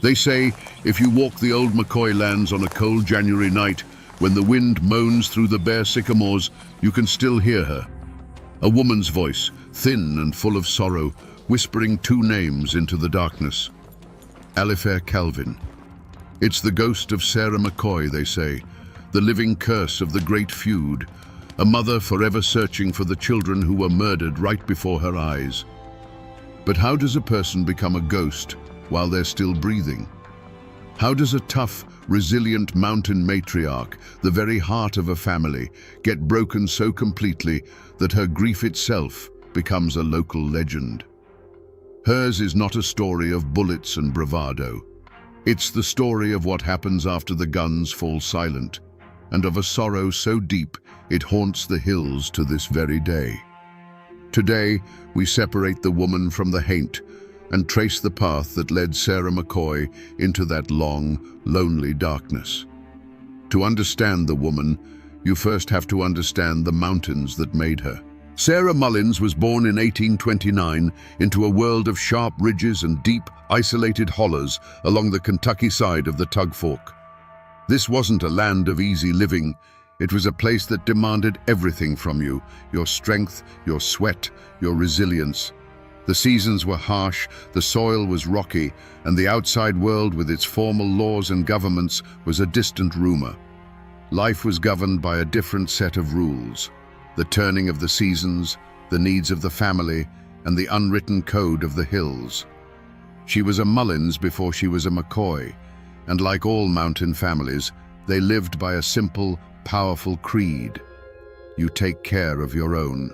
They say if you walk the old McCoy lands on a cold January night, when the wind moans through the bare sycamores, you can still hear her. A woman's voice, thin and full of sorrow, whispering two names into the darkness. Alifair Calvin. It's the ghost of Sarah McCoy, they say, the living curse of the great feud, a mother forever searching for the children who were murdered right before her eyes. But how does a person become a ghost while they're still breathing? How does a tough, resilient mountain matriarch, the very heart of a family, get broken so completely that her grief itself becomes a local legend? Hers is not a story of bullets and bravado. It's the story of what happens after the guns fall silent, and of a sorrow so deep it haunts the hills to this very day. Today, we separate the woman from the haint and trace the path that led Sarah McCoy into that long, lonely darkness. To understand the woman, you first have to understand the mountains that made her. Sarah Mullins was born in 1829 into a world of sharp ridges and deep, isolated hollows along the Kentucky side of the Tug Fork. This wasn't a land of easy living. It was a place that demanded everything from you: your strength, your sweat, your resilience. The seasons were harsh, the soil was rocky, and the outside world with its formal laws and governments was a distant rumor. Life was governed by a different set of rules: the turning of the seasons, the needs of the family, and the unwritten code of the hills. She was a Mullins before she was a McCoy, and like all mountain families, they lived by a simple, powerful creed: you take care of your own.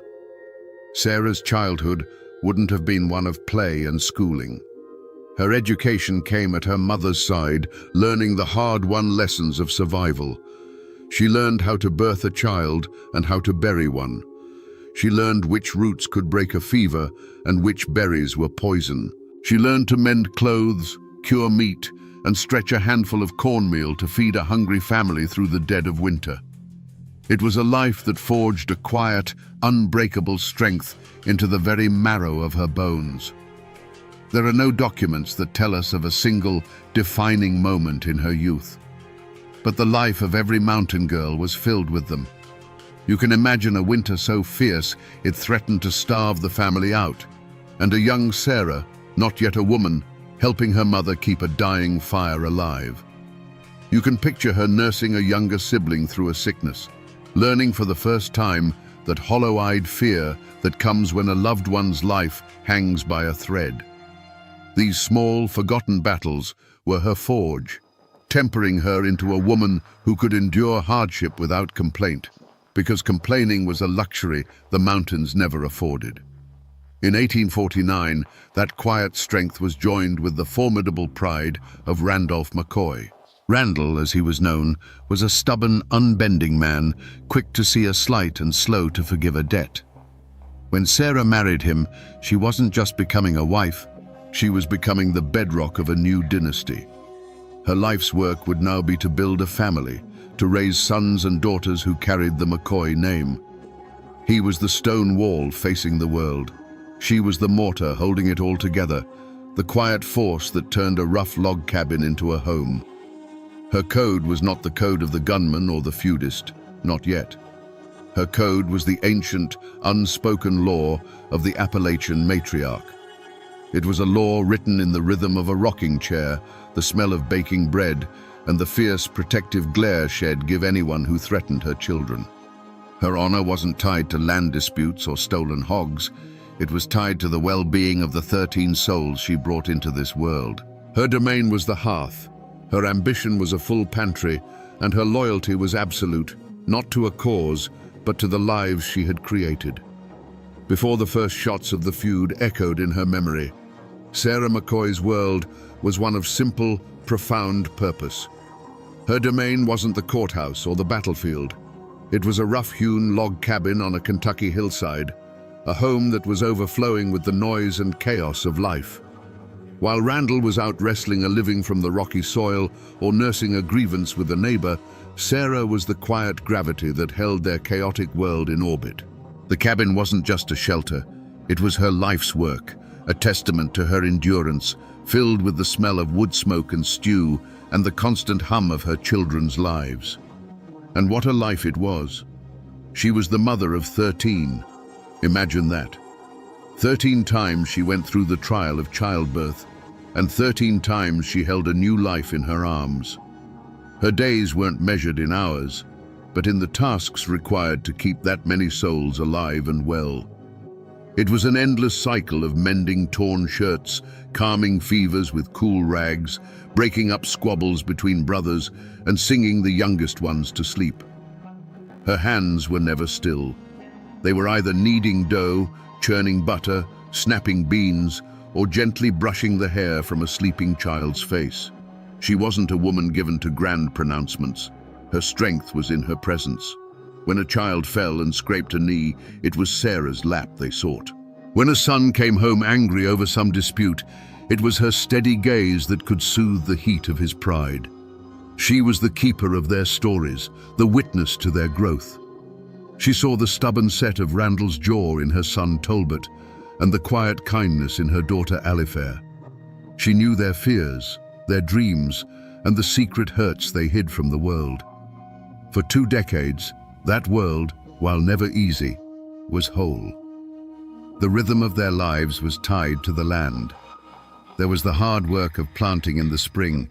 Sarah's childhood wouldn't have been one of play and schooling. Her education came at her mother's side, learning the hard-won lessons of survival. She learned how to birth a child and how to bury one. She learned which roots could break a fever and which berries were poison. She learned to mend clothes, cure meat, and stretch a handful of cornmeal to feed a hungry family through the dead of winter. It was a life that forged a quiet, unbreakable strength into the very marrow of her bones. There are no documents that tell us of a single, defining moment in her youth. But the life of every mountain girl was filled with them. You can imagine a winter so fierce it threatened to starve the family out, and a young Sarah, not yet a woman, helping her mother keep a dying fire alive. You can picture her nursing a younger sibling through a sickness, learning for the first time that hollow-eyed fear that comes when a loved one's life hangs by a thread. These small, forgotten battles were her forge, tempering her into a woman who could endure hardship without complaint, because complaining was a luxury the mountains never afforded. In 1849, that quiet strength was joined with the formidable pride of Randolph McCoy. Randall, as he was known, was a stubborn, unbending man, quick to see a slight and slow to forgive a debt. When Sarah married him, she wasn't just becoming a wife, she was becoming the bedrock of a new dynasty. Her life's work would now be to build a family, to raise sons and daughters who carried the McCoy name. He was the stone wall facing the world. She was the mortar holding it all together, the quiet force that turned a rough log cabin into a home. Her code was not the code of the gunman or the feudist, not yet. Her code was the ancient, unspoken law of the Appalachian matriarch. It was a law written in the rhythm of a rocking chair, the smell of baking bread, and the fierce, protective glare she'd give anyone who threatened her children. Her honor wasn't tied to land disputes or stolen hogs. It was tied to the well-being of the 13 souls she brought into this world. Her domain was the hearth. Her ambition was a full pantry, and her loyalty was absolute, not to a cause, but to the lives she had created. Before the first shots of the feud echoed in her memory, Sarah McCoy's world was one of simple, profound purpose. Her domain wasn't the courthouse or the battlefield. It was a rough-hewn log cabin on a Kentucky hillside, a home that was overflowing with the noise and chaos of life. While Randall was out wrestling a living from the rocky soil or nursing a grievance with a neighbor, Sarah was the quiet gravity that held their chaotic world in orbit. The cabin wasn't just a shelter, it was her life's work, a testament to her endurance, filled with the smell of wood smoke and stew and the constant hum of her children's lives. And what a life it was. She was the mother of 13. Imagine that. 13 times she went through the trial of childbirth, and 13 times she held a new life in her arms. Her days weren't measured in hours, but in the tasks required to keep that many souls alive and well. It was an endless cycle of mending torn shirts, calming fevers with cool rags, breaking up squabbles between brothers, and singing the youngest ones to sleep. Her hands were never still. They were either kneading dough, churning butter, snapping beans, or gently brushing the hair from a sleeping child's face. She wasn't a woman given to grand pronouncements. Her strength was in her presence. When a child fell and scraped a knee, it was Sarah's lap they sought. When a son came home angry over some dispute, it was her steady gaze that could soothe the heat of his pride. She was the keeper of their stories, the witness to their growth. She saw the stubborn set of Randall's jaw in her son Tolbert, and the quiet kindness in her daughter Alifair. She knew their fears, their dreams, and the secret hurts they hid from the world. For 2 decades, that world, while never easy, was whole. The rhythm of their lives was tied to the land. There was the hard work of planting in the spring,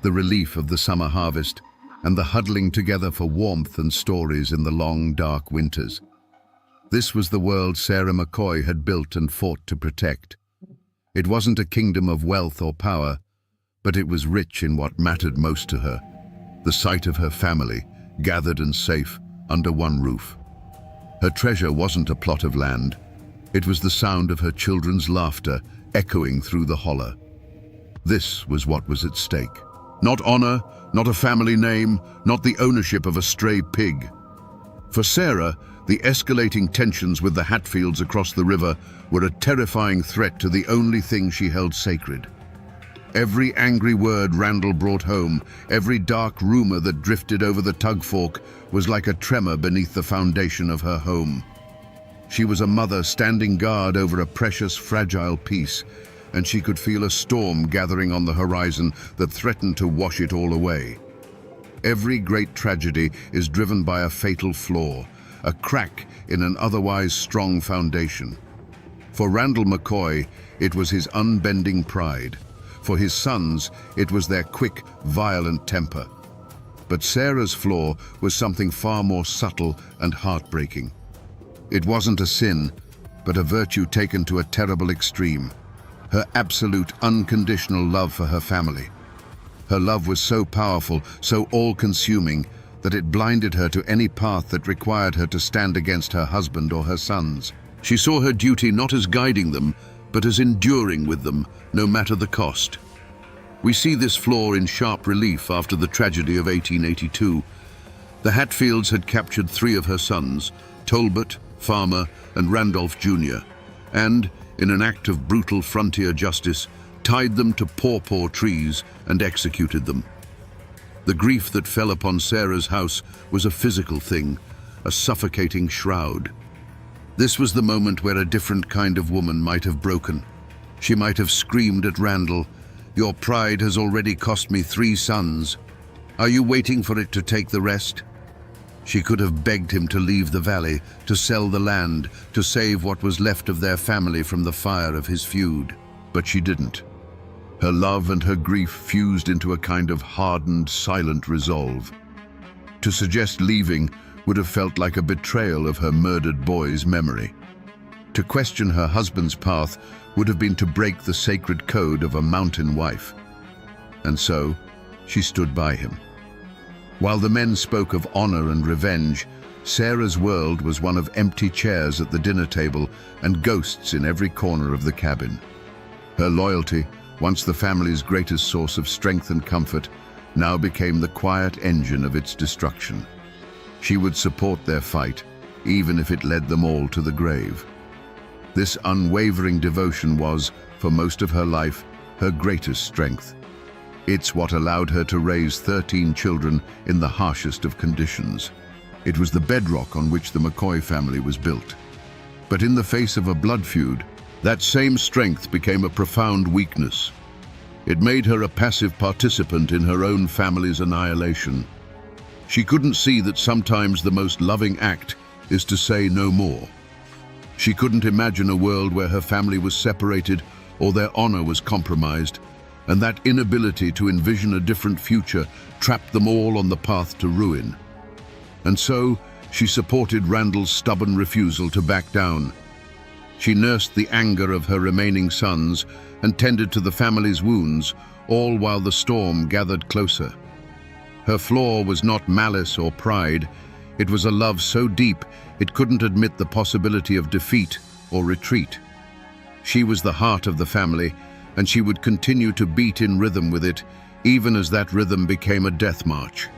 the relief of the summer harvest, and the huddling together for warmth and stories in the long, dark winters. This was the world Sarah McCoy had built and fought to protect. It wasn't a kingdom of wealth or power, but it was rich in what mattered most to her: the sight of her family, gathered and safe, under one roof. Her treasure wasn't a plot of land. It was the sound of her children's laughter echoing through the hollow. This was what was at stake. Not honor, not a family name, not the ownership of a stray pig. For Sarah, the escalating tensions with the Hatfields across the river were a terrifying threat to the only thing she held sacred. Every angry word Randall brought home, every dark rumor that drifted over the tug fork, was like a tremor beneath the foundation of her home. She was a mother standing guard over a precious, fragile peace, and she could feel a storm gathering on the horizon that threatened to wash it all away. Every great tragedy is driven by a fatal flaw, a crack in an otherwise strong foundation. For Randall McCoy, it was his unbending pride. For his sons, it was their quick, violent temper. But Sarah's flaw was something far more subtle and heartbreaking. It wasn't a sin, but a virtue taken to a terrible extreme: her absolute, unconditional love for her family. Her love was so powerful, so all-consuming, that it blinded her to any path that required her to stand against her husband or her sons. She saw her duty not as guiding them, but as enduring with them, no matter the cost. We see this flaw in sharp relief after the tragedy of 1882. The Hatfields had captured 3 of her sons, Tolbert, Farmer, and Randolph Jr., and, in an act of brutal frontier justice, tied them to pawpaw trees and executed them. The grief that fell upon Sarah's house was a physical thing, a suffocating shroud. This was the moment where a different kind of woman might have broken. She might have screamed at Randall, "Your pride has already cost me 3 sons. Are you waiting for it to take the rest?" She could have begged him to leave the valley, to sell the land, to save what was left of their family from the fire of his feud. But she didn't. Her love and her grief fused into a kind of hardened, silent resolve. To suggest leaving would have felt like a betrayal of her murdered boy's memory. To question her husband's path would have been to break the sacred code of a mountain wife. And so, she stood by him. While the men spoke of honor and revenge, Sarah's world was one of empty chairs at the dinner table and ghosts in every corner of the cabin. Her loyalty, once the family's greatest source of strength and comfort, now became the quiet engine of its destruction. She would support their fight, even if it led them all to the grave. This unwavering devotion was, for most of her life, her greatest strength. It's what allowed her to raise 13 children in the harshest of conditions. It was the bedrock on which the McCoy family was built. But in the face of a blood feud, that same strength became a profound weakness. It made her a passive participant in her own family's annihilation. She couldn't see that sometimes the most loving act is to say no more. She couldn't imagine a world where her family was separated or their honor was compromised, and that inability to envision a different future trapped them all on the path to ruin. And so, she supported Randall's stubborn refusal to back down. She nursed the anger of her remaining sons and tended to the family's wounds, all while the storm gathered closer. Her flaw was not malice or pride. It was a love so deep it couldn't admit the possibility of defeat or retreat. She was the heart of the family, and she would continue to beat in rhythm with it, even as that rhythm became a death march.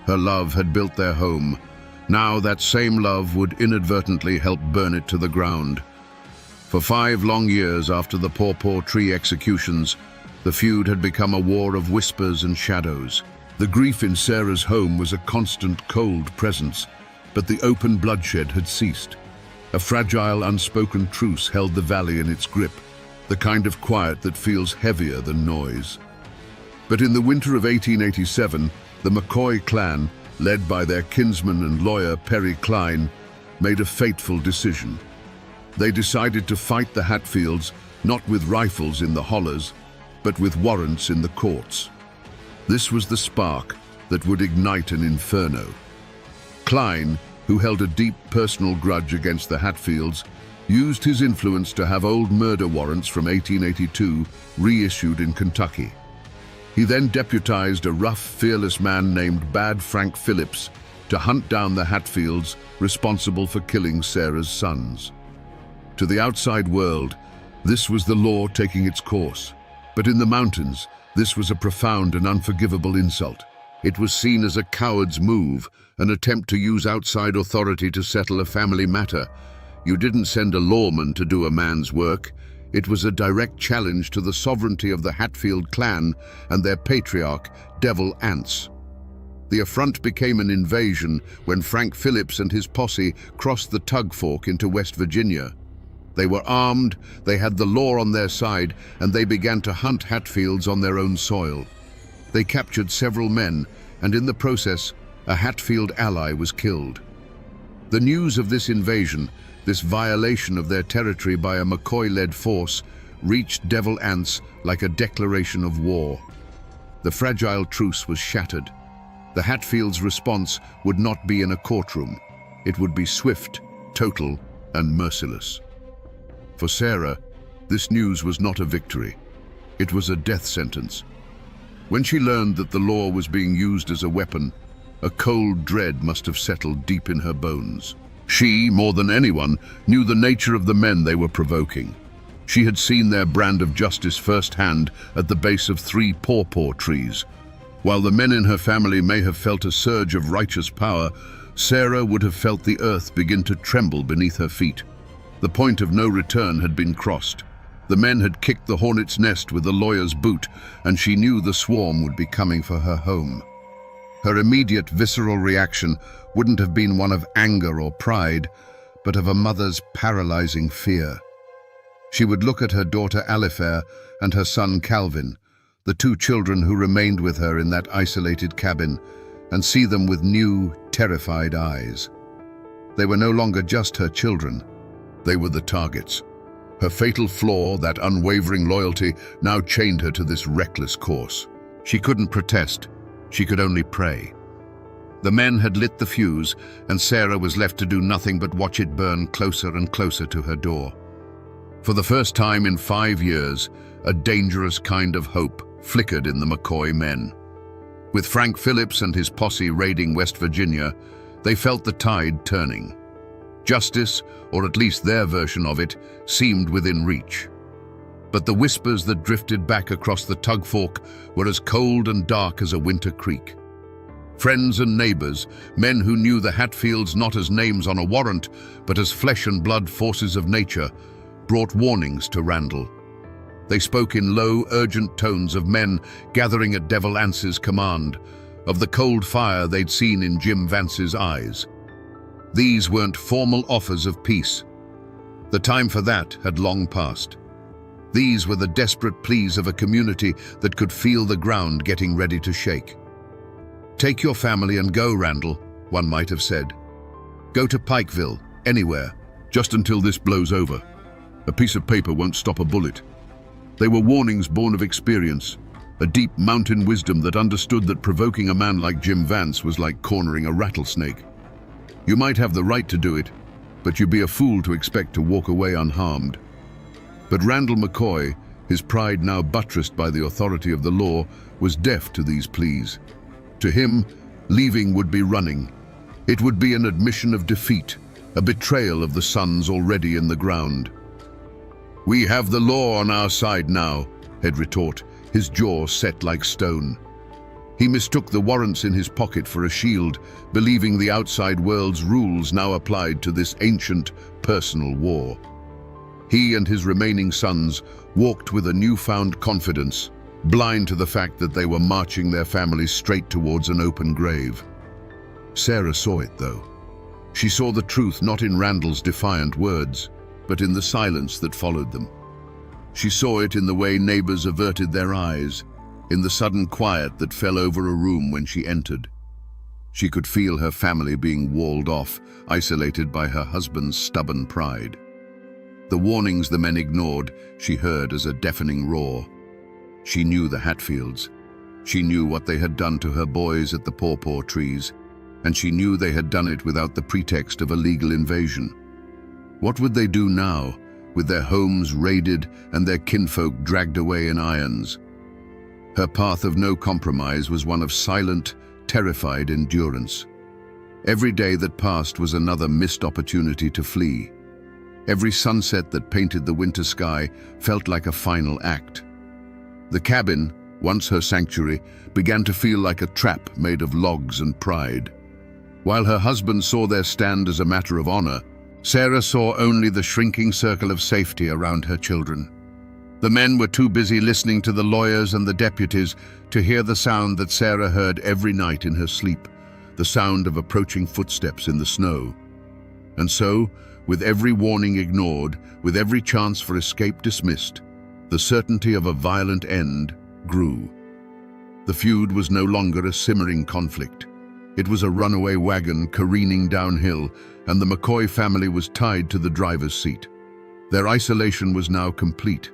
Her love had built their home. Now that same love would inadvertently help burn it to the ground. For 5 long years after the Paw Tree executions, the feud had become a war of whispers and shadows. The grief in Sarah's home was a constant, cold presence, but the open bloodshed had ceased. A fragile, unspoken truce held the valley in its grip, the kind of quiet that feels heavier than noise. But in the winter of 1887, the McCoy clan, led by their kinsman and lawyer Perry Cline, made a fateful decision. They decided to fight the Hatfields, not with rifles in the hollers, but with warrants in the courts. This was the spark that would ignite an inferno. Cline, who held a deep personal grudge against the Hatfields, used his influence to have old murder warrants from 1882 reissued in Kentucky. He then deputized a rough, fearless man named Bad Frank Phillips to hunt down the Hatfields responsible for killing Sarah's sons. To the outside world, this was the law taking its course. But in the mountains, this was a profound and unforgivable insult. It was seen as a coward's move, an attempt to use outside authority to settle a family matter. You didn't send a lawman to do a man's work. It was a direct challenge to the sovereignty of the Hatfield clan and their patriarch, Devil Anse. The affront became an invasion when Frank Phillips and his posse crossed the Tug Fork into West Virginia. They were armed, they had the law on their side, and they began to hunt Hatfields on their own soil. They captured several men, and in the process, a Hatfield ally was killed. The news of this invasion, this violation of their territory by a McCoy-led force, reached Devil Anse like a declaration of war. The fragile truce was shattered. The Hatfields' response would not be in a courtroom. It would be swift, total, and merciless. For Sarah, this news was not a victory. It was a death sentence. When she learned that the law was being used as a weapon, a cold dread must have settled deep in her bones. She, more than anyone, knew the nature of the men they were provoking. She had seen their brand of justice firsthand at the base of 3 paw trees. While the men in her family may have felt a surge of righteous power, Sarah would have felt the earth begin to tremble beneath her feet. The point of no return had been crossed. The men had kicked the hornet's nest with the lawyer's boot, and she knew the swarm would be coming for her home. Her immediate visceral reaction wouldn't have been one of anger or pride, but of a mother's paralyzing fear. She would look at her daughter Alifair and her son Calvin, the 2 children who remained with her in that isolated cabin, and see them with new, terrified eyes. They were no longer just her children. They were the targets. Her fatal flaw, that unwavering loyalty, now chained her to this reckless course. She couldn't protest. She could only pray. The men had lit the fuse, and Sarah was left to do nothing but watch it burn closer and closer to her door. For the first time in 5 years, a dangerous kind of hope flickered in the McCoy men. With Frank Phillips and his posse raiding West Virginia, they felt the tide turning. Justice, or at least their version of it, seemed within reach. But the whispers that drifted back across the Tug Fork were as cold and dark as a winter creek. Friends and neighbors, men who knew the Hatfields not as names on a warrant, but as flesh and blood forces of nature, brought warnings to Randall. They spoke in low, urgent tones of men gathering at Devil Anse's command, of the cold fire they'd seen in Jim Vance's eyes. These weren't formal offers of peace. The time for that had long passed. These were the desperate pleas of a community that could feel the ground getting ready to shake. "Take your family and go, Randall," one might have said. "Go to Pikeville, anywhere, just until this blows over. A piece of paper won't stop a bullet." They were warnings born of experience, a deep mountain wisdom that understood that provoking a man like Jim Vance was like cornering a rattlesnake. You might have the right to do it, but you'd be a fool to expect to walk away unharmed. But Randall McCoy, his pride now buttressed by the authority of the law, was deaf to these pleas. To him, leaving would be running. It would be an admission of defeat, a betrayal of the sons already in the ground. "We have the law on our side now," he'd retort, his jaw set like stone. He mistook the warrants in his pocket for a shield, believing the outside world's rules now applied to this ancient, personal war. He and his remaining sons walked with a newfound confidence, blind to the fact that they were marching their families straight towards an open grave. Sarah saw it, though. She saw the truth not in Randall's defiant words, but in the silence that followed them. She saw it in the way neighbors averted their eyes, in the sudden quiet that fell over a room when she entered. She could feel her family being walled off, isolated by her husband's stubborn pride. The warnings the men ignored, she heard as a deafening roar. She knew the Hatfields. She knew what they had done to her boys at the pawpaw trees, and she knew they had done it without the pretext of a legal invasion. What would they do now, with their homes raided and their kinfolk dragged away in irons? Her path of no compromise was one of silent, terrified endurance. Every day that passed was another missed opportunity to flee. Every sunset that painted the winter sky felt like a final act. The cabin, once her sanctuary, began to feel like a trap made of logs and pride. While her husband saw their stand as a matter of honor, Sarah saw only the shrinking circle of safety around her children. The men were too busy listening to the lawyers and the deputies to hear the sound that Sarah heard every night in her sleep, the sound of approaching footsteps in the snow. And so, with every warning ignored, with every chance for escape dismissed, the certainty of a violent end grew. The feud was no longer a simmering conflict. It was a runaway wagon careening downhill, and the McCoy family was tied to the driver's seat. Their isolation was now complete.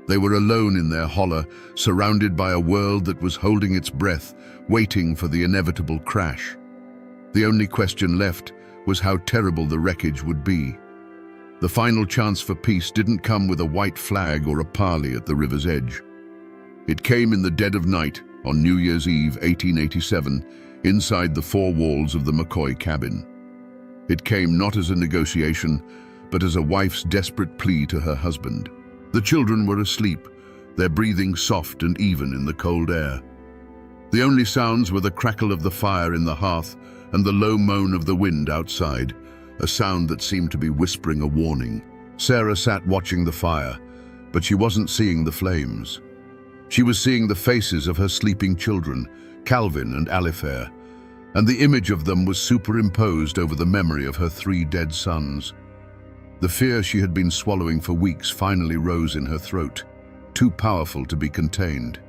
They were alone in their holler, surrounded by a world that was holding its breath, waiting for the inevitable crash. The only question left was how terrible the wreckage would be. The final chance for peace didn't come with a white flag or a parley at the river's edge. It came in the dead of night, on New Year's Eve, 1887, inside the four walls of the McCoy cabin. It came not as a negotiation, but as a wife's desperate plea to her husband. The children were asleep, their breathing soft and even in the cold air. The only sounds were the crackle of the fire in the hearth and the low moan of the wind outside, a sound that seemed to be whispering a warning. Sarah sat watching the fire, but she wasn't seeing the flames. She was seeing the faces of her sleeping children, Calvin and Alifair, and the image of them was superimposed over the memory of her 3 dead sons. The fear she had been swallowing for weeks finally rose in her throat, too powerful to be contained.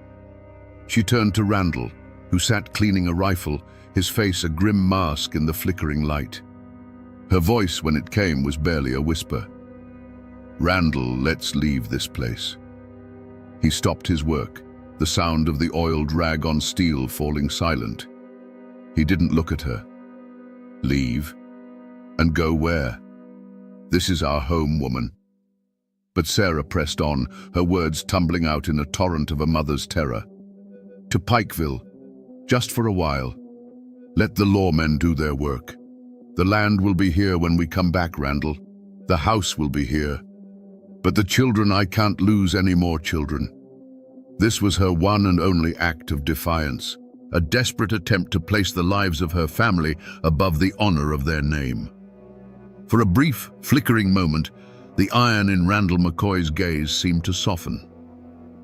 She turned to Randall, who sat cleaning a rifle, his face a grim mask in the flickering light. Her voice, when it came, was barely a whisper. "Randall, let's leave this place." He stopped his work, the sound of the oiled rag on steel falling silent. He didn't look at her. "Leave? And go where?" "This is our home, woman." But Sarah pressed on, her words tumbling out in a torrent of a mother's terror. "To Pikeville, just for a while. Let the lawmen do their work. The land will be here when we come back, Randall. The house will be here. But the children, I can't lose any more children." This was her one and only act of defiance, a desperate attempt to place the lives of her family above the honor of their name. For a brief, flickering moment, the iron in Randall McCoy's gaze seemed to soften.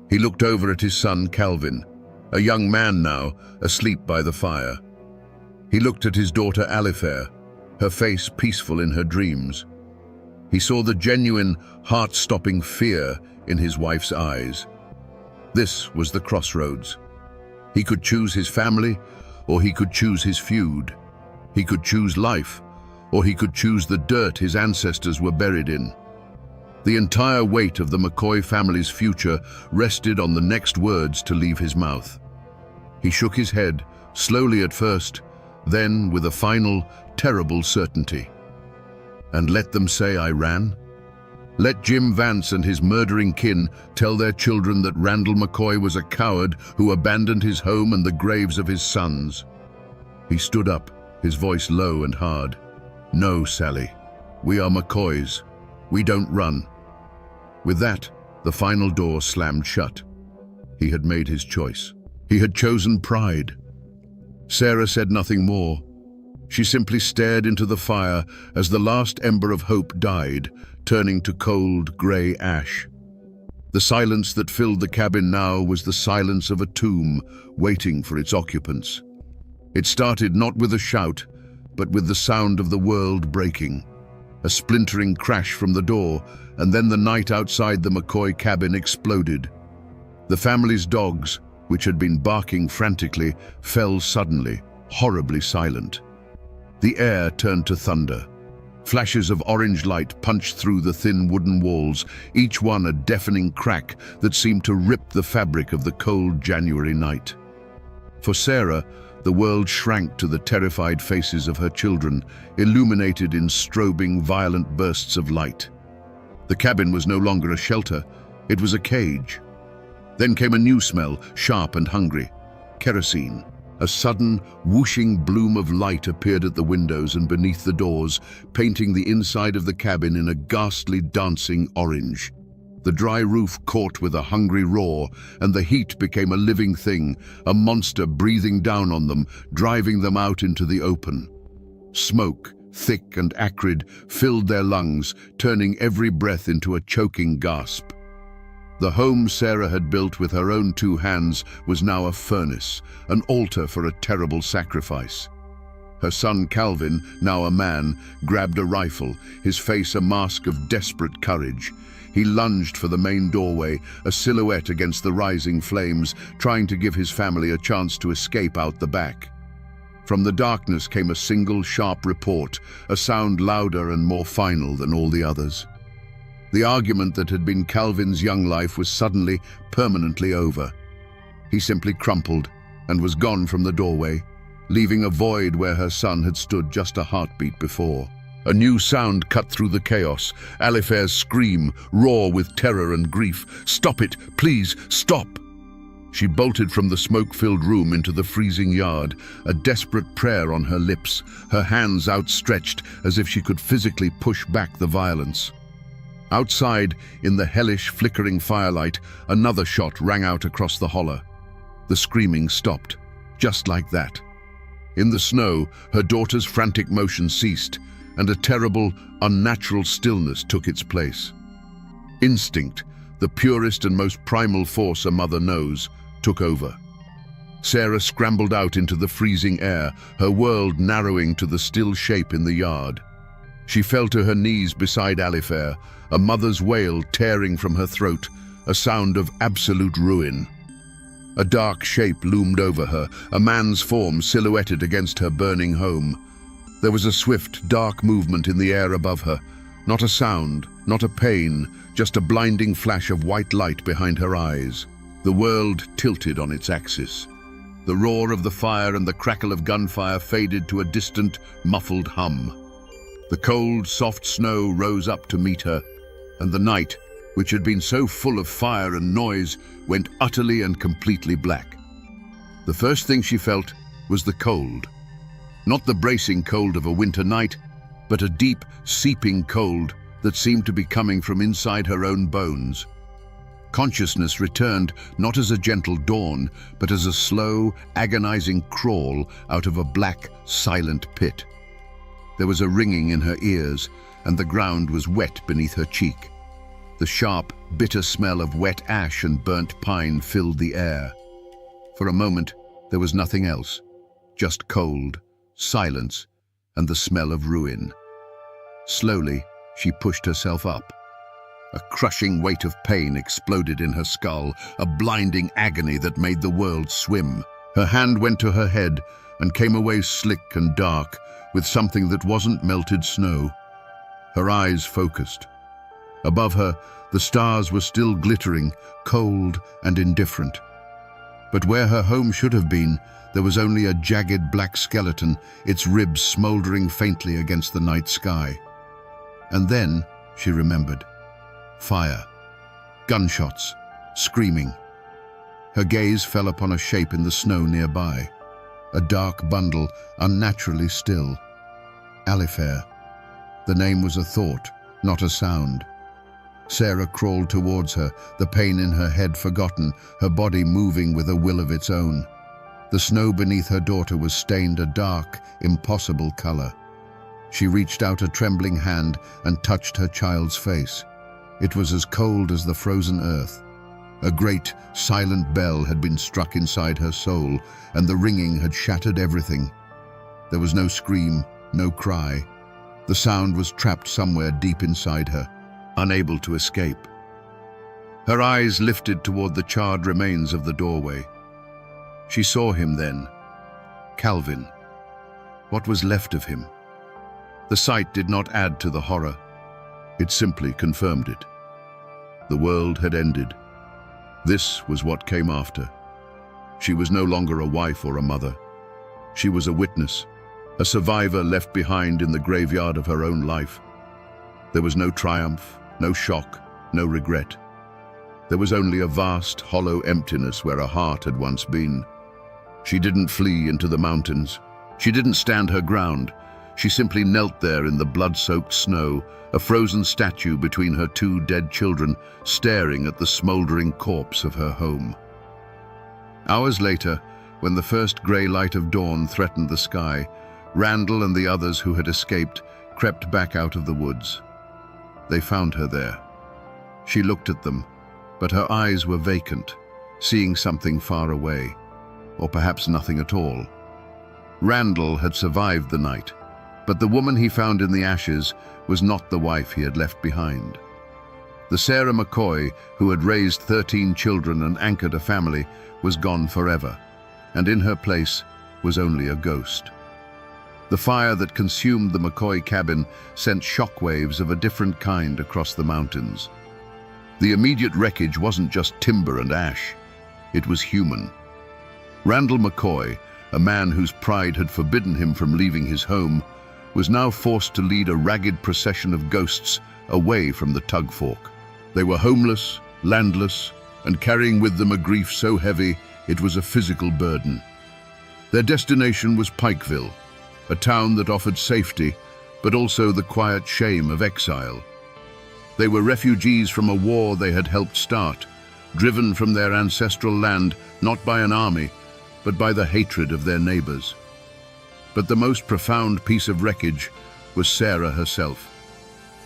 He looked over at his son, Calvin, a young man now, asleep by the fire. He looked at his daughter, Alifair, her face peaceful in her dreams. He saw the genuine, heart-stopping fear in his wife's eyes. This was the crossroads. He could choose his family, or he could choose his feud. He could choose life, or he could choose the dirt his ancestors were buried in. The entire weight of the McCoy family's future rested on the next words to leave his mouth. He shook his head, slowly at first, then with a final, terrible certainty. And let them say I ran? Let Jim Vance and his murdering kin tell their children that Randall McCoy was a coward who abandoned his home and the graves of his sons. He stood up, his voice low and hard. No, Sally. We are McCoys. We don't run. With that, the final door slammed shut. He had made his choice. He had chosen pride. Sarah said nothing more. She simply stared into the fire as the last ember of hope died, turning to cold, grey ash. The silence that filled the cabin now was the silence of a tomb waiting for its occupants. It started not with a shout, but with the sound of the world breaking. A splintering crash from the door, and then the night outside the McCoy cabin exploded. The family's dogs, which had been barking frantically, fell suddenly, horribly silent. The air turned to thunder. Flashes of orange light punched through the thin wooden walls, each one a deafening crack that seemed to rip the fabric of the cold January night. For Sarah, the world shrank to the terrified faces of her children, illuminated in strobing, violent bursts of light. The cabin was no longer a shelter, it was a cage. Then came a new smell, sharp and hungry. Kerosene. A sudden, whooshing bloom of light appeared at the windows and beneath the doors, painting the inside of the cabin in a ghastly, dancing orange. The dry roof caught with a hungry roar, and the heat became a living thing, a monster breathing down on them, driving them out into the open. Smoke, thick and acrid, filled their lungs, turning every breath into a choking gasp. The home Sarah had built with her own two hands was now a furnace, an altar for a terrible sacrifice. Her son Calvin, now a man, grabbed a rifle, his face a mask of desperate courage. He lunged for the main doorway, a silhouette against the rising flames, trying to give his family a chance to escape out the back. From the darkness came a single sharp report, a sound louder and more final than all the others. The argument that had been Calvin's young life was suddenly, permanently over. He simply crumpled and was gone from the doorway, leaving a void where her son had stood just a heartbeat before. A new sound cut through the chaos, Alifair's scream, raw with terror and grief. "Stop it! Please, stop!" She bolted from the smoke-filled room into the freezing yard, a desperate prayer on her lips, her hands outstretched as if she could physically push back the violence. Outside, in the hellish, flickering firelight, another shot rang out across the holler. The screaming stopped, just like that. In the snow, her daughter's frantic motion ceased, and a terrible, unnatural stillness took its place. Instinct, the purest and most primal force a mother knows, took over. Sarah scrambled out into the freezing air, her world narrowing to the still shape in the yard. She fell to her knees beside Alifair, a mother's wail tearing from her throat, a sound of absolute ruin. A dark shape loomed over her, a man's form silhouetted against her burning home. There was a swift, dark movement in the air above her. Not a sound, not a pain, just a blinding flash of white light behind her eyes. The world tilted on its axis. The roar of the fire and the crackle of gunfire faded to a distant, muffled hum. The cold, soft snow rose up to meet her, and the night, which had been so full of fire and noise, went utterly and completely black. The first thing she felt was the cold. Not the bracing cold of a winter night, but a deep, seeping cold that seemed to be coming from inside her own bones. Consciousness returned not as a gentle dawn, but as a slow, agonizing crawl out of a black, silent pit. There was a ringing in her ears, and the ground was wet beneath her cheek. The sharp, bitter smell of wet ash and burnt pine filled the air. For a moment, there was nothing else, just cold, silence, and the smell of ruin. Slowly, She pushed herself up. A crushing weight of pain exploded in her skull, a blinding agony that made the world swim. Her hand went to her head and came away slick and dark, with something that wasn't melted snow. Her eyes focused. Above her, the stars were still glittering, cold and indifferent. But where her home should have been, there was only a jagged black skeleton, its ribs smoldering faintly against the night sky. And then, she remembered, fire, gunshots, screaming. Her gaze fell upon a shape in the snow nearby, a dark bundle, unnaturally still. Alifair. The name was a thought, not a sound. Sarah crawled towards her, the pain in her head forgotten, her body moving with a will of its own. The snow beneath her daughter was stained a dark, impossible color. She reached out a trembling hand and touched her child's face. It was as cold as the frozen earth. A great, silent bell had been struck inside her soul, and the ringing had shattered everything. There was no scream, no cry. The sound was trapped somewhere deep inside her, unable to escape. Her eyes lifted toward the charred remains of the doorway. She saw him then. Calvin. What was left of him? The sight did not add to the horror. It simply confirmed it. The world had ended. This was what came after. She was no longer a wife or a mother. She was a witness, a survivor left behind in the graveyard of her own life. There was no triumph, no shock, no regret. There was only a vast, hollow emptiness where a heart had once been. She didn't flee into the mountains. She didn't stand her ground. She simply knelt there in the blood-soaked snow, a frozen statue between her two dead children, staring at the smoldering corpse of her home. Hours later, when the first grey light of dawn threatened the sky, Randall and the others who had escaped crept back out of the woods. They found her there. She looked at them, but her eyes were vacant, seeing something far away, or perhaps nothing at all. Randall had survived the night, but the woman he found in the ashes was not the wife he had left behind. The Sarah McCoy, who had raised 13 children and anchored a family, was gone forever, and in her place was only a ghost. The fire that consumed the McCoy cabin sent shockwaves of a different kind across the mountains. The immediate wreckage wasn't just timber and ash, it was human. Randall McCoy, a man whose pride had forbidden him from leaving his home, was now forced to lead a ragged procession of ghosts away from the Tug Fork. They were homeless, landless, and carrying with them a grief so heavy it was a physical burden. Their destination was Pikeville, a town that offered safety, but also the quiet shame of exile. They were refugees from a war they had helped start, driven from their ancestral land not by an army, but by the hatred of their neighbors. But the most profound piece of wreckage was Sarah herself.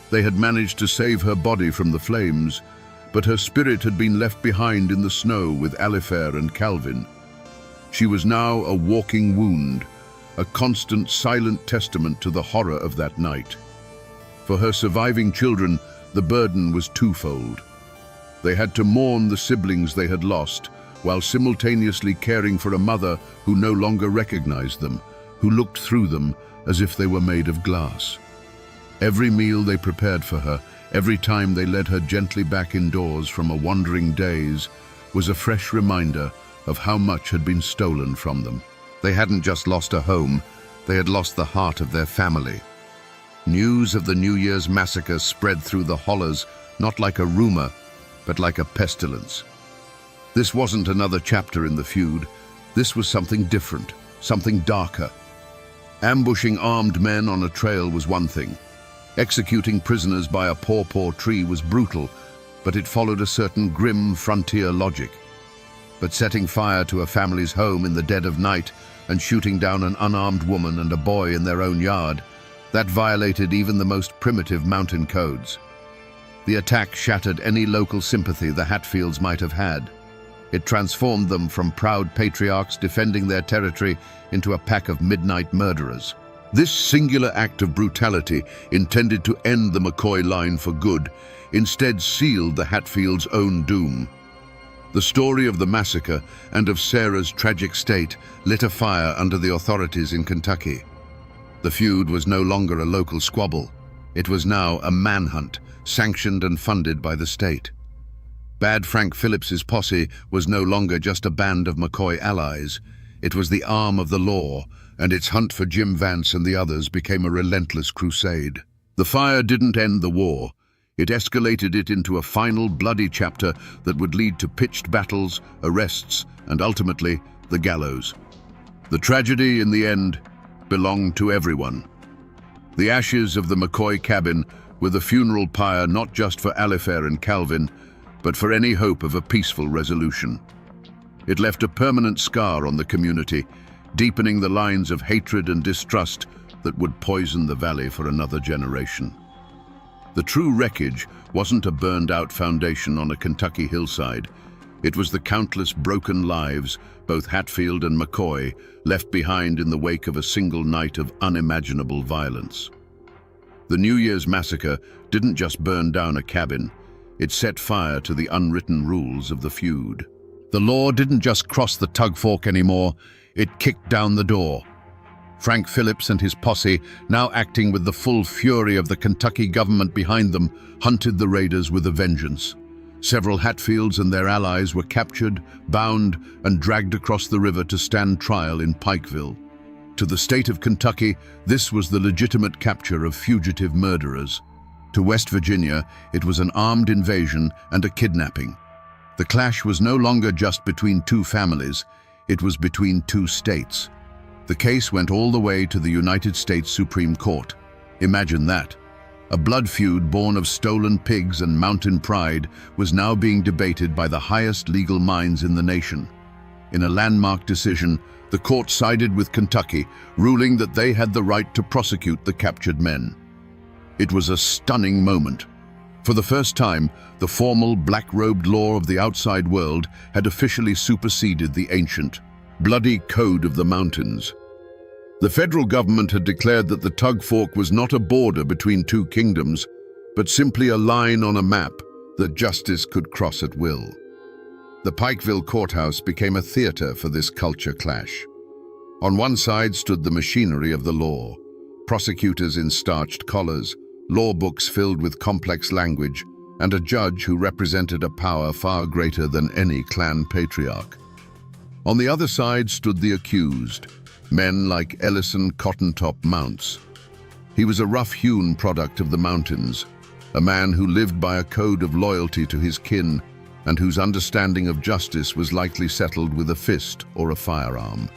They had managed to save her body from the flames, but her spirit had been left behind in the snow with Alifair and Calvin. She was now a walking wound, a constant, silent testament to the horror of that night. For her surviving children, the burden was twofold. They had to mourn the siblings they had lost, while simultaneously caring for a mother who no longer recognized them, who looked through them as if they were made of glass. Every meal they prepared for her, every time they led her gently back indoors from a wandering daze, was a fresh reminder of how much had been stolen from them. They hadn't just lost a home, they had lost the heart of their family. News of the New Year's massacre spread through the hollers, not like a rumor, but like a pestilence. This wasn't another chapter in the feud. This was something different, something darker. Ambushing armed men on a trail was one thing. Executing prisoners by a pawpaw tree was brutal, but it followed a certain grim frontier logic. But setting fire to a family's home in the dead of night and shooting down an unarmed woman and a boy in their own yard, that violated even the most primitive mountain codes. The attack shattered any local sympathy the Hatfields might have had. It transformed them from proud patriarchs defending their territory into a pack of midnight murderers. This singular act of brutality, intended to end the McCoy line for good, instead sealed the Hatfields' own doom. The story of the massacre and of Sarah's tragic state lit a fire under the authorities in Kentucky. The feud was no longer a local squabble. It was now a manhunt, sanctioned and funded by the state. Bad Frank Phillips's posse was no longer just a band of McCoy allies. It was the arm of the law, and its hunt for Jim Vance and the others became a relentless crusade. The fire didn't end the war. It escalated it into a final bloody chapter that would lead to pitched battles, arrests, and ultimately, the gallows. The tragedy, in the end, belonged to everyone. The ashes of the McCoy cabin were the funeral pyre not just for Alifair and Calvin, but for any hope of a peaceful resolution. It left a permanent scar on the community, deepening the lines of hatred and distrust that would poison the valley for another generation. The true wreckage wasn't a burned-out foundation on a Kentucky hillside. It was the countless broken lives, both Hatfield and McCoy, left behind in the wake of a single night of unimaginable violence. The New Year's massacre didn't just burn down a cabin, it set fire to the unwritten rules of the feud. The law didn't just cross the tug fork anymore, it kicked down the door. Frank Phillips and his posse, now acting with the full fury of the Kentucky government behind them, hunted the raiders with a vengeance. Several Hatfields and their allies were captured, bound, and dragged across the river to stand trial in Pikeville. To the state of Kentucky, this was the legitimate capture of fugitive murderers. To West Virginia, it was an armed invasion and a kidnapping. The clash was no longer just between two families, it was between two states. The case went all the way to the United States Supreme Court. Imagine that. A blood feud born of stolen pigs and mountain pride was now being debated by the highest legal minds in the nation. In a landmark decision, the court sided with Kentucky, ruling that they had the right to prosecute the captured men. It was a stunning moment. For the first time, the formal black-robed law of the outside world had officially superseded the ancient, bloody code of the mountains. The federal government had declared that the tug fork was not a border between two kingdoms, but simply a line on a map that justice could cross at will. The Pikeville courthouse became a theater for this culture clash. On one side stood the machinery of the law, prosecutors in starched collars, law books filled with complex language, and a judge who represented a power far greater than any clan patriarch. On the other side stood the accused, men like Ellison Cottontop Mounts. He was a rough-hewn product of the mountains, a man who lived by a code of loyalty to his kin and whose understanding of justice was likely settled with a fist or a firearm.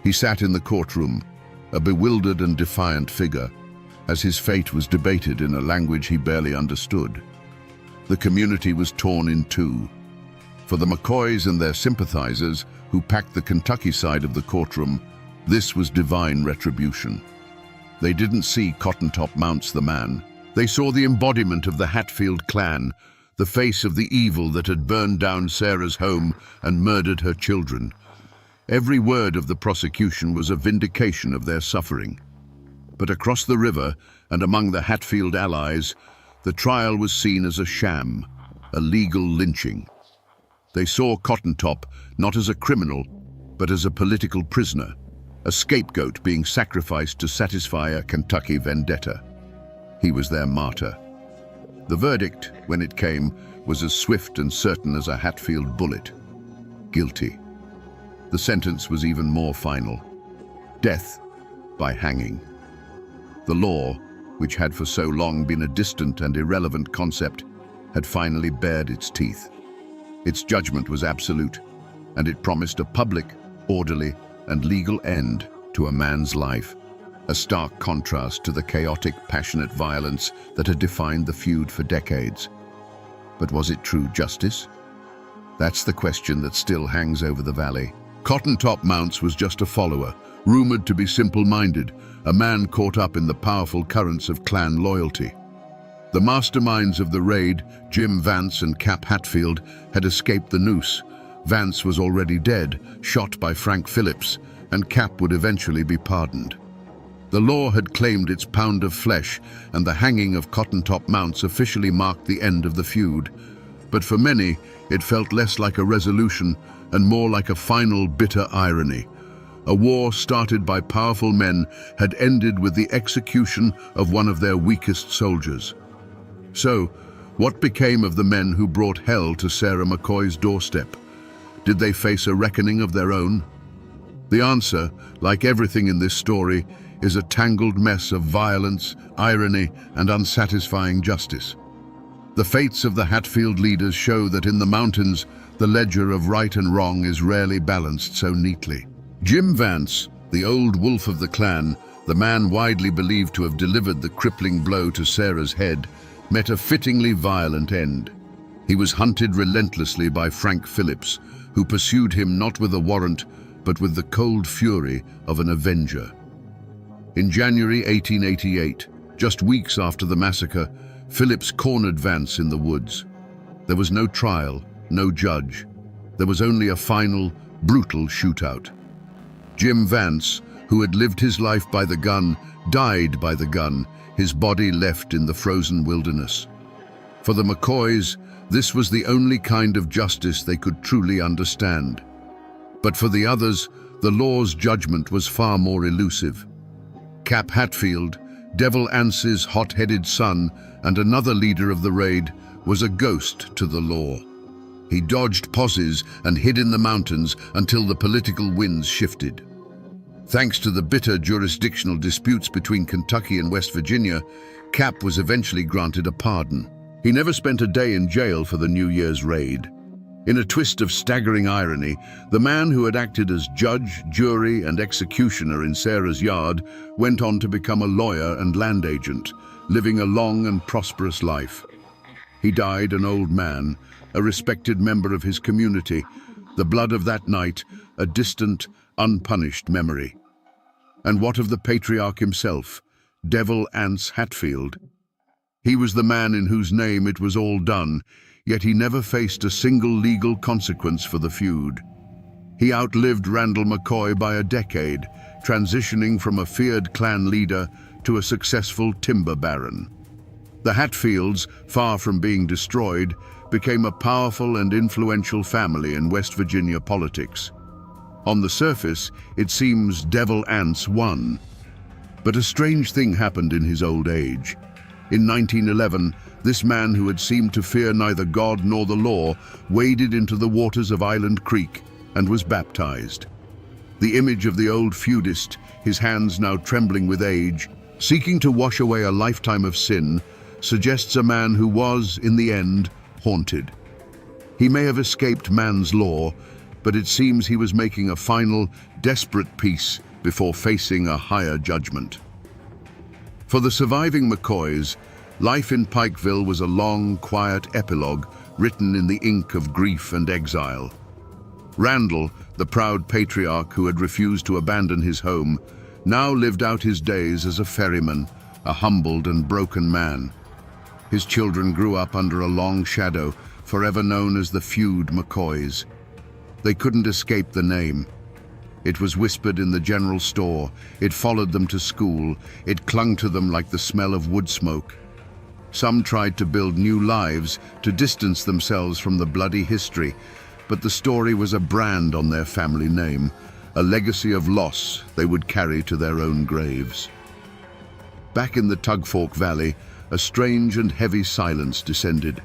He sat in the courtroom, a bewildered and defiant figure, as his fate was debated in a language he barely understood. The community was torn in two. For the McCoys and their sympathizers, who packed the Kentucky side of the courtroom, this was divine retribution. They didn't see Cottontop Mounts the man. They saw the embodiment of the Hatfield clan, the face of the evil that had burned down Sarah's home and murdered her children. Every word of the prosecution was a vindication of their suffering. But across the river and among the Hatfield allies, the trial was seen as a sham, a legal lynching. They saw Cottontop not as a criminal, but as a political prisoner, a scapegoat being sacrificed to satisfy a Kentucky vendetta. He was their martyr. The verdict, when it came, was as swift and certain as a Hatfield bullet. Guilty. The sentence was even more final. Death by hanging. The law, which had for so long been a distant and irrelevant concept, had finally bared its teeth. Its judgment was absolute, and it promised a public, orderly, and legal end to a man's life, a stark contrast to the chaotic, passionate violence that had defined the feud for decades. But was it true justice? That's the question that still hangs over the valley. Cottontop Mounts was just a follower, rumored to be simple-minded, a man caught up in the powerful currents of clan loyalty. The masterminds of the raid, Jim Vance and Cap Hatfield, had escaped the noose. Vance was already dead, shot by Frank Phillips, and Cap would eventually be pardoned. The law had claimed its pound of flesh, and the hanging of cotton-top mounts officially marked the end of the feud. But for many, it felt less like a resolution and more like a final bitter irony. A war started by powerful men had ended with the execution of one of their weakest soldiers. So, what became of the men who brought hell to Sarah McCoy's doorstep? Did they face a reckoning of their own? The answer, like everything in this story, is a tangled mess of violence, irony, and unsatisfying justice. The fates of the Hatfield leaders show that in the mountains, the ledger of right and wrong is rarely balanced so neatly. Jim Vance, the old wolf of the clan, the man widely believed to have delivered the crippling blow to Sarah's head, met a fittingly violent end. He was hunted relentlessly by Frank Phillips, who pursued him not with a warrant, but with the cold fury of an avenger. In January 1888, just weeks after the massacre, Phillips cornered Vance in the woods. There was no trial, no judge. There was only a final, brutal shootout. Jim Vance, who had lived his life by the gun, died by the gun, his body left in the frozen wilderness. For the McCoys, this was the only kind of justice they could truly understand. But for the others, the law's judgment was far more elusive. Cap Hatfield, Devil Ance's hot-headed son and another leader of the raid, was a ghost to the law. He dodged posses and hid in the mountains until the political winds shifted. Thanks to the bitter jurisdictional disputes between Kentucky and West Virginia, Cap was eventually granted a pardon. He never spent a day in jail for the New Year's raid. In a twist of staggering irony, the man who had acted as judge, jury, and executioner in Sarah's yard went on to become a lawyer and land agent, living a long and prosperous life. He died an old man, a respected member of his community, the blood of that night, a distant, unpunished memory. And what of the patriarch himself, Devil Ance Hatfield? He was the man in whose name it was all done, yet he never faced a single legal consequence for the feud. He outlived Randall McCoy by a decade, transitioning from a feared clan leader to a successful timber baron. The Hatfields, far from being destroyed, became a powerful and influential family in West Virginia politics. On the surface, it seems Devil Ance won. But a strange thing happened in his old age. In 1911, this man who had seemed to fear neither God nor the law waded into the waters of Island Creek and was baptized. The image of the old feudist, his hands now trembling with age, seeking to wash away a lifetime of sin, suggests a man who was, in the end, haunted. He may have escaped man's law, but it seems he was making a final, desperate peace before facing a higher judgment. For the surviving McCoys, life in Pikeville was a long, quiet epilogue written in the ink of grief and exile. Randall, the proud patriarch who had refused to abandon his home, now lived out his days as a ferryman, a humbled and broken man. His children grew up under a long shadow, forever known as the feud McCoys. They couldn't escape the name. It was whispered in the general store, it followed them to school, it clung to them like the smell of wood smoke. Some tried to build new lives, to distance themselves from the bloody history, but the story was a brand on their family name, a legacy of loss they would carry to their own graves. Back in the Tugfork Valley, a strange and heavy silence descended.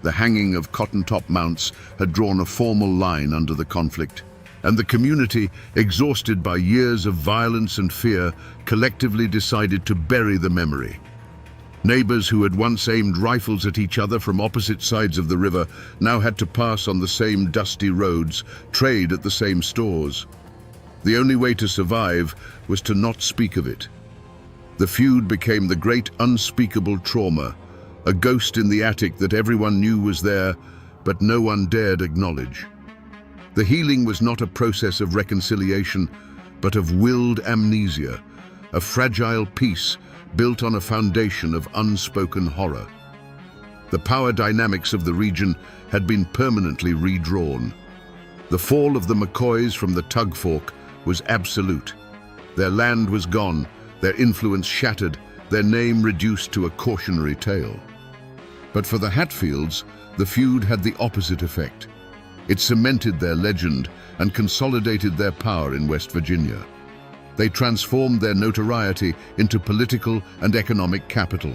The hanging of cotton-top mounts had drawn a formal line under the conflict, and the community, exhausted by years of violence and fear, collectively decided to bury the memory. Neighbors who had once aimed rifles at each other from opposite sides of the river now had to pass on the same dusty roads, trade at the same stores. The only way to survive was to not speak of it. The feud became the great unspeakable trauma, a ghost in the attic that everyone knew was there, but no one dared acknowledge. The healing was not a process of reconciliation, but of willed amnesia, a fragile peace built on a foundation of unspoken horror. The power dynamics of the region had been permanently redrawn. The fall of the McCoys from the Tugfork was absolute. Their land was gone, their influence shattered, their name reduced to a cautionary tale. But for the Hatfields, the feud had the opposite effect. It cemented their legend and consolidated their power in West Virginia. They transformed their notoriety into political and economic capital.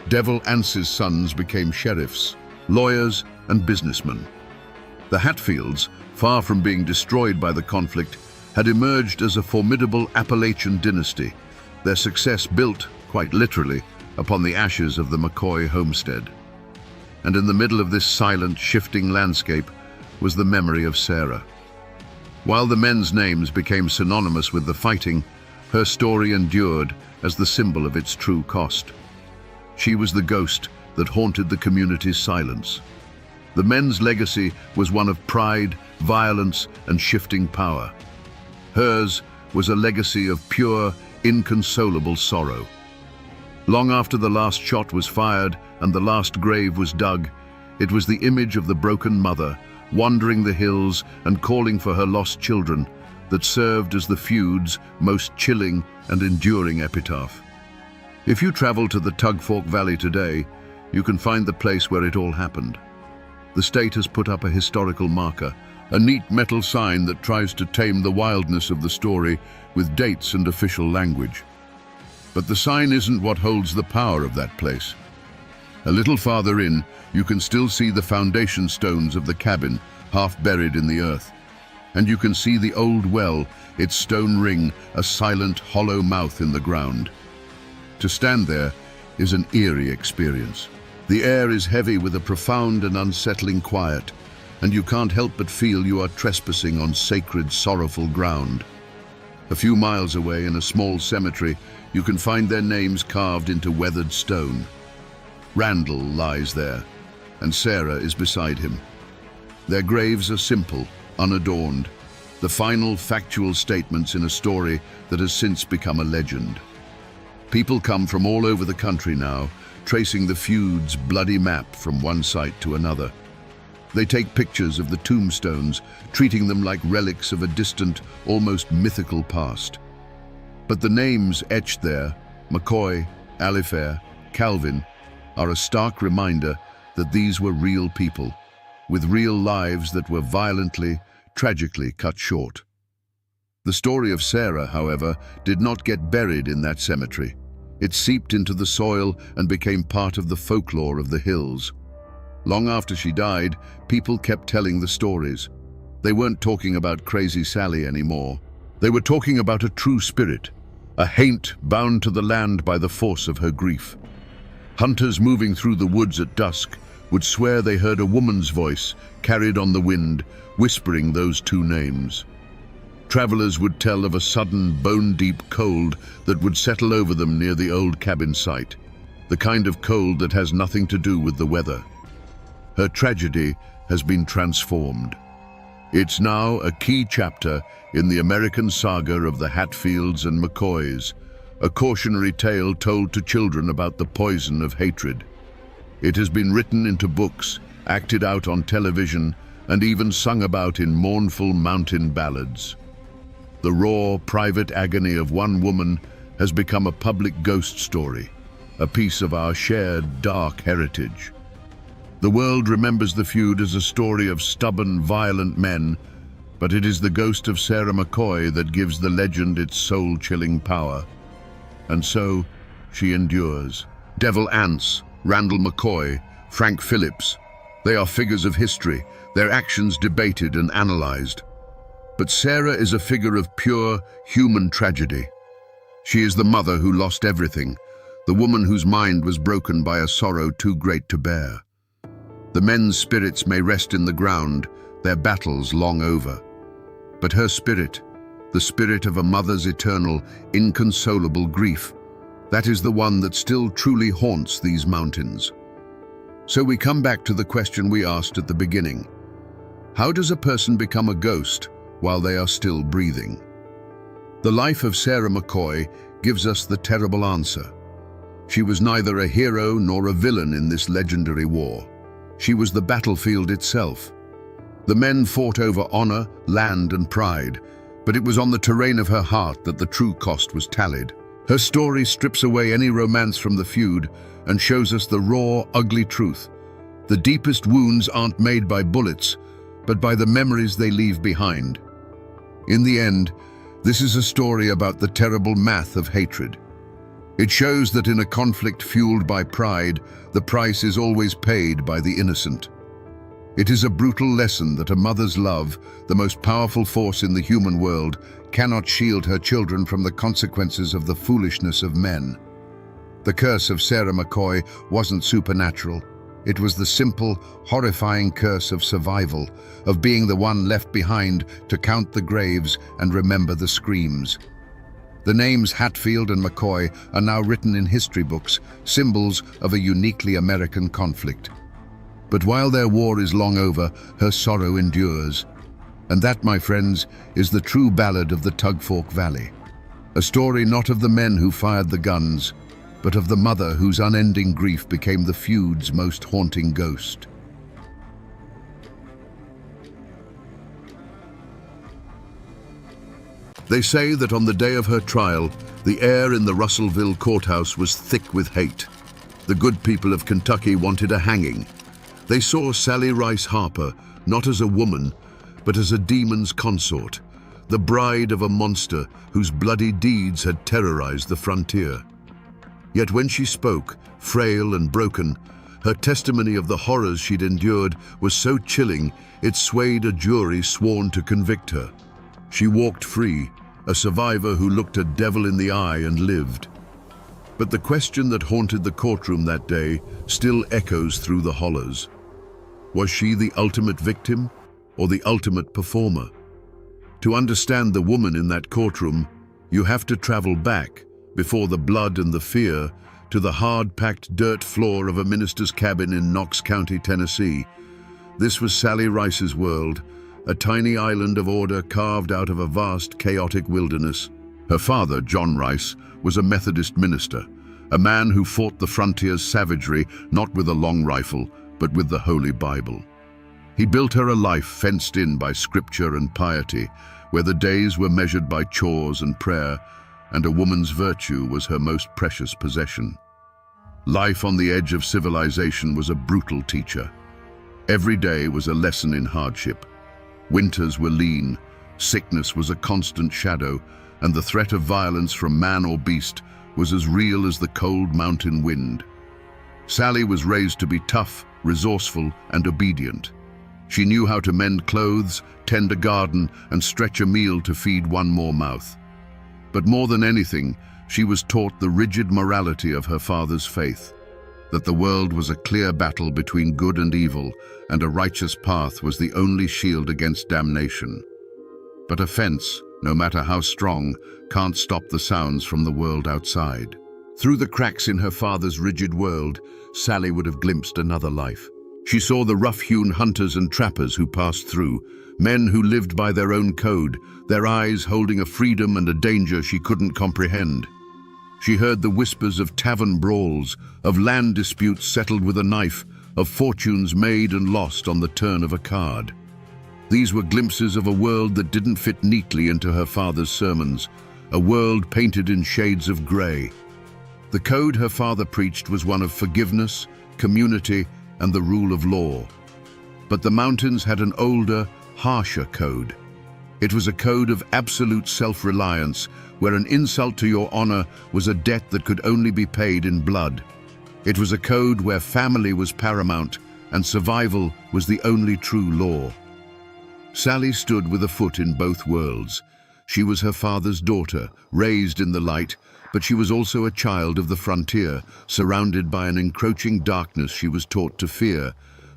Devil Ance's sons became sheriffs, lawyers, and businessmen. The Hatfields, far from being destroyed by the conflict, had emerged as a formidable Appalachian dynasty, their success built, quite literally, upon the ashes of the McCoy homestead. And in the middle of this silent, shifting landscape was the memory of Sarah. While the men's names became synonymous with the fighting, her story endured as the symbol of its true cost. She was the ghost that haunted the community's silence. The men's legacy was one of pride, violence, and shifting power. Hers was a legacy of pure, inconsolable sorrow. Long after the last shot was fired and the last grave was dug, it was the image of the broken mother, wandering the hills and calling for her lost children, that served as the feud's most chilling and enduring epitaph. If you travel to the Tug Fork Valley today, you can find the place where it all happened. The state has put up a historical marker, a neat metal sign that tries to tame the wildness of the story with dates and official language. But the sign isn't what holds the power of that place. A little farther in, you can still see the foundation stones of the cabin, half buried in the earth. And you can see the old well, its stone ring, a silent, hollow mouth in the ground. To stand there is an eerie experience. The air is heavy with a profound and unsettling quiet, and you can't help but feel you are trespassing on sacred, sorrowful ground. A few miles away, in a small cemetery, you can find their names carved into weathered stone. Randall lies there, and Sarah is beside him. Their graves are simple, unadorned, the final factual statements in a story that has since become a legend. People come from all over the country now, tracing the feud's bloody map from one site to another. They take pictures of the tombstones, treating them like relics of a distant, almost mythical past. But the names etched there, McCoy, Alifair, Calvin, are a stark reminder that these were real people, with real lives that were violently, tragically cut short. The story of Sarah, however, did not get buried in that cemetery. It seeped into the soil and became part of the folklore of the hills. Long after she died, people kept telling the stories. They weren't talking about Crazy Sally anymore. They were talking about a true spirit, a haint bound to the land by the force of her grief. Hunters moving through the woods at dusk would swear they heard a woman's voice carried on the wind, whispering those two names. Travelers would tell of a sudden, bone-deep cold that would settle over them near the old cabin site, the kind of cold that has nothing to do with the weather. Her tragedy has been transformed. It's now a key chapter in the American saga of the Hatfields and McCoys, a cautionary tale told to children about the poison of hatred. It has been written into books, acted out on television, and even sung about in mournful mountain ballads. The raw, private agony of one woman has become a public ghost story, a piece of our shared dark heritage. The world remembers the feud as a story of stubborn, violent men, but it is the ghost of Sarah McCoy that gives the legend its soul-chilling power. And so, she endures. Devil Anse, Randall McCoy, Frank Phillips, they are figures of history, their actions debated and analyzed. But Sarah is a figure of pure, human tragedy. She is the mother who lost everything, the woman whose mind was broken by a sorrow too great to bear. The men's spirits may rest in the ground, their battles long over. But her spirit, the spirit of a mother's eternal, inconsolable grief, that is the one that still truly haunts these mountains. So we come back to the question we asked at the beginning. How does a person become a ghost while they are still breathing? The life of Sarah McCoy gives us the terrible answer. She was neither a hero nor a villain in this legendary war. She was the battlefield itself. The men fought over honor, land, and pride, but it was on the terrain of her heart that the true cost was tallied. Her story strips away any romance from the feud and shows us the raw, ugly truth. The deepest wounds aren't made by bullets, but by the memories they leave behind. In the end, this is a story about the terrible math of hatred. It shows that in a conflict fueled by pride, the price is always paid by the innocent. It is a brutal lesson that a mother's love, the most powerful force in the human world, cannot shield her children from the consequences of the foolishness of men. The curse of Sarah McCoy wasn't supernatural. It was the simple, horrifying curse of survival, of being the one left behind to count the graves and remember the screams. The names Hatfield and McCoy are now written in history books, symbols of a uniquely American conflict. But while their war is long over, her sorrow endures. And that, my friends, is the true ballad of the Tugfork Valley. A story not of the men who fired the guns, but of the mother whose unending grief became the feud's most haunting ghost. They say that on the day of her trial, the air in the Russellville courthouse was thick with hate. The good people of Kentucky wanted a hanging. They saw Sally Rice Harper not as a woman, but as a demon's consort, the bride of a monster whose bloody deeds had terrorized the frontier. Yet when she spoke, frail and broken, her testimony of the horrors she'd endured was so chilling it swayed a jury sworn to convict her. She walked free, a survivor who looked a devil in the eye and lived. But the question that haunted the courtroom that day still echoes through the hollows. Was she the ultimate victim or the ultimate performer? To understand the woman in that courtroom, you have to travel back, before the blood and the fear, to the hard-packed dirt floor of a minister's cabin in Knox County, Tennessee. This was Sally Rice's world, a tiny island of order carved out of a vast, chaotic wilderness. Her father, John Rice, was a Methodist minister, a man who fought the frontier's savagery not with a long rifle, but with the Holy Bible. He built her a life fenced in by scripture and piety, where the days were measured by chores and prayer, and a woman's virtue was her most precious possession. Life on the edge of civilization was a brutal teacher. Every day was a lesson in hardship. Winters were lean, sickness was a constant shadow, and the threat of violence from man or beast was as real as the cold mountain wind. Sally was raised to be tough, resourceful, and obedient. She knew how to mend clothes, tend a garden, and stretch a meal to feed one more mouth. But more than anything, she was taught the rigid morality of her father's faith, that the world was a clear battle between good and evil, and a righteous path was the only shield against damnation. But a fence, no matter how strong, can't stop the sounds from the world outside. Through the cracks in her father's rigid world, Sally would have glimpsed another life. She saw the rough-hewn hunters and trappers who passed through, men who lived by their own code, their eyes holding a freedom and a danger she couldn't comprehend. She heard the whispers of tavern brawls, of land disputes settled with a knife, of fortunes made and lost on the turn of a card. These were glimpses of a world that didn't fit neatly into her father's sermons, a world painted in shades of grey. The code her father preached was one of forgiveness, community, and the rule of law. But the mountains had an older, harsher code. It was a code of absolute self-reliance, where an insult to your honor was a debt that could only be paid in blood. It was a code where family was paramount and survival was the only true law. Sally stood with a foot in both worlds. She was her father's daughter, raised in the light, but she was also a child of the frontier, surrounded by an encroaching darkness she was taught to fear,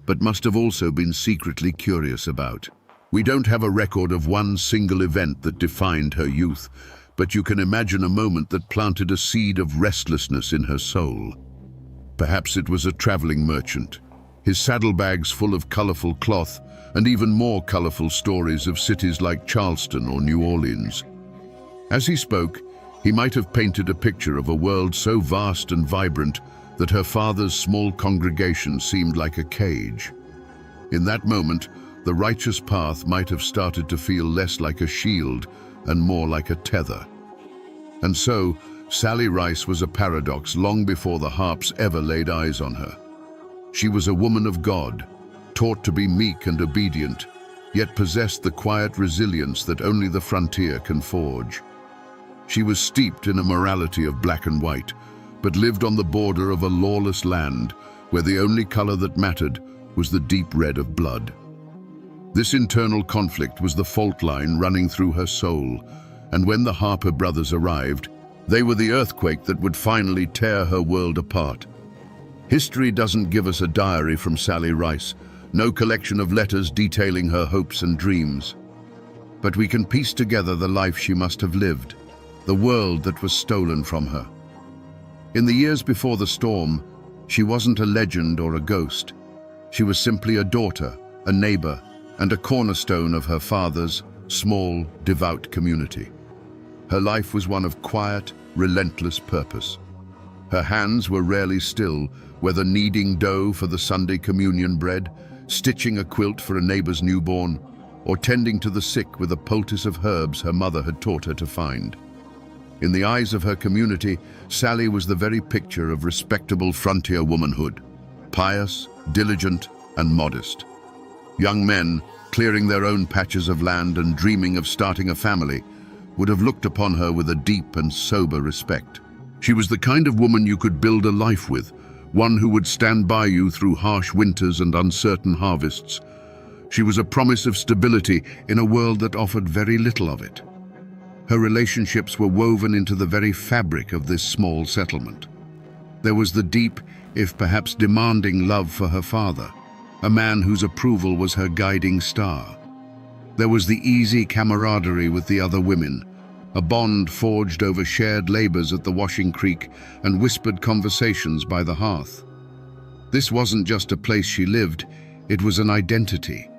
but must have also been secretly curious about. We don't have a record of one single event that defined her youth, but you can imagine a moment that planted a seed of restlessness in her soul. Perhaps it was a traveling merchant, his saddlebags full of colorful cloth and even more colorful stories of cities like Charleston or New Orleans. As he spoke, he might have painted a picture of a world so vast and vibrant that her father's small congregation seemed like a cage. In that moment, the righteous path might have started to feel less like a shield and more like a tether. And so, Sally Rice was a paradox long before the harps ever laid eyes on her. She was a woman of God, taught to be meek and obedient, yet possessed the quiet resilience that only the frontier can forge. She was steeped in a morality of black and white, but lived on the border of a lawless land where the only color that mattered was the deep red of blood. This internal conflict was the fault line running through her soul, and when the Harper brothers arrived, they were the earthquake that would finally tear her world apart. History doesn't give us a diary from Sally Rice, no collection of letters detailing her hopes and dreams. But we can piece together the life she must have lived, the world that was stolen from her. In the years before the storm, she wasn't a legend or a ghost. She was simply a daughter, a neighbor, and a cornerstone of her father's small, devout community. Her life was one of quiet, relentless purpose. Her hands were rarely still, whether kneading dough for the Sunday communion bread, stitching a quilt for a neighbor's newborn, or tending to the sick with a poultice of herbs her mother had taught her to find. In the eyes of her community, Sally was the very picture of respectable frontier womanhood, pious, diligent, and modest. Young men, clearing their own patches of land and dreaming of starting a family, would have looked upon her with a deep and sober respect. She was the kind of woman you could build a life with, one who would stand by you through harsh winters and uncertain harvests. She was a promise of stability in a world that offered very little of it. Her relationships were woven into the very fabric of this small settlement. There was the deep, if perhaps demanding, love for her father, a man whose approval was her guiding star. There was the easy camaraderie with the other women, a bond forged over shared labors at the washing creek and whispered conversations by the hearth. This wasn't just a place she lived, it was an identity.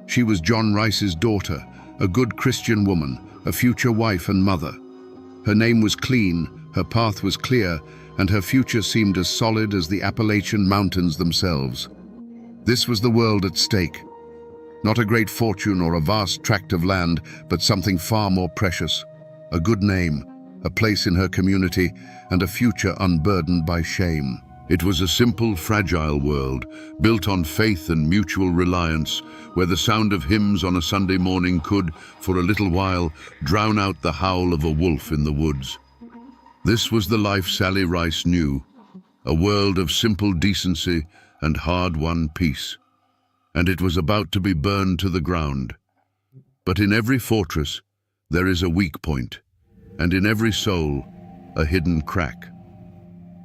She was John Rice's daughter, a good Christian woman, a future wife and mother. Her name was clean, her path was clear, and her future seemed as solid as the Appalachian mountains themselves. This was the world at stake. Not a great fortune or a vast tract of land, but something far more precious. A good name, a place in her community, and a future unburdened by shame. It was a simple, fragile world, built on faith and mutual reliance, where the sound of hymns on a Sunday morning could, for a little while, drown out the howl of a wolf in the woods. This was the life Sally Rice knew, a world of simple decency and hard-won peace. And it was about to be burned to the ground. But in every fortress, there is a weak point, and in every soul, a hidden crack.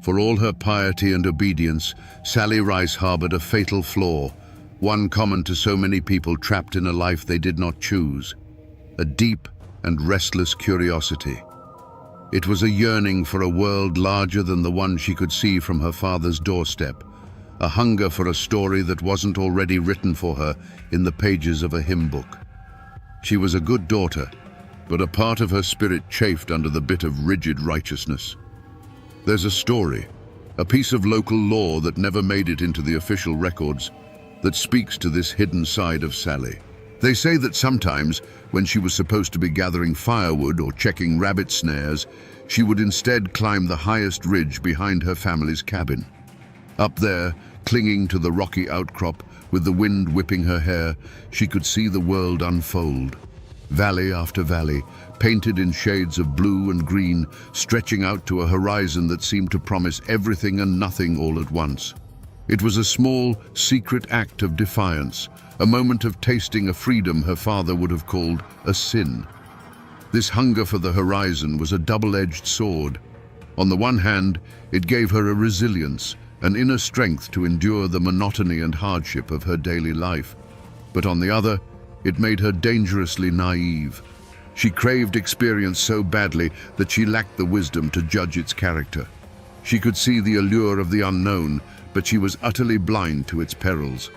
For all her piety and obedience, Sally Rice harbored a fatal flaw, one common to so many people trapped in a life they did not choose, a deep and restless curiosity. It was a yearning for a world larger than the one she could see from her father's doorstep, a hunger for a story that wasn't already written for her in the pages of a hymn book. She was a good daughter, but a part of her spirit chafed under the bit of rigid righteousness. There's a story, a piece of local law that never made it into the official records, that speaks to this hidden side of Sally. They say that sometimes, when she was supposed to be gathering firewood or checking rabbit snares, she would instead climb the highest ridge behind her family's cabin. Up there, clinging to the rocky outcrop, with the wind whipping her hair, she could see the world unfold. Valley after valley, painted in shades of blue and green, stretching out to a horizon that seemed to promise everything and nothing all at once. It was a small, secret act of defiance, a moment of tasting a freedom her father would have called a sin. This hunger for the horizon was a double-edged sword. On the one hand, it gave her a resilience, an inner strength to endure the monotony and hardship of her daily life. But on the other, it made her dangerously naive. She craved experience so badly that she lacked the wisdom to judge its character. She could see the allure of the unknown, but she was utterly blind to its perils.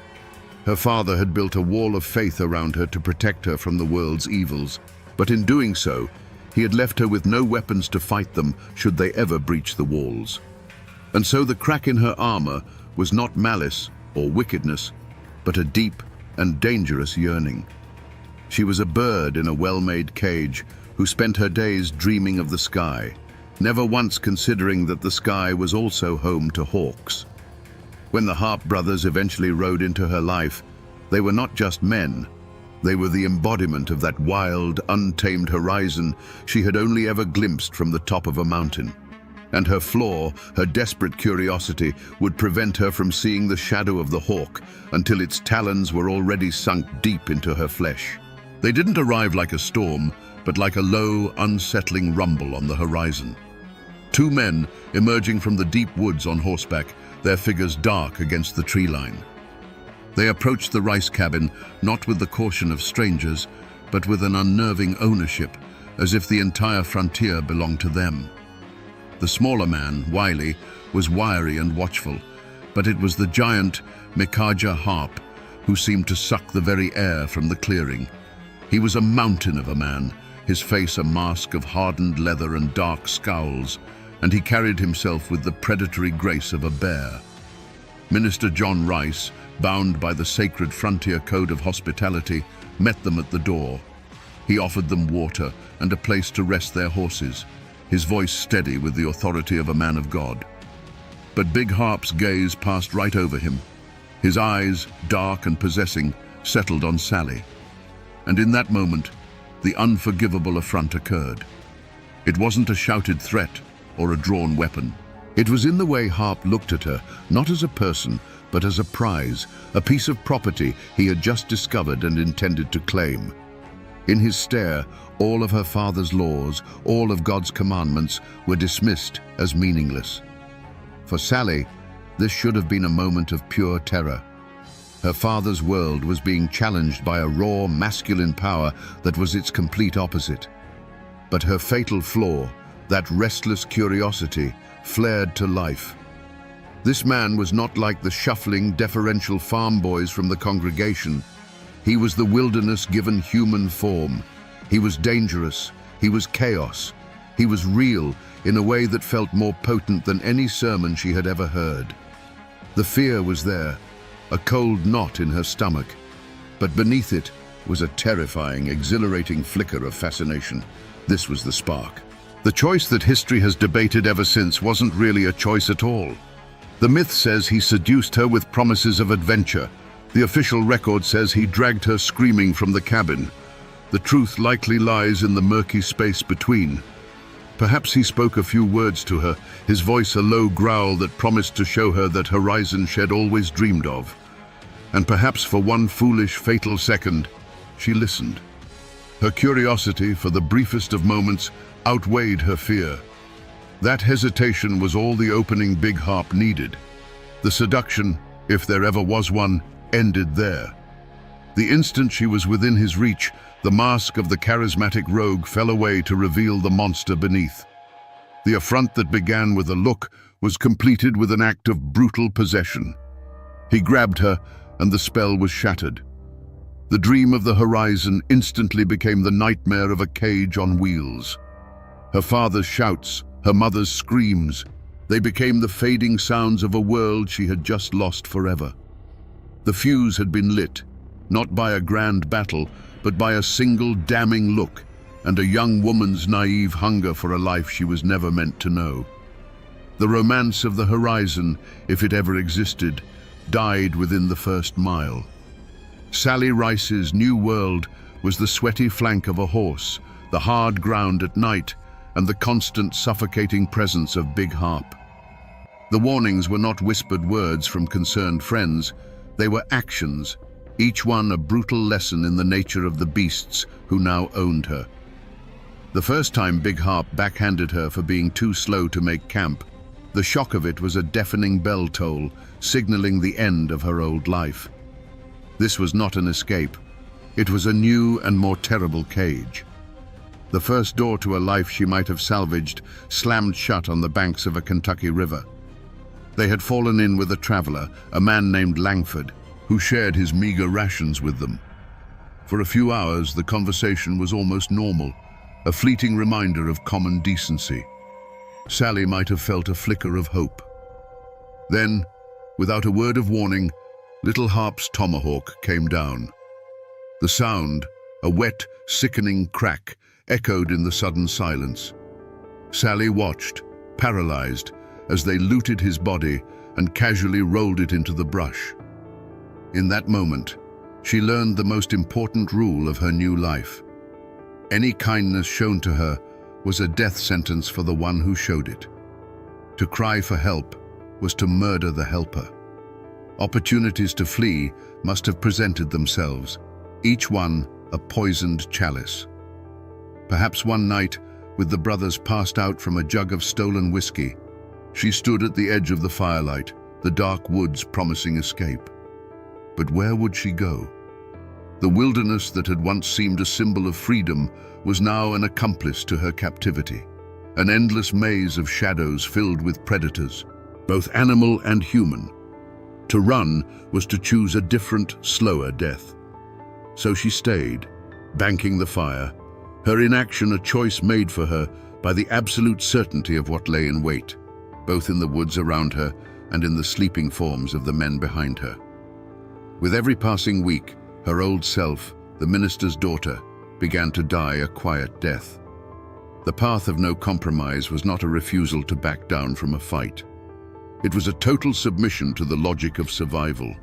Her father had built a wall of faith around her to protect her from the world's evils, but in doing so, he had left her with no weapons to fight them should they ever breach the walls. And so the crack in her armor was not malice or wickedness, but a deep and dangerous yearning. She was a bird in a well-made cage who spent her days dreaming of the sky, never once considering that the sky was also home to hawks. When the Harp brothers eventually rode into her life, they were not just men. They were the embodiment of that wild, untamed horizon she had only ever glimpsed from the top of a mountain. And her flaw, her desperate curiosity, would prevent her from seeing the shadow of the hawk until its talons were already sunk deep into her flesh. They didn't arrive like a storm, but like a low, unsettling rumble on the horizon. Two men emerging from the deep woods on horseback, their figures dark against the tree line. They approached the rice cabin not with the caution of strangers, but with an unnerving ownership, as if the entire frontier belonged to them. The smaller man, Wiley, was wiry and watchful, but it was the giant Mikaja Harp who seemed to suck the very air from the clearing. He was a mountain of a man, his face a mask of hardened leather and dark scowls, and he carried himself with the predatory grace of a bear. Minister John Rice, bound by the sacred frontier code of hospitality, met them at the door. He offered them water and a place to rest their horses, his voice steady with the authority of a man of God. But Big Harp's gaze passed right over him. His eyes, dark and possessing, settled on Sally. And in that moment, the unforgivable affront occurred. It wasn't a shouted threat or a drawn weapon. It was in the way Harp looked at her, not as a person, but as a prize, a piece of property he had just discovered and intended to claim. In his stare, all of her father's laws, all of God's commandments, were dismissed as meaningless. For Sally, this should have been a moment of pure terror. Her father's world was being challenged by a raw, masculine power that was its complete opposite. But her fatal flaw, that restless curiosity, flared to life. This man was not like the shuffling, deferential farm boys from the congregation. He was the wilderness given human form. He was dangerous. He was chaos. He was real in a way that felt more potent than any sermon she had ever heard. The fear was there, a cold knot in her stomach, but beneath it was a terrifying, exhilarating flicker of fascination. This was the spark. The choice that history has debated ever since wasn't really a choice at all. The myth says he seduced her with promises of adventure. The official record says he dragged her screaming from the cabin. The truth likely lies in the murky space between. Perhaps he spoke a few words to her, his voice a low growl that promised to show her that horizon she had always dreamed of. And perhaps for one foolish, fatal second, she listened. Her curiosity, for the briefest of moments, outweighed her fear. That hesitation was all the opening Big Harp needed. The seduction, if there ever was one, ended there. The instant she was within his reach, the mask of the charismatic rogue fell away to reveal the monster beneath. The affront that began with a look was completed with an act of brutal possession. He grabbed her, and the spell was shattered. The dream of the horizon instantly became the nightmare of a cage on wheels. Her father's shouts, her mother's screams, they became the fading sounds of a world she had just lost forever. The fuse had been lit, not by a grand battle, but by a single damning look and a young woman's naive hunger for a life she was never meant to know. The romance of the horizon, if it ever existed, died within the first mile. Sally Rice's new world was the sweaty flank of a horse, the hard ground at night, and the constant suffocating presence of Big Harp. The warnings were not whispered words from concerned friends, they were actions, each one a brutal lesson in the nature of the beasts who now owned her. The first time Big Harp backhanded her for being too slow to make camp, the shock of it was a deafening bell toll, signaling the end of her old life. This was not an escape. It was a new and more terrible cage. The first door to a life she might have salvaged slammed shut on the banks of a Kentucky river. They had fallen in with a traveler, a man named Langford, who shared his meager rations with them. For a few hours, the conversation was almost normal, a fleeting reminder of common decency. Sally might have felt a flicker of hope. Then, without a word of warning, little Harp's tomahawk came down. The sound, a wet, sickening crack, echoed in the sudden silence. Sally watched, paralyzed, as they looted his body and casually rolled it into the brush. In that moment, she learned the most important rule of her new life. Any kindness shown to her was a death sentence for the one who showed it. To cry for help was to murder the helper. Opportunities to flee must have presented themselves, each one a poisoned chalice. Perhaps one night, with the brothers passed out from a jug of stolen whiskey, she stood at the edge of the firelight, the dark woods promising escape. But where would she go? The wilderness that had once seemed a symbol of freedom was now an accomplice to her captivity, an endless maze of shadows filled with predators, both animal and human. To run was to choose a different, slower death. So she stayed, banking the fire, her inaction a choice made for her by the absolute certainty of what lay in wait, both in the woods around her and in the sleeping forms of the men behind her. With every passing week, her old self, the minister's daughter, began to die a quiet death. The path of no compromise was not a refusal to back down from a fight. It was a total submission to the logic of survival.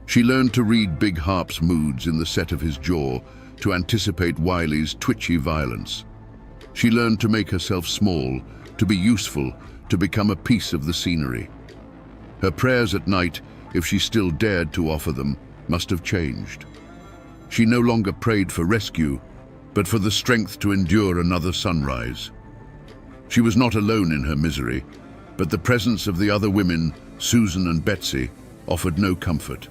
She learned to read Big Harp's moods in the set of his jaw, to anticipate Wiley's twitchy violence. She learned to make herself small, to be useful, to become a piece of the scenery. Her prayers at night, if she still dared to offer them, must have changed. She no longer prayed for rescue, but for the strength to endure another sunrise. She was not alone in her misery, but the presence of the other women, Susan and Betsy, offered no comfort.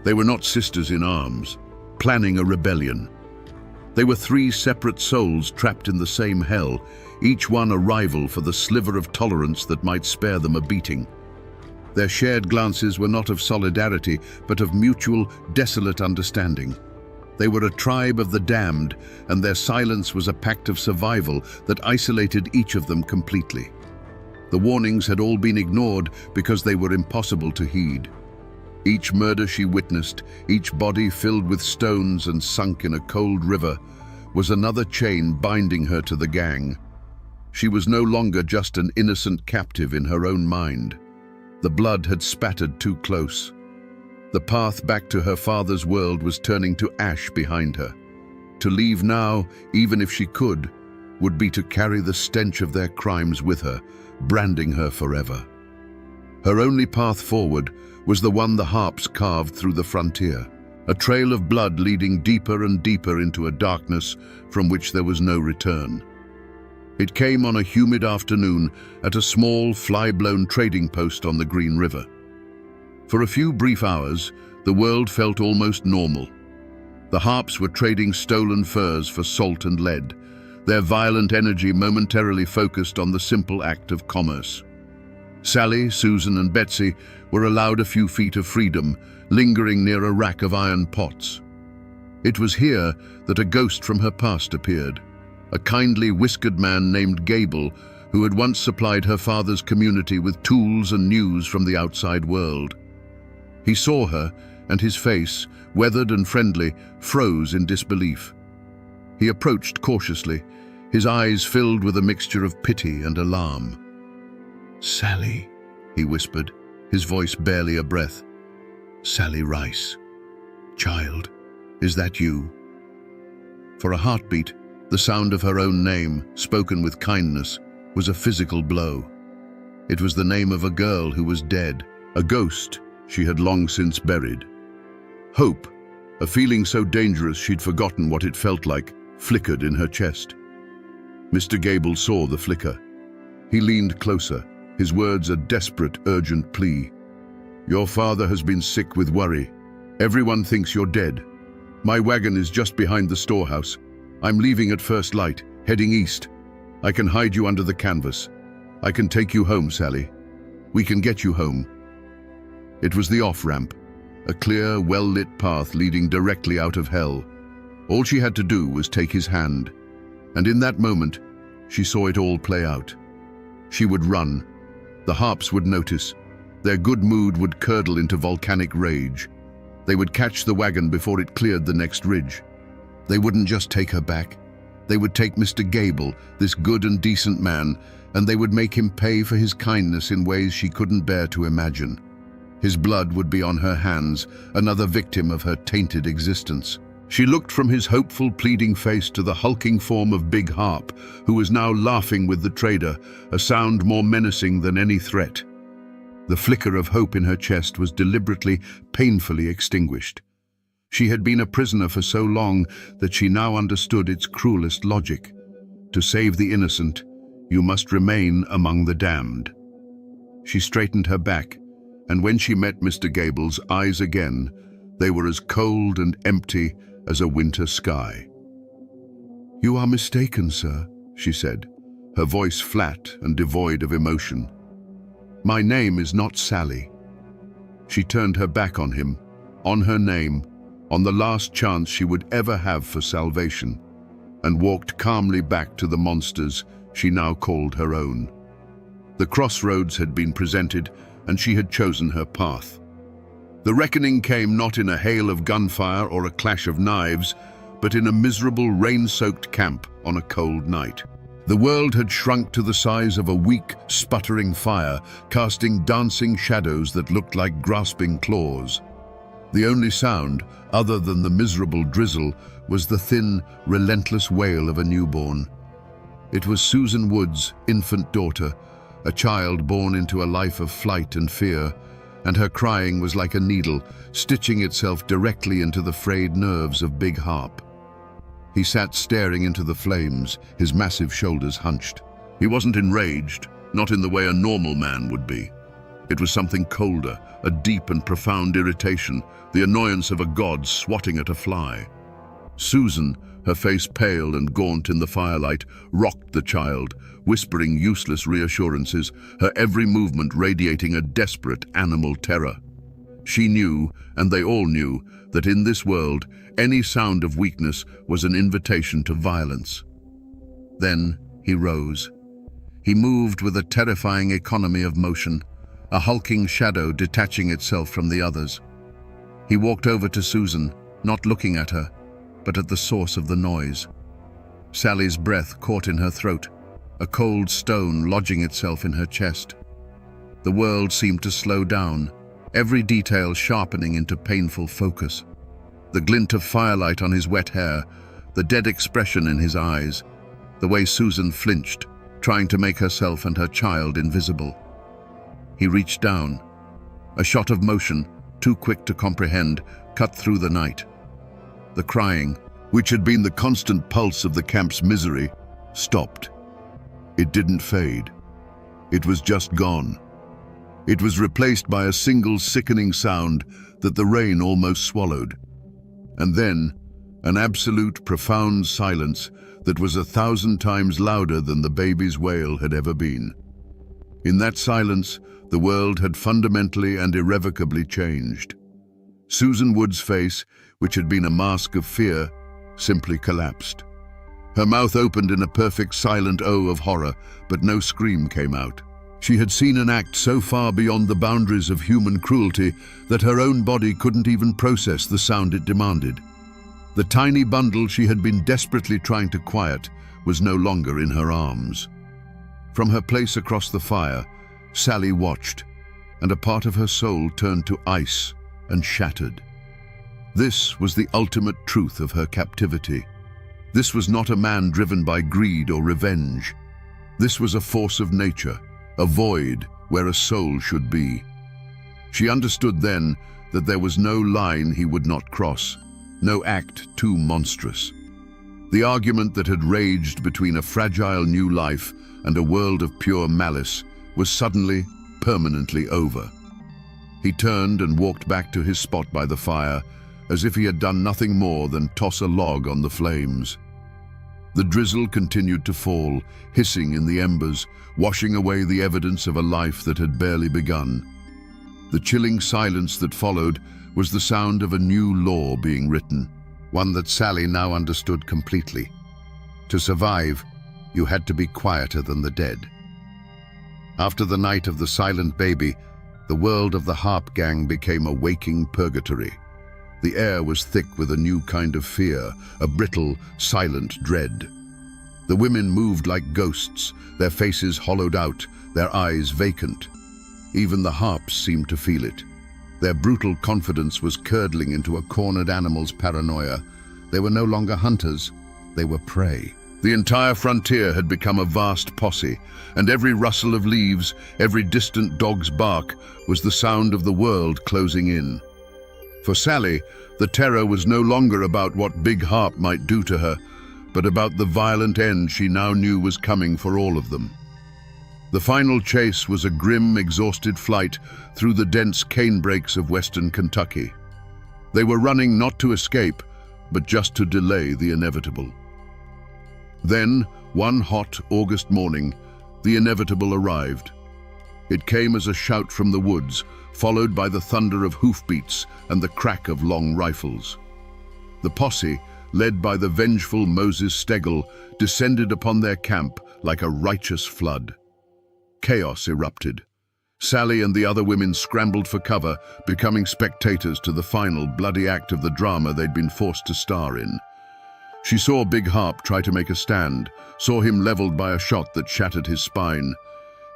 They were not sisters in arms, planning a rebellion. They were three separate souls trapped in the same hell, each one a rival for the sliver of tolerance that might spare them a beating. Their shared glances were not of solidarity, but of mutual, desolate understanding. They were a tribe of the damned, and their silence was a pact of survival that isolated each of them completely. The warnings had all been ignored because they were impossible to heed. Each murder she witnessed, each body filled with stones and sunk in a cold river, was another chain binding her to the gang. She was no longer just an innocent captive in her own mind. The blood had spattered too close. The path back to her father's world was turning to ash behind her. To leave now, even if she could, would be to carry the stench of their crimes with her, branding her forever. Her only path forward was the one the Harps carved through the frontier, a trail of blood leading deeper and deeper into a darkness from which there was no return. It came on a humid afternoon at a small, fly-blown trading post on the Green River. For a few brief hours, the world felt almost normal. The Harps were trading stolen furs for salt and lead, their violent energy momentarily focused on the simple act of commerce. Sally, Susan, and Betsy were allowed a few feet of freedom, lingering near a rack of iron pots. It was here that a ghost from her past appeared, a kindly, whiskered man named Gable, who had once supplied her father's community with tools and news from the outside world. He saw her, and his face, weathered and friendly, froze in disbelief. He approached cautiously, his eyes filled with a mixture of pity and alarm. "Sally," he whispered, his voice barely a breath. "Sally Rice. Child, is that you?" For a heartbeat, the sound of her own name, spoken with kindness, was a physical blow. It was the name of a girl who was dead, a ghost she had long since buried. Hope, a feeling so dangerous she'd forgotten what it felt like, flickered in her chest. Mr. Gable saw the flicker. He leaned closer, his words a desperate, urgent plea. "Your father has been sick with worry. Everyone thinks you're dead. My wagon is just behind the storehouse. I'm leaving at first light, heading east. I can hide you under the canvas. I can take you home, Sally. We can get you home." It was the off-ramp, a clear, well-lit path leading directly out of hell. All she had to do was take his hand, and in that moment, she saw it all play out. She would run. The Harps would notice. Their good mood would curdle into volcanic rage. They would catch the wagon before it cleared the next ridge. They wouldn't just take her back. They would take Mr. Gable, this good and decent man, and they would make him pay for his kindness in ways she couldn't bear to imagine. His blood would be on her hands, another victim of her tainted existence. She looked from his hopeful, pleading face to the hulking form of Big Harp, who was now laughing with the trader, a sound more menacing than any threat. The flicker of hope in her chest was deliberately, painfully extinguished. She had been a prisoner for so long that she now understood its cruelest logic. To save the innocent, you must remain among the damned. She straightened her back, and when she met Mr. Gable's eyes again, they were as cold and empty as a winter sky. "You are mistaken, sir," she said, her voice flat and devoid of emotion. "My name is not Sally." She turned her back on him, on her name, on the last chance she would ever have for salvation, and walked calmly back to the monsters she now called her own. The crossroads had been presented, and she had chosen her path. The reckoning came not in a hail of gunfire or a clash of knives, but in a miserable, rain-soaked camp on a cold night. The world had shrunk to the size of a weak, sputtering fire, casting dancing shadows that looked like grasping claws. The only sound, other than the miserable drizzle, was the thin, relentless wail of a newborn. It was Susan Wood's infant daughter, a child born into a life of flight and fear, and her crying was like a needle, stitching itself directly into the frayed nerves of Big Harp. He sat staring into the flames, his massive shoulders hunched. He wasn't enraged, not in the way a normal man would be. It was something colder, a deep and profound irritation, the annoyance of a god swatting at a fly. Susan, her face pale and gaunt in the firelight, rocked the child, whispering useless reassurances, her every movement radiating a desperate animal terror. She knew, and they all knew, that in this world, any sound of weakness was an invitation to violence. Then he rose. He moved with a terrifying economy of motion, a hulking shadow detaching itself from the others. He walked over to Susan, not looking at her, but at the source of the noise. Sally's breath caught in her throat, a cold stone lodging itself in her chest. The world seemed to slow down, every detail sharpening into painful focus. The glint of firelight on his wet hair, the dead expression in his eyes, the way Susan flinched, trying to make herself and her child invisible. He reached down. A shot of motion, too quick to comprehend, cut through the night. The crying, which had been the constant pulse of the camp's misery, stopped. It didn't fade. It was just gone. It was replaced by a single sickening sound that the rain almost swallowed. And then, an absolute, profound silence that was 1,000 times louder than the baby's wail had ever been. In that silence, the world had fundamentally and irrevocably changed. Susan Wood's face, which had been a mask of fear, simply collapsed. Her mouth opened in a perfect silent O of horror, but no scream came out. She had seen an act so far beyond the boundaries of human cruelty that her own body couldn't even process the sound it demanded. The tiny bundle she had been desperately trying to quiet was no longer in her arms. From her place across the fire, Sally watched, and a part of her soul turned to ice and shattered. This was the ultimate truth of her captivity. This was not a man driven by greed or revenge. This was a force of nature, a void where a soul should be. She understood then that there was no line he would not cross, no act too monstrous. The argument that had raged between a fragile new life and a world of pure malice was suddenly, permanently over. He turned and walked back to his spot by the fire, as if he had done nothing more than toss a log on the flames. The drizzle continued to fall, hissing in the embers, washing away the evidence of a life that had barely begun. The chilling silence that followed was the sound of a new law being written, one that Sally now understood completely. To survive, you had to be quieter than the dead. After the night of the silent baby, the world of the Harp gang became a waking purgatory. The air was thick with a new kind of fear, a brittle, silent dread. The women moved like ghosts, their faces hollowed out, their eyes vacant. Even the harps seemed to feel it. Their brutal confidence was curdling into a cornered animal's paranoia. They were no longer hunters, they were prey. The entire frontier had become a vast posse, and every rustle of leaves, every distant dog's bark, was the sound of the world closing in. For Sally, the terror was no longer about what Big Harp might do to her, but about the violent end she now knew was coming for all of them. The final chase was a grim, exhausted flight through the dense canebrakes of western Kentucky. They were running not to escape, but just to delay the inevitable. Then, one hot August morning, the inevitable arrived. It came as a shout from the woods, followed by the thunder of hoofbeats and the crack of long rifles. The posse, led by the vengeful Moses Stegel, descended upon their camp like a righteous flood. Chaos erupted. Sally and the other women scrambled for cover, becoming spectators to the final bloody act of the drama they'd been forced to star in. She saw Big Harp try to make a stand, saw him leveled by a shot that shattered his spine.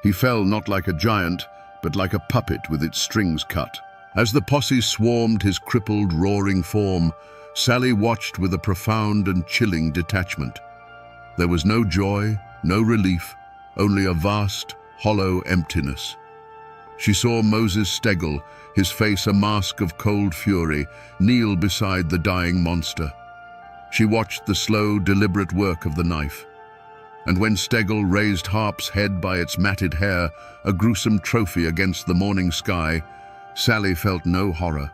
He fell not like a giant, but like a puppet with its strings cut. As the posse swarmed his crippled, roaring form, Sally watched with a profound and chilling detachment. There was no joy, no relief, only a vast, hollow emptiness. She saw Moses Stegel, his face a mask of cold fury, kneel beside the dying monster. She watched the slow, deliberate work of the knife. And when Stegel raised Harp's head by its matted hair, a gruesome trophy against the morning sky, Sally felt no horror.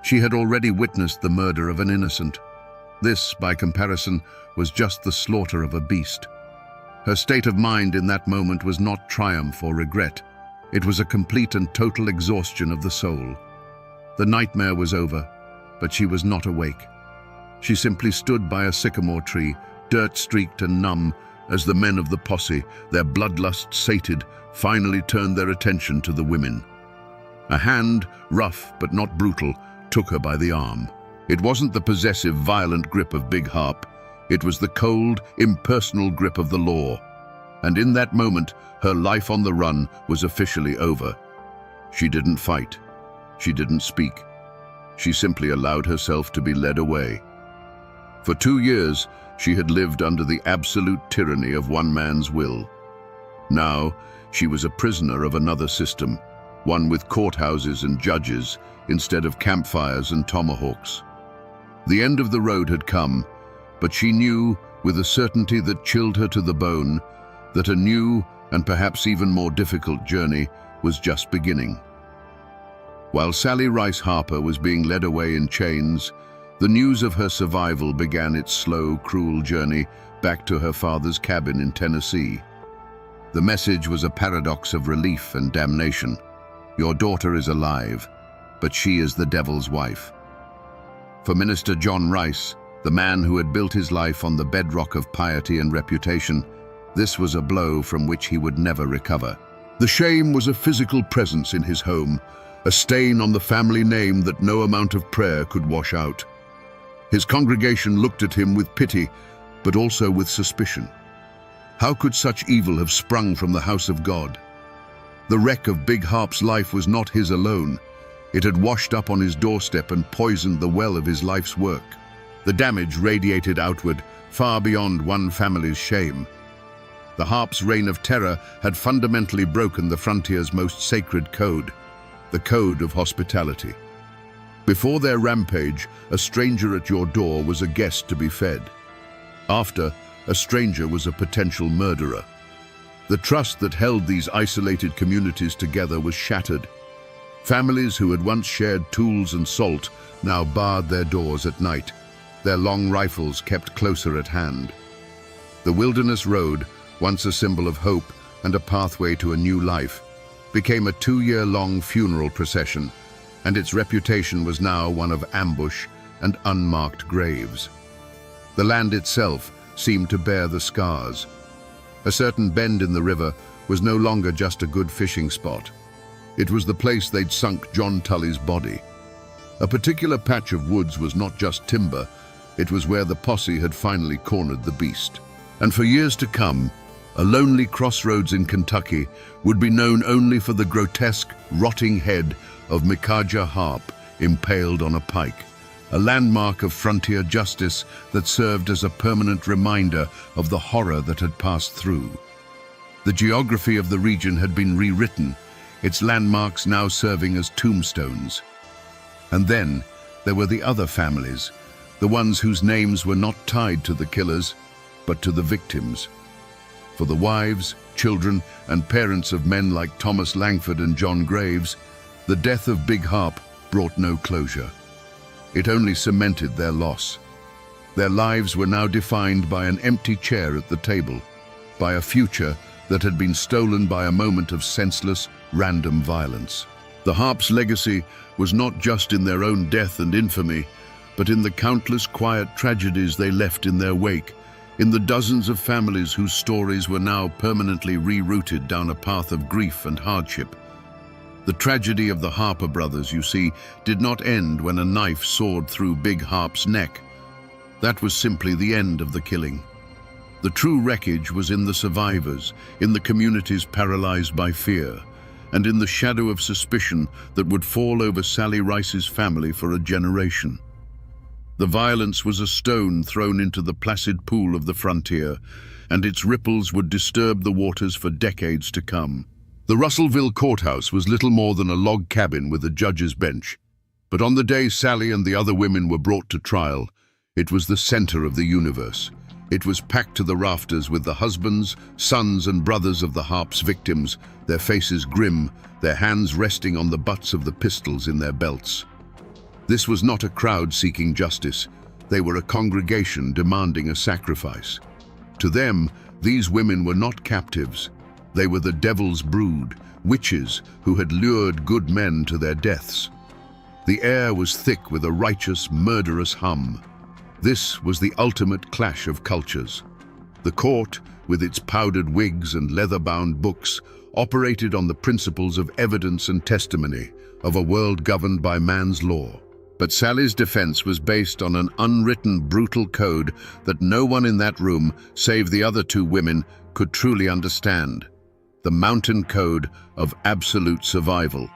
She had already witnessed the murder of an innocent. This, by comparison, was just the slaughter of a beast. Her state of mind in that moment was not triumph or regret. It was a complete and total exhaustion of the soul. The nightmare was over, but she was not awake. She simply stood by a sycamore tree, dirt-streaked and numb, as the men of the posse, their bloodlust sated, finally turned their attention to the women. A hand, rough but not brutal, took her by the arm. It wasn't the possessive, violent grip of Big Harp. It was the cold, impersonal grip of the law. And in that moment, her life on the run was officially over. She didn't fight. She didn't speak. She simply allowed herself to be led away. For 2 years, she had lived under the absolute tyranny of one man's will. Now, she was a prisoner of another system, one with courthouses and judges instead of campfires and tomahawks. The end of the road had come, but she knew, with a certainty that chilled her to the bone, that a new and perhaps even more difficult journey was just beginning. While Sally Rice Harper was being led away in chains, the news of her survival began its slow, cruel journey back to her father's cabin in Tennessee. The message was a paradox of relief and damnation. Your daughter is alive, but she is the devil's wife. For Minister John Rice, the man who had built his life on the bedrock of piety and reputation, this was a blow from which he would never recover. The shame was a physical presence in his home, a stain on the family name that no amount of prayer could wash out. His congregation looked at him with pity, but also with suspicion. How could such evil have sprung from the house of God? The wreck of Big Harp's life was not his alone. It had washed up on his doorstep and poisoned the well of his life's work. The damage radiated outward, far beyond one family's shame. The Harp's reign of terror had fundamentally broken the frontier's most sacred code, the code of hospitality. Before their rampage, a stranger at your door was a guest to be fed. After, a stranger was a potential murderer. The trust that held these isolated communities together was shattered. Families who had once shared tools and salt now barred their doors at night, their long rifles kept closer at hand. The Wilderness Road, once a symbol of hope and a pathway to a new life, became a 2-year-long funeral procession, and its reputation was now one of ambush and unmarked graves. The land itself seemed to bear the scars. A certain bend in the river was no longer just a good fishing spot. It was the place they'd sunk John Tully's body. A particular patch of woods was not just timber, it was where the posse had finally cornered the beast. And for years to come, a lonely crossroads in Kentucky would be known only for the grotesque, rotting head of Micajah Harp impaled on a pike, a landmark of frontier justice that served as a permanent reminder of the horror that had passed through. The geography of the region had been rewritten, its landmarks now serving as tombstones. And then there were the other families, the ones whose names were not tied to the killers, but to the victims. For the wives, children, and parents of men like Thomas Langford and John Graves, the death of Big Harp brought no closure. It only cemented their loss. Their lives were now defined by an empty chair at the table, by a future that had been stolen by a moment of senseless, random violence. The Harps' legacy was not just in their own death and infamy, but in the countless quiet tragedies they left in their wake, in the dozens of families whose stories were now permanently rerouted down a path of grief and hardship. The tragedy of the Harper brothers, you see, did not end when a knife sawed through Big Harp's neck. That was simply the end of the killing. The true wreckage was in the survivors, in the communities paralyzed by fear, and in the shadow of suspicion that would fall over Sally Rice's family for a generation. The violence was a stone thrown into the placid pool of the frontier, and its ripples would disturb the waters for decades to come. The Russellville courthouse was little more than a log cabin with a judge's bench, but on the day Sally and the other women were brought to trial, it was the center of the universe. It was packed to the rafters with the husbands, sons, and brothers of the Harps' victims, their faces grim, their hands resting on the butts of the pistols in their belts. This was not a crowd seeking justice. They were a congregation demanding a sacrifice. To them, these women were not captives. They were the devil's brood, witches who had lured good men to their deaths. The air was thick with a righteous, murderous hum. This was the ultimate clash of cultures. The court, with its powdered wigs and leather-bound books, operated on the principles of evidence and testimony, of a world governed by man's law. But Sally's defense was based on an unwritten, brutal code that no one in that room, save the other two women, could truly understand. The mountain code of absolute survival.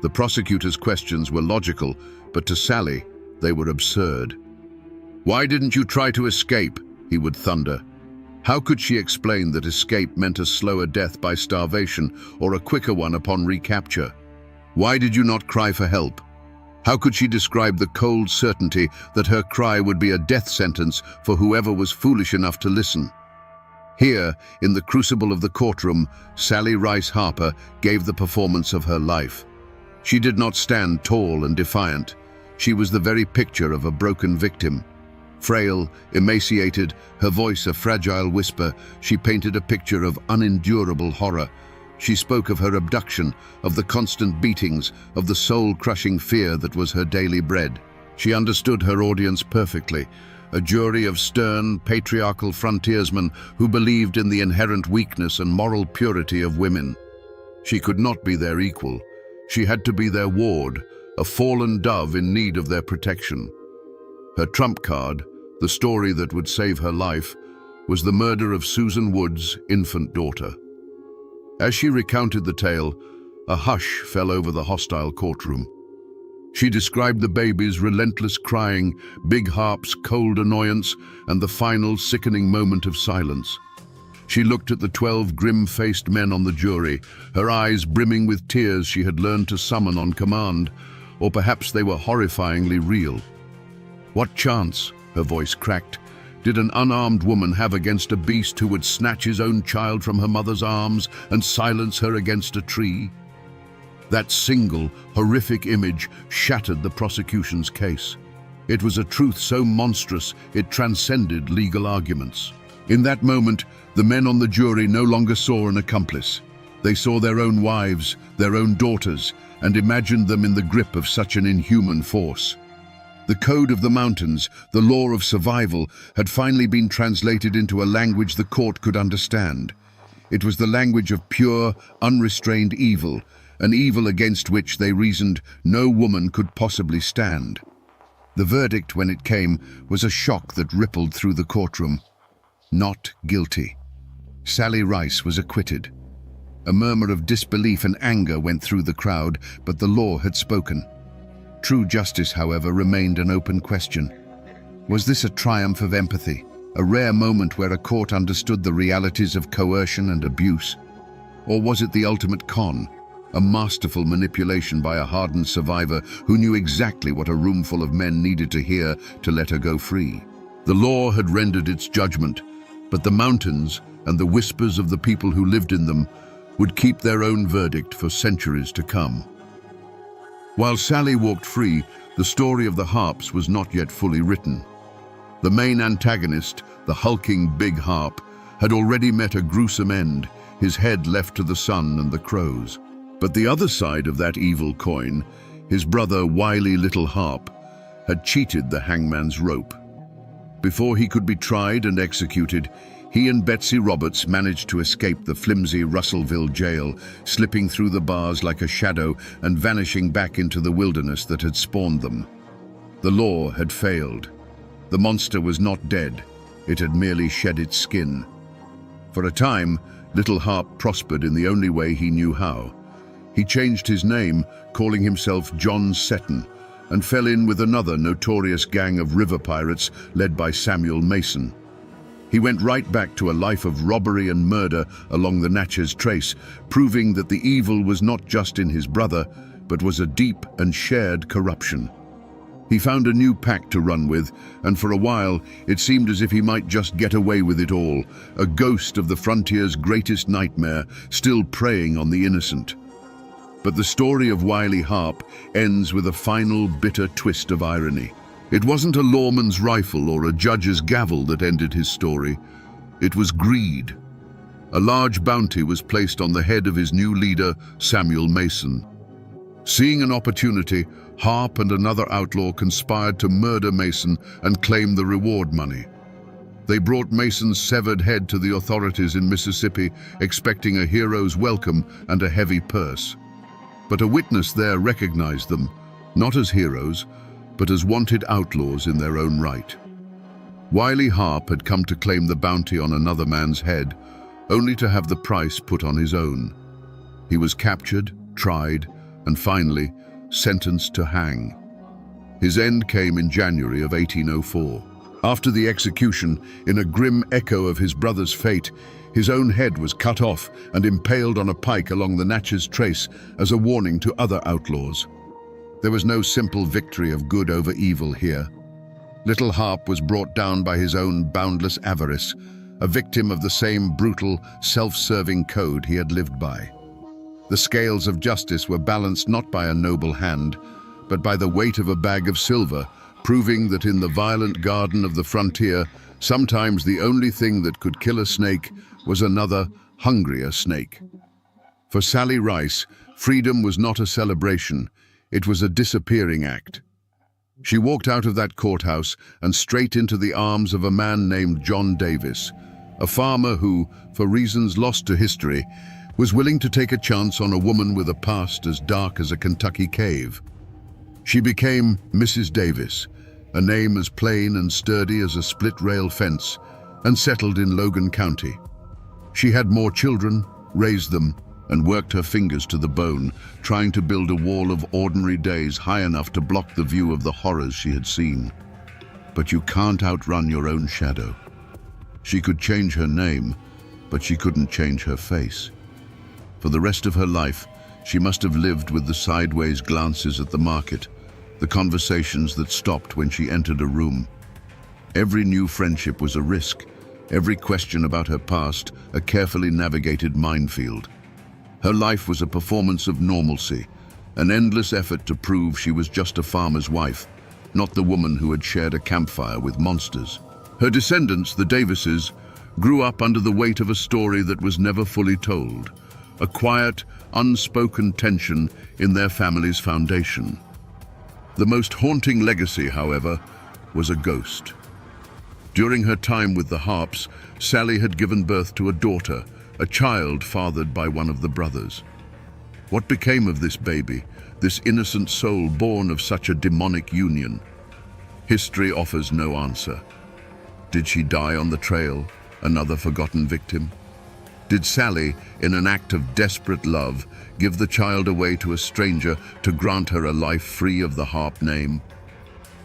The prosecutor's questions were logical, but to Sally, they were absurd. "Why didn't you try to escape?" he would thunder. How could she explain that escape meant a slower death by starvation or a quicker one upon recapture? Why did you not cry for help? How could she describe the cold certainty that her cry would be a death sentence for whoever was foolish enough to listen? Here, in the crucible of the courtroom, Sally Rice Harper gave the performance of her life. She did not stand tall and defiant. She was the very picture of a broken victim. Frail, emaciated, her voice a fragile whisper, she painted a picture of unendurable horror. She spoke of her abduction, of the constant beatings, of the soul-crushing fear that was her daily bread. She understood her audience perfectly, a jury of stern, patriarchal frontiersmen who believed in the inherent weakness and moral purity of women. She could not be their equal. She had to be their ward, a fallen dove in need of their protection. Her trump card, the story that would save her life, was the murder of Susan Wood's infant daughter. As she recounted the tale, a hush fell over the hostile courtroom. She described the baby's relentless crying, Big Harp's cold annoyance, and the final sickening moment of silence. She looked at the 12 grim-faced men on the jury, her eyes brimming with tears she had learned to summon on command, or perhaps they were horrifyingly real. What chance, her voice cracked, did an unarmed woman have against a beast who would snatch his own child from her mother's arms and silence her against a tree? That single, horrific image shattered the prosecution's case. It was a truth so monstrous it transcended legal arguments. In that moment, the men on the jury no longer saw an accomplice. They saw their own wives, their own daughters, and imagined them in the grip of such an inhuman force. The code of the mountains, the law of survival, had finally been translated into a language the court could understand. It was the language of pure, unrestrained evil, an evil against which they reasoned no woman could possibly stand. The verdict, when it came, was a shock that rippled through the courtroom. not guilty. Sally Rice was acquitted. A murmur of disbelief and anger went through the crowd, but the law had spoken. True justice, however, remained an open question. Was this a triumph of empathy, a rare moment where a court understood the realities of coercion and abuse? Or was it the ultimate con, a masterful manipulation by a hardened survivor who knew exactly what a room full of men needed to hear to let her go free? The law had rendered its judgment, but the mountains and the whispers of the people who lived in them would keep their own verdict for centuries to come. While Sally walked free, the story of the harps was not yet fully written. The main antagonist, the hulking big harp, had already met a gruesome end, his head left to the sun and the crows. But the other side of that evil coin, his brother wily little harp, had cheated the hangman's rope. Before he could be tried and executed, he and Betsy Roberts managed to escape the flimsy Russellville jail, slipping through the bars like a shadow and vanishing back into the wilderness that had spawned them. The law had failed. The monster was not dead. It had merely shed its skin. For a time, Little Harp prospered in the only way he knew how. He changed his name, calling himself John Seton, and fell in with another notorious gang of river pirates led by Samuel Mason. He went right back to a life of robbery and murder along the Natchez Trace, proving that the evil was not just in his brother, but was a deep and shared corruption. He found a new pack to run with, and for a while it seemed as if he might just get away with it all, a ghost of the frontier's greatest nightmare, still preying on the innocent. But the story of Wily Harp ends with a final bitter twist of irony. It wasn't a lawman's rifle or a judge's gavel that ended his story. It was greed. A large bounty was placed on the head of his new leader, Samuel Mason. Seeing an opportunity, Harp and another outlaw conspired to murder Mason and claim the reward money. They brought Mason's severed head to the authorities in Mississippi, expecting a hero's welcome and a heavy purse. But a witness there recognized them, not as heroes, but as wanted outlaws in their own right. Wily Harp had come to claim the bounty on another man's head, only to have the price put on his own. He was captured, tried, and finally sentenced to hang. His end came in January of 1804. After the execution, in a grim echo of his brother's fate, his own head was cut off and impaled on a pike along the Natchez Trace as a warning to other outlaws. There was no simple victory of good over evil here. Little Harp was brought down by his own boundless avarice, a victim of the same brutal, self-serving code he had lived by. The scales of justice were balanced not by a noble hand, but by the weight of a bag of silver, proving that in the violent garden of the frontier, sometimes the only thing that could kill a snake was another, hungrier snake. For Sally Rice, freedom was not a celebration, it was a disappearing act. She walked out of that courthouse and straight into the arms of a man named John Davis, a farmer who, for reasons lost to history, was willing to take a chance on a woman with a past as dark as a Kentucky cave. She became Mrs. Davis, a name as plain and sturdy as a split-rail fence, and settled in Logan County. She had more children, raised them, and worked her fingers to the bone, trying to build a wall of ordinary days high enough to block the view of the horrors she had seen. But you can't outrun your own shadow. She could change her name, but she couldn't change her face. For the rest of her life, she must have lived with the sideways glances at the market, the conversations that stopped when she entered a room. Every new friendship was a risk, every question about her past a carefully navigated minefield. Her life was a performance of normalcy, an endless effort to prove she was just a farmer's wife, not the woman who had shared a campfire with monsters. Her descendants, the Davises, grew up under the weight of a story that was never fully told, a quiet, unspoken tension in their family's foundation. The most haunting legacy, however, was a ghost. During her time with the Harps, Sally had given birth to a daughter, a child fathered by one of the brothers. What became of this baby, this innocent soul born of such a demonic union? History offers no answer. Did she die on the trail, another forgotten victim? Did Sally, in an act of desperate love, give the child away to a stranger to grant her a life free of the harp name?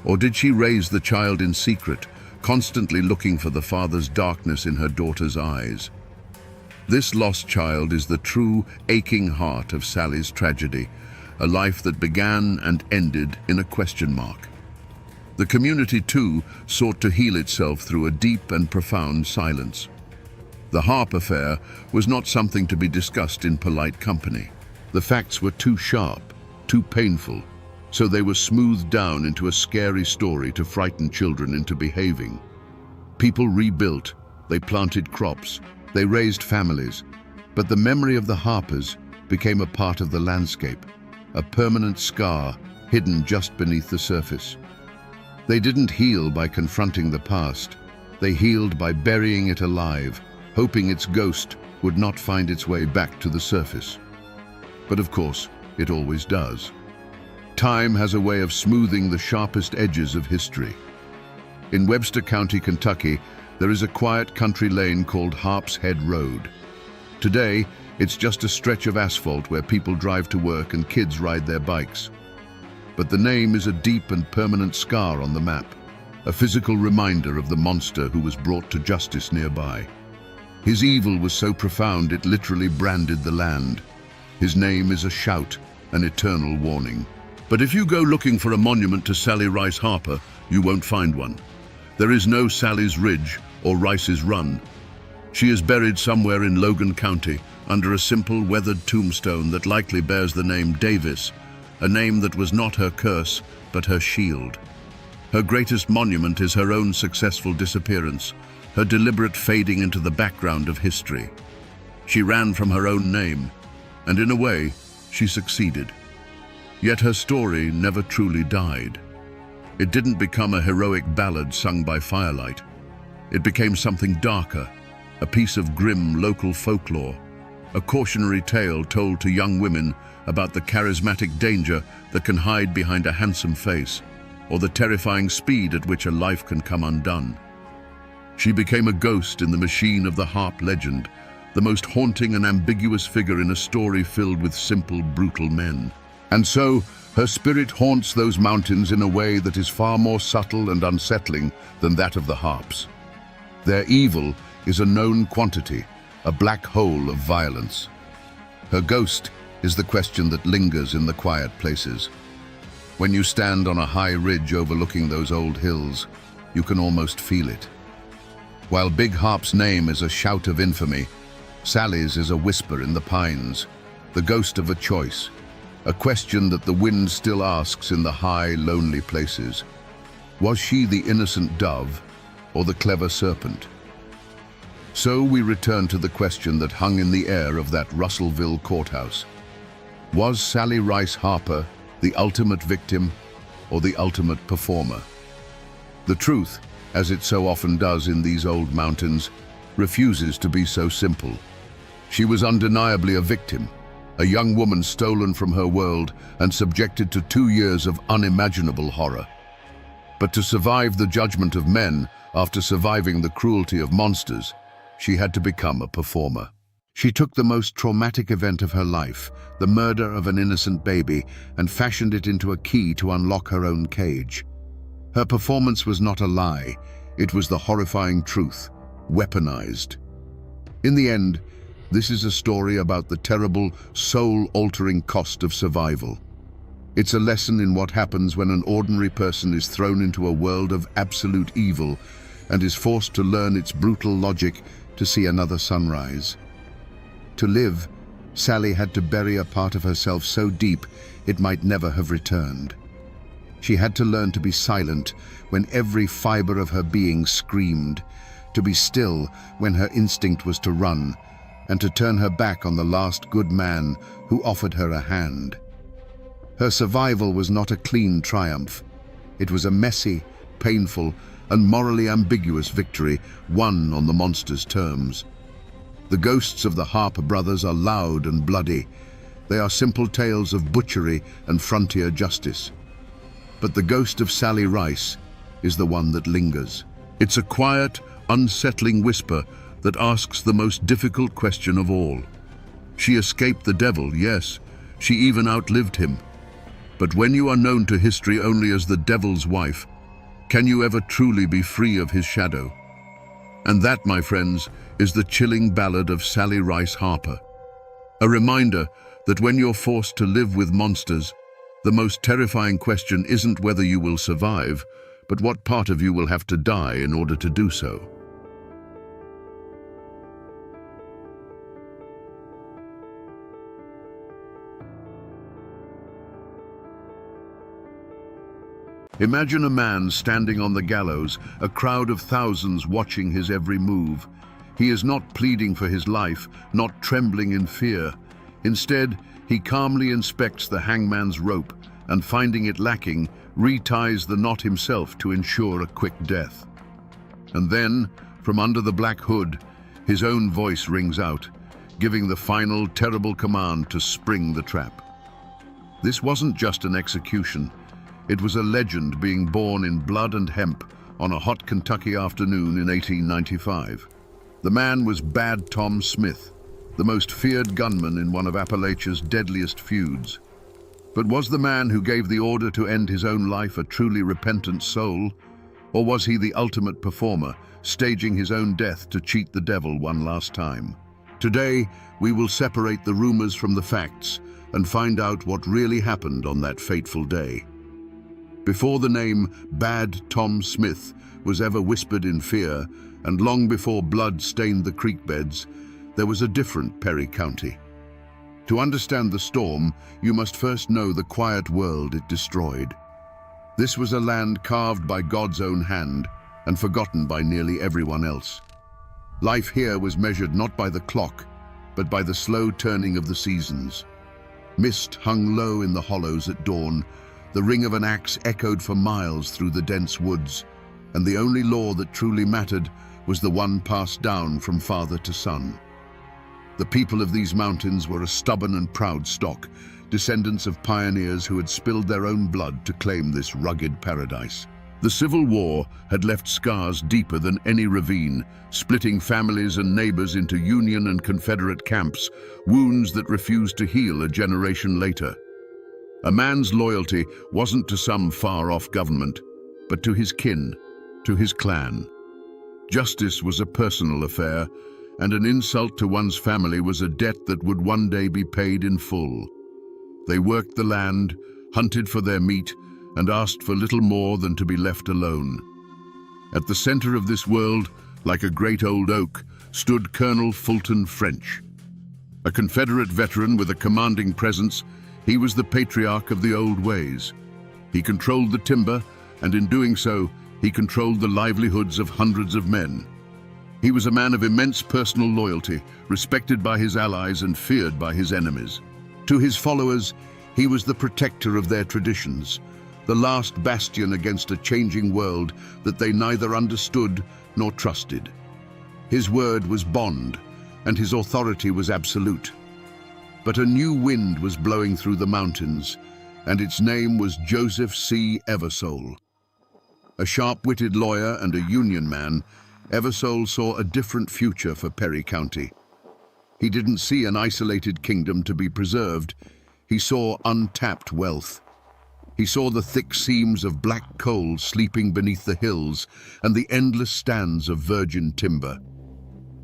Or did she raise the child in secret, constantly looking for the father's darkness in her daughter's eyes? This lost child is the true, aching heart of Sally's tragedy, a life that began and ended in a question mark. The community, too, sought to heal itself through a deep and profound silence. The harp affair was not something to be discussed in polite company. The facts were too sharp, too painful, so they were smoothed down into a scary story to frighten children into behaving. People rebuilt, they planted crops, they raised families, but the memory of the harpers became a part of the landscape, a permanent scar hidden just beneath the surface. They didn't heal by confronting the past. They healed by burying it alive, hoping its ghost would not find its way back to the surface. But of course, it always does. Time has a way of smoothing the sharpest edges of history. In Webster County, Kentucky, there is a quiet country lane called Harp's Head Road. Today, it's just a stretch of asphalt where people drive to work and kids ride their bikes. But the name is a deep and permanent scar on the map, a physical reminder of the monster who was brought to justice nearby. His evil was so profound it literally branded the land. His name is a shout, an eternal warning. But if you go looking for a monument to Sally Rice Harper, you won't find one. There is no Sally's Ridge or Rice's Run. She is buried somewhere in Logan County, under a simple weathered tombstone that likely bears the name Davis, a name that was not her curse, but her shield. Her greatest monument is her own successful disappearance, her deliberate fading into the background of history. She ran from her own name, and in a way, she succeeded. Yet her story never truly died. It didn't become a heroic ballad sung by firelight. It became something darker, a piece of grim local folklore, a cautionary tale told to young women about the charismatic danger that can hide behind a handsome face, or the terrifying speed at which a life can come undone. She became a ghost in the machine of the harp legend, the most haunting and ambiguous figure in a story filled with simple, brutal men. And so, her spirit haunts those mountains in a way that is far more subtle and unsettling than that of the harps. Their evil is a known quantity, a black hole of violence. Her ghost is the question that lingers in the quiet places. When you stand on a high ridge overlooking those old hills, you can almost feel it. While Big Harp's name is a shout of infamy, Sally's is a whisper in the pines, the ghost of a choice, a question that the wind still asks in the high, lonely places. Was she the innocent dove or the clever serpent? So we return to the question that hung in the air of that Russellville courthouse. Was Sally Rice Harper the ultimate victim or the ultimate performer? The truth, as it so often does in these old mountains, refuses to be so simple. She was undeniably a victim, a young woman stolen from her world and subjected to 2 years of unimaginable horror. But to survive the judgment of men after surviving the cruelty of monsters, she had to become a performer. She took the most traumatic event of her life, the murder of an innocent baby, and fashioned it into a key to unlock her own cage. Her performance was not a lie, it was the horrifying truth, weaponized. In the end, this is a story about the terrible, soul-altering cost of survival. It's a lesson in what happens when an ordinary person is thrown into a world of absolute evil and is forced to learn its brutal logic to see another sunrise. To live, Sally had to bury a part of herself so deep it might never have returned. She had to learn to be silent when every fiber of her being screamed, to be still when her instinct was to run, and to turn her back on the last good man who offered her a hand. Her survival was not a clean triumph. It was a messy, painful, and morally ambiguous victory won on the monster's terms. The ghosts of the Harper brothers are loud and bloody. They are simple tales of butchery and frontier justice. But the ghost of Sally Rice is the one that lingers. It's a quiet, unsettling whisper that asks the most difficult question of all. She escaped the devil, yes, she even outlived him. But when you are known to history only as the devil's wife, can you ever truly be free of his shadow? And that, my friends, is the chilling ballad of Sally Rice Harper. A reminder that when you're forced to live with monsters, the most terrifying question isn't whether you will survive, but what part of you will have to die in order to do so. Imagine a man standing on the gallows, a crowd of thousands watching his every move. He is not pleading for his life, not trembling in fear. Instead, he calmly inspects the hangman's rope and, finding it lacking, reties the knot himself to ensure a quick death. And then, from under the black hood, his own voice rings out, giving the final terrible command to spring the trap. This wasn't just an execution. It was a legend being born in blood and hemp on a hot Kentucky afternoon in 1895. The man was Bad Tom Smith, the most feared gunman in one of Appalachia's deadliest feuds. But was the man who gave the order to end his own life a truly repentant soul? Or was he the ultimate performer, staging his own death to cheat the devil one last time? Today, we will separate the rumors from the facts and find out what really happened on that fateful day. Before the name Bad Tom Smith was ever whispered in fear, and long before blood stained the creek beds, there was a different Perry County. To understand the storm, you must first know the quiet world it destroyed. This was a land carved by God's own hand and forgotten by nearly everyone else. Life here was measured not by the clock, but by the slow turning of the seasons. Mist hung low in the hollows at dawn. The ring of an axe echoed for miles through the dense woods, and the only law that truly mattered was the one passed down from father to son. The people of these mountains were a stubborn and proud stock, descendants of pioneers who had spilled their own blood to claim this rugged paradise. The Civil War had left scars deeper than any ravine, splitting families and neighbors into Union and Confederate camps, wounds that refused to heal a generation later. A man's loyalty wasn't to some far-off government, but to his kin, to his clan. Justice was a personal affair, and an insult to one's family was a debt that would one day be paid in full. They worked the land, hunted for their meat, and asked for little more than to be left alone. At the center of this world, like a great old oak, stood Colonel Fulton French. A Confederate veteran with a commanding presence, he was the patriarch of the old ways. He controlled the timber, and in doing so, he controlled the livelihoods of hundreds of men. He was a man of immense personal loyalty, respected by his allies and feared by his enemies. To his followers, he was the protector of their traditions, the last bastion against a changing world that they neither understood nor trusted. His word was bond, and his authority was absolute. But a new wind was blowing through the mountains, and its name was Joseph C. Eversole. A sharp-witted lawyer and a Union man, Eversole saw a different future for Perry County. He didn't see an isolated kingdom to be preserved. He saw untapped wealth. He saw the thick seams of black coal sleeping beneath the hills and the endless stands of virgin timber.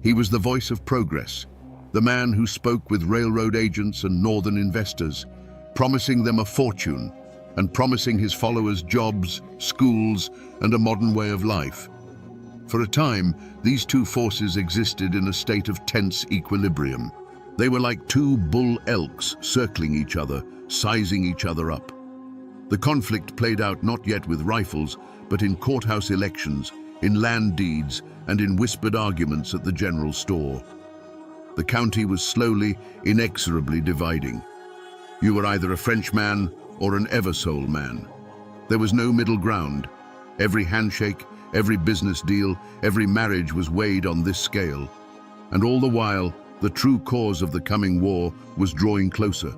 He was the voice of progress, the man who spoke with railroad agents and northern investors, promising them a fortune and promising his followers jobs, schools, and a modern way of life. For a time, these two forces existed in a state of tense equilibrium. They were like two bull elks circling each other, sizing each other up. The conflict played out not yet with rifles, but in courthouse elections, in land deeds, and in whispered arguments at the general store. The county was slowly, inexorably dividing. You were either a Frenchman or an Eversole man. There was no middle ground. Every handshake, every business deal, every marriage was weighed on this scale. And all the while, the true cause of the coming war was drawing closer.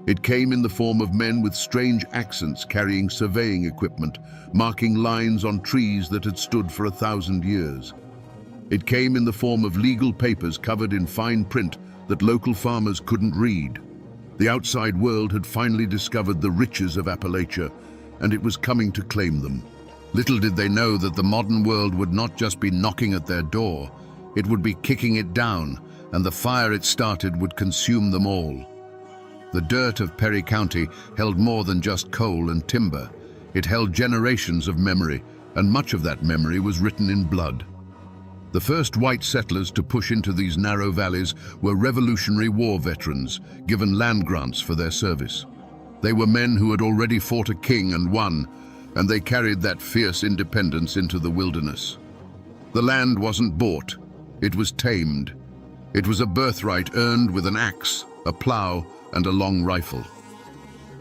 It came in the form of men with strange accents carrying surveying equipment, marking lines on trees that had stood for 1,000 years. It came in the form of legal papers covered in fine print that local farmers couldn't read. The outside world had finally discovered the riches of Appalachia, and it was coming to claim them. Little did they know that the modern world would not just be knocking at their door, it would be kicking it down, and the fire it started would consume them all. The dirt of Perry County held more than just coal and timber. It held generations of memory, and much of that memory was written in blood. The first white settlers to push into these narrow valleys were Revolutionary War veterans, given land grants for their service. They were men who had already fought a king and won, and they carried that fierce independence into the wilderness. The land wasn't bought, it was tamed. It was a birthright earned with an axe, a plow, and a long rifle.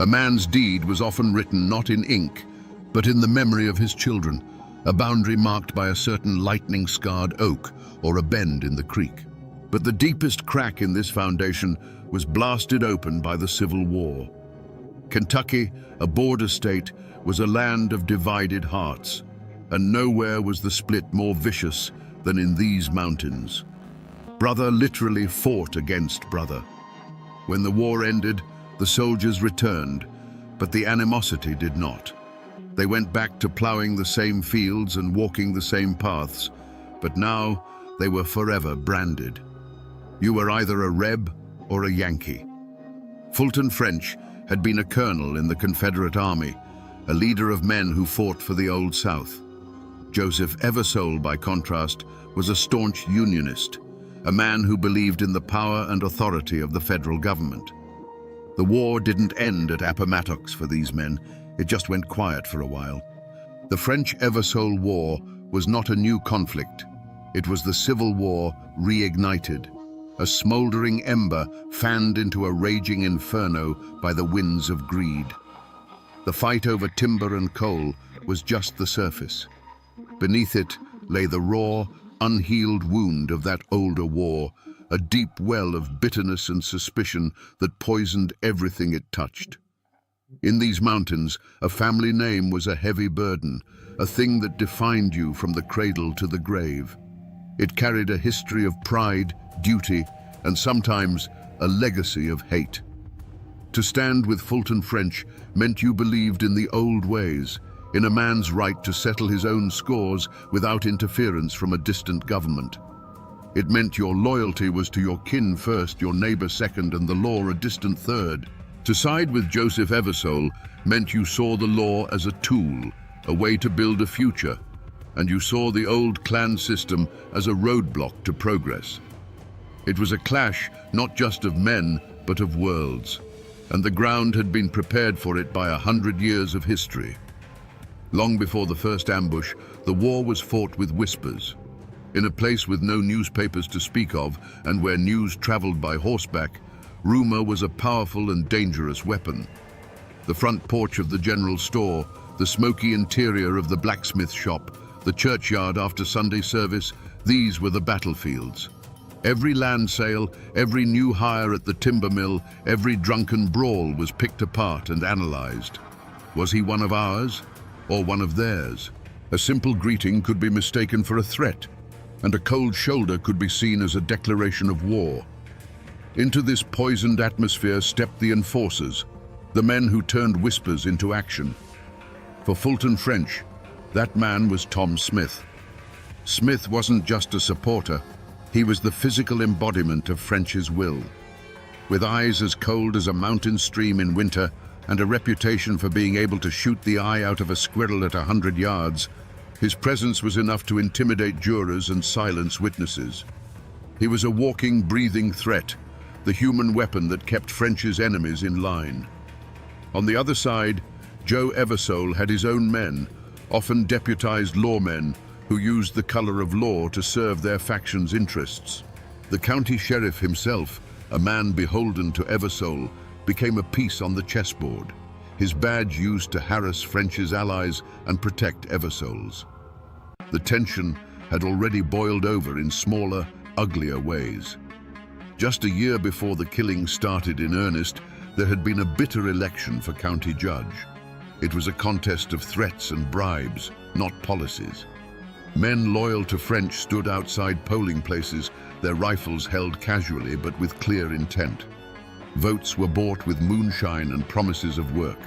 A man's deed was often written not in ink, but in the memory of his children, a boundary marked by a certain lightning-scarred oak or a bend in the creek. But the deepest crack in this foundation was blasted open by the Civil War. Kentucky, a border state, was a land of divided hearts, and nowhere was the split more vicious than in these mountains. Brother literally fought against brother. When the war ended, the soldiers returned, but the animosity did not. They went back to plowing the same fields and walking the same paths, but now they were forever branded. You were either a Reb or a Yankee. Fulton French had been a colonel in the Confederate Army, a leader of men who fought for the Old South. Joseph Eversole, by contrast, was a staunch Unionist, a man who believed in the power and authority of the federal government. The war didn't end at Appomattox for these men. It just went quiet for a while. The French-Eversole War was not a new conflict. It was the Civil War reignited, a smoldering ember fanned into a raging inferno by the winds of greed. The fight over timber and coal was just the surface. Beneath it lay the raw, unhealed wound of that older war, a deep well of bitterness and suspicion that poisoned everything it touched. In these mountains, a family name was a heavy burden, a thing that defined you from the cradle to the grave. It carried a history of pride, duty, and sometimes a legacy of hate. To stand with Fulton French meant you believed in the old ways, in a man's right to settle his own scores without interference from a distant government. It meant your loyalty was to your kin first, your neighbor second, and the law a distant third. To side with Joseph Eversole meant you saw the law as a tool, a way to build a future, and you saw the old clan system as a roadblock to progress. It was a clash not just of men, but of worlds, and the ground had been prepared for it by 100 years of history. Long before the first ambush, the war was fought with whispers. In a place with no newspapers to speak of, and where news traveled by horseback, rumor was a powerful and dangerous weapon. The front porch of the general store, the smoky interior of the blacksmith shop, the churchyard after Sunday service, these were the battlefields. Every land sale, every new hire at the timber mill, every drunken brawl was picked apart and analyzed. Was he one of ours or one of theirs? A simple greeting could be mistaken for a threat, and a cold shoulder could be seen as a declaration of war. Into this poisoned atmosphere stepped the enforcers, the men who turned whispers into action. For Fulton French, that man was Tom Smith. Smith wasn't just a supporter, he was the physical embodiment of French's will. With eyes as cold as a mountain stream in winter and a reputation for being able to shoot the eye out of a squirrel at 100 yards, his presence was enough to intimidate jurors and silence witnesses. He was a walking, breathing threat, the human weapon that kept French's enemies in line. On the other side, Joe Eversole had his own men, often deputized lawmen, who used the color of law to serve their faction's interests. The county sheriff himself, a man beholden to Eversole, became a piece on the chessboard, his badge used to harass French's allies and protect Eversole's. The tension had already boiled over in smaller, uglier ways. Just a year before the killing started in earnest, there had been a bitter election for county judge. It was a contest of threats and bribes, not policies. Men loyal to French stood outside polling places, their rifles held casually but with clear intent. Votes were bought with moonshine and promises of work.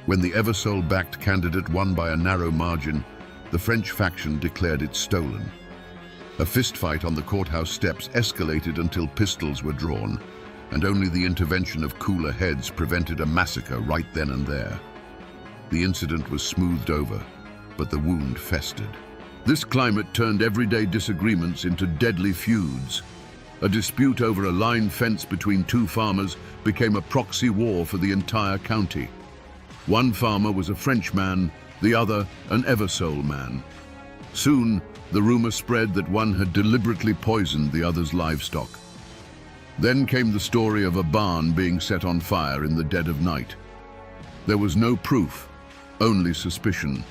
When the Eversole-backed candidate won by a narrow margin, the French faction declared it stolen. A fistfight on the courthouse steps escalated until pistols were drawn, and only the intervention of cooler heads prevented a massacre right then and there. The incident was smoothed over, but the wound festered. This climate turned everyday disagreements into deadly feuds. A dispute over a line fence between two farmers became a proxy war for the entire county. One farmer was a Frenchman, the other an Eversole man. Soon, the rumor spread that one had deliberately poisoned the other's livestock. Then came the story of a barn being set on fire in the dead of night. There was no proof, only suspicion.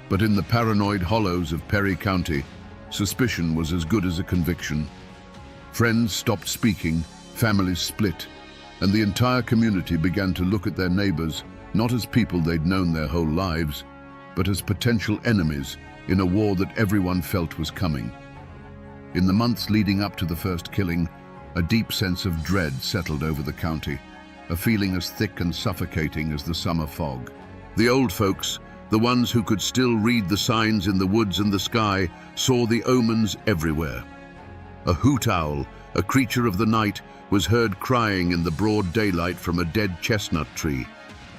But in the paranoid hollows of Perry County, suspicion was as good as a conviction. Friends stopped speaking, families split, and the entire community began to look at their neighbors not as people they'd known their whole lives, but as potential enemies in a war that everyone felt was coming. In the months leading up to the first killing, a deep sense of dread settled over the county, a feeling as thick and suffocating as the summer fog. The old folks, the ones who could still read the signs in the woods and the sky, saw the omens everywhere. A hoot owl, a creature of the night, was heard crying in the broad daylight from a dead chestnut tree,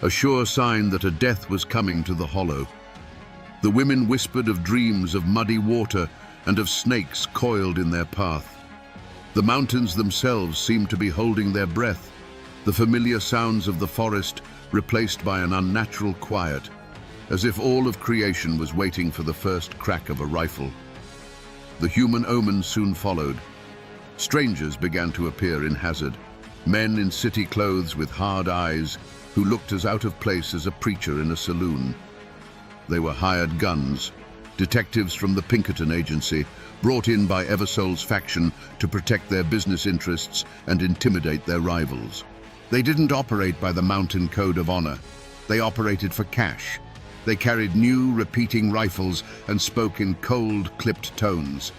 a sure sign that a death was coming to the hollow. The women whispered of dreams of muddy water and of snakes coiled in their path. The mountains themselves seemed to be holding their breath, the familiar sounds of the forest replaced by an unnatural quiet, as if all of creation was waiting for the first crack of a rifle. The human omens soon followed. Strangers began to appear in Hazard, men in city clothes with hard eyes who looked as out of place as a preacher in a saloon. They were hired guns, detectives from the Pinkerton Agency, brought in by Eversole's faction to protect their business interests and intimidate their rivals. They didn't operate by the mountain code of honor. They operated for cash. They carried new, repeating rifles and spoke in cold, clipped tones.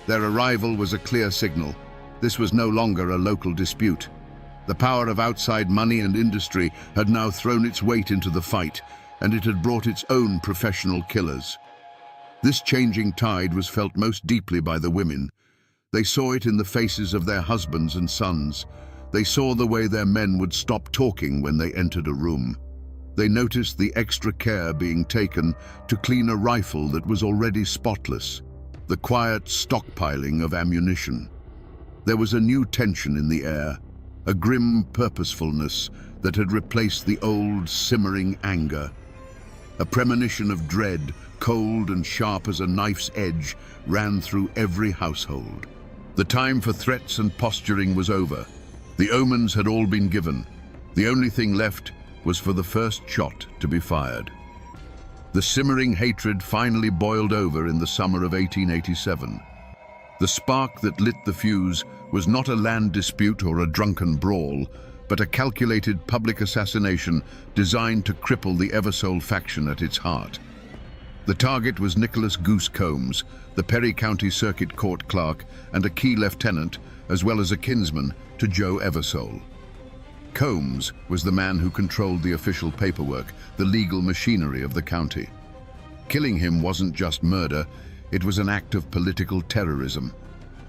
Their arrival was a clear signal. This was no longer a local dispute. The power of outside money and industry had now thrown its weight into the fight, and it had brought its own professional killers. This changing tide was felt most deeply by the women. They saw it in the faces of their husbands and sons. They saw the way their men would stop talking when they entered a room. They noticed the extra care being taken to clean a rifle that was already spotless, the quiet stockpiling of ammunition. There was a new tension in the air, a grim purposefulness that had replaced the old simmering anger. A premonition of dread, cold and sharp as a knife's edge, ran through every household. The time for threats and posturing was over. The omens had all been given. The only thing left was for the first shot to be fired. The simmering hatred finally boiled over in the summer of 1887. The spark that lit the fuse was not a land dispute or a drunken brawl, but a calculated public assassination designed to cripple the Eversole faction at its heart. The target was Nicholas Goose Combs, the Perry County Circuit Court clerk and a key lieutenant, as well as a kinsman to Joe Eversole. Combs was the man who controlled the official paperwork, the legal machinery of the county. Killing him wasn't just murder, it was an act of political terrorism.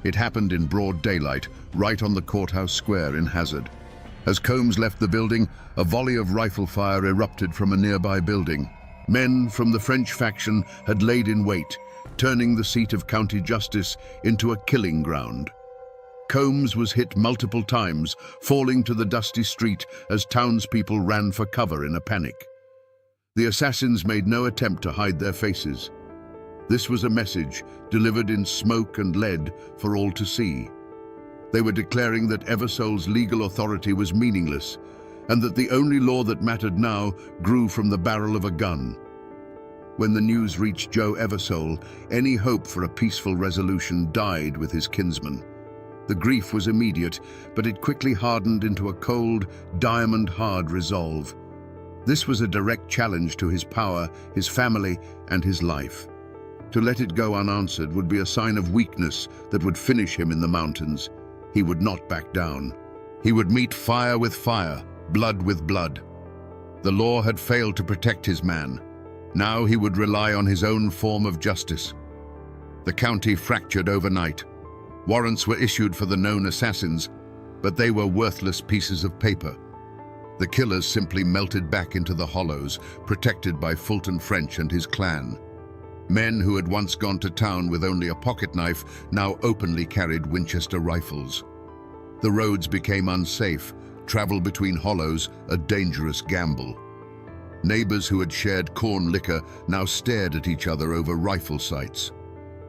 It happened in broad daylight, right on the courthouse square in Hazard. As Combs left the building, a volley of rifle fire erupted from a nearby building. Men from the French faction had laid in wait, turning the seat of county justice into a killing ground. Combs was hit multiple times, falling to the dusty street as townspeople ran for cover in a panic. The assassins made no attempt to hide their faces. This was a message delivered in smoke and lead for all to see. They were declaring that Eversole's legal authority was meaningless, and that the only law that mattered now grew from the barrel of a gun. When the news reached Joe Eversole, any hope for a peaceful resolution died with his kinsman. The grief was immediate, but it quickly hardened into a cold, diamond-hard resolve. This was a direct challenge to his power, his family, and his life. To let it go unanswered would be a sign of weakness that would finish him in the mountains. He would not back down. He would meet fire with fire, blood with blood. The law had failed to protect his man. Now he would rely on his own form of justice. The county fractured overnight. Warrants were issued for the known assassins, but they were worthless pieces of paper. The killers simply melted back into the hollows, protected by Fulton French and his clan. Men who had once gone to town with only a pocket knife now openly carried Winchester rifles. The roads became unsafe, travel between hollows a dangerous gamble. Neighbors who had shared corn liquor now stared at each other over rifle sights.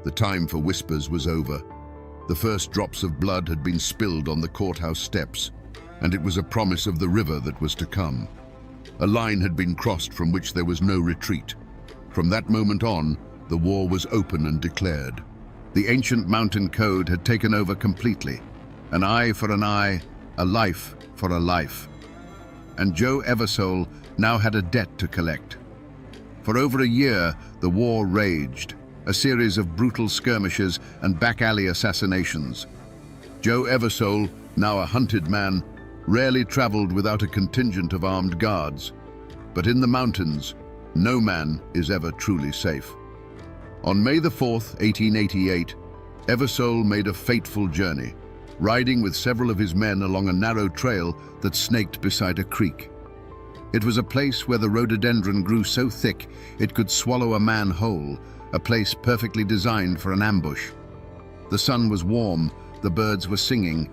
The time for whispers was over. The first drops of blood had been spilled on the courthouse steps, and it was a promise of the river that was to come. A line had been crossed from which there was no retreat. From that moment on, the war was open and declared. The ancient mountain code had taken over completely. An eye for an eye, a life for a life. And Joe Eversole now had a debt to collect. For over a year, the war raged, a series of brutal skirmishes and back-alley assassinations. Joe Eversole, now a hunted man, rarely traveled without a contingent of armed guards. But in the mountains, no man is ever truly safe. On May the 4th, 1888, Eversole made a fateful journey, riding with several of his men along a narrow trail that snaked beside a creek. It was a place where the rhododendron grew so thick it could swallow a man whole, a place perfectly designed for an ambush. The sun was warm, the birds were singing,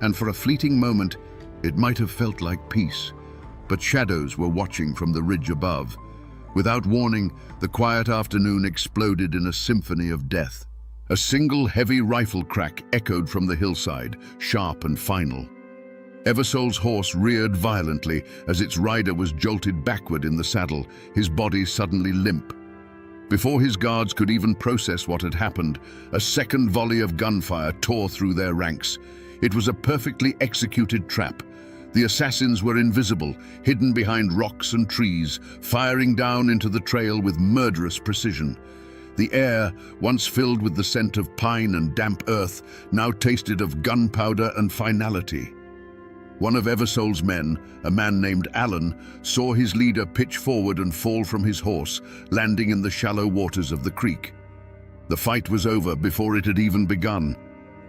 and for a fleeting moment, it might have felt like peace. But shadows were watching from the ridge above. Without warning, the quiet afternoon exploded in a symphony of death. A single heavy rifle crack echoed from the hillside, sharp and final. Eversole's horse reared violently as its rider was jolted backward in the saddle, his body suddenly limp. Before his guards could even process what had happened, a second volley of gunfire tore through their ranks. It was a perfectly executed trap. The assassins were invisible, hidden behind rocks and trees, firing down into the trail with murderous precision. The air, once filled with the scent of pine and damp earth, now tasted of gunpowder and finality. One of Eversole's men, a man named Allen, saw his leader pitch forward and fall from his horse, landing in the shallow waters of the creek. The fight was over before it had even begun.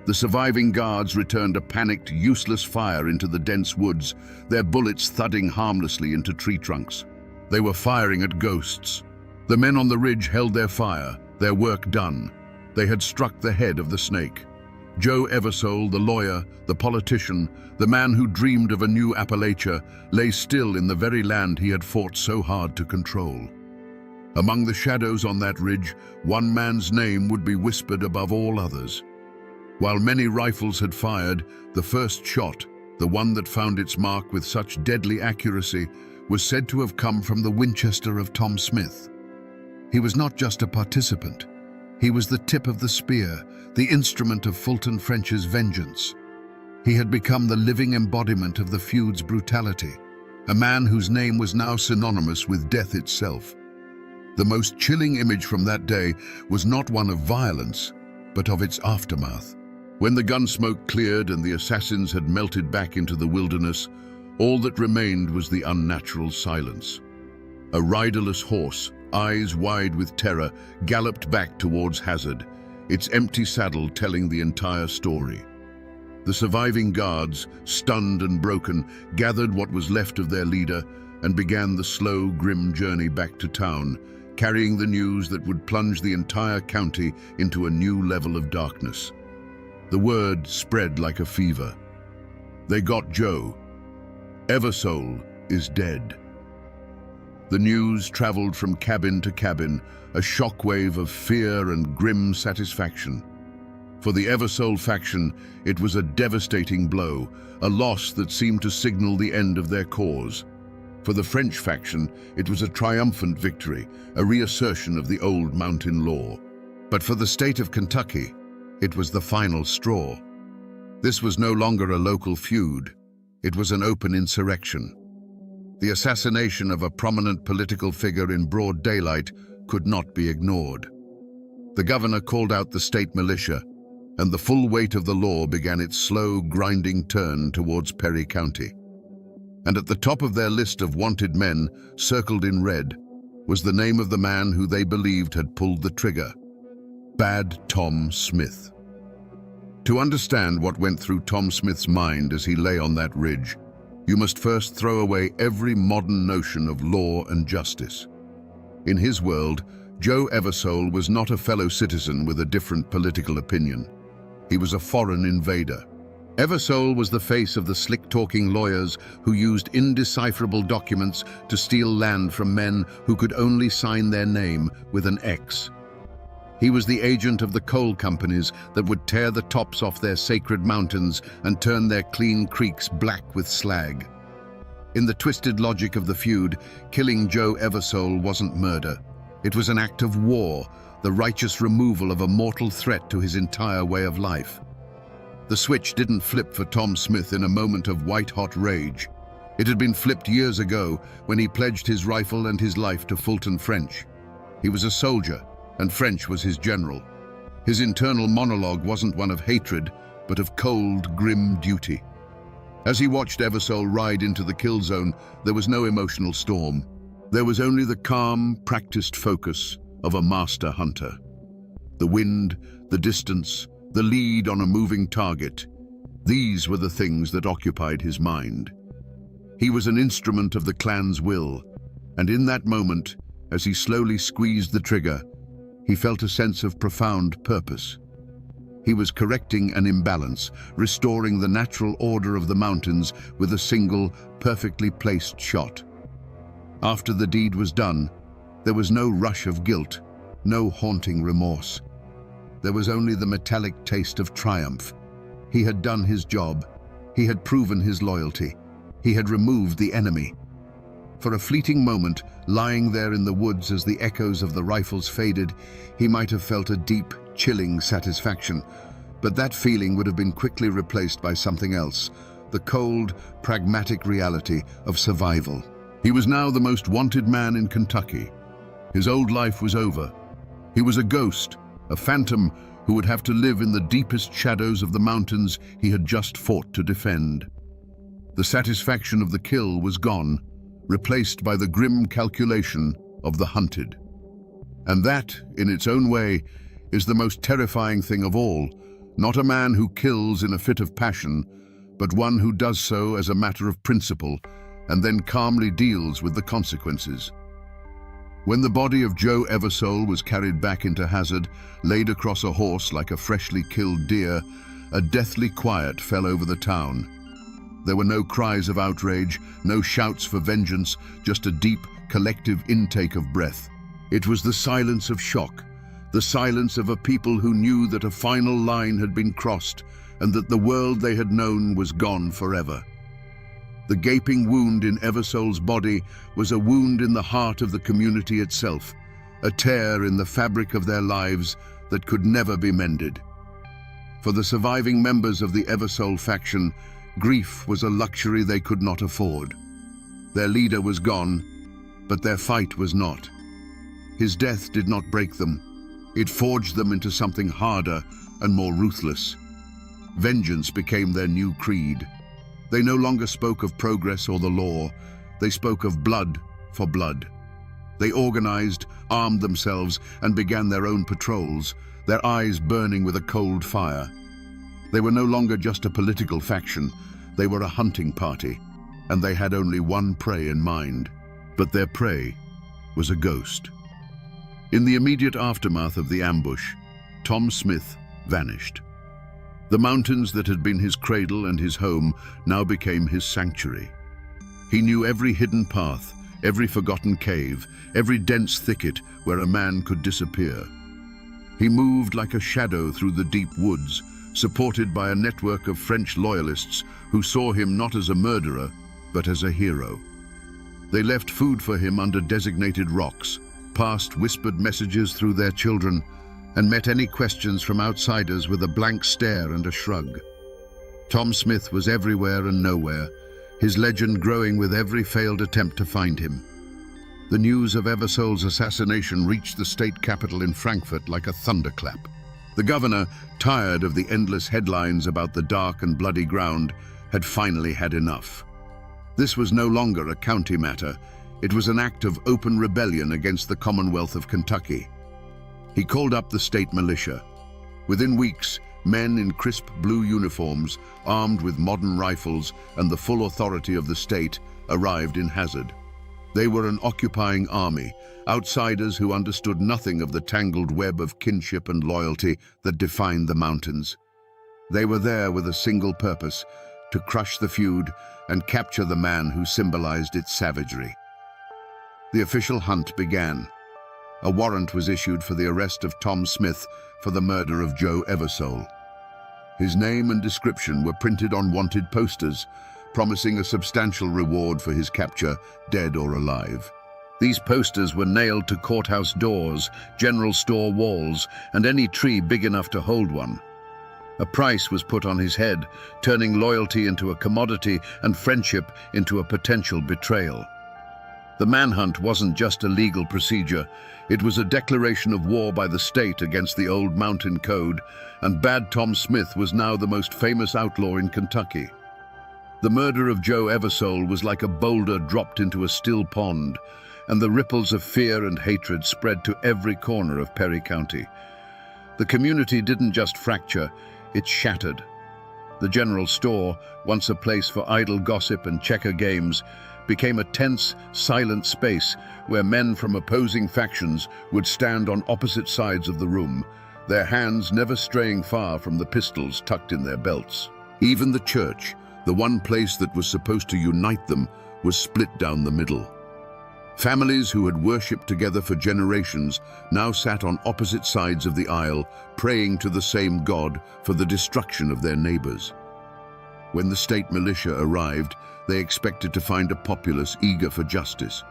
The surviving guards returned a panicked, useless fire into the dense woods, their bullets thudding harmlessly into tree trunks. They were firing at ghosts. The men on the ridge held their fire, their work done. They had struck the head of the snake. Joe Eversole, the lawyer, the politician, the man who dreamed of a new Appalachia, lay still in the very land he had fought so hard to control. Among the shadows on that ridge, one man's name would be whispered above all others. While many rifles had fired, the first shot, the one that found its mark with such deadly accuracy, was said to have come from the Winchester of Tom Smith. He was not just a participant. He was the tip of the spear, the instrument of Fulton French's vengeance. He had become the living embodiment of the feud's brutality, a man whose name was now synonymous with death itself. The most chilling image from that day was not one of violence, but of its aftermath. When the gun smoke cleared and the assassins had melted back into the wilderness, all that remained was the unnatural silence. A riderless horse, eyes wide with terror, galloped back towards Hazard, its empty saddle telling the entire story. The surviving guards, stunned and broken, gathered what was left of their leader and began the slow, grim journey back to town, carrying the news that would plunge the entire county into a new level of darkness. The word spread like a fever. They got Joe. Eversole is dead. The news traveled from cabin to cabin, a shockwave of fear and grim satisfaction. For the Eversole faction, it was a devastating blow, a loss that seemed to signal the end of their cause. For the French faction, it was a triumphant victory, a reassertion of the old mountain law. But for the state of Kentucky, it was the final straw. This was no longer a local feud. It was an open insurrection. The assassination of a prominent political figure in broad daylight could not be ignored. The governor called out the state militia, and the full weight of the law began its slow, grinding turn towards Perry County. And at the top of their list of wanted men, circled in red, was the name of the man who they believed had pulled the trigger: Bad Tom Smith. To understand what went through Tom Smith's mind as he lay on that ridge, you must first throw away every modern notion of law and justice. In his world, Joe Eversole was not a fellow citizen with a different political opinion. He was a foreign invader. Eversole was the face of the slick-talking lawyers who used indecipherable documents to steal land from men who could only sign their name with an X. He was the agent of the coal companies that would tear the tops off their sacred mountains and turn their clean creeks black with slag. In the twisted logic of the feud, killing Joe Eversole wasn't murder. It was an act of war, the righteous removal of a mortal threat to his entire way of life. The switch didn't flip for Tom Smith in a moment of white-hot rage. It had been flipped years ago when he pledged his rifle and his life to Fulton French. He was a soldier, and French was his general. His internal monologue wasn't one of hatred, but of cold, grim duty. As he watched Eversole ride into the kill zone, there was no emotional storm. There was only the calm, practiced focus of a master hunter. The wind, the distance, the lead on a moving target, these were the things that occupied his mind. He was an instrument of the clan's will, and in that moment, as he slowly squeezed the trigger, he felt a sense of profound purpose. He was correcting an imbalance, restoring the natural order of the mountains with a single, perfectly placed shot. After the deed was done, there was no rush of guilt, no haunting remorse. There was only the metallic taste of triumph. He had done his job. He had proven his loyalty. He had removed the enemy. For a fleeting moment, lying there in the woods as the echoes of the rifles faded, he might have felt a deep, chilling satisfaction. But that feeling would have been quickly replaced by something else, the cold, pragmatic reality of survival. He was now the most wanted man in Kentucky. His old life was over. He was a ghost, a phantom who would have to live in the deepest shadows of the mountains he had just fought to defend. The satisfaction of the kill was gone, replaced by the grim calculation of the hunted. And that, in its own way, is the most terrifying thing of all, not a man who kills in a fit of passion, but one who does so as a matter of principle, and then calmly deals with the consequences. When the body of Joe Eversole was carried back into Hazard, laid across a horse like a freshly killed deer, a deathly quiet fell over the town. There were no cries of outrage, no shouts for vengeance, just a deep, collective intake of breath. It was the silence of shock, the silence of a people who knew that a final line had been crossed and that the world they had known was gone forever. The gaping wound in Eversole's body was a wound in the heart of the community itself, a tear in the fabric of their lives that could never be mended. For the surviving members of the Eversole faction, grief was a luxury they could not afford. Their leader was gone, but their fight was not. His death did not break them. It forged them into something harder and more ruthless. Vengeance became their new creed. They no longer spoke of progress or the law. They spoke of blood for blood. They organized, armed themselves, and began their own patrols, their eyes burning with a cold fire. They were no longer just a political faction. They were a hunting party, and they had only one prey in mind. But their prey was a ghost. In the immediate aftermath of the ambush, Tom Smith vanished. The mountains that had been his cradle and his home now became his sanctuary. He knew every hidden path, every forgotten cave, every dense thicket where a man could disappear. He moved like a shadow through the deep woods, supported by a network of French loyalists who saw him not as a murderer, but as a hero. They left food for him under designated rocks, passed whispered messages through their children, and met any questions from outsiders with a blank stare and a shrug. Tom Smith was everywhere and nowhere, his legend growing with every failed attempt to find him. The news of Eversole's assassination reached the state capital in Frankfurt like a thunderclap. The governor, tired of the endless headlines about the dark and bloody ground, had finally had enough. This was no longer a county matter. It was an act of open rebellion against the Commonwealth of Kentucky. He called up the state militia. Within weeks, men in crisp blue uniforms, armed with modern rifles and the full authority of the state, arrived in Hazard. They were an occupying army, outsiders who understood nothing of the tangled web of kinship and loyalty that defined the mountains. They were there with a single purpose: to crush the feud and capture the man who symbolized its savagery. The official hunt began. A warrant was issued for the arrest of Tom Smith for the murder of Joe Eversole. His name and description were printed on wanted posters, promising a substantial reward for his capture, dead or alive. These posters were nailed to courthouse doors, general store walls, and any tree big enough to hold one. A price was put on his head, turning loyalty into a commodity and friendship into a potential betrayal. The manhunt wasn't just a legal procedure. It was a declaration of war by the state against the old mountain code, and Bad Tom Smith was now the most famous outlaw in Kentucky. The murder of Joe Eversole was like a boulder dropped into a still pond, and the ripples of fear and hatred spread to every corner of Perry County. The community didn't just fracture, it shattered. The general store, once a place for idle gossip and checker games, became a tense, silent space where men from opposing factions would stand on opposite sides of the room, their hands never straying far from the pistols tucked in their belts. Even the church, the one place that was supposed to unite them, was split down the middle. Families who had worshipped together for generations now sat on opposite sides of the aisle, praying to the same God for the destruction of their neighbors. When the state militia arrived, they expected to find a populace eager for justice.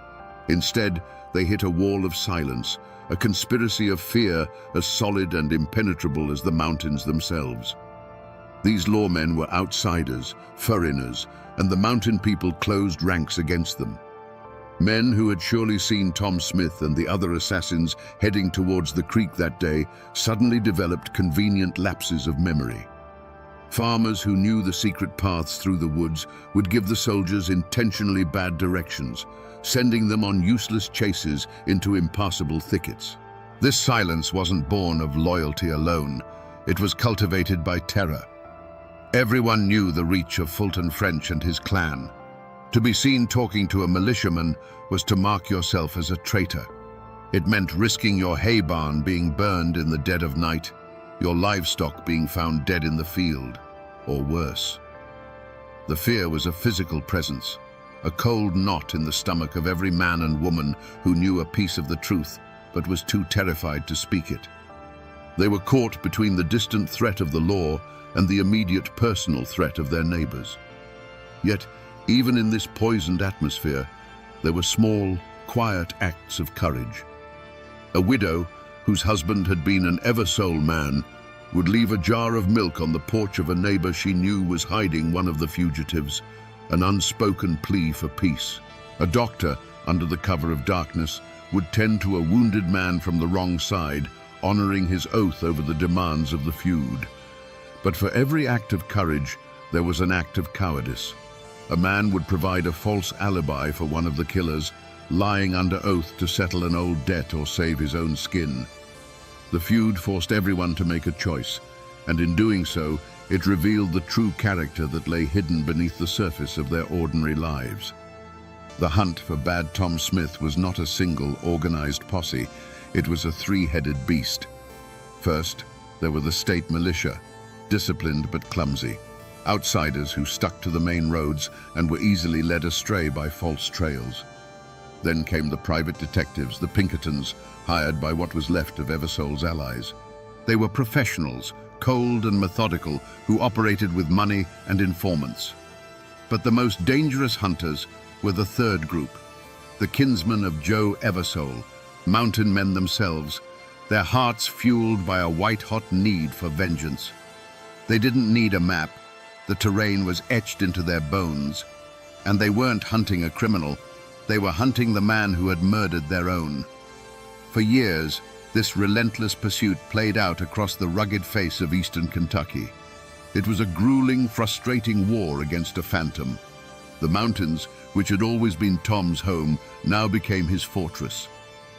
Instead, they hit a wall of silence, a conspiracy of fear as solid and impenetrable as the mountains themselves. These lawmen were outsiders, foreigners, and the mountain people closed ranks against them. Men who had surely seen Tom Smith and the other assassins heading towards the creek that day suddenly developed convenient lapses of memory. Farmers who knew the secret paths through the woods would give the soldiers intentionally bad directions, sending them on useless chases into impassable thickets. This silence wasn't born of loyalty alone. It was cultivated by terror. Everyone knew the reach of Fulton French and his clan. To be seen talking to a militiaman was to mark yourself as a traitor. It meant risking your hay barn being burned in the dead of night, your livestock being found dead in the field, or worse. The fear was a physical presence, a cold knot in the stomach of every man and woman who knew a piece of the truth but was too terrified to speak it. They were caught between the distant threat of the law and the immediate personal threat of their neighbors. Yet, even in this poisoned atmosphere, there were small, quiet acts of courage. A widow, whose husband had been an Eversole man, would leave a jar of milk on the porch of a neighbor she knew was hiding one of the fugitives, an unspoken plea for peace. A doctor, under the cover of darkness, would tend to a wounded man from the wrong side, honoring his oath over the demands of the feud. But for every act of courage, there was an act of cowardice. A man would provide a false alibi for one of the killers, lying under oath to settle an old debt or save his own skin. The feud forced everyone to make a choice, and in doing so, it revealed the true character that lay hidden beneath the surface of their ordinary lives. The hunt for Bad Tom Smith was not a single, organized posse. It was a three-headed beast. First, there were the state militia, disciplined but clumsy. Outsiders who stuck to the main roads and were easily led astray by false trails. Then came the private detectives, the Pinkertons, hired by what was left of Eversole's allies. They were professionals, cold and methodical, who operated with money and informants. But the most dangerous hunters were the third group, the kinsmen of Joe Eversole, mountain men themselves, their hearts fueled by a white-hot need for vengeance. They didn't need a map. The terrain was etched into their bones, and they weren't hunting a criminal. They were hunting the man who had murdered their own. For years, this relentless pursuit played out across the rugged face of eastern Kentucky. It was a grueling, frustrating war against a phantom. The mountains, which had always been Tom's home, now became his fortress.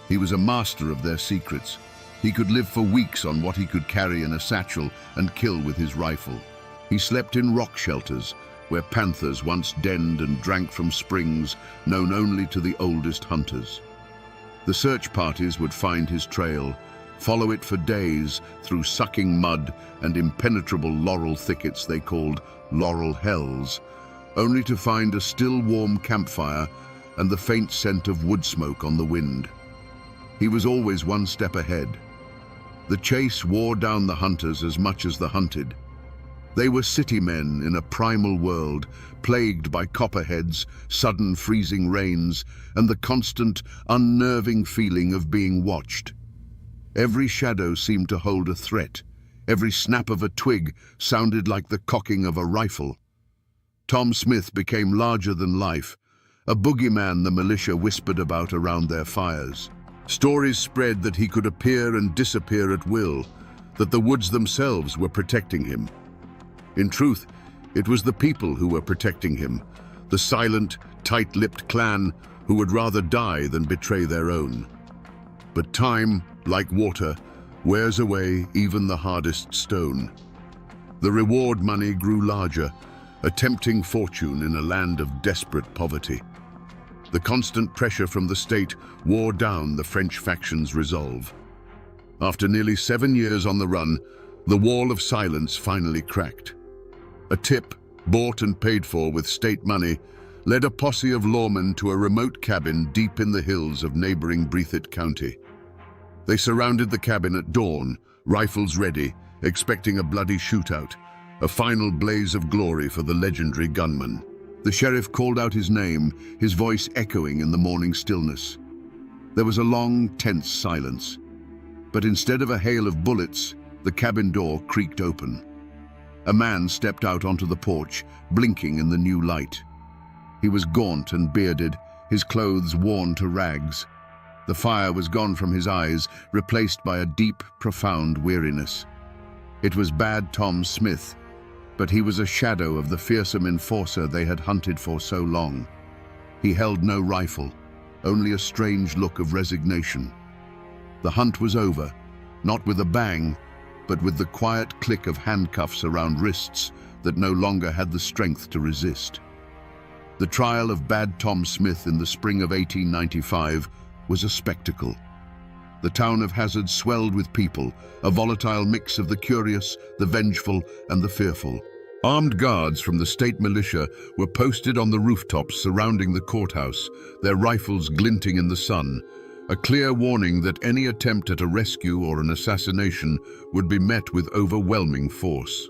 He was a master of their secrets. He could live for weeks on what he could carry in a satchel and kill with his rifle. He slept in rock shelters, where panthers once denned and drank from springs known only to the oldest hunters. The search parties would find his trail, follow it for days through sucking mud and impenetrable laurel thickets they called laurel hells, only to find a still warm campfire and the faint scent of wood smoke on the wind. He was always one step ahead. The chase wore down the hunters as much as the hunted. They were city men in a primal world, plagued by copperheads, sudden freezing rains, and the constant, unnerving feeling of being watched. Every shadow seemed to hold a threat. Every snap of a twig sounded like the cocking of a rifle. Tom Smith became larger than life, a boogeyman the militia whispered about around their fires. Stories spread that he could appear and disappear at will, that the woods themselves were protecting him. In truth, it was the people who were protecting him, the silent, tight-lipped clan who would rather die than betray their own. But time, like water, wears away even the hardest stone. The reward money grew larger, a tempting fortune in a land of desperate poverty. The constant pressure from the state wore down the French faction's resolve. After nearly 7 years on the run, the wall of silence finally cracked. A tip, bought and paid for with state money, led a posse of lawmen to a remote cabin deep in the hills of neighboring Breathitt County. They surrounded the cabin at dawn, rifles ready, expecting a bloody shootout, a final blaze of glory for the legendary gunman. The sheriff called out his name, his voice echoing in the morning stillness. There was a long, tense silence. But instead of a hail of bullets, the cabin door creaked open. A man stepped out onto the porch, blinking in the new light. He was gaunt and bearded, his clothes worn to rags. The fire was gone from his eyes, replaced by a deep, profound weariness. It was Bad Tom Smith, but he was a shadow of the fearsome enforcer they had hunted for so long. He held no rifle, only a strange look of resignation. The hunt was over, not with a bang, but with the quiet click of handcuffs around wrists that no longer had the strength to resist. The trial of Bad Tom Smith in the spring of 1895 was a spectacle. The town of Hazard swelled with people, a volatile mix of the curious, the vengeful, and the fearful. Armed guards from the state militia were posted on the rooftops surrounding the courthouse, their rifles glinting in the sun, a clear warning that any attempt at a rescue or an assassination would be met with overwhelming force.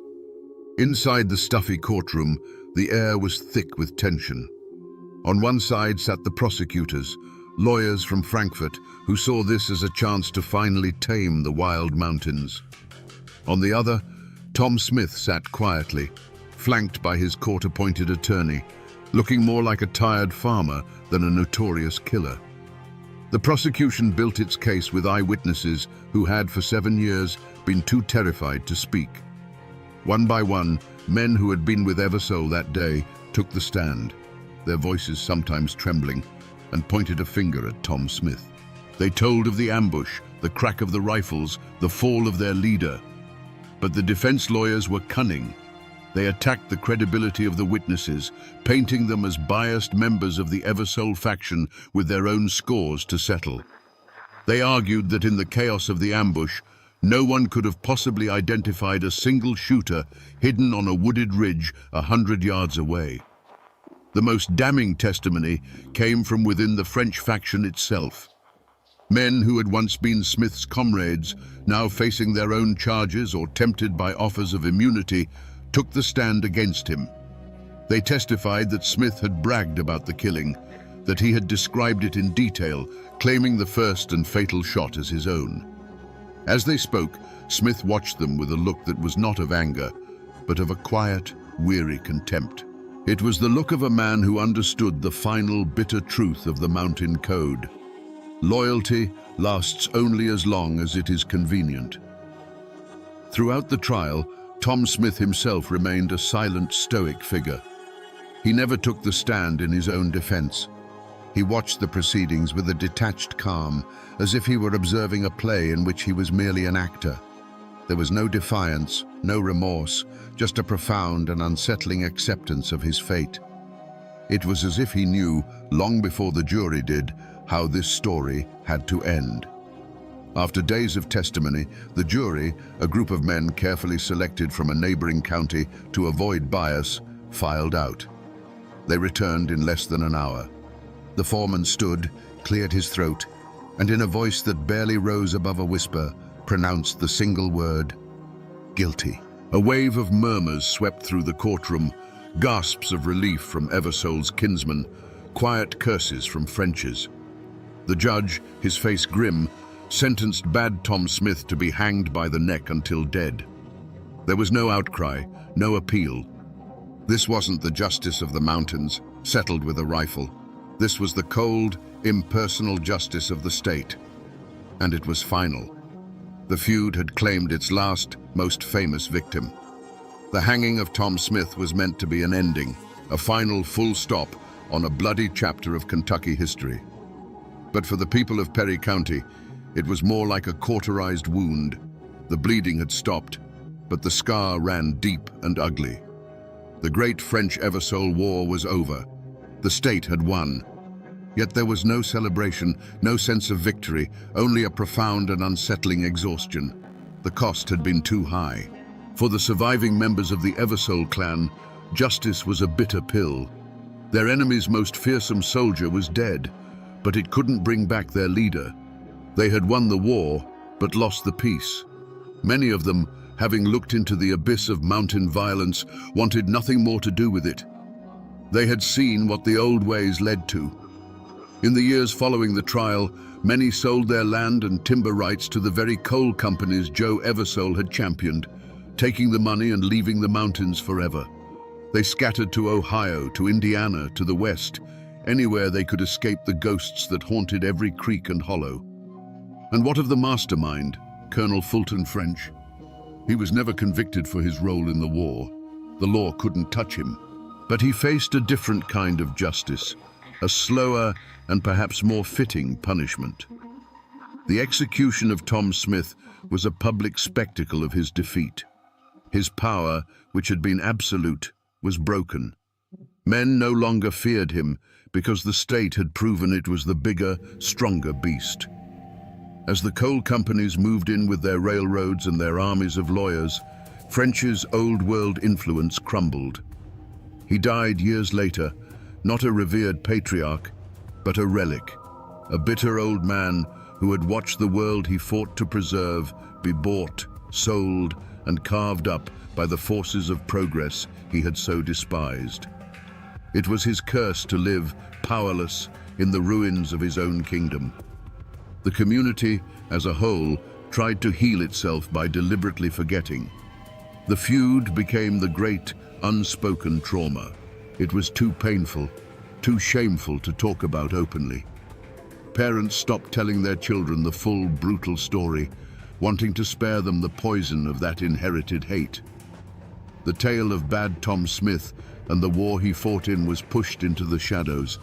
Inside the stuffy courtroom, the air was thick with tension. On one side sat the prosecutors, lawyers from Frankfurt, who saw this as a chance to finally tame the wild mountains. On the other, Tom Smith sat quietly, flanked by his court-appointed attorney, looking more like a tired farmer than a notorious killer. The prosecution built its case with eyewitnesses who had for 7 years been too terrified to speak. One by one, men who had been with Eversole that day took the stand, their voices sometimes trembling, and pointed a finger at Tom Smith. They told of the ambush, the crack of the rifles, the fall of their leader. But the defense lawyers were cunning. They attacked the credibility of the witnesses, painting them as biased members of the Eversole faction with their own scores to settle. They argued that in the chaos of the ambush, no one could have possibly identified a single shooter hidden on a wooded ridge 100 yards away. The most damning testimony came from within the French faction itself. Men who had once been Smith's comrades, now facing their own charges or tempted by offers of immunity, took the stand against him. They testified that Smith had bragged about the killing, that he had described it in detail, claiming the first and fatal shot as his own. As they spoke, Smith watched them with a look that was not of anger, but of a quiet, weary contempt. It was the look of a man who understood the final bitter truth of the mountain code. Loyalty lasts only as long as it is convenient. Throughout the trial, Tom Smith himself remained a silent, stoic figure. He never took the stand in his own defense. He watched the proceedings with a detached calm, as if he were observing a play in which he was merely an actor. There was no defiance, no remorse, just a profound and unsettling acceptance of his fate. It was as if he knew, long before the jury did, how this story had to end. After days of testimony, the jury, a group of men carefully selected from a neighboring county to avoid bias, filed out. They returned in less than an hour. The foreman stood, cleared his throat, and in a voice that barely rose above a whisper, pronounced the single word, "Guilty." A wave of murmurs swept through the courtroom, gasps of relief from Eversole's kinsmen, quiet curses from French's. The judge, his face grim, sentenced bad Tom Smith to be hanged by the neck until dead. There was no outcry, no appeal. This wasn't the justice of the mountains, settled with a rifle. This was the cold, impersonal justice of the state. And it was final. The feud had claimed its last, most famous victim. The hanging of Tom Smith was meant to be an ending, a final full stop on a bloody chapter of Kentucky history. But for the people of Perry County, it was more like a cauterized wound. The bleeding had stopped, but the scar ran deep and ugly. The great French Eversole War was over. The state had won. Yet there was no celebration, no sense of victory, only a profound and unsettling exhaustion. The cost had been too high. For the surviving members of the Eversole clan, justice was a bitter pill. Their enemy's most fearsome soldier was dead, but it couldn't bring back their leader. They had won the war, but lost the peace. Many of them, having looked into the abyss of mountain violence, wanted nothing more to do with it. They had seen what the old ways led to. In the years following the trial, many sold their land and timber rights to the very coal companies Joe Eversole had championed, taking the money and leaving the mountains forever. They scattered to Ohio, to Indiana, to the west, anywhere they could escape the ghosts that haunted every creek and hollow. And what of the mastermind, Colonel Fulton French? He was never convicted for his role in the war. The law couldn't touch him. But he faced a different kind of justice, a slower and perhaps more fitting punishment. The execution of Tom Smith was a public spectacle of his defeat. His power, which had been absolute, was broken. Men no longer feared him because the state had proven it was the bigger, stronger beast. As the coal companies moved in with their railroads and their armies of lawyers, French's old-world influence crumbled. He died years later, not a revered patriarch, but a relic, a bitter old man who had watched the world he fought to preserve be bought, sold, and carved up by the forces of progress he had so despised. It was his curse to live powerless in the ruins of his own kingdom. The community, as a whole, tried to heal itself by deliberately forgetting. The feud became the great, unspoken trauma. It was too painful, too shameful to talk about openly. Parents stopped telling their children the full, brutal story, wanting to spare them the poison of that inherited hate. The tale of bad Tom Smith and the war he fought in was pushed into the shadows,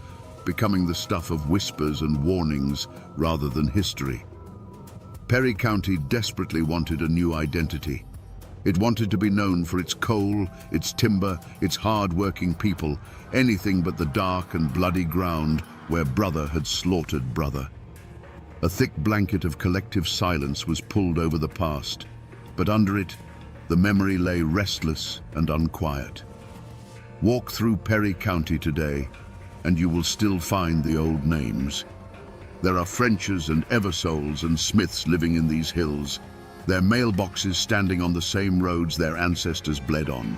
becoming the stuff of whispers and warnings rather than history. Perry County desperately wanted a new identity. It wanted to be known for its coal, its timber, its hard-working people, anything but the dark and bloody ground where brother had slaughtered brother. A thick blanket of collective silence was pulled over the past, but under it, the memory lay restless and unquiet. Walk through Perry County today, and you will still find the old names. There are Frenches and Eversoles and Smiths living in these hills, their mailboxes standing on the same roads their ancestors bled on.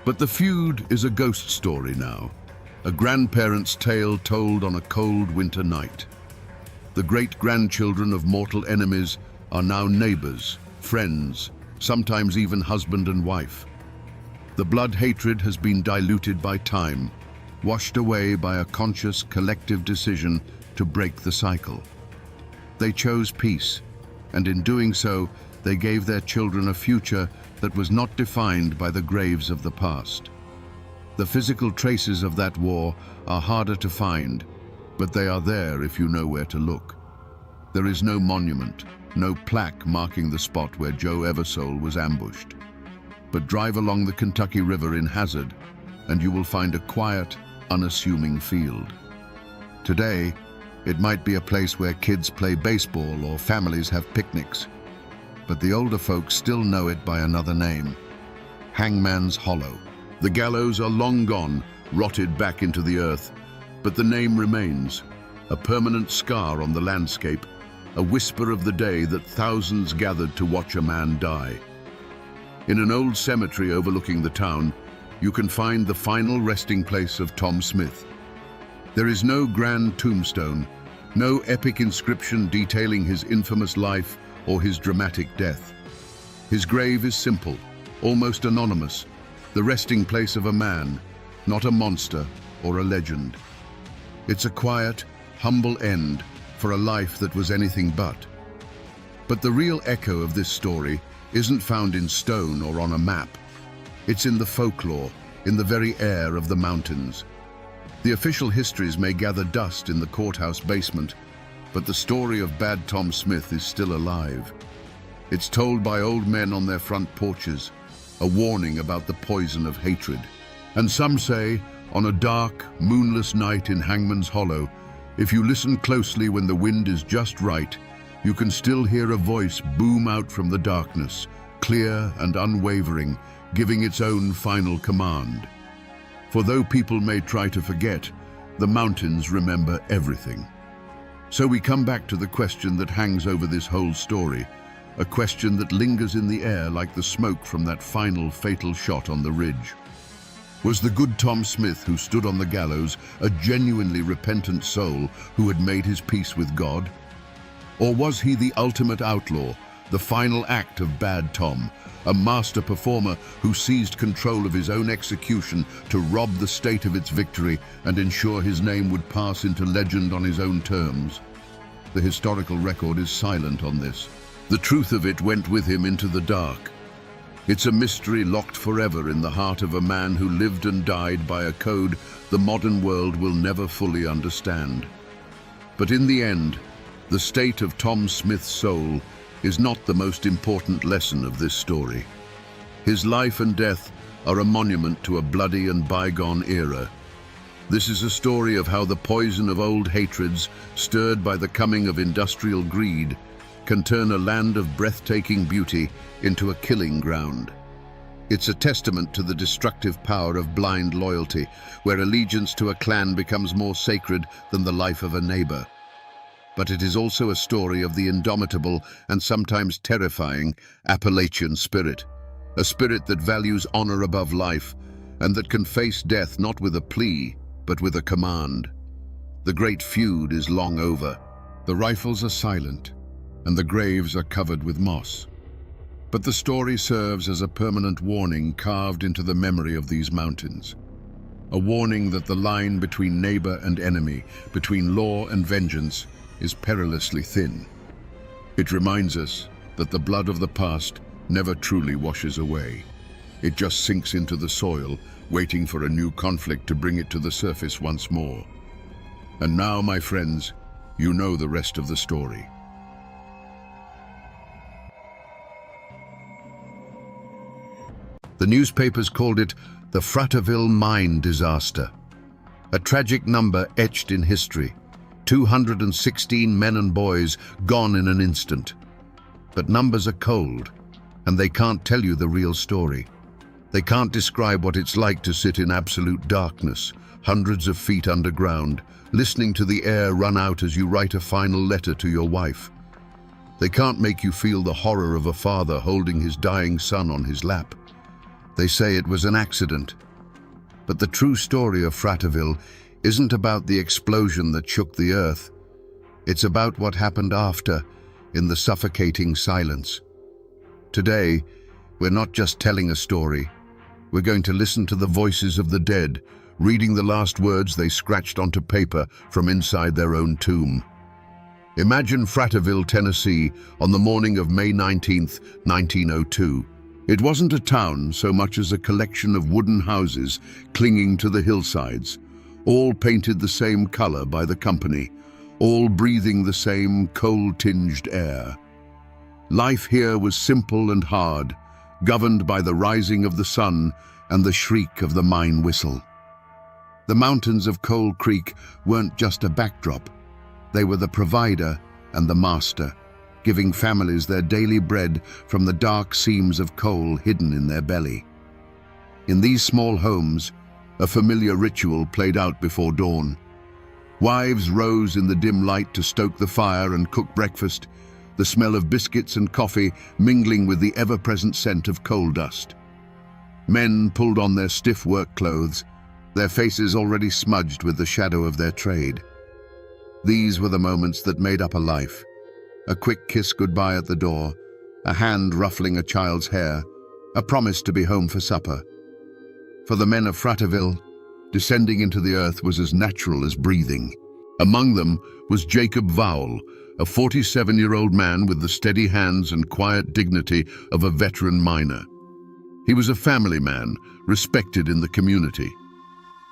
But the feud is a ghost story now, a grandparent's tale told on a cold winter night. The great-grandchildren of mortal enemies are now neighbors, friends, sometimes even husband and wife. The blood hatred has been diluted by time, washed away by a conscious collective decision to break the cycle. They chose peace, and in doing so, they gave their children a future that was not defined by the graves of the past. The physical traces of that war are harder to find, but they are there if you know where to look. There is no monument, no plaque marking the spot where Joe Eversole was ambushed. But drive along the Kentucky River in Hazard, and you will find a quiet, unassuming field. Today, it might be a place where kids play baseball or families have picnics, but the older folks still know it by another name: Hangman's Hollow. The gallows are long gone, rotted back into the earth, but the name remains, a permanent scar on the landscape, a whisper of the day that thousands gathered to watch a man die. In an old cemetery overlooking the town, you can find the final resting place of Tom Smith. There is no grand tombstone, no epic inscription detailing his infamous life or his dramatic death. His grave is simple, almost anonymous, the resting place of a man, not a monster or a legend. It's a quiet, humble end for a life that was anything but. But the real echo of this story isn't found in stone or on a map. It's in the folklore, in the very air of the mountains. The official histories may gather dust in the courthouse basement, but the story of Bad Tom Smith is still alive. It's told by old men on their front porches, a warning about the poison of hatred. And some say, on a dark, moonless night in Hangman's Hollow, if you listen closely when the wind is just right, you can still hear a voice boom out from the darkness, clear and unwavering, giving its own final command. For though people may try to forget, the mountains remember everything. So we come back to the question that hangs over this whole story, a question that lingers in the air like the smoke from that final fatal shot on the ridge. Was the good Tom Smith who stood on the gallows a genuinely repentant soul who had made his peace with God? Or was he the ultimate outlaw, the final act of Bad Tom, a master performer who seized control of his own execution to rob the state of its victory and ensure his name would pass into legend on his own terms? The historical record is silent on this. The truth of it went with him into the dark. It's a mystery locked forever in the heart of a man who lived and died by a code the modern world will never fully understand. But in the end, the state of Tom Smith's soul is not the most important lesson of this story. His life and death are a monument to a bloody and bygone era. This is a story of how the poison of old hatreds, stirred by the coming of industrial greed, can turn a land of breathtaking beauty into a killing ground. It's a testament to the destructive power of blind loyalty, where allegiance to a clan becomes more sacred than the life of a neighbor. But it is also a story of the indomitable and sometimes terrifying Appalachian spirit, a spirit that values honor above life and that can face death not with a plea, but with a command. The great feud is long over. The rifles are silent, and the graves are covered with moss. But the story serves as a permanent warning carved into the memory of these mountains. A warning that the line between neighbor and enemy, between law and vengeance, is perilously thin. It reminds us that the blood of the past never truly washes away. It just sinks into the soil, waiting for a new conflict to bring it to the surface once more. And now, my friends, you know the rest of the story. The newspapers called it the Fraterville mine disaster, a tragic number etched in history. 216 men and boys gone in an instant. But numbers are cold, and they can't tell you the real story. They can't describe what it's like to sit in absolute darkness, hundreds of feet underground, listening to the air run out as you write a final letter to your wife. They can't make you feel the horror of a father holding his dying son on his lap. They say it was an accident. But the true story of Fraterville isn't about the explosion that shook the earth. It's about what happened after, in the suffocating silence. Today, we're not just telling a story, We're going to listen to the voices of the dead, reading the last words they scratched onto paper from inside their own tomb. Imagine Fratterville, Tennessee, on the morning of May 19th, 1902. It wasn't a town so much as a collection of wooden houses clinging to the hillsides, all painted the same color by the company, all breathing the same coal-tinged air. Life here was simple and hard, governed by the rising of the sun and the shriek of the mine whistle. The mountains of Coal Creek weren't just a backdrop. They were the provider and the master, giving families their daily bread from the dark seams of coal hidden in their belly. In these small homes, a familiar ritual played out before dawn. Wives rose in the dim light to stoke the fire and cook breakfast, the smell of biscuits and coffee mingling with the ever-present scent of coal dust. Men pulled on their stiff work clothes, their faces already smudged with the shadow of their trade. These were the moments that made up a life. A quick kiss goodbye at the door, a hand ruffling a child's hair, a promise to be home for supper. For the men of Fratterville, descending into the earth was as natural as breathing. Among them was Jacob Vowell, a 47-year-old man with the steady hands and quiet dignity of a veteran miner. He was a family man, respected in the community.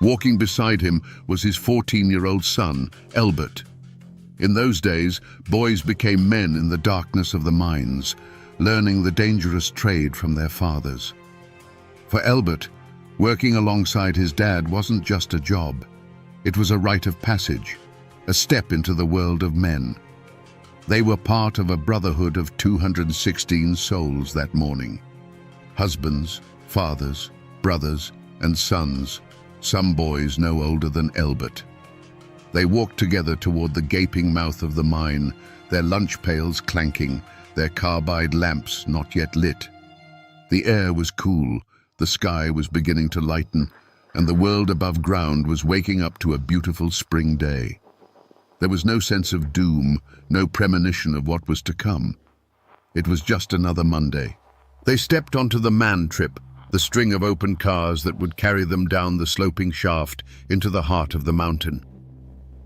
Walking beside him was his 14-year-old son, Elbert. In those days, boys became men in the darkness of the mines, learning the dangerous trade from their fathers. For Elbert, working alongside his dad wasn't just a job. It was a rite of passage, a step into the world of men. They were part of a brotherhood of 216 souls that morning. Husbands, fathers, brothers, and sons, some boys no older than Elbert. They walked together toward the gaping mouth of the mine, their lunch pails clanking, their carbide lamps not yet lit. The air was cool, the sky was beginning to lighten, and the world above ground was waking up to a beautiful spring day. There was no sense of doom, no premonition of what was to come. It was just another Monday. They stepped onto the man trip, the string of open cars that would carry them down the sloping shaft into the heart of the mountain.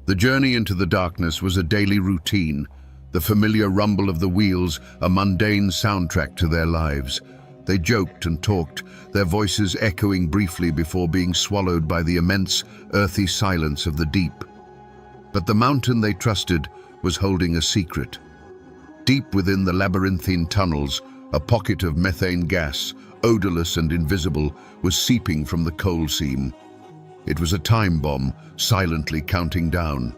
The journey into the darkness was a daily routine, the familiar rumble of the wheels a mundane soundtrack to their lives. They joked and talked, their voices echoing briefly before being swallowed by the immense, earthy silence of the deep. But the mountain they trusted was holding a secret. Deep within the labyrinthine tunnels, a pocket of methane gas, odorless and invisible, was seeping from the coal seam. It was a time bomb, silently counting down.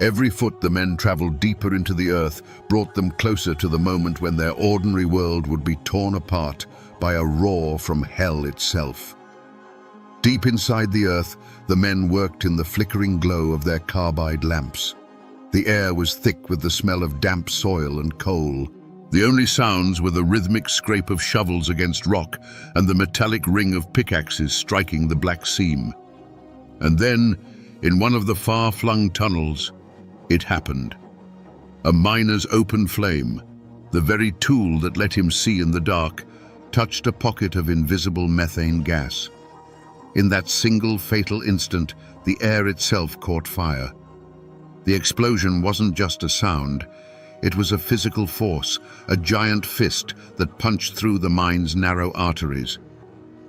Every foot the men traveled deeper into the earth brought them closer to the moment when their ordinary world would be torn apart by a roar from hell itself. Deep inside the earth, the men worked in the flickering glow of their carbide lamps. The air was thick with the smell of damp soil and coal. The only sounds were the rhythmic scrape of shovels against rock and the metallic ring of pickaxes striking the black seam. And then, in one of the far-flung tunnels, it happened. A miner's open flame, the very tool that let him see in the dark, touched a pocket of invisible methane gas. In that single fatal instant, the air itself caught fire. The explosion wasn't just a sound. It was a physical force, a giant fist that punched through the mine's narrow arteries.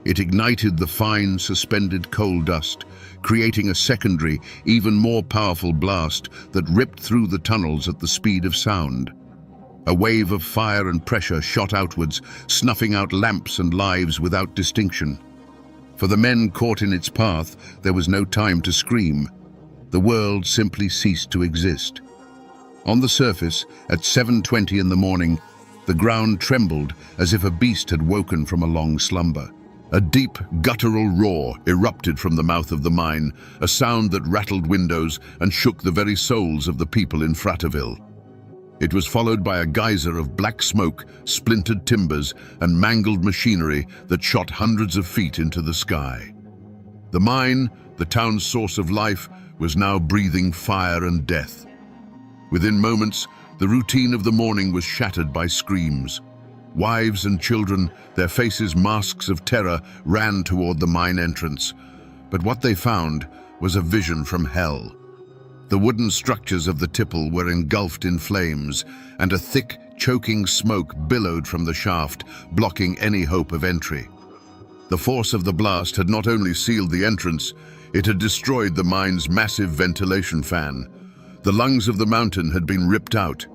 It ignited the fine, suspended coal dust, creating a secondary, even more powerful blast that ripped through the tunnels at the speed of sound. A wave of fire and pressure shot outwards, snuffing out lamps and lives without distinction. For the men caught in its path, there was no time to scream. The world simply ceased to exist. On the surface, at 7:20 in the morning, the ground trembled as if a beast had woken from a long slumber. A deep, guttural roar erupted from the mouth of the mine, a sound that rattled windows and shook the very souls of the people in Fratterville. It was followed by a geyser of black smoke, splintered timbers, and mangled machinery that shot hundreds of feet into the sky. The mine, the town's source of life, was now breathing fire and death. Within moments, the routine of the morning was shattered by screams. Wives and children, their faces masks of terror, ran toward the mine entrance. But what they found was a vision from hell. The wooden structures of the tipple were engulfed in flames, and a thick, choking smoke billowed from the shaft, blocking any hope of entry. The force of the blast had not only sealed the entrance, it had destroyed the mine's massive ventilation fan. The lungs of the mountain had been ripped out.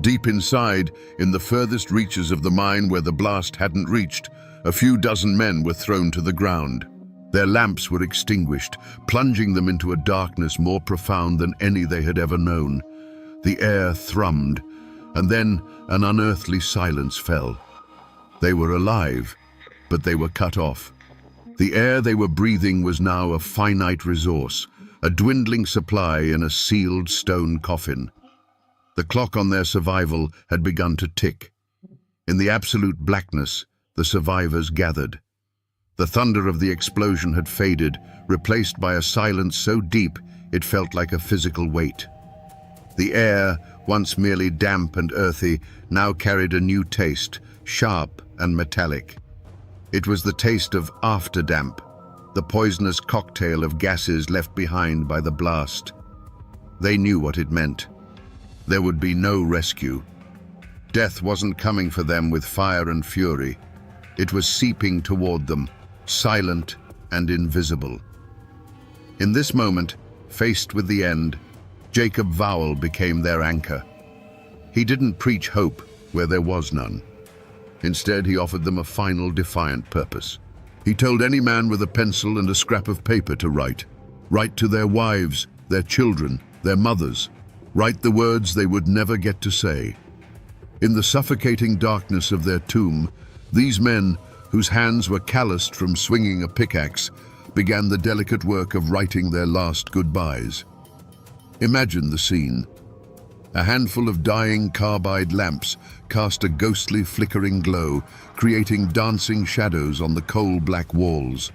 Deep inside, in the furthest reaches of the mine where the blast hadn't reached, a few dozen men were thrown to the ground. Their lamps were extinguished, plunging them into a darkness more profound than any they had ever known. The air thrummed, and then an unearthly silence fell. They were alive, but they were cut off. The air they were breathing was now a finite resource, a dwindling supply in a sealed stone coffin. The clock on their survival had begun to tick. In the absolute blackness, the survivors gathered. The thunder of the explosion had faded, replaced by a silence so deep it felt like a physical weight. The air, once merely damp and earthy, now carried a new taste, sharp and metallic. It was the taste of afterdamp, the poisonous cocktail of gases left behind by the blast. They knew what it meant. There would be no rescue. Death wasn't coming for them with fire and fury. It was seeping toward them, silent and invisible. In this moment, faced with the end, Jacob Vowell became their anchor. He didn't preach hope where there was none. Instead, he offered them a final defiant purpose. He told any man with a pencil and a scrap of paper to write. Write to their wives, their children, their mothers. Write the words they would never get to say. In the suffocating darkness of their tomb, these men, whose hands were calloused from swinging a pickaxe, began the delicate work of writing their last goodbyes. Imagine the scene. A handful of dying carbide lamps cast a ghostly flickering glow, creating dancing shadows on the coal-black walls.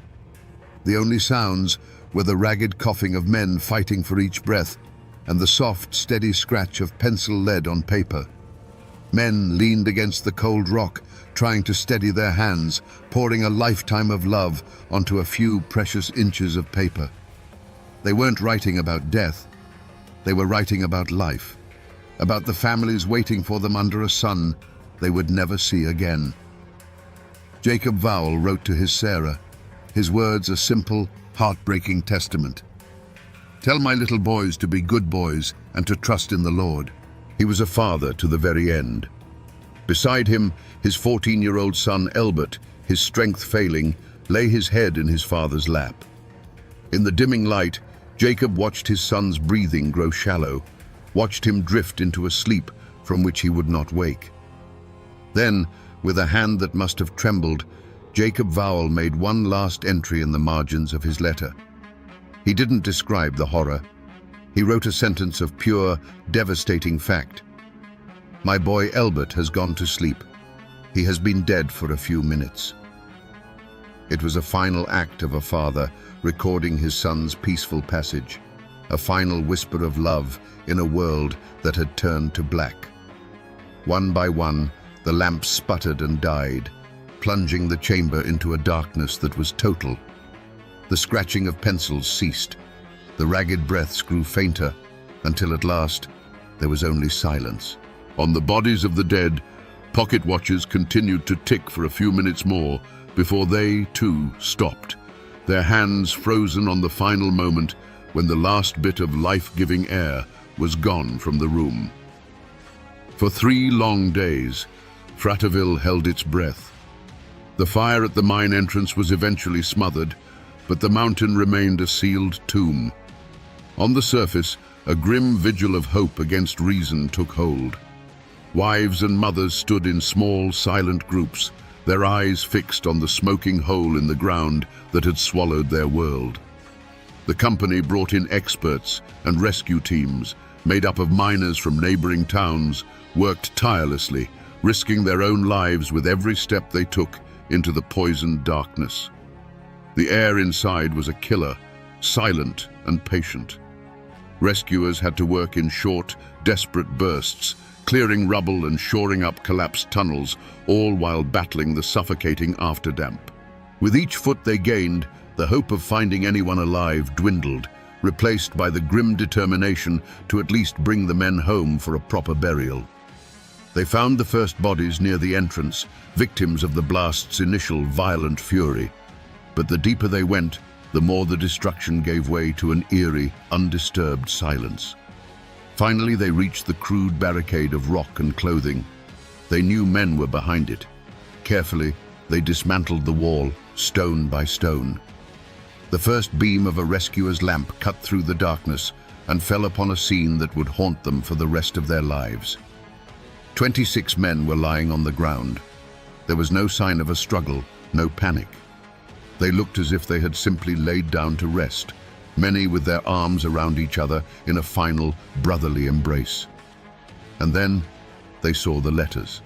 The only sounds were the ragged coughing of men fighting for each breath and the soft, steady scratch of pencil lead on paper. Men leaned against the cold rock, trying to steady their hands, pouring a lifetime of love onto a few precious inches of paper. They weren't writing about death. They were writing about life, about the families waiting for them under a sun they would never see again. Jacob Vowell wrote to his Sarah, his words a simple, heartbreaking testament. Tell my little boys to be good boys and to trust in the Lord. He was a father to the very end. Beside him, his 14-year-old son Elbert, his strength failing, lay his head in his father's lap. In the dimming light, Jacob watched his son's breathing grow shallow, watched him drift into a sleep from which he would not wake. Then, with a hand that must have trembled, Jacob Vowell made one last entry in the margins of his letter. He didn't describe the horror. He wrote a sentence of pure, devastating fact. My boy Elbert has gone to sleep. He has been dead for a few minutes. It was a final act of a father recording his son's peaceful passage, a final whisper of love in a world that had turned to black. One by one, the lamps sputtered and died, plunging the chamber into a darkness that was total. The scratching of pencils ceased. The ragged breaths grew fainter, until at last there was only silence. On the bodies of the dead, pocket watches continued to tick for a few minutes more before they, too, stopped, their hands frozen on the final moment when the last bit of life-giving air was gone from the room. For 3 long days, Fraterville held its breath. The fire at the mine entrance was eventually smothered, but the mountain remained a sealed tomb. On the surface, a grim vigil of hope against reason took hold. Wives and mothers stood in small, silent groups, their eyes fixed on the smoking hole in the ground that had swallowed their world. The company brought in experts and rescue teams, made up of miners from neighboring towns, worked tirelessly, risking their own lives with every step they took into the poisoned darkness. The air inside was a killer, silent and patient. Rescuers had to work in short, desperate bursts, clearing rubble and shoring up collapsed tunnels, all while battling the suffocating afterdamp. With each foot they gained, the hope of finding anyone alive dwindled, replaced by the grim determination to at least bring the men home for a proper burial. They found the first bodies near the entrance, victims of the blast's initial violent fury. But the deeper they went, the more the destruction gave way to an eerie, undisturbed silence. Finally, they reached the crude barricade of rock and clothing. They knew men were behind it. Carefully, they dismantled the wall, stone by stone. The first beam of a rescuer's lamp cut through the darkness and fell upon a scene that would haunt them for the rest of their lives. 26 men were lying on the ground. There was no sign of a struggle, no panic. They looked as if they had simply laid down to rest, many with their arms around each other in a final brotherly embrace. And then they saw the letters,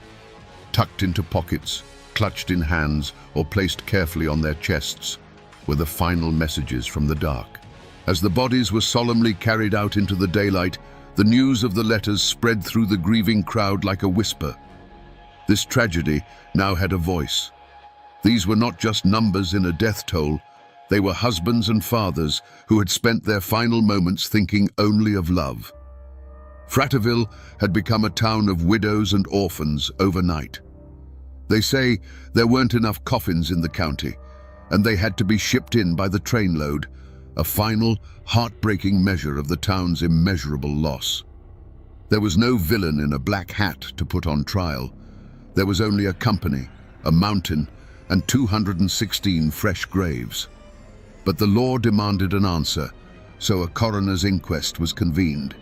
tucked into pockets, clutched in hands, or placed carefully on their chests, were the final messages from the dark. As the bodies were solemnly carried out into the daylight, the news of the letters spread through the grieving crowd like a whisper. This tragedy now had a voice. These were not just numbers in a death toll. They were husbands and fathers who had spent their final moments thinking only of love. Fratterville had become a town of widows and orphans overnight. They say there weren't enough coffins in the county, and they had to be shipped in by the trainload, a final, heartbreaking measure of the town's immeasurable loss. There was no villain in a black hat to put on trial. There was only a company, a mountain, and 216 fresh graves. But the law demanded an answer, so a coroner's inquest was convened.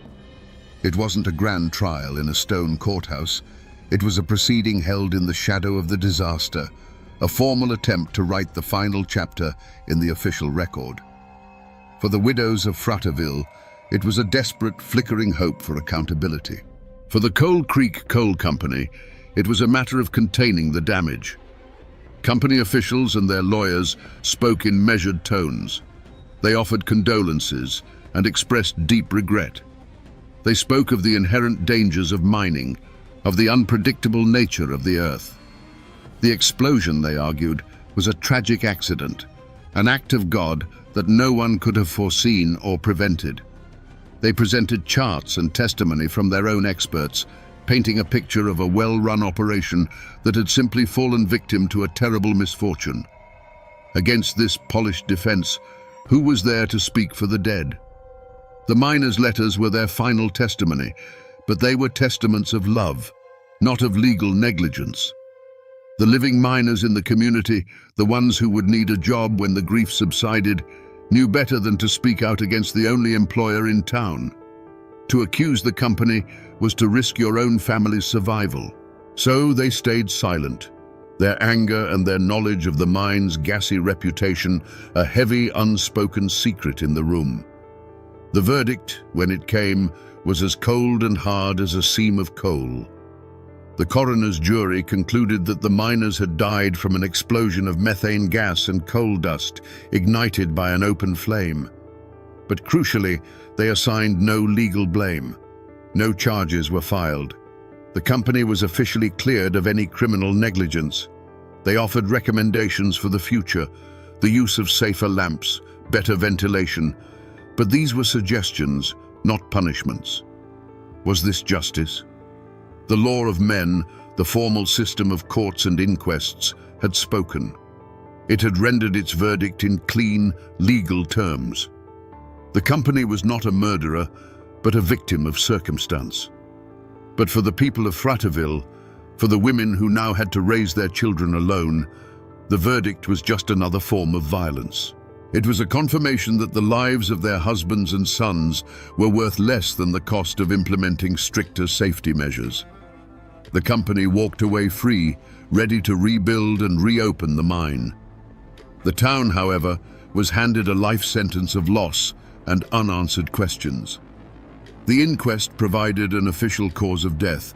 It wasn't a grand trial in a stone courthouse. It was a proceeding held in the shadow of the disaster, a formal attempt to write the final chapter in the official record. For the widows of Fratterville, it was a desperate, flickering hope for accountability. For the Coal Creek Coal Company, it was a matter of containing the damage. Company officials and their lawyers spoke in measured tones. They offered condolences and expressed deep regret. They spoke of the inherent dangers of mining, of the unpredictable nature of the earth. The explosion, they argued, was a tragic accident, an act of God that no one could have foreseen or prevented. They presented charts and testimony from their own experts, painting a picture of a well-run operation that had simply fallen victim to a terrible misfortune. Against this polished defense, who was there to speak for the dead? The miners' letters were their final testimony, but they were testaments of love, not of legal negligence. The living miners in the community, the ones who would need a job when the grief subsided, knew better than to speak out against the only employer in town. To accuse the company was to risk your own family's survival. So they stayed silent, their anger and their knowledge of the mine's gassy reputation a heavy, unspoken secret in the room. The verdict, when it came, was as cold and hard as a seam of coal. The coroner's jury concluded that the miners had died from an explosion of methane gas and coal dust ignited by an open flame. But crucially, they assigned no legal blame. No charges were filed. The company was officially cleared of any criminal negligence. They offered recommendations for the future, the use of safer lamps, better ventilation, but these were suggestions, not punishments. Was this justice? The law of men, the formal system of courts and inquests, had spoken. It had rendered its verdict in clean, legal terms. The company was not a murderer, but a victim of circumstance. But for the people of Fratterville, for the women who now had to raise their children alone, the verdict was just another form of violence. It was a confirmation that the lives of their husbands and sons were worth less than the cost of implementing stricter safety measures. The company walked away free, ready to rebuild and reopen the mine. The town, however, was handed a life sentence of loss and unanswered questions. The inquest provided an official cause of death,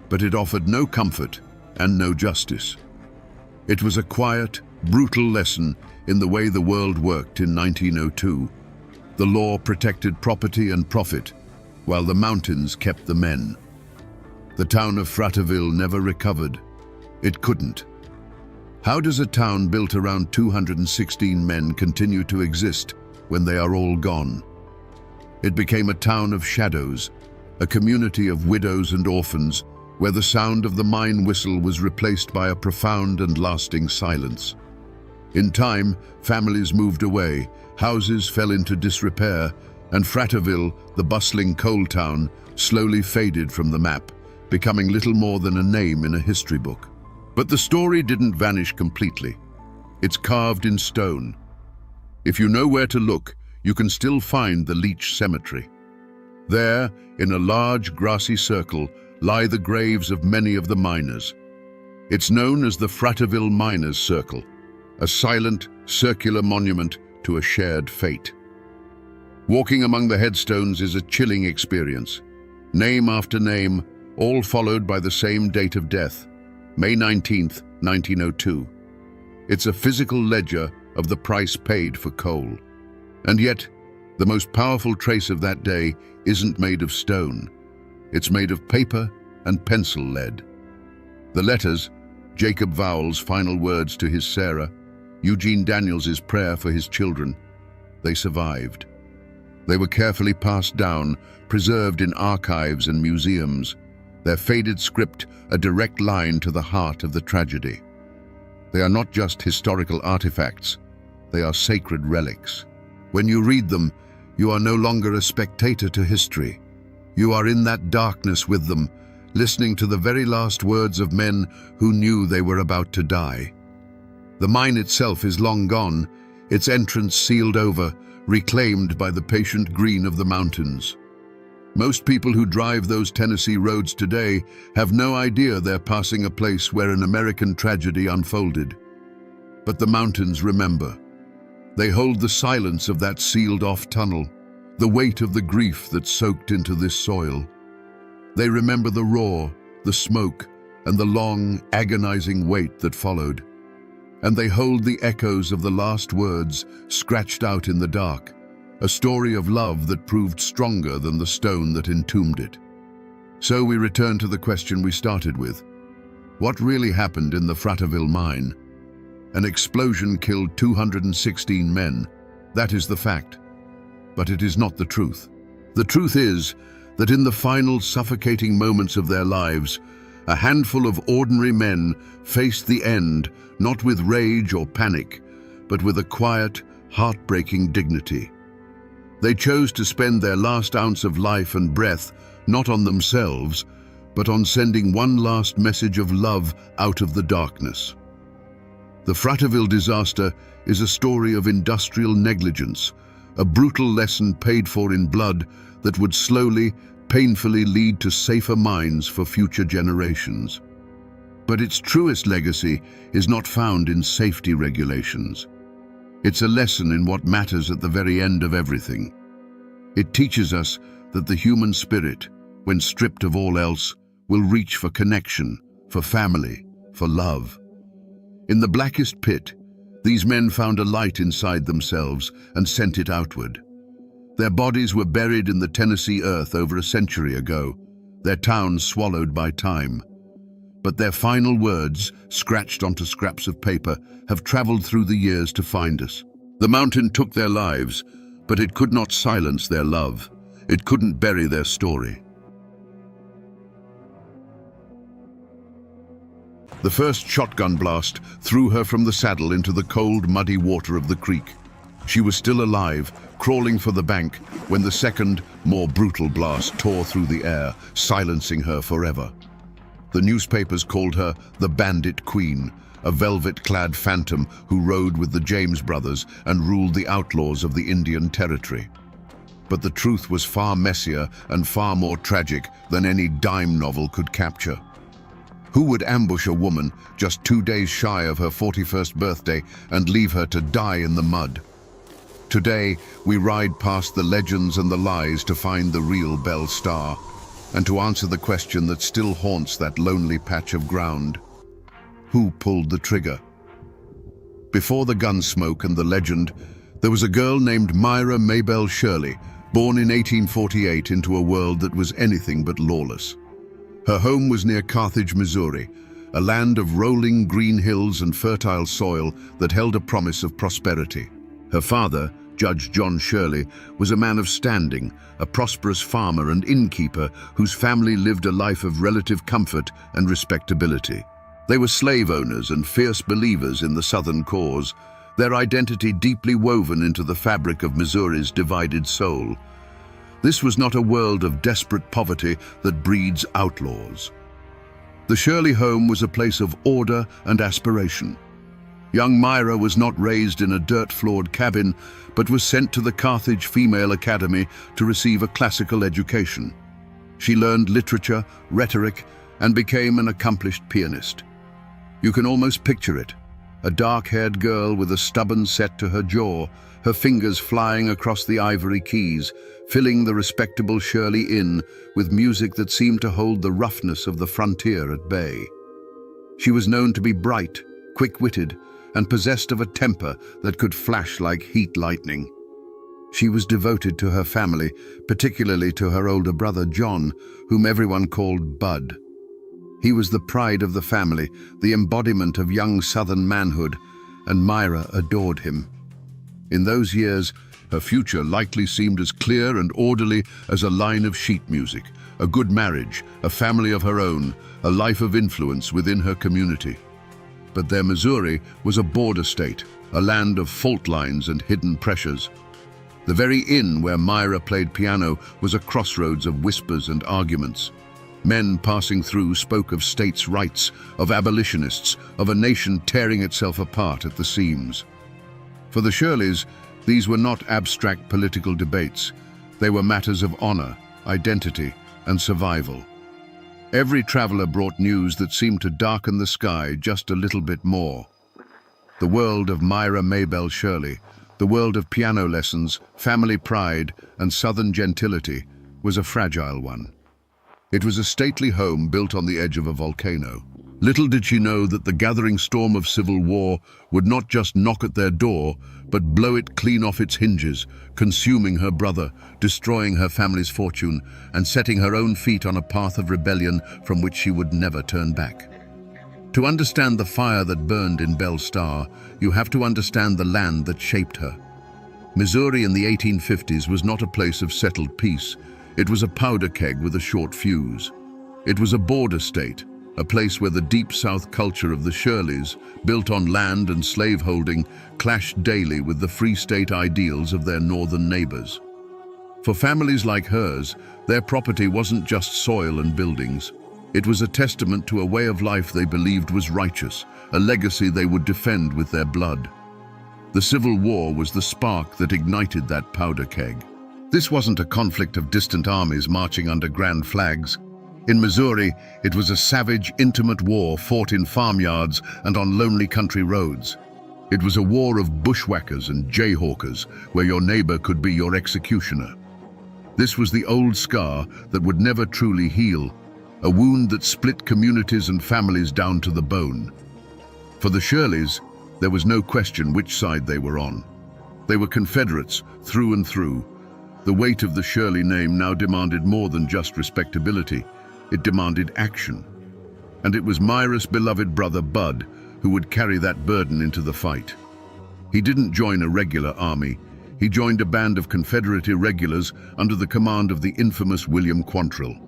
but it offered no comfort and no justice. It was a quiet, brutal lesson in the way the world worked in 1902. The law protected property and profit, while the mountains kept the men. The town of Fraterville never recovered. It couldn't. How does a town built around 216 men continue to exist when they are all gone? It became a town of shadows, a community of widows and orphans, where the sound of the mine whistle was replaced by a profound and lasting silence. In time, families moved away, houses fell into disrepair, and Fraterville, the bustling coal town, slowly faded from the map, becoming little more than a name in a history book. But the story didn't vanish completely. It's carved in stone. If you know where to look, you can still find the Leech Cemetery. There, in a large grassy circle, lie the graves of many of the miners. It's known as the Fraterville Miners' Circle, a silent, circular monument to a shared fate. Walking among the headstones is a chilling experience. Name after name, all followed by the same date of death, May 19th, 1902. It's a physical ledger of the price paid for coal. And yet, the most powerful trace of that day isn't made of stone. It's made of paper and pencil lead. The letters, Jacob Vowell's final words to his Sarah, Eugene Daniels's prayer for his children, they survived. They were carefully passed down, preserved in archives and museums, their faded script a direct line to the heart of the tragedy. They are not just historical artifacts, they are sacred relics. When you read them, you are no longer a spectator to history. You are in that darkness with them, listening to the very last words of men who knew they were about to die. The mine itself is long gone, its entrance sealed over, reclaimed by the patient green of the mountains. Most people who drive those Tennessee roads today have no idea they're passing a place where an American tragedy unfolded. But the mountains remember. They hold the silence of that sealed-off tunnel, the weight of the grief that soaked into this soil. They remember the roar, the smoke, and the long, agonizing wait that followed. And they hold the echoes of the last words scratched out in the dark, a story of love that proved stronger than the stone that entombed it. So we return to the question we started with. What really happened in the Fraterville mine? An explosion killed 216 men. That is the fact. But it is not the truth. The truth is that in the final suffocating moments of their lives, a handful of ordinary men faced the end not with rage or panic, but with a quiet, heartbreaking dignity. They chose to spend their last ounce of life and breath not on themselves, but on sending one last message of love out of the darkness. The Fraterville disaster is a story of industrial negligence, a brutal lesson paid for in blood that would slowly, painfully lead to safer mines for future generations. But its truest legacy is not found in safety regulations. It's a lesson in what matters at the very end of everything. It teaches us that the human spirit, when stripped of all else, will reach for connection, for family, for love. In the blackest pit, these men found a light inside themselves and sent it outward. Their bodies were buried in the Tennessee earth over a century ago, their town swallowed by time. But their final words, scratched onto scraps of paper, have traveled through the years to find us. The mountain took their lives, but it could not silence their love. It couldn't bury their story. The first shotgun blast threw her from the saddle into the cold, muddy water of the creek. She was still alive, crawling for the bank, when the second, more brutal blast tore through the air, silencing her forever. The newspapers called her the Bandit Queen, a velvet-clad phantom who rode with the James brothers and ruled the outlaws of the Indian Territory. But the truth was far messier and far more tragic than any dime novel could capture. Who would ambush a woman just 2 days shy of her 41st birthday and leave her to die in the mud? Today, we ride past the legends and the lies to find the real Belle Star, and to answer the question that still haunts that lonely patch of ground. Who pulled the trigger? Before the gun smoke and the legend, there was a girl named Myra Maybelle Shirley, born in 1848 into a world that was anything but lawless. Her home was near Carthage, Missouri, a land of rolling green hills and fertile soil that held a promise of prosperity. Her father, Judge John Shirley, was a man of standing, a prosperous farmer and innkeeper whose family lived a life of relative comfort and respectability. They were slave owners and fierce believers in the Southern cause, their identity deeply woven into the fabric of Missouri's divided soul. This was not a world of desperate poverty that breeds outlaws. The Shirley home was a place of order and aspiration. Young Myra was not raised in a dirt-floored cabin, but was sent to the Carthage Female Academy to receive a classical education. She learned literature, rhetoric, and became an accomplished pianist. You can almost picture it, a dark-haired girl with a stubborn set to her jaw, her fingers flying across the ivory keys, filling the respectable Shirley Inn with music that seemed to hold the roughness of the frontier at bay. She was known to be bright, quick-witted, and possessed of a temper that could flash like heat lightning. She was devoted to her family, particularly to her older brother John, whom everyone called Bud. He was the pride of the family, the embodiment of young Southern manhood, and Myra adored him. In those years, her future likely seemed as clear and orderly as a line of sheet music, a good marriage, a family of her own, a life of influence within her community. But their Missouri was a border state, a land of fault lines and hidden pressures. The very inn where Myra played piano was a crossroads of whispers and arguments. Men passing through spoke of states' rights, of abolitionists, of a nation tearing itself apart at the seams. For the Shirleys, these were not abstract political debates. They were matters of honor, identity, and survival. Every traveler brought news that seemed to darken the sky just a little bit more. The world of Myra Maybelle Shirley, the world of piano lessons, family pride, and Southern gentility, was a fragile one. It was a stately home built on the edge of a volcano. Little did she know that the gathering storm of civil war would not just knock at their door, but blow it clean off its hinges, consuming her brother, destroying her family's fortune, and setting her own feet on a path of rebellion from which she would never turn back. To understand the fire that burned in Belle Starr, you have to understand the land that shaped her. Missouri in the 1850s was not a place of settled peace. It was a powder keg with a short fuse. It was a border state, a place where the deep South culture of the Shirleys, built on land and slaveholding, clashed daily with the free state ideals of their northern neighbors. For families like hers, their property wasn't just soil and buildings. It was a testament to a way of life they believed was righteous, a legacy they would defend with their blood. The Civil War was the spark that ignited that powder keg. This wasn't a conflict of distant armies marching under grand flags. In Missouri, it was a savage, intimate war fought in farmyards and on lonely country roads. It was a war of bushwhackers and jayhawkers, where your neighbor could be your executioner. This was the old scar that would never truly heal, a wound that split communities and families down to the bone. For the Shirleys, there was no question which side they were on. They were Confederates through and through. The weight of the Shirley name now demanded more than just respectability. It demanded action. And it was Myra's beloved brother Bud who would carry that burden into the fight. He didn't join a regular army. He joined a band of Confederate irregulars under the command of the infamous William Quantrill.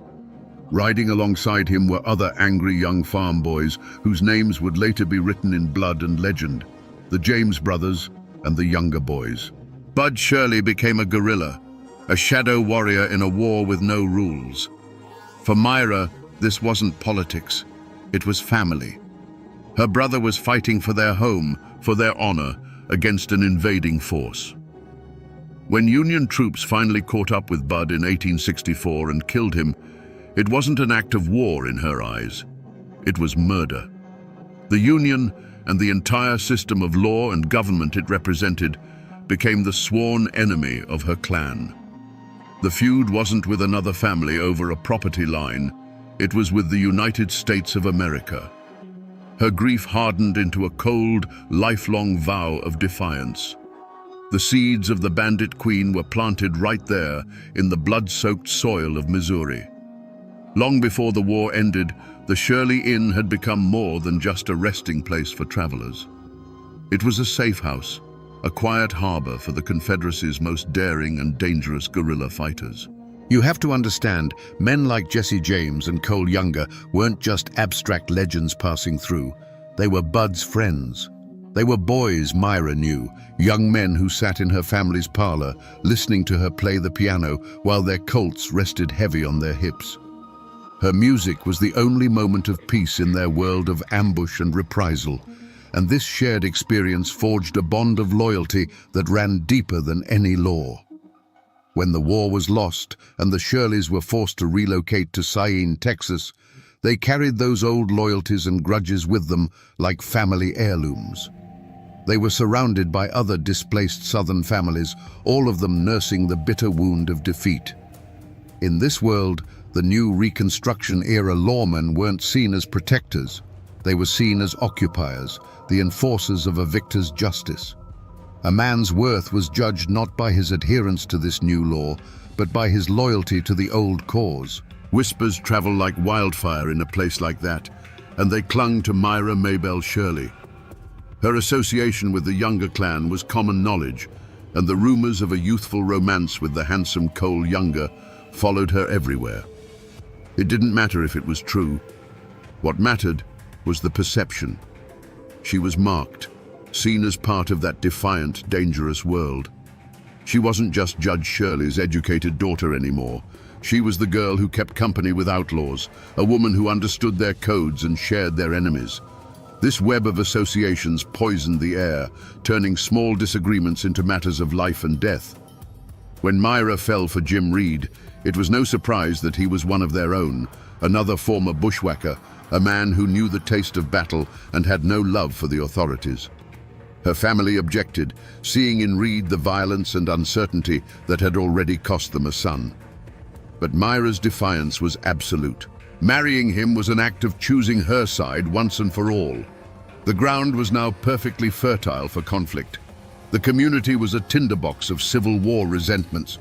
Riding alongside him were other angry young farm boys whose names would later be written in blood and legend, the James brothers and the Younger Boys. Bud Shirley became a guerrilla, a shadow warrior in a war with no rules. For Myra, this wasn't politics, it was family. Her brother was fighting for their home, for their honor, against an invading force. When Union troops finally caught up with Bud in 1864 and killed him, it wasn't an act of war in her eyes. It was murder. The Union and the entire system of law and government it represented became the sworn enemy of her clan. The feud wasn't with another family over a property line, it was with the United States of America. Her grief hardened into a cold, lifelong vow of defiance. The seeds of the Bandit Queen were planted right there in the blood-soaked soil of Missouri. Long before the war ended, the Shirley Inn had become more than just a resting place for travelers. It was a safe house, a quiet harbor for the Confederacy's most daring and dangerous guerrilla fighters. You have to understand, men like Jesse James and Cole Younger weren't just abstract legends passing through. They were Bud's friends. They were boys Myra knew, young men who sat in her family's parlor, listening to her play the piano while their Colts rested heavy on their hips. Her music was the only moment of peace in their world of ambush and reprisal, and this shared experience forged a bond of loyalty that ran deeper than any law. When the war was lost and the Shirleys were forced to relocate to Syene, Texas, they carried those old loyalties and grudges with them like family heirlooms. They were surrounded by other displaced Southern families, all of them nursing the bitter wound of defeat. In this world, the new Reconstruction-era lawmen weren't seen as protectors. They were seen as occupiers, the enforcers of a victor's justice. A man's worth was judged not by his adherence to this new law, but by his loyalty to the old cause. Whispers travel like wildfire in a place like that, and they clung to Myra Maybelle Shirley. Her association with the Younger clan was common knowledge, and the rumors of a youthful romance with the handsome Cole Younger followed her everywhere. It didn't matter if it was true. What mattered was the perception. She was marked, seen as part of that defiant, dangerous world. She wasn't just Judge Shirley's educated daughter anymore. She was the girl who kept company with outlaws, a woman who understood their codes and shared their enemies. This web of associations poisoned the air, turning small disagreements into matters of life and death. When Myra fell for Jim Reed, it was no surprise that he was one of their own, another former bushwhacker, a man who knew the taste of battle and had no love for the authorities. Her family objected, seeing in Reed the violence and uncertainty that had already cost them a son. But Myra's defiance was absolute. Marrying him was an act of choosing her side once and for all. The ground was now perfectly fertile for conflict. The community was a tinderbox of Civil War resentments.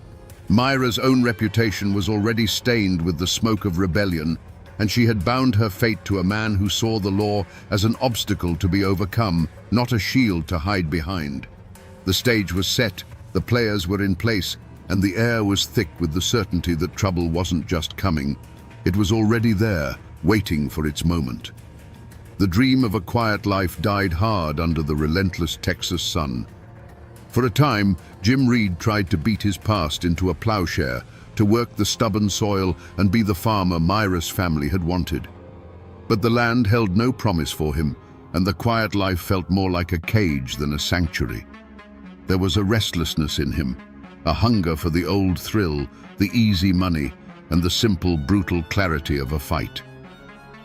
Myra's own reputation was already stained with the smoke of rebellion, and she had bound her fate to a man who saw the law as an obstacle to be overcome, not a shield to hide behind. The stage was set, the players were in place, and the air was thick with the certainty that trouble wasn't just coming. It was already there, waiting for its moment. The dream of a quiet life died hard under the relentless Texas sun. For a time, Jim Reed tried to beat his past into a plowshare, to work the stubborn soil and be the farmer Myra's family had wanted. But the land held no promise for him, and the quiet life felt more like a cage than a sanctuary. There was a restlessness in him, a hunger for the old thrill, the easy money, and the simple, brutal clarity of a fight.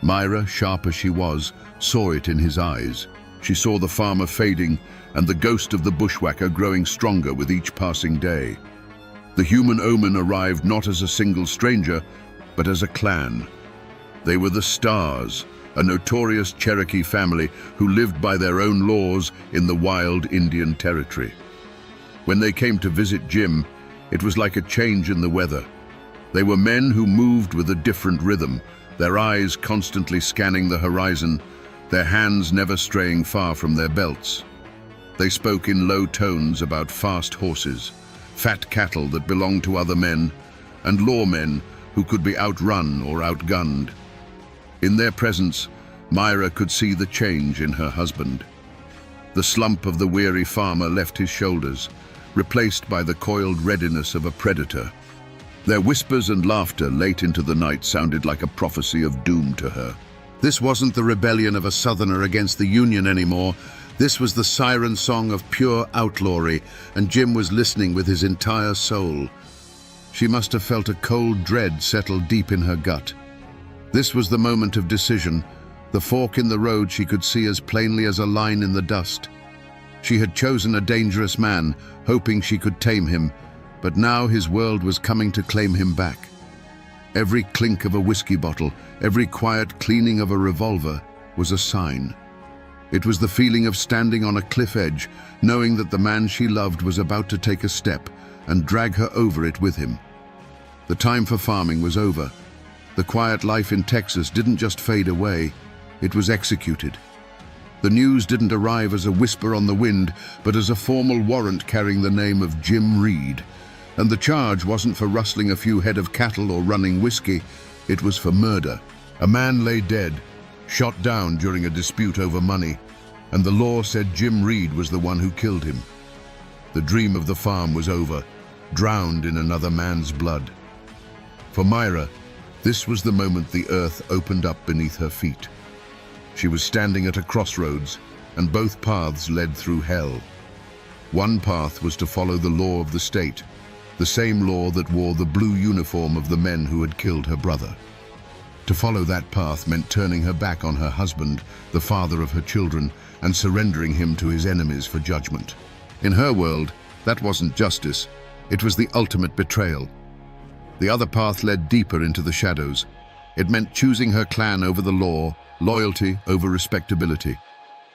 Myra, sharp as she was, saw it in his eyes. She saw the farmer fading and the ghost of the bushwhacker growing stronger with each passing day. The human omen arrived not as a single stranger, but as a clan. They were the Stars, a notorious Cherokee family who lived by their own laws in the wild Indian territory. When they came to visit Jim, it was like a change in the weather. They were men who moved with a different rhythm, their eyes constantly scanning the horizon, their hands never straying far from their belts. They spoke in low tones about fast horses, fat cattle that belonged to other men, and lawmen who could be outrun or outgunned. In their presence, Myra could see the change in her husband. The slump of the weary farmer left his shoulders, replaced by the coiled readiness of a predator. Their whispers and laughter late into the night sounded like a prophecy of doom to her. This wasn't the rebellion of a Southerner against the Union anymore. This was the siren song of pure outlawry, and Jim was listening with his entire soul. She must have felt a cold dread settle deep in her gut. This was the moment of decision, the fork in the road she could see as plainly as a line in the dust. She had chosen a dangerous man, hoping she could tame him, but now his world was coming to claim him back. Every clink of a whiskey bottle, every quiet cleaning of a revolver was a sign. It was the feeling of standing on a cliff edge, knowing that the man she loved was about to take a step and drag her over it with him. The time for farming was over. The quiet life in Texas didn't just fade away, it was executed. The news didn't arrive as a whisper on the wind, but as a formal warrant carrying the name of Jim Reed. And the charge wasn't for rustling a few head of cattle or running whiskey, it was for murder. A man lay dead, shot down during a dispute over money, and the law said Jim Reed was the one who killed him. The dream of the farm was over, drowned in another man's blood. For Myra, this was the moment the earth opened up beneath her feet. She was standing at a crossroads, and both paths led through hell. One path was to follow the law of the state, the same law that wore the blue uniform of the men who had killed her brother. To follow that path meant turning her back on her husband, the father of her children, and surrendering him to his enemies for judgment. In her world, that wasn't justice, it was the ultimate betrayal. The other path led deeper into the shadows. It meant choosing her clan over the law, loyalty over respectability.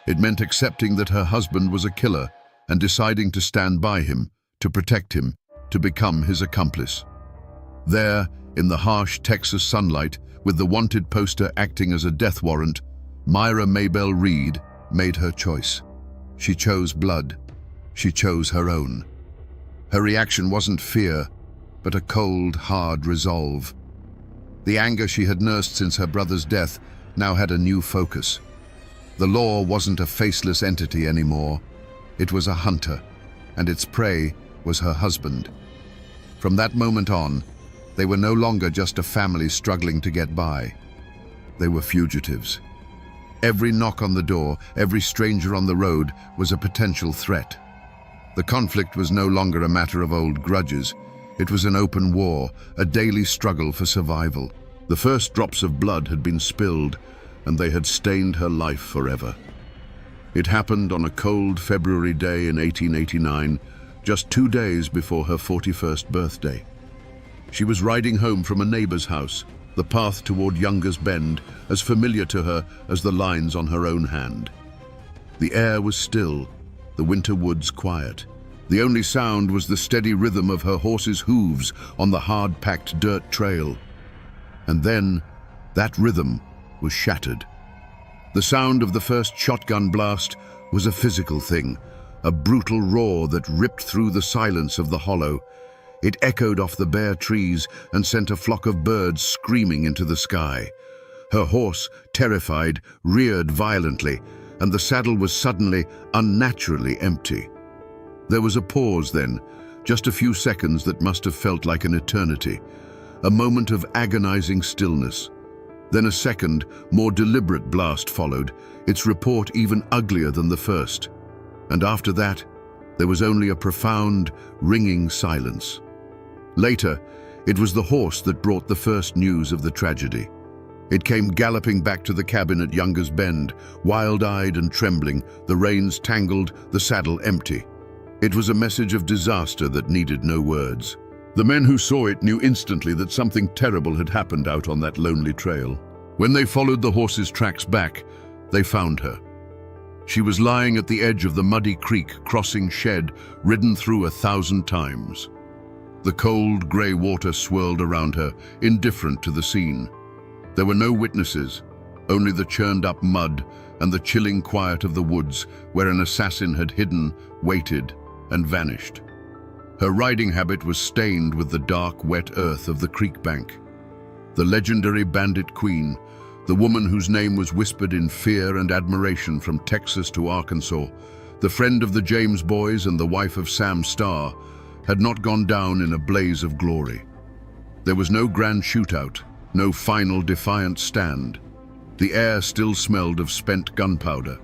It meant accepting that her husband was a killer and deciding to stand by him, to protect him, to become his accomplice. There, in the harsh Texas sunlight, with the wanted poster acting as a death warrant, Myra Maybelle Reed made her choice. She chose blood. She chose her own. Her reaction wasn't fear, but a cold, hard resolve. The anger she had nursed since her brother's death now had a new focus. The law wasn't a faceless entity anymore. It was a hunter, and its prey was her husband. From that moment on, they were no longer just a family struggling to get by. They were fugitives. Every knock on the door, every stranger on the road was a potential threat. The conflict was no longer a matter of old grudges. It was an open war, a daily struggle for survival. The first drops of blood had been spilled, and they had stained her life forever. It happened on a cold February day in 1889, just 2 days before her 41st birthday. She was riding home from a neighbor's house, the path toward Younger's Bend as familiar to her as the lines on her own hand. The air was still, the winter woods quiet. The only sound was the steady rhythm of her horse's hooves on the hard-packed dirt trail. And then, that rhythm was shattered. The sound of the first shotgun blast was a physical thing, a brutal roar that ripped through the silence of the hollow. It echoed off the bare trees and sent a flock of birds screaming into the sky. Her horse, terrified, reared violently, and the saddle was suddenly, unnaturally empty. There was a pause then, just a few seconds that must have felt like an eternity, a moment of agonizing stillness. Then a second, more deliberate blast followed, its report even uglier than the first. And after that, there was only a profound, ringing silence. Later, it was the horse that brought the first news of the tragedy. It came galloping back to the cabin at Younger's Bend, wild-eyed and trembling, the reins tangled, the saddle empty. It was a message of disaster that needed no words. The men who saw it knew instantly that something terrible had happened out on that lonely trail. When they followed the horse's tracks back, they found her. She was lying at the edge of the muddy creek crossing shed, ridden through 1,000 times. The cold, grey water swirled around her, indifferent to the scene. There were no witnesses, only the churned-up mud and the chilling quiet of the woods where an assassin had hidden, waited, and vanished. Her riding habit was stained with the dark, wet earth of the creek bank. The legendary bandit queen, the woman whose name was whispered in fear and admiration from Texas to Arkansas, the friend of the James boys and the wife of Sam Starr, had not gone down in a blaze of glory. There was no grand shootout, no final defiant stand. The air still smelled of spent gunpowder.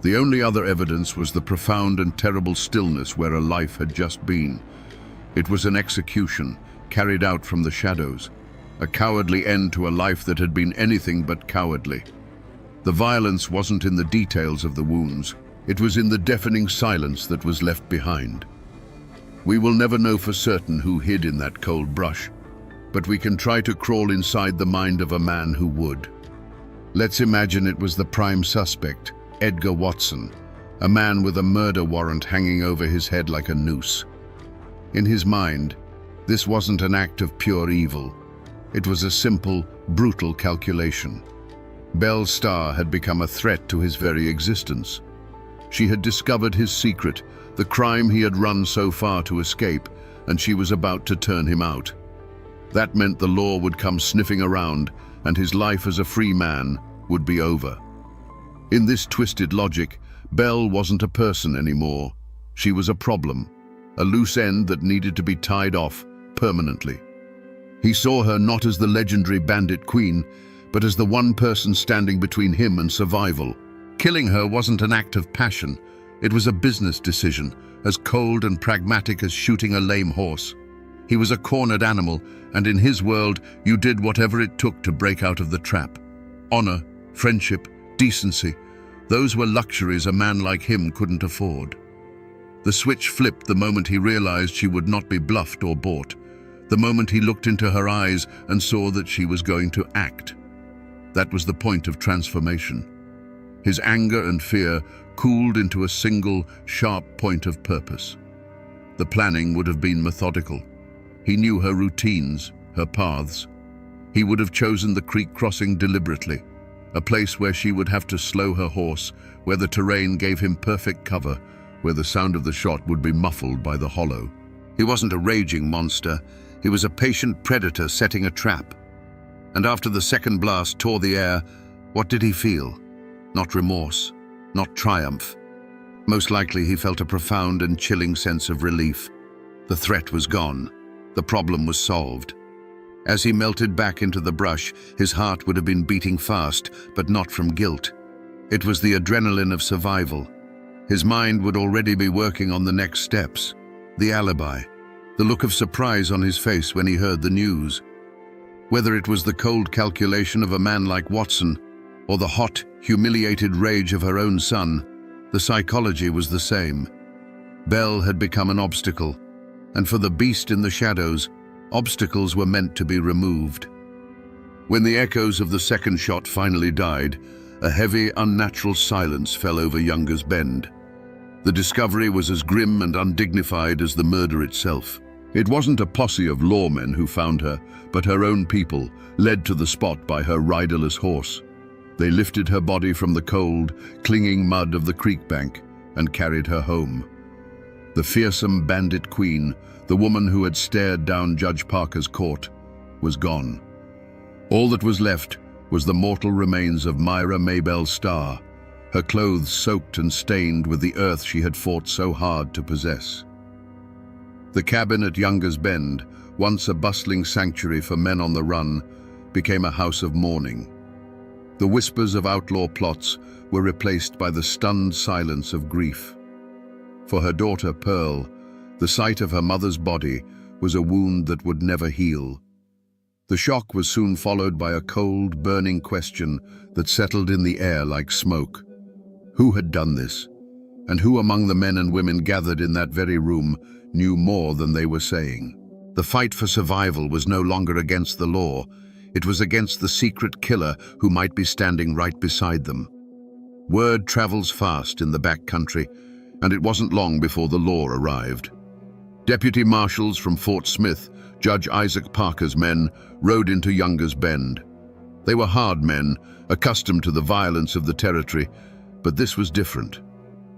The only other evidence was the profound and terrible stillness where a life had just been. It was an execution, carried out from the shadows, a cowardly end to a life that had been anything but cowardly. The violence wasn't in the details of the wounds, it was in the deafening silence that was left behind. We will never know for certain who hid in that cold brush, but we can try to crawl inside the mind of a man who would. Let's imagine it was the prime suspect, Edgar Watson, a man with a murder warrant hanging over his head like a noose. In his mind, this wasn't an act of pure evil. It was a simple, brutal calculation. Belle's star had become a threat to his very existence. She had discovered his secret, the crime he had run so far to escape, and she was about to turn him out. That meant the law would come sniffing around, and his life as a free man would be over. In this twisted logic, Belle wasn't a person anymore. She was a problem, a loose end that needed to be tied off permanently. He saw her not as the legendary bandit queen, but as the one person standing between him and survival. Killing her wasn't an act of passion. It was a business decision, as cold and pragmatic as shooting a lame horse. He was a cornered animal, and in his world, you did whatever it took to break out of the trap. Honor, friendship, decency, those were luxuries a man like him couldn't afford. The switch flipped the moment he realized she would not be bluffed or bought, the moment he looked into her eyes and saw that she was going to act. That was the point of transformation. His anger and fear cooled into a single, sharp point of purpose. The planning would have been methodical. He knew her routines, her paths. He would have chosen the creek crossing deliberately, a place where she would have to slow her horse, where the terrain gave him perfect cover, where the sound of the shot would be muffled by the hollow. He wasn't a raging monster. He was a patient predator setting a trap. And after the second blast tore the air, what did he feel? Not remorse, not triumph. Most likely he felt a profound and chilling sense of relief. The threat was gone. The problem was solved. As he melted back into the brush, his heart would have been beating fast, but not from guilt. It was the adrenaline of survival. His mind would already be working on the next steps. The alibi, the look of surprise on his face when he heard the news. Whether it was the cold calculation of a man like Watson, or the hot, humiliated rage of her own son, the psychology was the same. Belle had become an obstacle, and for the beast in the shadows, obstacles were meant to be removed. When the echoes of the second shot finally died, a heavy, unnatural silence fell over Younger's Bend. The discovery was as grim and undignified as the murder itself. It wasn't a posse of lawmen who found her, but her own people, led to the spot by her riderless horse. They lifted her body from the cold, clinging mud of the creek bank and carried her home. The fearsome bandit queen, the woman who had stared down Judge Parker's court, was gone. All that was left was the mortal remains of Myra Maybelle Starr, her clothes soaked and stained with the earth she had fought so hard to possess. The cabin at Younger's Bend, once a bustling sanctuary for men on the run, became a house of mourning. The whispers of outlaw plots were replaced by the stunned silence of grief. For her daughter, Pearl, the sight of her mother's body was a wound that would never heal. The shock was soon followed by a cold, burning question that settled in the air like smoke. Who had done this? And who among the men and women gathered in that very room knew more than they were saying? The fight for survival was no longer against the law. It was against the secret killer who might be standing right beside them. Word travels fast in the back country, and it wasn't long before the law arrived. Deputy marshals from Fort Smith, Judge Isaac Parker's men, rode into Younger's Bend. They were hard men, accustomed to the violence of the territory, but this was different.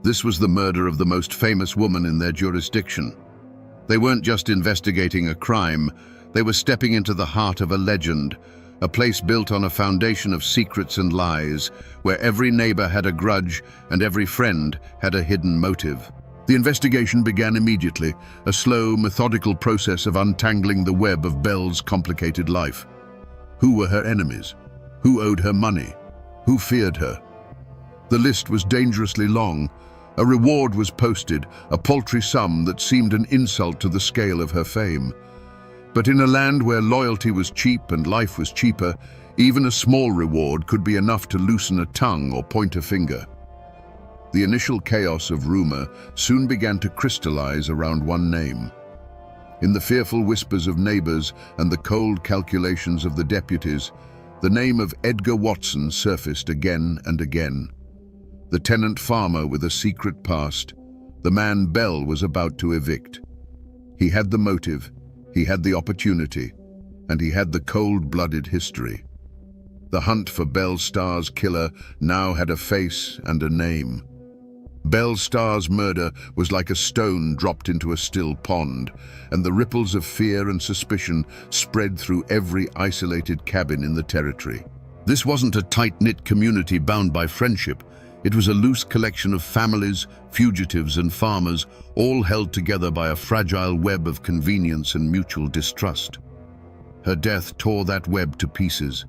This was the murder of the most famous woman in their jurisdiction. They weren't just investigating a crime, they were stepping into the heart of a legend, a place built on a foundation of secrets and lies, where every neighbor had a grudge and every friend had a hidden motive. The investigation began immediately, a slow, methodical process of untangling the web of Belle's complicated life. Who were her enemies? Who owed her money? Who feared her? The list was dangerously long. A reward was posted, a paltry sum that seemed an insult to the scale of her fame. But in a land where loyalty was cheap and life was cheaper, even a small reward could be enough to loosen a tongue or point a finger. The initial chaos of rumor soon began to crystallize around one name. In the fearful whispers of neighbors and the cold calculations of the deputies, the name of Edgar Watson surfaced again and again. The tenant farmer with a secret past, the man Belle was about to evict. He had the motive, he had the opportunity, and he had the cold-blooded history. The hunt for Belle Starr's killer now had a face and a name. Belle Starr's murder was like a stone dropped into a still pond, and the ripples of fear and suspicion spread through every isolated cabin in the territory. This wasn't a tight-knit community bound by friendship. It was a loose collection of families, fugitives, and farmers, all held together by a fragile web of convenience and mutual distrust. Her death tore that web to pieces.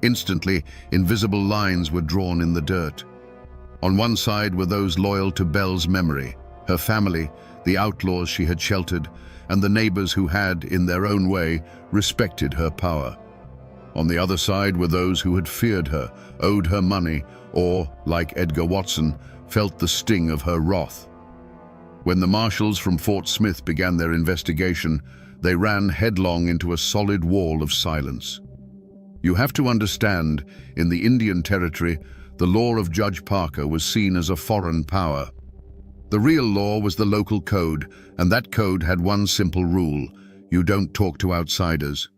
Instantly, invisible lines were drawn in the dirt. On one side were those loyal to Belle's memory, her family, the outlaws she had sheltered, and the neighbors who had, in their own way, respected her power. On the other side were those who had feared her, owed her money, or, like Edgar Watson, felt the sting of her wrath. When the marshals from Fort Smith began their investigation, they ran headlong into a solid wall of silence. You have to understand, in the Indian Territory, the law of Judge Parker was seen as a foreign power. The real law was the local code, and that code had one simple rule: you don't talk to outsiders.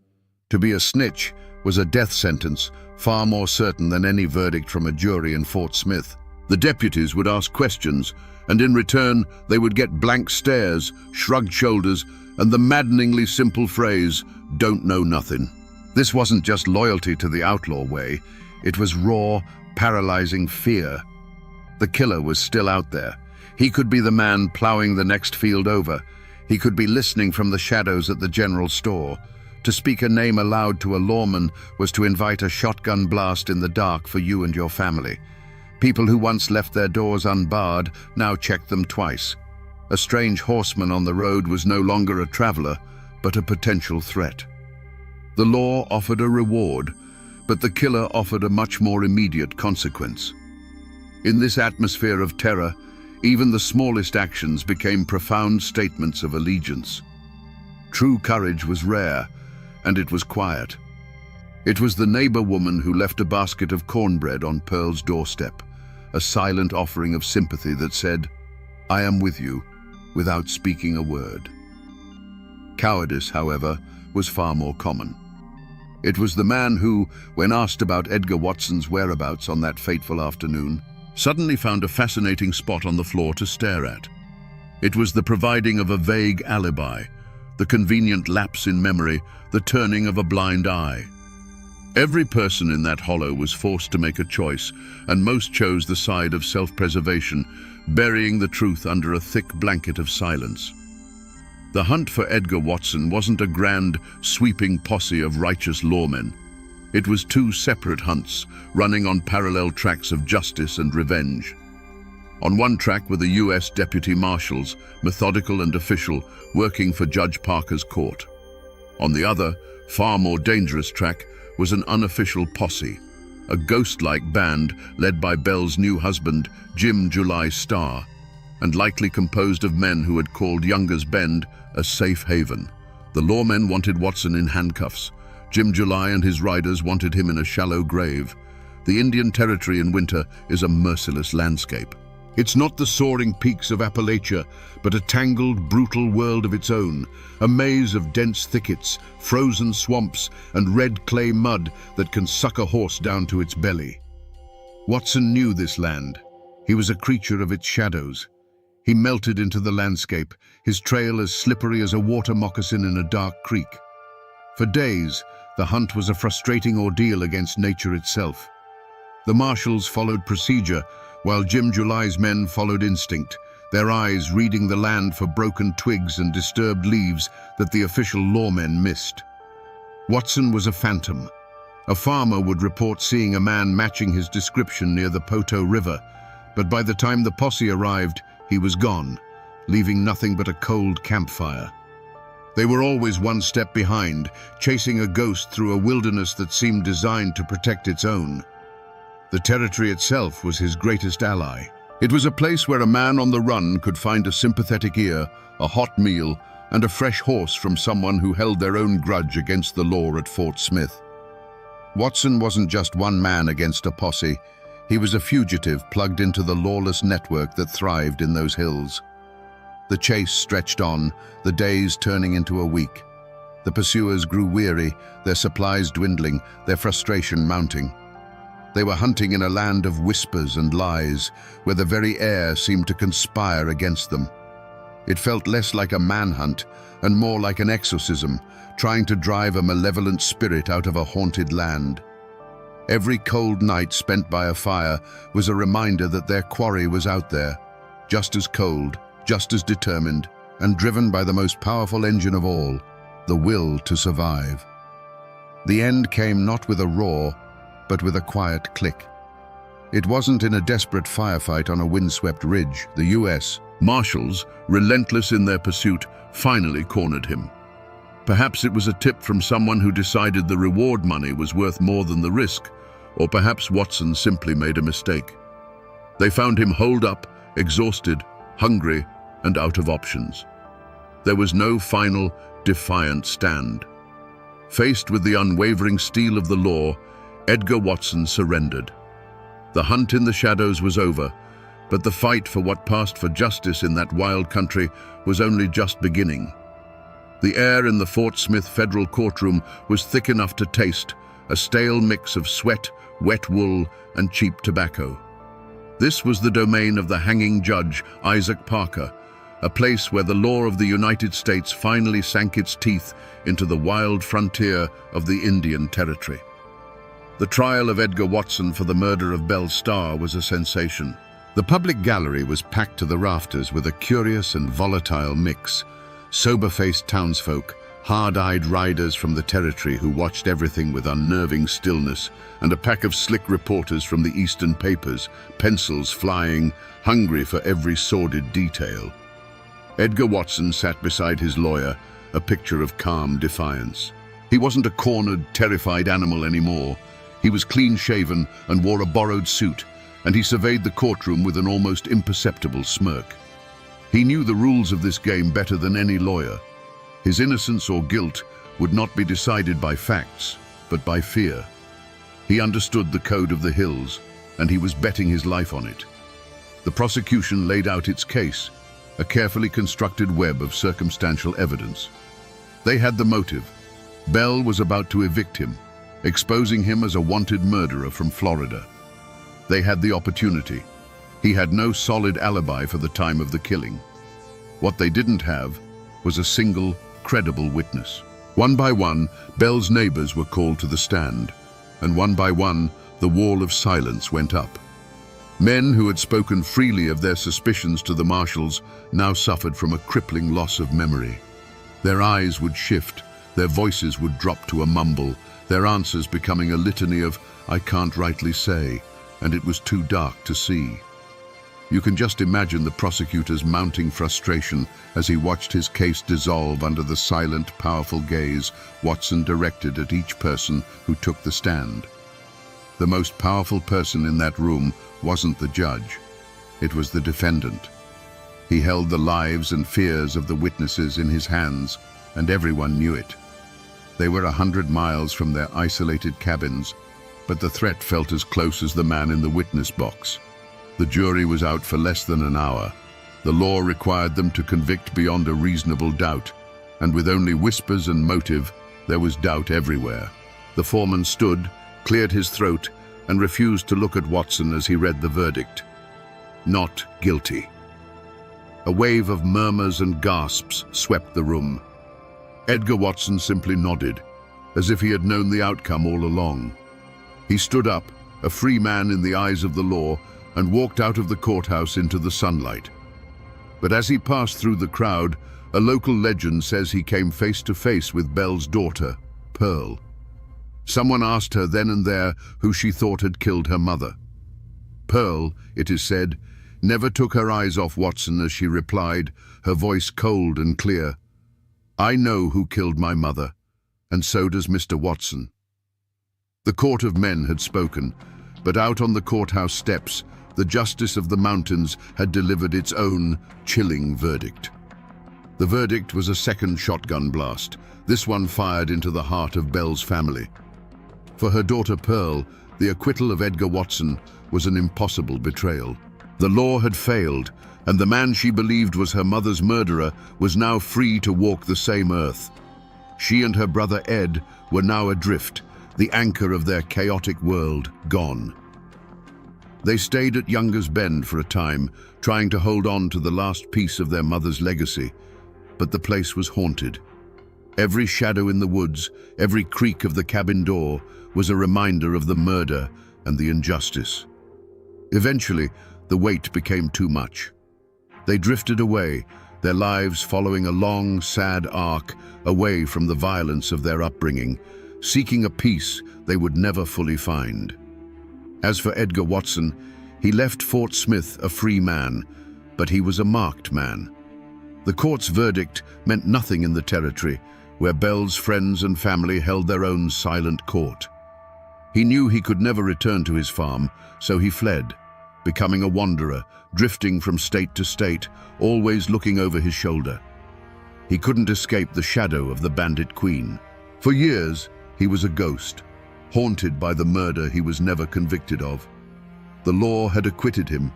To be a snitch was a death sentence, far more certain than any verdict from a jury in Fort Smith. The deputies would ask questions, and in return they would get blank stares, shrugged shoulders, and the maddeningly simple phrase, "Don't know nothing." This wasn't just loyalty to the outlaw way, it was raw, paralyzing fear. The killer was still out there. He could be the man plowing the next field over. He could be listening from the shadows at the general store. To speak a name aloud to a lawman was to invite a shotgun blast in the dark for you and your family. People who once left their doors unbarred now checked them twice. A strange horseman on the road was no longer a traveler, but a potential threat. The law offered a reward, but the killer offered a much more immediate consequence. In this atmosphere of terror, even the smallest actions became profound statements of allegiance. True courage was rare, and it was quiet. It was the neighbor woman who left a basket of cornbread on Pearl's doorstep, a silent offering of sympathy that said, "I am with you," without speaking a word. Cowardice, however, was far more common. It was the man who, when asked about Edgar Watson's whereabouts on that fateful afternoon, suddenly found a fascinating spot on the floor to stare at. It was the providing of a vague alibi, the convenient lapse in memory, the turning of a blind eye. Every person in that hollow was forced to make a choice, and most chose the side of self-preservation, burying the truth under a thick blanket of silence. The hunt for Edgar Watson wasn't a grand, sweeping posse of righteous lawmen. It was two separate hunts, running on parallel tracks of justice and revenge. On one track were the U.S. deputy marshals, methodical and official, working for Judge Parker's court. On the other, far more dangerous track, was an unofficial posse, a ghost-like band led by Belle's new husband, Jim July Starr, and likely composed of men who had called Younger's Bend a safe haven. The lawmen wanted Watson in handcuffs. Jim July and his riders wanted him in a shallow grave. The Indian Territory in winter is a merciless landscape. It's not the soaring peaks of Appalachia, but a tangled, brutal world of its own, a maze of dense thickets, frozen swamps, and red clay mud that can suck a horse down to its belly. Watson knew this land. He was a creature of its shadows. He melted into the landscape, his trail as slippery as a water moccasin in a dark creek. For days, the hunt was a frustrating ordeal against nature itself. The marshals followed procedure, while Jim July's men followed instinct, their eyes reading the land for broken twigs and disturbed leaves that the official lawmen missed. Watson was a phantom. A farmer would report seeing a man matching his description near the Poto River, but by the time the posse arrived, he was gone, leaving nothing but a cold campfire. They were always one step behind, chasing a ghost through a wilderness that seemed designed to protect its own. The territory itself was his greatest ally. It was a place where a man on the run could find a sympathetic ear, a hot meal, and a fresh horse from someone who held their own grudge against the law at Fort Smith. Watson wasn't just one man against a posse. He was a fugitive plugged into the lawless network that thrived in those hills. The chase stretched on, the days turning into a week. The pursuers grew weary, their supplies dwindling, their frustration mounting. They were hunting in a land of whispers and lies, where the very air seemed to conspire against them. It felt less like a manhunt and more like an exorcism, trying to drive a malevolent spirit out of a haunted land. Every cold night spent by a fire was a reminder that their quarry was out there, just as cold, just as determined, and driven by the most powerful engine of all, the will to survive. The end came not with a roar, but with a quiet click. It wasn't in a desperate firefight on a windswept ridge. The U.S. Marshals, relentless in their pursuit, finally cornered him. Perhaps it was a tip from someone who decided the reward money was worth more than the risk, or perhaps Watson simply made a mistake. They found him holed up, exhausted, hungry, and out of options. There was no final, defiant stand. Faced with the unwavering steel of the law, Edgar Watson surrendered. The hunt in the shadows was over, but the fight for what passed for justice in that wild country was only just beginning. The air in the Fort Smith federal courtroom was thick enough to taste, a stale mix of sweat, wet wool, and cheap tobacco. This was the domain of the hanging judge, Isaac Parker, a place where the law of the United States finally sank its teeth into the wild frontier of the Indian Territory. The trial of Edgar Watson for the murder of Belle Starr was a sensation. The public gallery was packed to the rafters with a curious and volatile mix. Sober-faced townsfolk, hard-eyed riders from the territory who watched everything with unnerving stillness, and a pack of slick reporters from the eastern papers, pencils flying, hungry for every sordid detail. Edgar Watson sat beside his lawyer, a picture of calm defiance. He wasn't a cornered, terrified animal anymore. He was clean-shaven and wore a borrowed suit, and he surveyed the courtroom with an almost imperceptible smirk. He knew the rules of this game better than any lawyer. His innocence or guilt would not be decided by facts, but by fear. He understood the code of the hills, and he was betting his life on it. The prosecution laid out its case, a carefully constructed web of circumstantial evidence. They had the motive. Belle was about to evict him, exposing him as a wanted murderer from Florida. They had the opportunity. He had no solid alibi for the time of the killing. What they didn't have was a single, credible witness. One by one, Belle's neighbors were called to the stand, and one by one, the wall of silence went up. Men who had spoken freely of their suspicions to the marshals now suffered from a crippling loss of memory. Their eyes would shift, their voices would drop to a mumble, their answers becoming a litany of, "I can't rightly say," and it was too dark to see. You can just imagine the prosecutor's mounting frustration as he watched his case dissolve under the silent, powerful gaze Watson directed at each person who took the stand. The most powerful person in that room wasn't the judge. It was the defendant. He held the lives and fears of the witnesses in his hands, and everyone knew it. They were 100 miles from their isolated cabins, but the threat felt as close as the man in the witness box. The jury was out for less than an hour. The law required them to convict beyond a reasonable doubt, and with only whispers and motive, there was doubt everywhere. The foreman stood, cleared his throat, and refused to look at Watson as he read the verdict. Not guilty. A wave of murmurs and gasps swept the room. Edgar Watson simply nodded, as if he had known the outcome all along. He stood up, a free man in the eyes of the law, and walked out of the courthouse into the sunlight. But as he passed through the crowd, a local legend says he came face to face with Belle's daughter, Pearl. Someone asked her then and there who she thought had killed her mother. Pearl, it is said, never took her eyes off Watson as she replied, her voice cold and clear, "I know who killed my mother, and so does Mr. Watson." The court of men had spoken, but out on the courthouse steps, the justice of the mountains had delivered its own chilling verdict. The verdict was a second shotgun blast, this one fired into the heart of Belle's family. For her daughter Pearl, the acquittal of Edgar Watson was an impossible betrayal. The law had failed, and the man she believed was her mother's murderer was now free to walk the same earth. She and her brother Ed were now adrift, the anchor of their chaotic world gone. They stayed at Younger's Bend for a time, trying to hold on to the last piece of their mother's legacy, but the place was haunted. Every shadow in the woods, every creak of the cabin door was a reminder of the murder and the injustice. Eventually, the weight became too much. They drifted away, their lives following a long, sad arc away from the violence of their upbringing, seeking a peace they would never fully find. As for Edgar Watson, he left Fort Smith a free man, but he was a marked man. The court's verdict meant nothing in the territory, where Bell's friends and family held their own silent court. He knew he could never return to his farm, so he fled, becoming a wanderer, drifting from state to state, always looking over his shoulder. He couldn't escape the shadow of the bandit queen. For years, he was a ghost, haunted by the murder he was never convicted of. The law had acquitted him,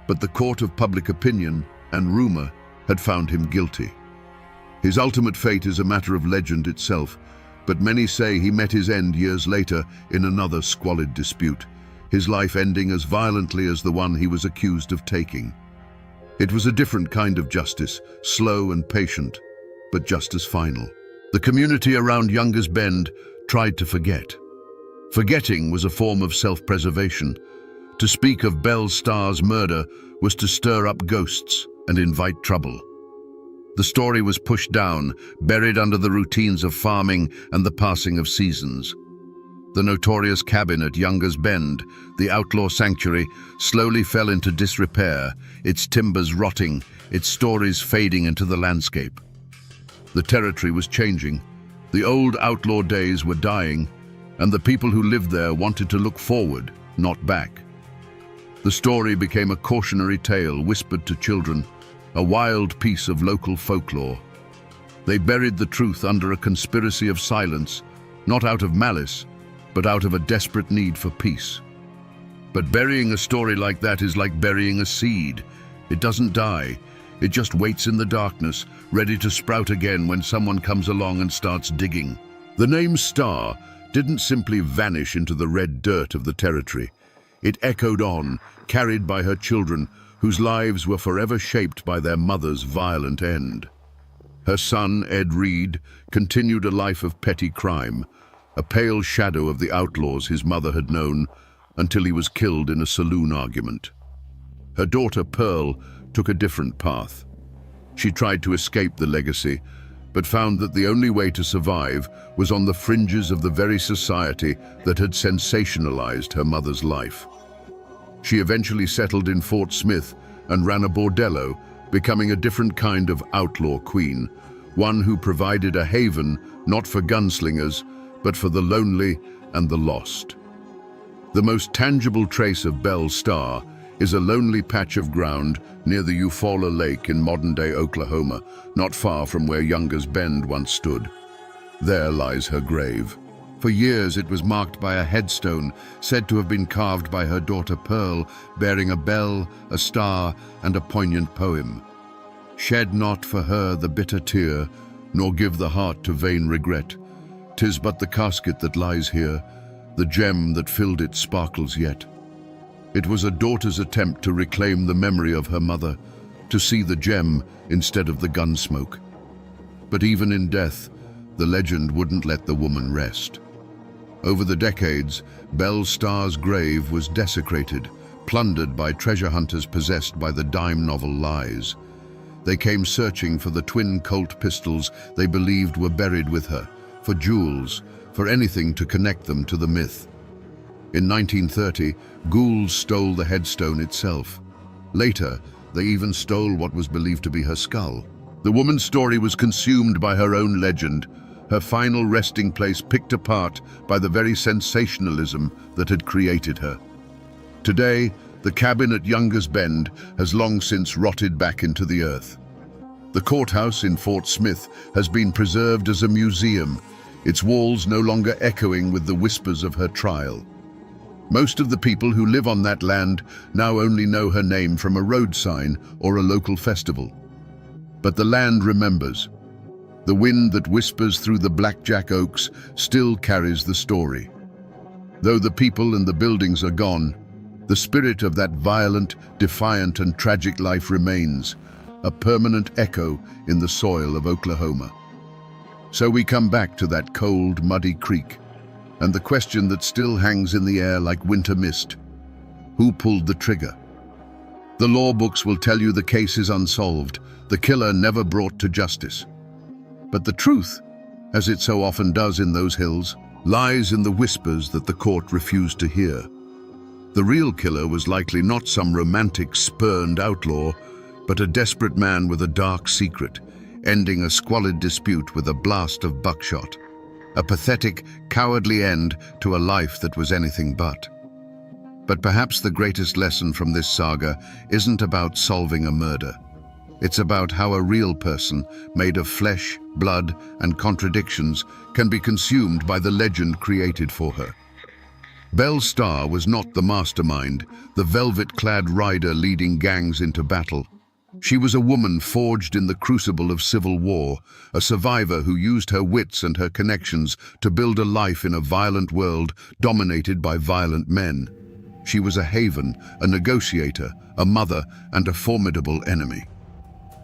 but the court of public opinion and rumor had found him guilty. His ultimate fate is a matter of legend itself, but many say he met his end years later in another squalid dispute, his life ending as violently as the one he was accused of taking. It was a different kind of justice, slow and patient, but just as final. The community around Younger's Bend tried to forget. Forgetting was a form of self-preservation. To speak of Belle Starr's murder was to stir up ghosts and invite trouble. The story was pushed down, buried under the routines of farming and the passing of seasons. The notorious cabin at Younger's Bend, the outlaw sanctuary, slowly fell into disrepair, its timbers rotting, its stories fading into the landscape. The territory was changing. The old outlaw days were dying, and the people who lived there wanted to look forward, not back. The story became a cautionary tale whispered to children, a wild piece of local folklore. They buried the truth under a conspiracy of silence, not out of malice, but out of a desperate need for peace. But burying a story like that is like burying a seed. It doesn't die. It just waits in the darkness, ready to sprout again when someone comes along and starts digging. The name Starr didn't simply vanish into the red dirt of the territory. It echoed on, carried by her children, whose lives were forever shaped by their mother's violent end. Her son, Ed Reed, continued a life of petty crime, a pale shadow of the outlaws his mother had known, until he was killed in a saloon argument. Her daughter, Pearl, took a different path. She tried to escape the legacy, but found that the only way to survive was on the fringes of the very society that had sensationalized her mother's life. She eventually settled in Fort Smith and ran a bordello, becoming a different kind of outlaw queen, one who provided a haven not for gunslingers, but for the lonely and the lost. The most tangible trace of Belle Starr is a lonely patch of ground near the Eufaula Lake in modern-day Oklahoma, not far from where Younger's Bend once stood. There lies her grave. For years it was marked by a headstone said to have been carved by her daughter Pearl, bearing a bell, a star, and a poignant poem. Shed not for her the bitter tear, nor give the heart to vain regret. 'Tis but the casket that lies here, the gem that filled it sparkles yet. It was a daughter's attempt to reclaim the memory of her mother, to see the gem instead of the gun smoke. But even in death, the legend wouldn't let the woman rest. Over the decades, Belle Starr's grave was desecrated, plundered by treasure hunters possessed by the dime novel lies. They came searching for the twin Colt pistols they believed were buried with her, for jewels, for anything to connect them to the myth. In 1930, ghouls stole the headstone itself. Later, they even stole what was believed to be her skull. The woman's story was consumed by her own legend, her final resting place picked apart by the very sensationalism that had created her. Today, the cabin at Younger's Bend has long since rotted back into the earth. The courthouse in Fort Smith has been preserved as a museum, its walls no longer echoing with the whispers of her trial. Most of the people who live on that land now only know her name from a road sign or a local festival. But the land remembers. The wind that whispers through the blackjack oaks still carries the story. Though the people and the buildings are gone, the spirit of that violent, defiant and tragic life remains, a permanent echo in the soil of Oklahoma. So we come back to that cold, muddy creek, and the question that still hangs in the air like winter mist: who pulled the trigger? The law books will tell you the case is unsolved, the killer never brought to justice. But the truth, as it so often does in those hills, lies in the whispers that the court refused to hear. The real killer was likely not some romantic, spurned outlaw, but a desperate man with a dark secret, ending a squalid dispute with a blast of buckshot. A pathetic, cowardly end to a life that was anything but. But perhaps the greatest lesson from this saga isn't about solving a murder. It's about how a real person, made of flesh, blood, and contradictions, can be consumed by the legend created for her. Belle Starr was not the mastermind, the velvet-clad rider leading gangs into battle. She was a woman forged in the crucible of civil war, a survivor who used her wits and her connections to build a life in a violent world dominated by violent men. She was a haven, a negotiator, a mother, and a formidable enemy.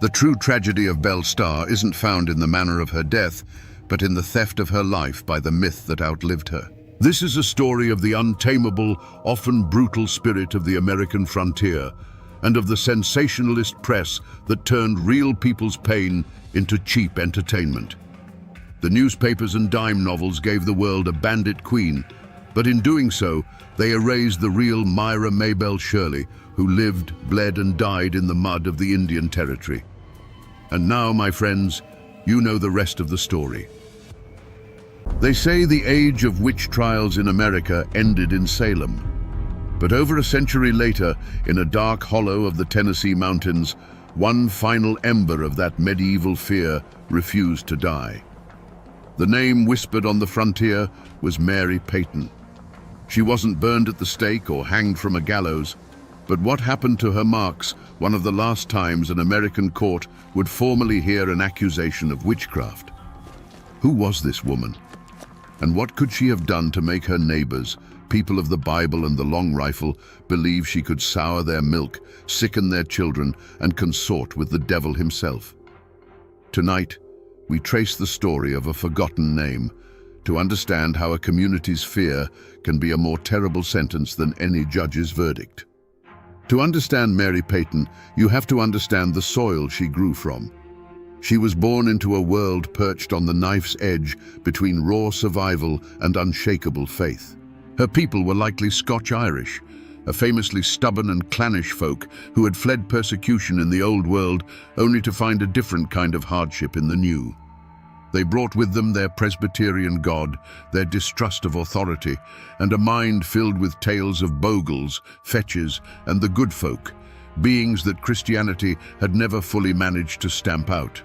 The true tragedy of Belle Starr isn't found in the manner of her death, but in the theft of her life by the myth that outlived her. This is a story of the untamable, often brutal spirit of the American frontier, and of the sensationalist press that turned real people's pain into cheap entertainment. The newspapers and dime novels gave the world a bandit queen, but in doing so, they erased the real Myra Maybelle Shirley, who lived, bled, and died in the mud of the Indian Territory. And now, my friends, you know the rest of the story. They say the age of witch trials in America ended in Salem. But over a century later, in a dark hollow of the Tennessee mountains, one final ember of that medieval fear refused to die. The name whispered on the frontier was Mary Peyton. She wasn't burned at the stake or hanged from a gallows, but what happened to her marks one of the last times an American court would formally hear an accusation of witchcraft. Who was this woman? And what could she have done to make her neighbors, people of the Bible and the long rifle, believe she could sour their milk, sicken their children, and consort with the devil himself? Tonight, we trace the story of a forgotten name, to understand how a community's fear can be a more terrible sentence than any judge's verdict. To understand Mary Peyton, you have to understand the soil she grew from. She was born into a world perched on the knife's edge between raw survival and unshakable faith. Her people were likely Scotch-Irish, a famously stubborn and clannish folk who had fled persecution in the old world only to find a different kind of hardship in the new. They brought with them their Presbyterian God, their distrust of authority, and a mind filled with tales of bogles, fetches, and the good folk, beings that Christianity had never fully managed to stamp out.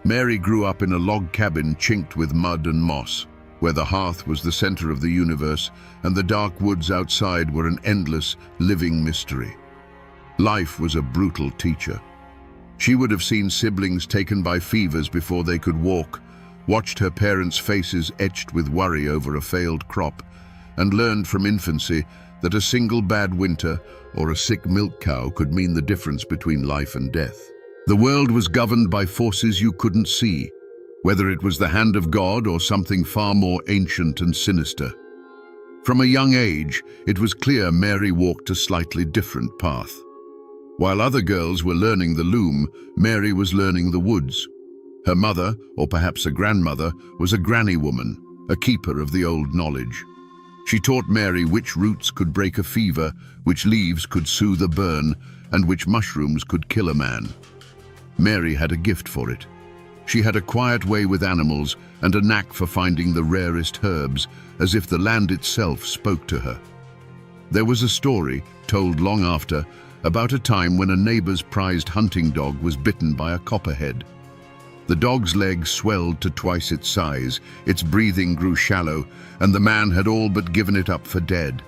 Mary grew up in a log cabin chinked with mud and moss, where the hearth was the center of the universe and the dark woods outside were an endless, living mystery. Life was a brutal teacher. She would have seen siblings taken by fevers before they could walk, watched her parents' faces etched with worry over a failed crop, and learned from infancy that a single bad winter or a sick milk cow could mean the difference between life and death. The world was governed by forces you couldn't see, whether it was the hand of God or something far more ancient and sinister. From a young age, it was clear Mary walked a slightly different path. While other girls were learning the loom, Mary was learning the woods. Her mother, or perhaps a grandmother, was a granny woman, a keeper of the old knowledge. She taught Mary which roots could break a fever, which leaves could soothe a burn, and which mushrooms could kill a man. Mary had a gift for it. She had a quiet way with animals and a knack for finding the rarest herbs, as if the land itself spoke to her. There was a story, told long after, about a time when a neighbor's prized hunting dog was bitten by a copperhead. The dog's legs swelled to twice its size, its breathing grew shallow, and the man had all but given it up for dead.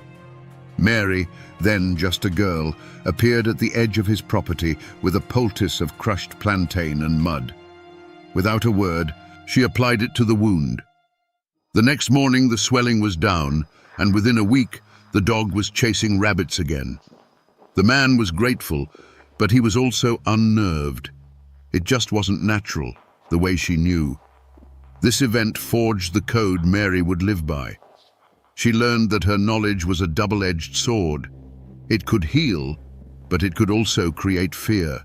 Mary, then just a girl, appeared at the edge of his property with a poultice of crushed plantain and mud. Without a word, she applied it to the wound. The next morning, the swelling was down, and within a week, the dog was chasing rabbits again. The man was grateful, but he was also unnerved. It just wasn't natural, the way she knew. This event forged the code Mary would live by. She learned that her knowledge was a double-edged sword. It could heal, but it could also create fear.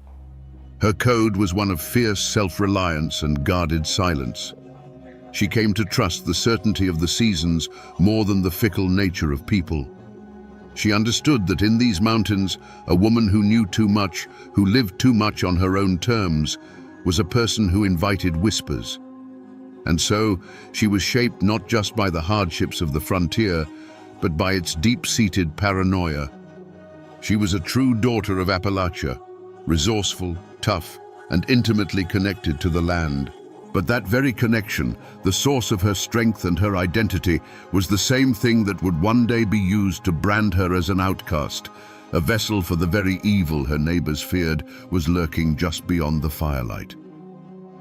Her code was one of fierce self-reliance and guarded silence. She came to trust the certainty of the seasons more than the fickle nature of people. She understood that in these mountains, a woman who knew too much, who lived too much on her own terms, was a person who invited whispers. And so, she was shaped not just by the hardships of the frontier, but by its deep-seated paranoia. She was a true daughter of Appalachia, resourceful, tough, and intimately connected to the land. But that very connection, the source of her strength and her identity, was the same thing that would one day be used to brand her as an outcast, a vessel for the very evil her neighbors feared was lurking just beyond the firelight.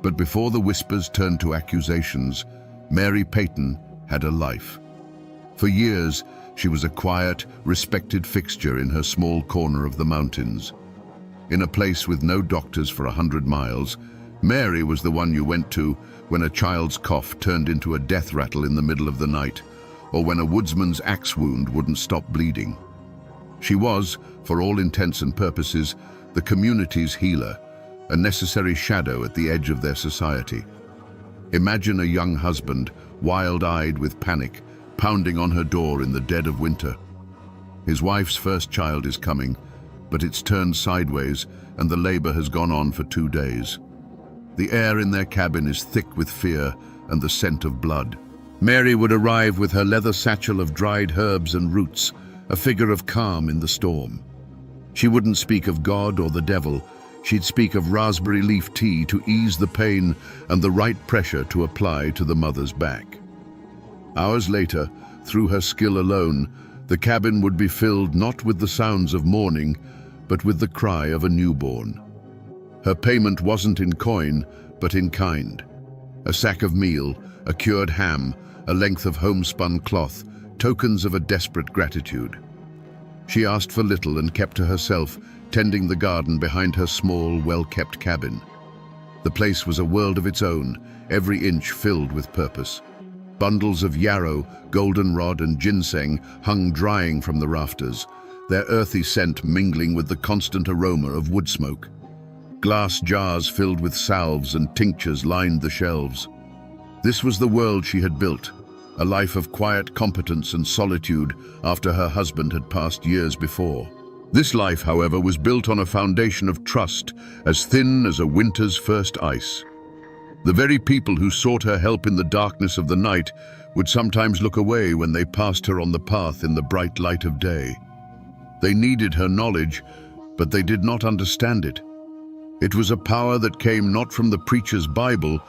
But before the whispers turned to accusations, Mary Peyton had a life. For years, she was a quiet, respected fixture in her small corner of the mountains. In a place with no doctors for 100 miles, Mary was the one you went to when a child's cough turned into a death rattle in the middle of the night, or when a woodsman's axe wound wouldn't stop bleeding. She was, for all intents and purposes, the community's healer, a necessary shadow at the edge of their society. Imagine a young husband, wild-eyed with panic, pounding on her door in the dead of winter. His wife's first child is coming, but it's turned sideways and the labor has gone on for 2 days. The air in their cabin is thick with fear and the scent of blood. Mary would arrive with her leather satchel of dried herbs and roots, a figure of calm in the storm. She wouldn't speak of God or the devil. She'd speak of raspberry leaf tea to ease the pain and the right pressure to apply to the mother's back. Hours later, through her skill alone, the cabin would be filled not with the sounds of mourning, but with the cry of a newborn. Her payment wasn't in coin, but in kind. A sack of meal, a cured ham, a length of homespun cloth, tokens of a desperate gratitude. She asked for little and kept to herself, tending the garden behind her small, well-kept cabin. The place was a world of its own, every inch filled with purpose. Bundles of yarrow, goldenrod, and ginseng hung drying from the rafters, their earthy scent mingling with the constant aroma of wood smoke. Glass jars filled with salves and tinctures lined the shelves. This was the world she had built, a life of quiet competence and solitude after her husband had passed years before. This life, however, was built on a foundation of trust as thin as a winter's first ice. The very people who sought her help in the darkness of the night would sometimes look away when they passed her on the path in the bright light of day. They needed her knowledge, but they did not understand it. It was a power that came not from the preacher's Bible,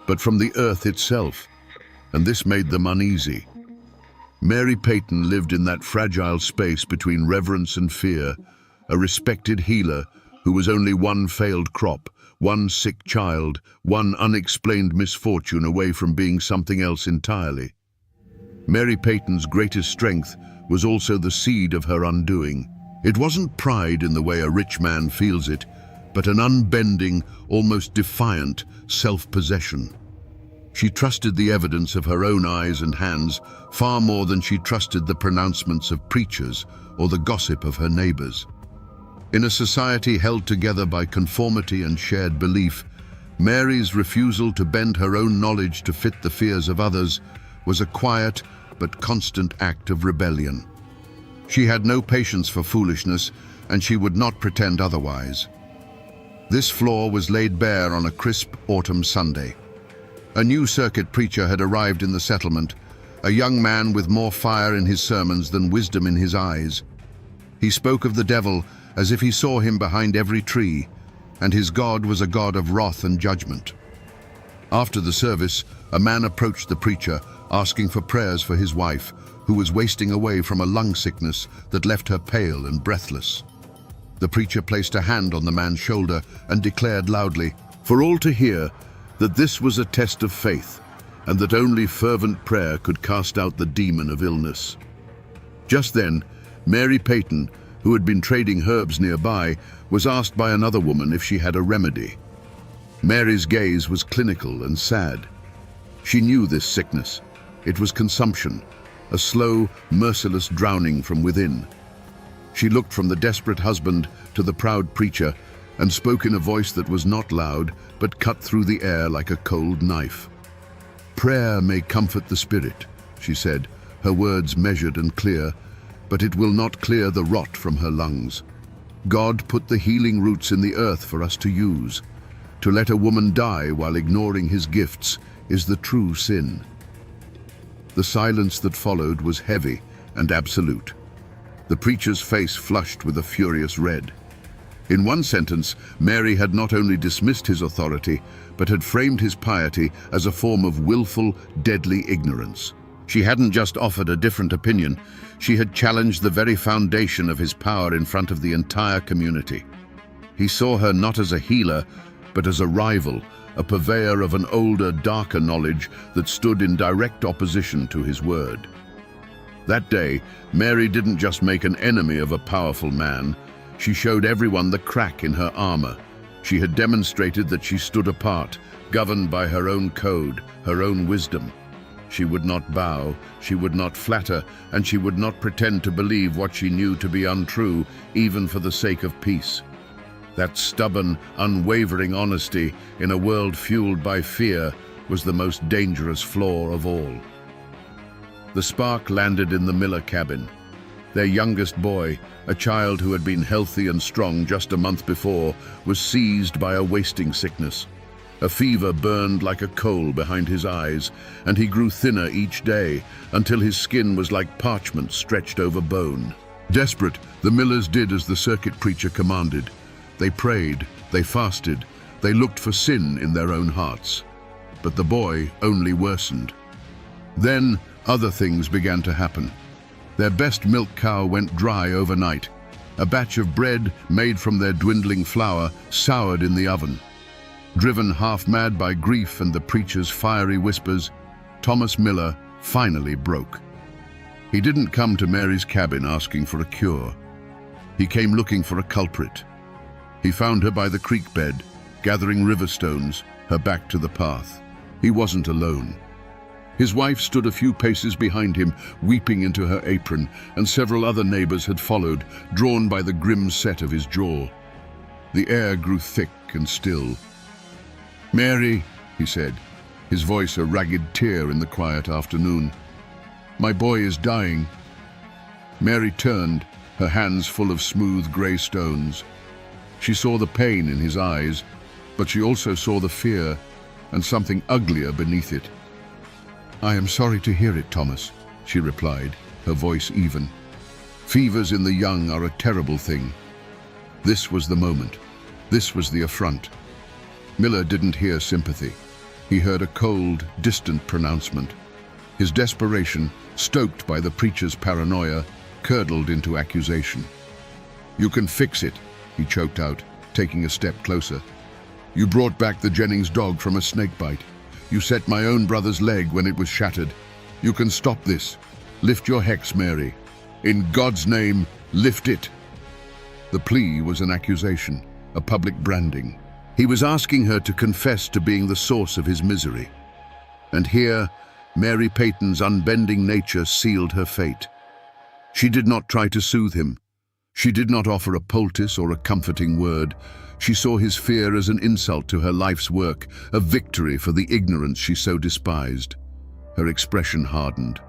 but from the earth itself, and this made them uneasy. Mary Peyton lived in that fragile space between reverence and fear, a respected healer who was only one failed crop, one sick child, one unexplained misfortune away from being something else entirely. Mary Peyton's greatest strength was also the seed of her undoing. It wasn't pride in the way a rich man feels it, but an unbending, almost defiant self-possession. She trusted the evidence of her own eyes and hands far more than she trusted the pronouncements of preachers or the gossip of her neighbors. In a society held together by conformity and shared belief, Mary's refusal to bend her own knowledge to fit the fears of others was a quiet but constant act of rebellion. She had no patience for foolishness, and she would not pretend otherwise. This flaw was laid bare on a crisp autumn Sunday. A new circuit preacher had arrived in the settlement, a young man with more fire in his sermons than wisdom in his eyes. He spoke of the devil as if he saw him behind every tree, and his God was a God of wrath and judgment. After the service, a man approached the preacher, asking for prayers for his wife, who was wasting away from a lung sickness that left her pale and breathless. The preacher placed a hand on the man's shoulder and declared loudly, for all to hear, that this was a test of faith, and that only fervent prayer could cast out the demon of illness. Just then, Mary Peyton, who had been trading herbs nearby, was asked by another woman if she had a remedy. Mary's gaze was clinical and sad. She knew this sickness. It was consumption, a slow, merciless drowning from within. She looked from the desperate husband to the proud preacher and spoke in a voice that was not loud, but cut through the air like a cold knife. "Prayer may comfort the spirit," she said, her words measured and clear, "but it will not clear the rot from her lungs. God put the healing roots in the earth for us to use. To let a woman die while ignoring his gifts is the true sin." The silence that followed was heavy and absolute. The preacher's face flushed with a furious red. In one sentence, Mary had not only dismissed his authority, but had framed his piety as a form of willful, deadly ignorance. She hadn't just offered a different opinion, she had challenged the very foundation of his power in front of the entire community. He saw her not as a healer, but as a rival, a purveyor of an older, darker knowledge that stood in direct opposition to his word. That day, Mary didn't just make an enemy of a powerful man, she showed everyone the crack in her armor. She had demonstrated that she stood apart, governed by her own code, her own wisdom. She would not bow, she would not flatter, and she would not pretend to believe what she knew to be untrue, even for the sake of peace. That stubborn, unwavering honesty in a world fueled by fear was the most dangerous flaw of all. The spark landed in the Miller cabin. Their youngest boy, a child who had been healthy and strong just a month before, was seized by a wasting sickness. A fever burned like a coal behind his eyes, and he grew thinner each day until his skin was like parchment stretched over bone. Desperate, the Millers did as the circuit preacher commanded. They prayed, they fasted, they looked for sin in their own hearts. But the boy only worsened. Then other things began to happen. Their best milk cow went dry overnight. A batch of bread made from their dwindling flour soured in the oven. Driven half-mad by grief and the preacher's fiery whispers, Thomas Miller finally broke. He didn't come to Mary's cabin asking for a cure. He came looking for a culprit. He found her by the creek bed, gathering river stones, her back to the path. He wasn't alone. His wife stood a few paces behind him, weeping into her apron, and several other neighbors had followed, drawn by the grim set of his jaw. The air grew thick and still. "Mary," he said, his voice a ragged tear in the quiet afternoon, "my boy is dying." Mary turned, her hands full of smooth grey stones. She saw the pain in his eyes, but she also saw the fear and something uglier beneath it. "I am sorry to hear it, Thomas," she replied, her voice even. "Fevers in the young are a terrible thing." This was the moment. This was the affront. Miller didn't hear sympathy. He heard a cold, distant pronouncement. His desperation, stoked by the preacher's paranoia, curdled into accusation. "You can fix it," he choked out, taking a step closer. "You brought back the Jennings dog from a snake bite. You set my own brother's leg when it was shattered. You can stop this. Lift your hex, Mary. In God's name, lift it." The plea was an accusation, a public branding. He was asking her to confess to being the source of his misery. And here, Mary Peyton's unbending nature sealed her fate. She did not try to soothe him. She did not offer a poultice or a comforting word. She saw his fear as an insult to her life's work, a victory for the ignorance she so despised. Her expression hardened.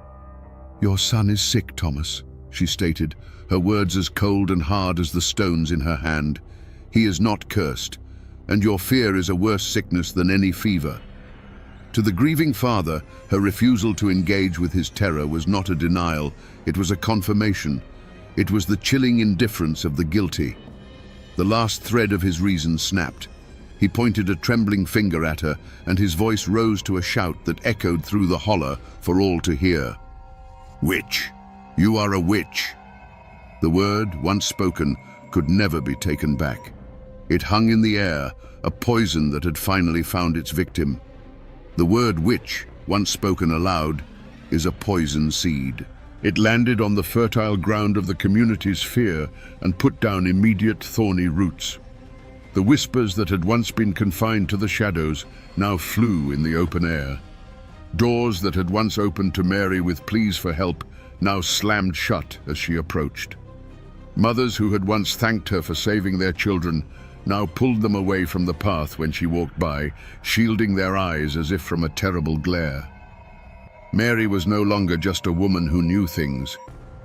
"Your son is sick, Thomas," she stated, her words as cold and hard as the stones in her hand. "He is not cursed, and your fear is a worse sickness than any fever." To the grieving father, her refusal to engage with his terror was not a denial, it was a confirmation. It was the chilling indifference of the guilty. The last thread of his reason snapped. He pointed a trembling finger at her, and his voice rose to a shout that echoed through the holler for all to hear. "Witch! You are a witch!" The word, once spoken, could never be taken back. It hung in the air, a poison that had finally found its victim. The word witch, once spoken aloud, is a poison seed. It landed on the fertile ground of the community's fear and put down immediate thorny roots. The whispers that had once been confined to the shadows now flew in the open air. Doors that had once opened to Mary with pleas for help now slammed shut as she approached. Mothers who had once thanked her for saving their children now pulled them away from the path when she walked by, shielding their eyes as if from a terrible glare. Mary was no longer just a woman who knew things.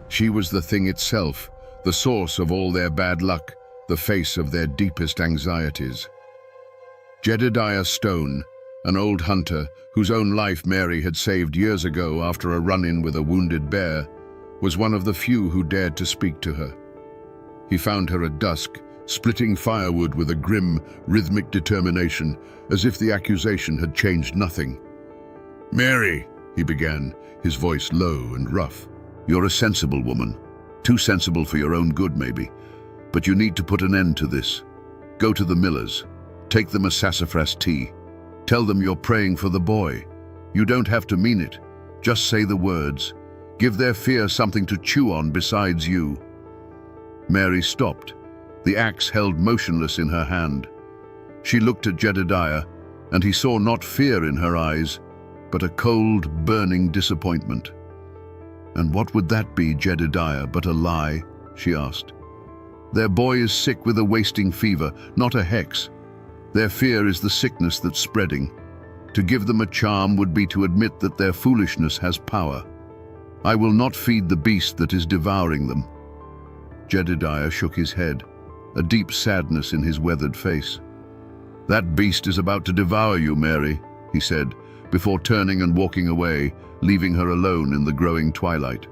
She was the thing itself, the source of all their bad luck, the face of their deepest anxieties. Jedediah Stone, an old hunter whose own life Mary had saved years ago after a run-in with a wounded bear, was one of the few who dared to speak to her. He found her at dusk, splitting firewood with a grim, rhythmic determination, as if the accusation had changed nothing. "Mary," he began, his voice low and rough, "you're a sensible woman. Too sensible for your own good, maybe. But you need to put an end to this. Go to the Millers. Take them a sassafras tea. Tell them you're praying for the boy. You don't have to mean it. Just say the words. Give their fear something to chew on besides you." Mary stopped, the axe held motionless in her hand. She looked at Jedediah, and he saw not fear in her eyes, but a cold, burning disappointment. "And what would that be, Jedediah, but a lie?" she asked. "Their boy is sick with a wasting fever, not a hex. Their fear is the sickness that's spreading. To give them a charm would be to admit that their foolishness has power. I will not feed the beast that is devouring them." Jedediah shook his head, a deep sadness in his weathered face. "That beast is about to devour you, Mary," he said, before turning and walking away, leaving her alone in the growing twilight.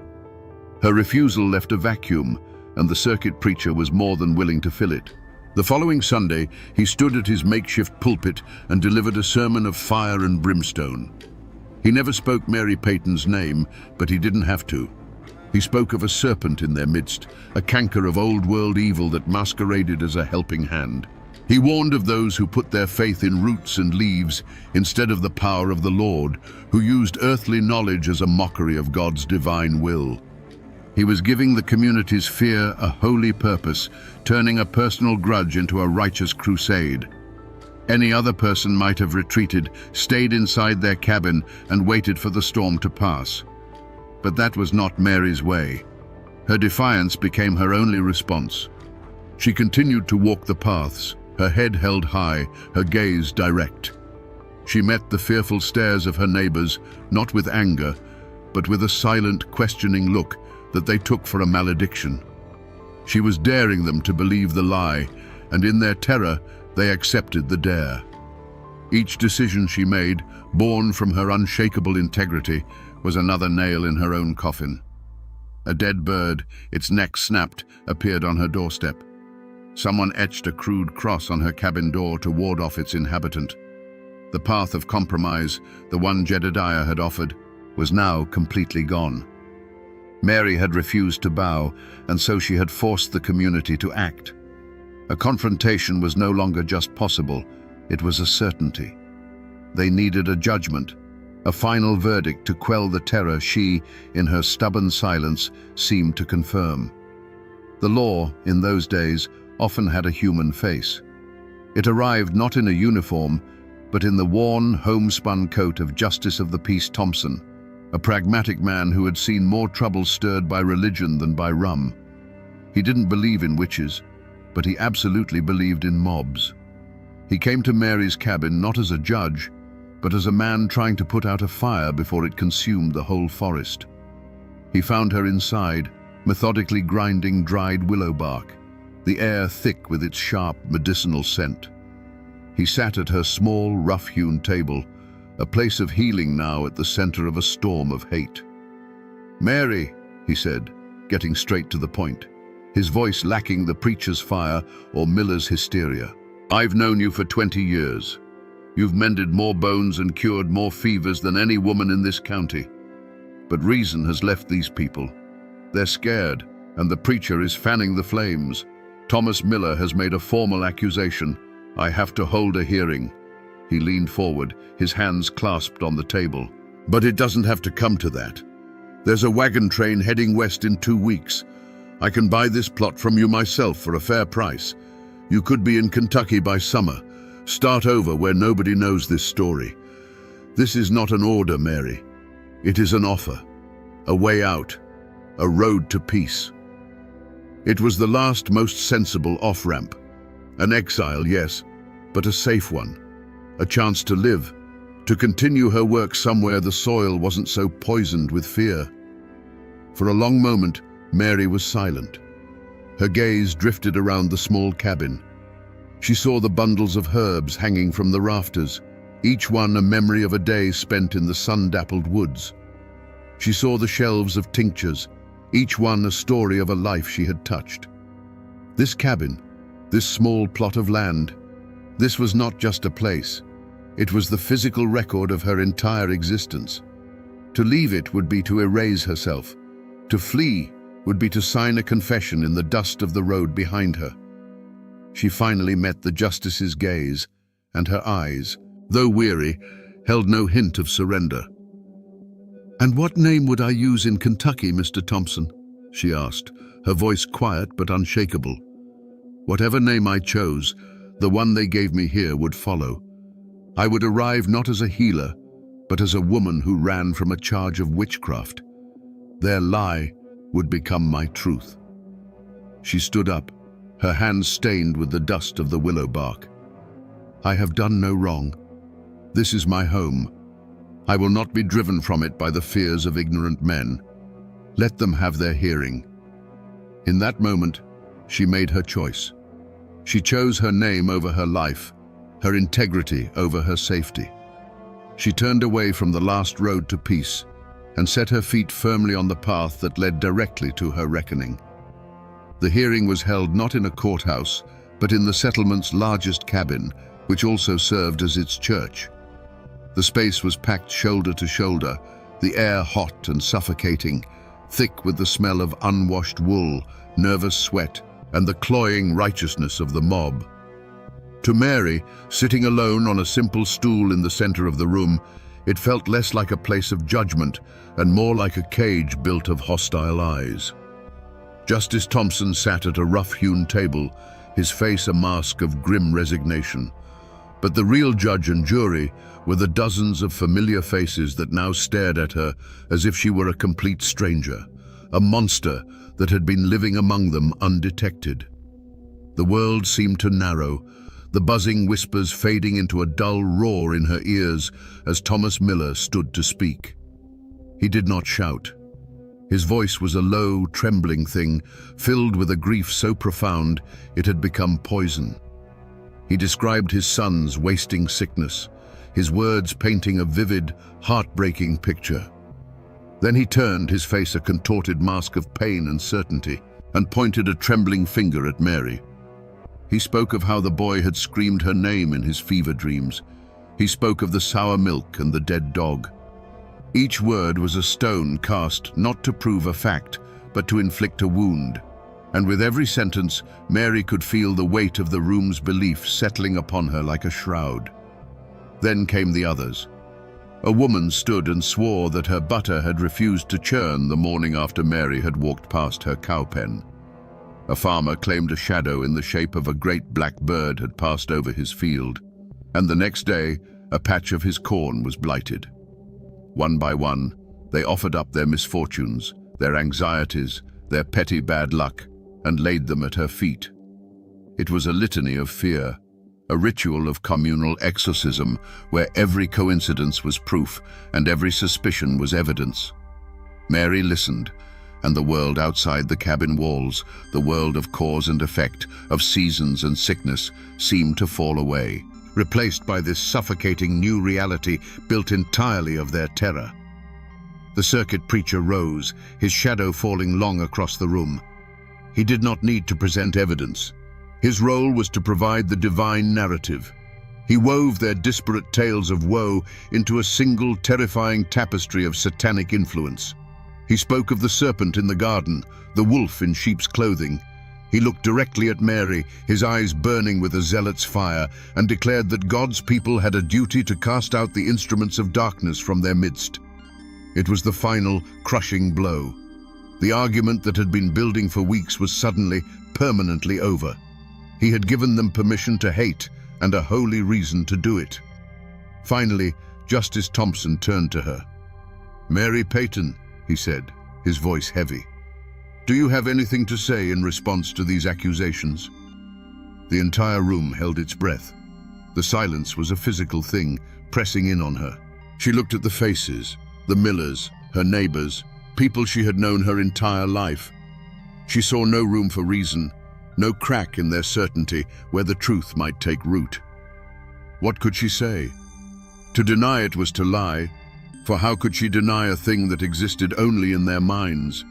Her refusal left a vacuum, and the circuit preacher was more than willing to fill it. The following Sunday, he stood at his makeshift pulpit and delivered a sermon of fire and brimstone. He never spoke Mary Peyton's name, but he didn't have to. He spoke of a serpent in their midst, a canker of old-world evil that masqueraded as a helping hand. He warned of those who put their faith in roots and leaves instead of the power of the Lord, who used earthly knowledge as a mockery of God's divine will. He was giving the community's fear a holy purpose, turning a personal grudge into a righteous crusade. Any other person might have retreated, stayed inside their cabin, and waited for the storm to pass. But that was not Mary's way. Her defiance became her only response. She continued to walk the paths, her head held high, her gaze direct. She met the fearful stares of her neighbors, not with anger, but with a silent, questioning look that they took for a malediction. She was daring them to believe the lie, and in their terror, they accepted the dare. Each decision she made, born from her unshakable integrity, was another nail in her own coffin. A dead bird, its neck snapped, appeared on her doorstep. Someone etched a crude cross on her cabin door to ward off its inhabitant. The path of compromise, the one Jedediah had offered, was now completely gone. Mary had refused to bow, and so she had forced the community to act. A confrontation was no longer just possible, it was a certainty. They needed a judgment, a final verdict to quell the terror she, in her stubborn silence, seemed to confirm. The law, in those days, often had a human face. It arrived not in a uniform, but in the worn, homespun coat of Justice of the Peace Thompson, a pragmatic man who had seen more trouble stirred by religion than by rum. He didn't believe in witches, but he absolutely believed in mobs. He came to Mary's cabin not as a judge, but as a man trying to put out a fire before it consumed the whole forest. He found her inside, methodically grinding dried willow bark, the air thick with its sharp medicinal scent. He sat at her small, rough-hewn table, a place of healing now at the center of a storm of hate. "Mary," he said, getting straight to the point, his voice lacking the preacher's fire or Miller's hysteria. "I've known you for 20 years. You've mended more bones and cured more fevers than any woman in this county. But reason has left these people. They're scared, and the preacher is fanning the flames. Thomas Miller has made a formal accusation. I have to hold a hearing." He leaned forward, his hands clasped on the table. "But it doesn't have to come to that. There's a wagon train heading west in 2 weeks. I can buy this plot from you myself for a fair price. You could be in Kentucky by summer. Start over where nobody knows this story. This is not an order, Mary. It is an offer, a way out, a road to peace." It was the last, most sensible off-ramp. An exile, yes, but a safe one. A chance to live, to continue her work somewhere the soil wasn't so poisoned with fear. For a long moment, Mary was silent. Her gaze drifted around the small cabin. She saw the bundles of herbs hanging from the rafters, each one a memory of a day spent in the sun-dappled woods. She saw the shelves of tinctures, each one a story of a life she had touched. This cabin, this small plot of land, this was not just a place. It was the physical record of her entire existence. To leave it would be to erase herself. To flee would be to sign a confession in the dust of the road behind her. She finally met the justice's gaze, and her eyes, though weary, held no hint of surrender. "And what name would I use in Kentucky, Mr. Thompson?" she asked, her voice quiet but unshakable. "Whatever name I chose, the one they gave me here would follow. I would arrive not as a healer, but as a woman who ran from a charge of witchcraft. Their lie would become my truth." She stood up, her hands stained with the dust of the willow bark. "I have done no wrong. This is my home. I will not be driven from it by the fears of ignorant men. Let them have their hearing." In that moment, she made her choice. She chose her name over her life, her integrity over her safety. She turned away from the last road to peace and set her feet firmly on the path that led directly to her reckoning. The hearing was held not in a courthouse, but in the settlement's largest cabin, which also served as its church. The space was packed shoulder to shoulder, the air hot and suffocating, thick with the smell of unwashed wool, nervous sweat, and the cloying righteousness of the mob. To Mary, sitting alone on a simple stool in the center of the room, it felt less like a place of judgment and more like a cage built of hostile eyes. Justice Thompson sat at a rough-hewn table, his face a mask of grim resignation. But the real judge and jury were the dozens of familiar faces that now stared at her as if she were a complete stranger, a monster that had been living among them undetected. The world seemed to narrow, the buzzing whispers fading into a dull roar in her ears as Thomas Miller stood to speak. He did not shout. His voice was a low, trembling thing, filled with a grief so profound it had become poison. He described his son's wasting sickness, his words painting a vivid, heartbreaking picture. Then he turned, his face a contorted mask of pain and certainty, and pointed a trembling finger at Mary. He spoke of how the boy had screamed her name in his fever dreams. He spoke of the sour milk and the dead dog. Each word was a stone cast not to prove a fact, but to inflict a wound. And with every sentence, Mary could feel the weight of the room's belief settling upon her like a shroud. Then came the others. A woman stood and swore that her butter had refused to churn the morning after Mary had walked past her cow pen. A farmer claimed a shadow in the shape of a great black bird had passed over his field, and the next day a patch of his corn was blighted. One by one, they offered up their misfortunes, their anxieties, their petty bad luck, and laid them at her feet. It was a litany of fear, a ritual of communal exorcism where every coincidence was proof and every suspicion was evidence. Mary listened, and the world outside the cabin walls, the world of cause and effect, of seasons and sickness, seemed to fall away, replaced by this suffocating new reality built entirely of their terror. The circuit preacher rose, his shadow falling long across the room. He did not need to present evidence. His role was to provide the divine narrative. He wove their disparate tales of woe into a single terrifying tapestry of satanic influence. He spoke of the serpent in the garden, the wolf in sheep's clothing, He looked directly at Mary, his eyes burning with a zealot's fire, and declared that God's people had a duty to cast out the instruments of darkness from their midst. It was the final, crushing blow. The argument that had been building for weeks was suddenly, permanently over. He had given them permission to hate, and a holy reason to do it. Finally, Justice Thompson turned to her. "Mary Peyton," he said, his voice heavy, "do you have anything to say in response to these accusations?" The entire room held its breath. The silence was a physical thing, pressing in on her. She looked at the faces, the Millers, her neighbors, people she had known her entire life. She saw no room for reason, no crack in their certainty where the truth might take root. What could she say? To deny it was to lie, for how could she deny a thing that existed only in their minds?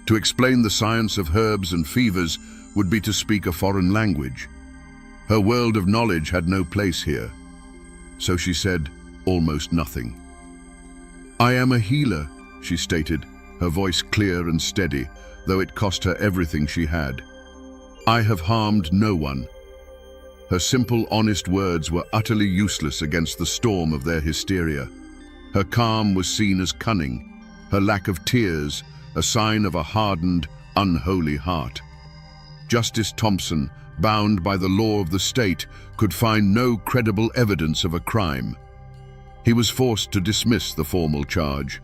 To explain the science of herbs and fevers would be to speak a foreign language. Her world of knowledge had no place here. So she said almost nothing. "I am a healer," she stated, her voice clear and steady, though it cost her everything she had. "I have harmed no one." Her simple, honest words were utterly useless against the storm of their hysteria. Her calm was seen as cunning, her lack of tears a sign of a hardened, unholy heart. Justice Thompson, bound by the law of the state, could find no credible evidence of a crime. He was forced to dismiss the formal charge,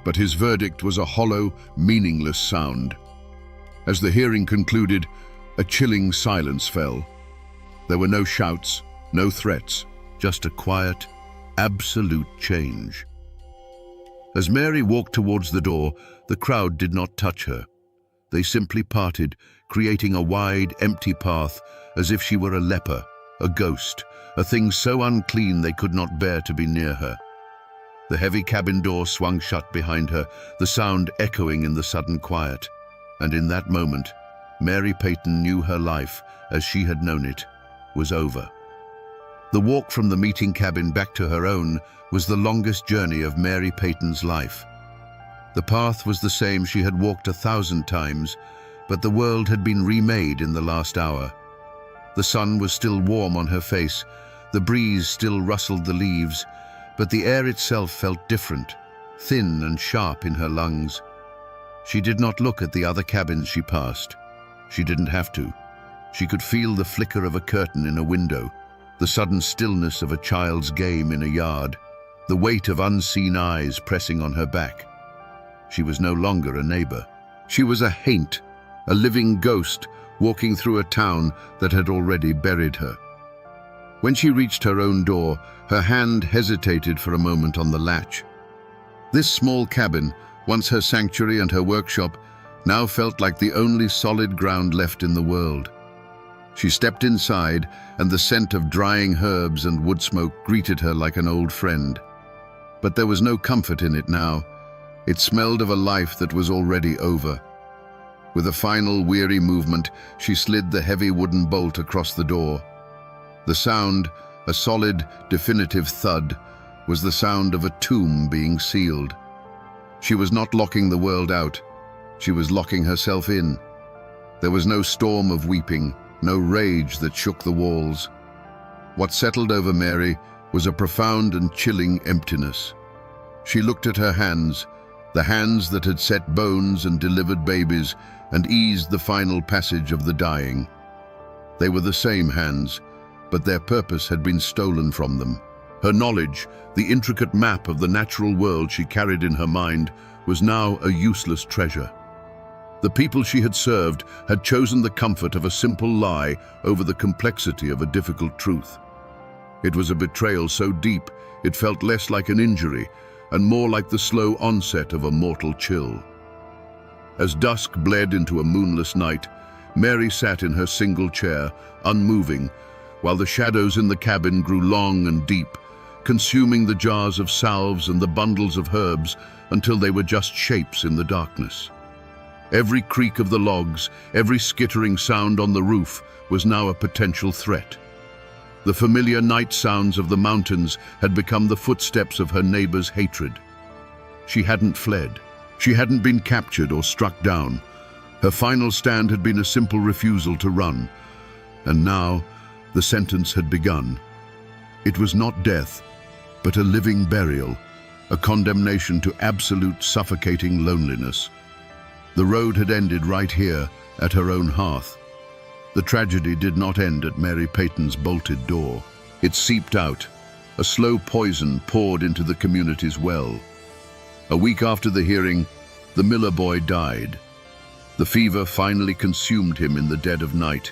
but his verdict was a hollow, meaningless sound. As the hearing concluded, a chilling silence fell. There were no shouts, no threats, just a quiet, absolute change. As Mary walked towards the door, the crowd did not touch her. They simply parted, creating a wide, empty path, as if she were a leper, a ghost, a thing so unclean they could not bear to be near her. The heavy cabin door swung shut behind her, the sound echoing in the sudden quiet. And in that moment, Mary Peyton knew her life, as she had known it, was over. The walk from the meeting cabin back to her own was the longest journey of Mary Peyton's life. The path was the same she had walked 1,000 times, but the world had been remade in the last hour. The sun was still warm on her face, the breeze still rustled the leaves, but the air itself felt different, thin and sharp in her lungs. She did not look at the other cabins she passed. She didn't have to. She could feel the flicker of a curtain in a window, the sudden stillness of a child's game in a yard, the weight of unseen eyes pressing on her back. She was no longer a neighbor. She was a haint, a living ghost walking through a town that had already buried her. When she reached her own door, her hand hesitated for a moment on the latch. This small cabin, once her sanctuary and her workshop, now felt like the only solid ground left in the world. She stepped inside, and the scent of drying herbs and wood smoke greeted her like an old friend. But there was no comfort in it now. It smelled of a life that was already over. With a final weary movement, she slid the heavy wooden bolt across the door. The sound, a solid, definitive thud, was the sound of a tomb being sealed. She was not locking the world out. She was locking herself in. There was no storm of weeping, no rage that shook the walls. What settled over Mary was a profound and chilling emptiness. She looked at her hands, the hands that had set bones and delivered babies and eased the final passage of the dying. They were the same hands, but their purpose had been stolen from them. Her knowledge, the intricate map of the natural world she carried in her mind, was now a useless treasure. The people she had served had chosen the comfort of a simple lie over the complexity of a difficult truth. It was a betrayal so deep it felt less like an injury and more like the slow onset of a mortal chill. As dusk bled into a moonless night, Mary sat in her single chair, unmoving, while the shadows in the cabin grew long and deep, consuming the jars of salves and the bundles of herbs until they were just shapes in the darkness. Every creak of the logs, every skittering sound on the roof was now a potential threat. The familiar night sounds of the mountains had become the footsteps of her neighbor's hatred. She hadn't fled. She hadn't been captured or struck down. Her final stand had been a simple refusal to run, and now the sentence had begun. It was not death, but a living burial, a condemnation to absolute suffocating loneliness. The road had ended right here, at her own hearth. The tragedy did not end at Mary Peyton's bolted door. It seeped out. A slow poison poured into the community's well. A week after the hearing, the Miller boy died. The fever finally consumed him in the dead of night.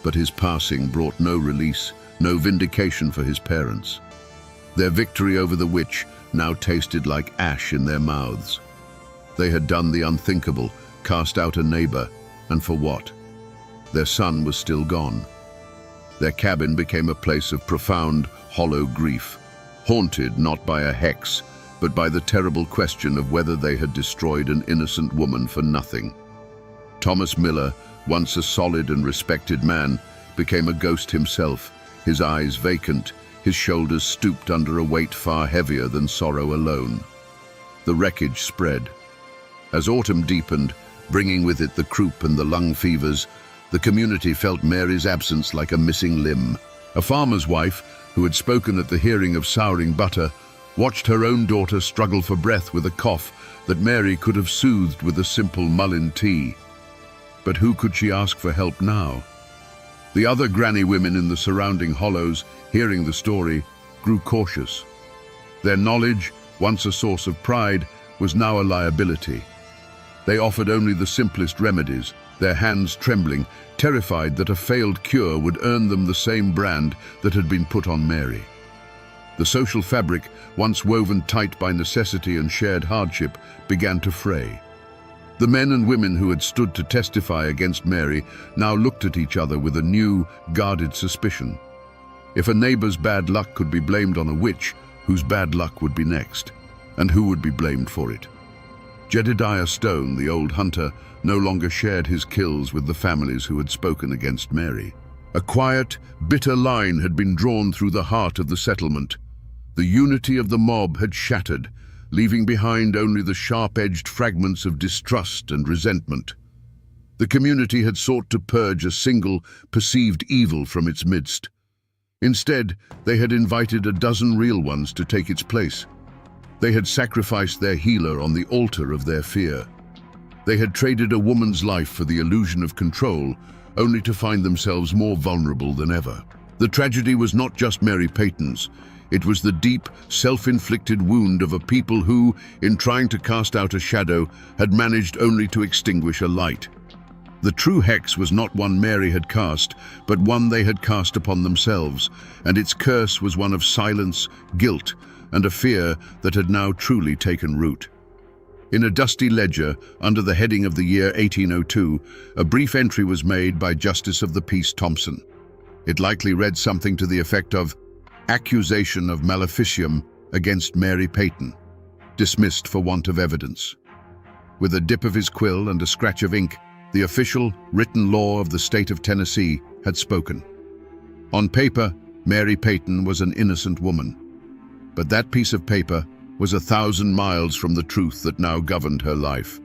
But his passing brought no release, no vindication for his parents. Their victory over the witch now tasted like ash in their mouths. They had done the unthinkable, cast out a neighbor, and for what? Their son was still gone. Their cabin became a place of profound, hollow grief, haunted not by a hex, but by the terrible question of whether they had destroyed an innocent woman for nothing. Thomas Miller, once a solid and respected man, became a ghost himself, his eyes vacant, his shoulders stooped under a weight far heavier than sorrow alone. The wreckage spread. As autumn deepened, bringing with it the croup and the lung fevers, the community felt Mary's absence like a missing limb. A farmer's wife, who had spoken at the hearing of souring butter, watched her own daughter struggle for breath with a cough that Mary could have soothed with a simple mullein tea. But who could she ask for help now? The other granny women in the surrounding hollows, hearing the story, grew cautious. Their knowledge, once a source of pride, was now a liability. They offered only the simplest remedies, their hands trembling, terrified that a failed cure would earn them the same brand that had been put on Mary. The social fabric, once woven tight by necessity and shared hardship, began to fray. The men and women who had stood to testify against Mary now looked at each other with a new, guarded suspicion. If a neighbor's bad luck could be blamed on a witch, whose bad luck would be next? And who would be blamed for it? Jedediah Stone, the old hunter, no longer shared his kills with the families who had spoken against Mary. A quiet, bitter line had been drawn through the heart of the settlement. The unity of the mob had shattered, leaving behind only the sharp-edged fragments of distrust and resentment. The community had sought to purge a single, perceived evil from its midst. Instead, they had invited a dozen real ones to take its place. They had sacrificed their healer on the altar of their fear. They had traded a woman's life for the illusion of control, only to find themselves more vulnerable than ever. The tragedy was not just Mary Peyton's. It was the deep, self-inflicted wound of a people who, in trying to cast out a shadow, had managed only to extinguish a light. The true hex was not one Mary had cast, but one they had cast upon themselves, and its curse was one of silence, guilt, and a fear that had now truly taken root. In a dusty ledger, under the heading of the year 1802, a brief entry was made by Justice of the Peace Thompson. It likely read something to the effect of, "Accusation of maleficium against Mary Peyton, dismissed for want of evidence." With a dip of his quill and a scratch of ink, the official, written law of the state of Tennessee had spoken. On paper, Mary Peyton was an innocent woman. But that piece of paper was 1,000 miles from the truth that now governed her life.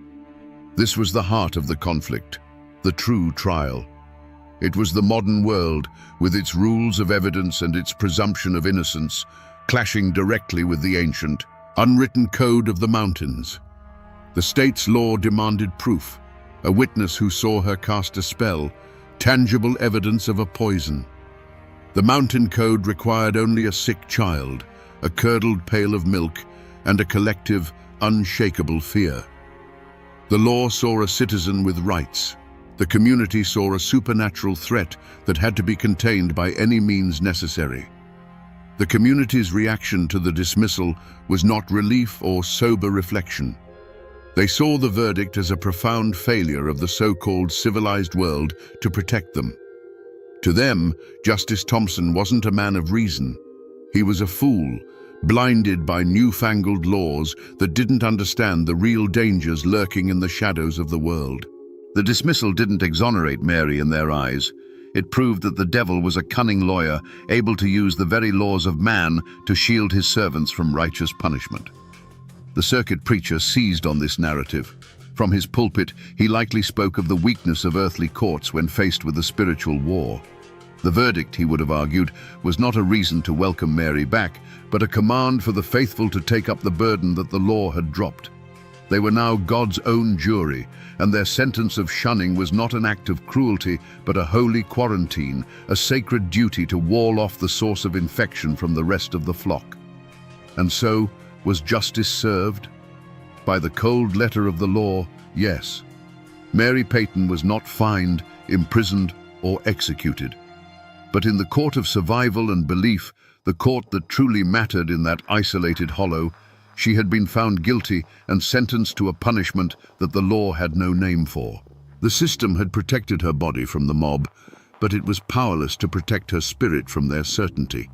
This was the heart of the conflict, the true trial. It was the modern world, with its rules of evidence and its presumption of innocence, clashing directly with the ancient, unwritten code of the mountains. The state's law demanded proof, a witness who saw her cast a spell, tangible evidence of a poison. The mountain code required only a sick child, a curdled pail of milk, and a collective, unshakable fear. The law saw a citizen with rights. The community saw a supernatural threat that had to be contained by any means necessary. The community's reaction to the dismissal was not relief or sober reflection. They saw the verdict as a profound failure of the so-called civilized world to protect them. To them, Justice Thompson wasn't a man of reason. He was a fool, blinded by newfangled laws that didn't understand the real dangers lurking in the shadows of the world. The dismissal didn't exonerate Mary in their eyes. It proved that the devil was a cunning lawyer, able to use the very laws of man to shield his servants from righteous punishment. The circuit preacher seized on this narrative. From his pulpit, he likely spoke of the weakness of earthly courts when faced with a spiritual war. The verdict, he would have argued, was not a reason to welcome Mary back, but a command for the faithful to take up the burden that the law had dropped. They were now God's own jury, and their sentence of shunning was not an act of cruelty, but a holy quarantine, a sacred duty to wall off the source of infection from the rest of the flock. And so, was justice served? By the cold letter of the law, yes. Mary Peyton was not fined, imprisoned, or executed. But in the court of survival and belief, the court that truly mattered in that isolated hollow, she had been found guilty and sentenced to a punishment that the law had no name for. The system had protected her body from the mob, but it was powerless to protect her spirit from their certainty.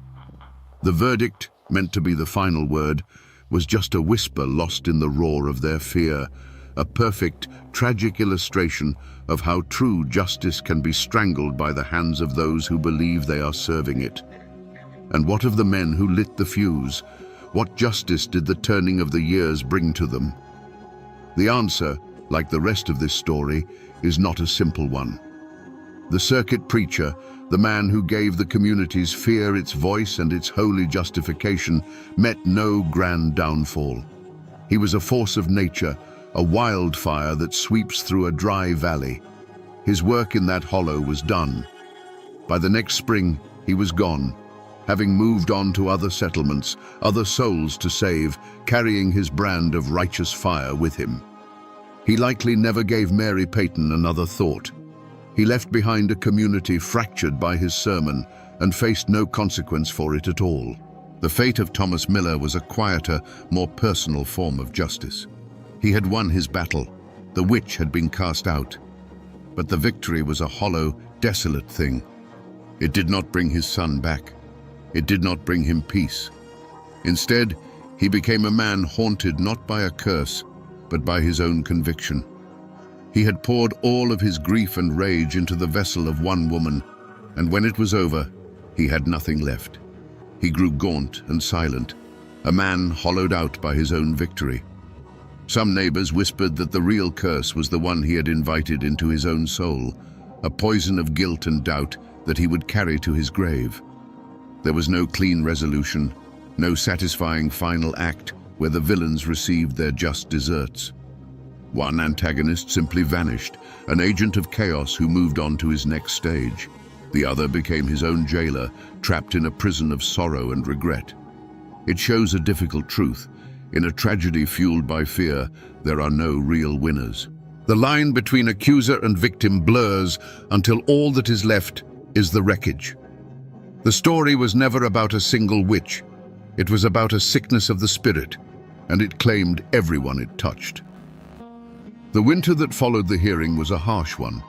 The verdict, meant to be the final word, was just a whisper lost in the roar of their fear, a perfect, tragic illustration of how true justice can be strangled by the hands of those who believe they are serving it. And what of the men who lit the fuse? What justice did the turning of the years bring to them? The answer, like the rest of this story, is not a simple one. The circuit preacher, the man who gave the community's fear its voice and its holy justification, met no grand downfall. He was a force of nature, a wildfire that sweeps through a dry valley. His work in that hollow was done. By the next spring, he was gone, having moved on to other settlements, other souls to save, carrying his brand of righteous fire with him. He likely never gave Mary Peyton another thought. He left behind a community fractured by his sermon and faced no consequence for it at all. The fate of Thomas Miller was a quieter, more personal form of justice. He had won his battle. The witch had been cast out. But the victory was a hollow, desolate thing. It did not bring his son back. It did not bring him peace. Instead, he became a man haunted not by a curse, but by his own conviction. He had poured all of his grief and rage into the vessel of one woman, and when it was over, he had nothing left. He grew gaunt and silent, a man hollowed out by his own victory. Some neighbors whispered that the real curse was the one he had invited into his own soul, a poison of guilt and doubt that he would carry to his grave. There was no clean resolution, no satisfying final act where the villains received their just deserts. One antagonist simply vanished, an agent of chaos who moved on to his next stage. The other became his own jailer, trapped in a prison of sorrow and regret. It shows a difficult truth. In a tragedy fueled by fear, there are no real winners. The line between accuser and victim blurs until all that is left is the wreckage. The story was never about a single witch. It was about a sickness of the spirit, and it claimed everyone it touched. The winter that followed the hearing was a harsh one,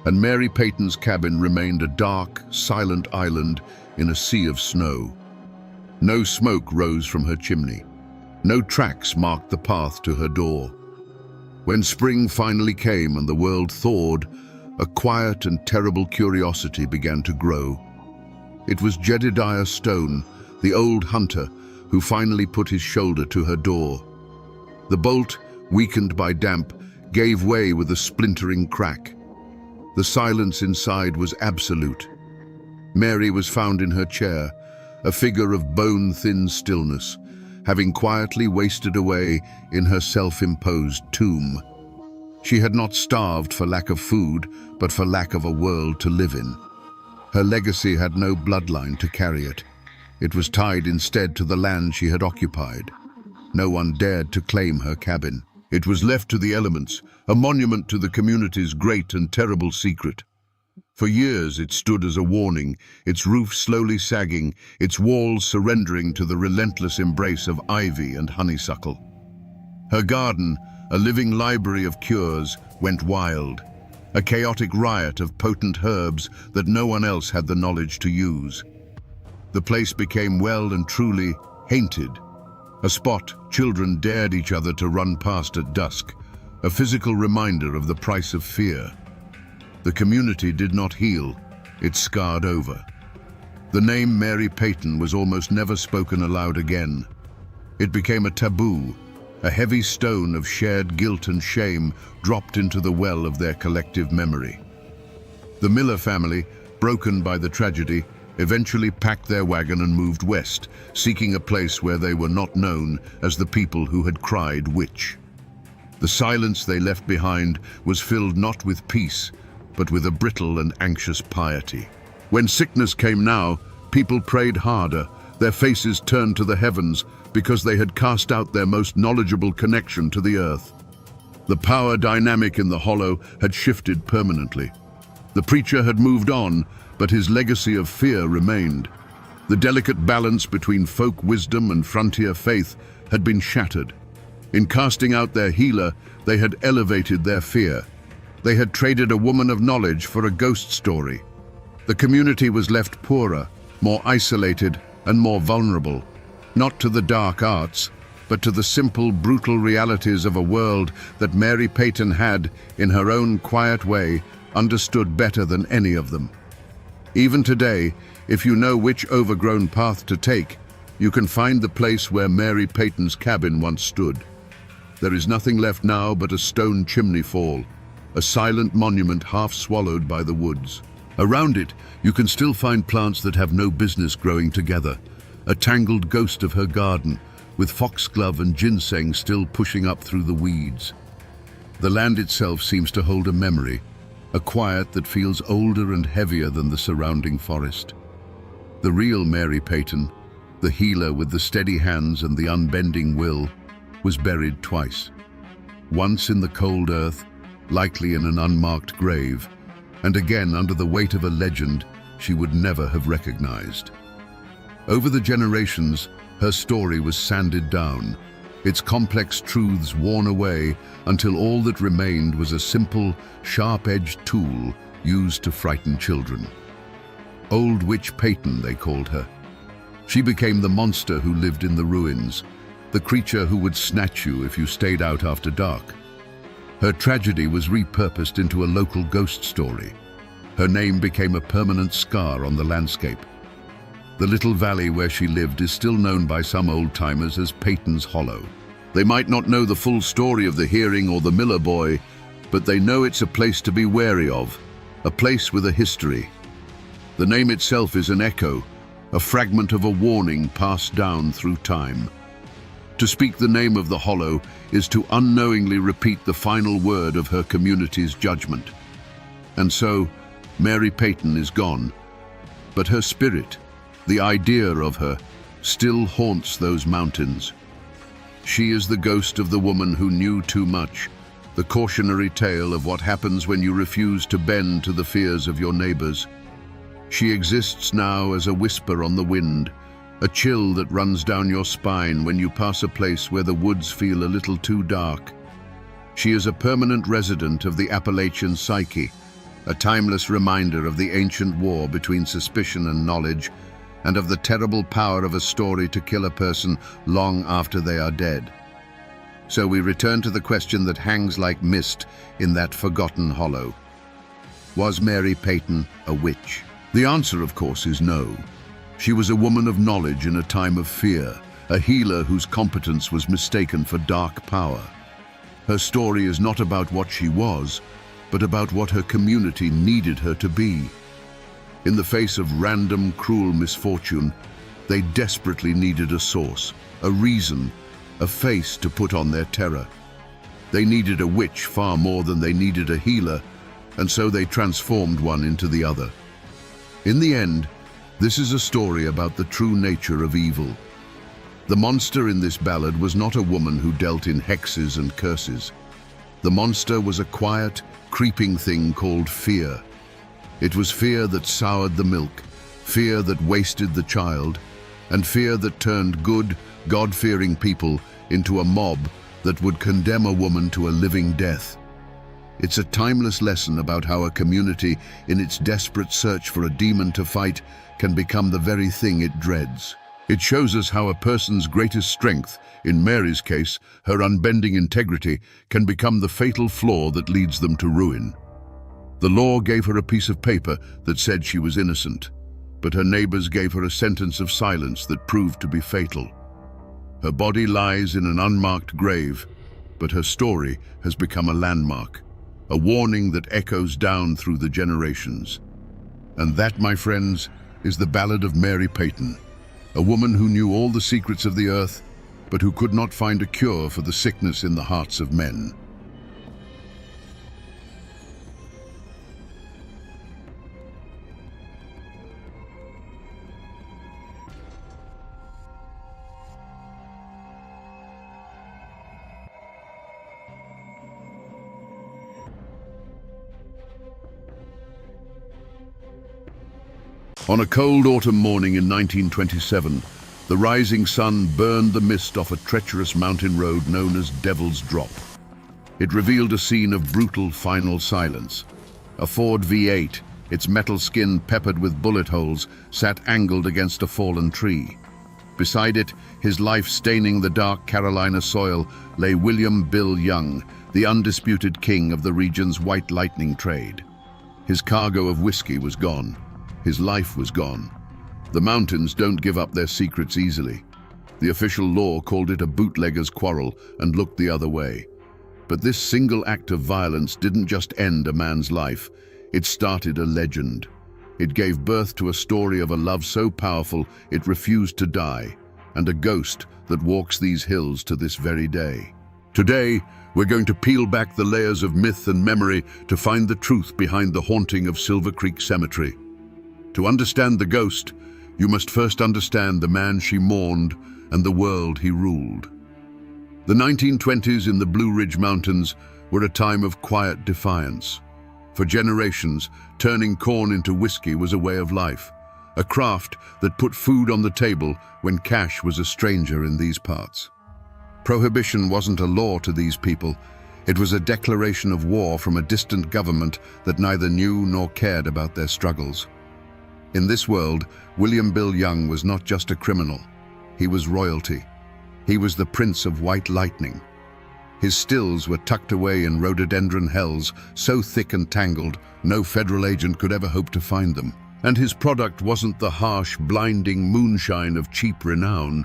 and Mary Peyton's cabin remained a dark, silent island in a sea of snow. No smoke rose from her chimney. No tracks marked the path to her door. When spring finally came and the world thawed, a quiet and terrible curiosity began to grow. It was Jedediah Stone, the old hunter, who finally put his shoulder to her door. The bolt, weakened by damp, gave way with a splintering crack. The silence inside was absolute. Mary was found in her chair, a figure of bone-thin stillness, having quietly wasted away in her self-imposed tomb. She had not starved for lack of food, but for lack of a world to live in. Her legacy had no bloodline to carry it. It was tied instead to the land she had occupied. No one dared to claim her cabin. It was left to the elements, a monument to the community's great and terrible secret. For years it stood as a warning, its roof slowly sagging, its walls surrendering to the relentless embrace of ivy and honeysuckle. Her garden, a living library of cures, went wild, a chaotic riot of potent herbs that no one else had the knowledge to use. The place became well and truly haunted, a spot children dared each other to run past at dusk, a physical reminder of the price of fear. The community did not heal, it scarred over. The name Mary Peyton was almost never spoken aloud again. It became a taboo, a heavy stone of shared guilt and shame dropped into the well of their collective memory. The Miller family, broken by the tragedy, eventually packed their wagon and moved west, seeking a place where they were not known as the people who had cried witch. The silence they left behind was filled not with peace, but with a brittle and anxious piety. When sickness came now, people prayed harder, their faces turned to the heavens because they had cast out their most knowledgeable connection to the earth. The power dynamic in the hollow had shifted permanently. The preacher had moved on, but his legacy of fear remained. The delicate balance between folk wisdom and frontier faith had been shattered. In casting out their healer, they had elevated their fear. They had traded a woman of knowledge for a ghost story. The community was left poorer, more isolated, and more vulnerable, not to the dark arts, but to the simple, brutal realities of a world that Mary Peyton had, in her own quiet way, understood better than any of them. Even today, if you know which overgrown path to take, you can find the place where Mary Peyton's cabin once stood. There is nothing left now but a stone chimney fall, a silent monument half swallowed by the woods. Around it, you can still find plants that have no business growing together, a tangled ghost of her garden, with foxglove and ginseng still pushing up through the weeds. The land itself seems to hold a memory, a quiet that feels older and heavier than the surrounding forest. The real Mary Peyton, the healer with the steady hands and the unbending will, was buried twice. Once in the cold earth, likely in an unmarked grave, and again under the weight of a legend she would never have recognized. Over the generations, her story was sanded down, its complex truths worn away until all that remained was a simple, sharp-edged tool used to frighten children. Old Witch Peyton, they called her. She became the monster who lived in the ruins, the creature who would snatch you if you stayed out after dark. Her tragedy was repurposed into a local ghost story. Her name became a permanent scar on the landscape. The little valley where she lived is still known by some old-timers as Peyton's Hollow. They might not know the full story of the Hearing or the Miller boy, but they know it's a place to be wary of, a place with a history. The name itself is an echo, a fragment of a warning passed down through time. To speak the name of the Hollow is to unknowingly repeat the final word of her community's judgment. And so, Mary Peyton is gone, but her spirit, the idea of her, still haunts those mountains. She is the ghost of the woman who knew too much, the cautionary tale of what happens when you refuse to bend to the fears of your neighbors. She exists now as a whisper on the wind, a chill that runs down your spine when you pass a place where the woods feel a little too dark. She is a permanent resident of the Appalachian psyche, a timeless reminder of the ancient war between suspicion and knowledge, and of the terrible power of a story to kill a person long after they are dead. So we return to the question that hangs like mist in that forgotten hollow. Was Mary Peyton a witch? The answer, of course, is no. She was a woman of knowledge in a time of fear, a healer whose competence was mistaken for dark power. Her story is not about what she was, but about what her community needed her to be. In the face of random, cruel misfortune, they desperately needed a source, a reason, a face to put on their terror. They needed a witch far more than they needed a healer, and so they transformed one into the other. In the end, this is a story about the true nature of evil. The monster in this ballad was not a woman who dealt in hexes and curses. The monster was a quiet, creeping thing called fear. It was fear that soured the milk, fear that wasted the child, and fear that turned good, God-fearing people into a mob that would condemn a woman to a living death. It's a timeless lesson about how a community, in its desperate search for a demon to fight, can become the very thing it dreads. It shows us how a person's greatest strength, in Mary's case, her unbending integrity, can become the fatal flaw that leads them to ruin. The law gave her a piece of paper that said she was innocent, but her neighbors gave her a sentence of silence that proved to be fatal. Her body lies in an unmarked grave, but her story has become a landmark, a warning that echoes down through the generations. And that, my friends, is the ballad of Mary Peyton, a woman who knew all the secrets of the earth, but who could not find a cure for the sickness in the hearts of men. On a cold autumn morning in 1927, the rising sun burned the mist off a treacherous mountain road known as Devil's Drop. It revealed a scene of brutal final silence. A Ford V8, its metal skin peppered with bullet holes, sat angled against a fallen tree. Beside it, his life staining the dark Carolina soil, lay William Bill Young, the undisputed king of the region's white lightning trade. His cargo of whiskey was gone. His life was gone. The mountains don't give up their secrets easily. The official law called it a bootlegger's quarrel and looked the other way. But this single act of violence didn't just end a man's life. It started a legend. It gave birth to a story of a love so powerful it refused to die, and a ghost that walks these hills to this very day. Today, we're going to peel back the layers of myth and memory to find the truth behind the haunting of Silver Creek Cemetery. To understand the ghost, you must first understand the man she mourned and the world he ruled. The 1920s in the Blue Ridge Mountains were a time of quiet defiance. For generations, turning corn into whiskey was a way of life, a craft that put food on the table when cash was a stranger in these parts. Prohibition wasn't a law to these people. It was a declaration of war from a distant government that neither knew nor cared about their struggles. In this world, William Bill Young was not just a criminal. He was royalty. He was the Prince of White Lightning. His stills were tucked away in rhododendron hells, so thick and tangled, no federal agent could ever hope to find them. And his product wasn't the harsh, blinding moonshine of cheap renown.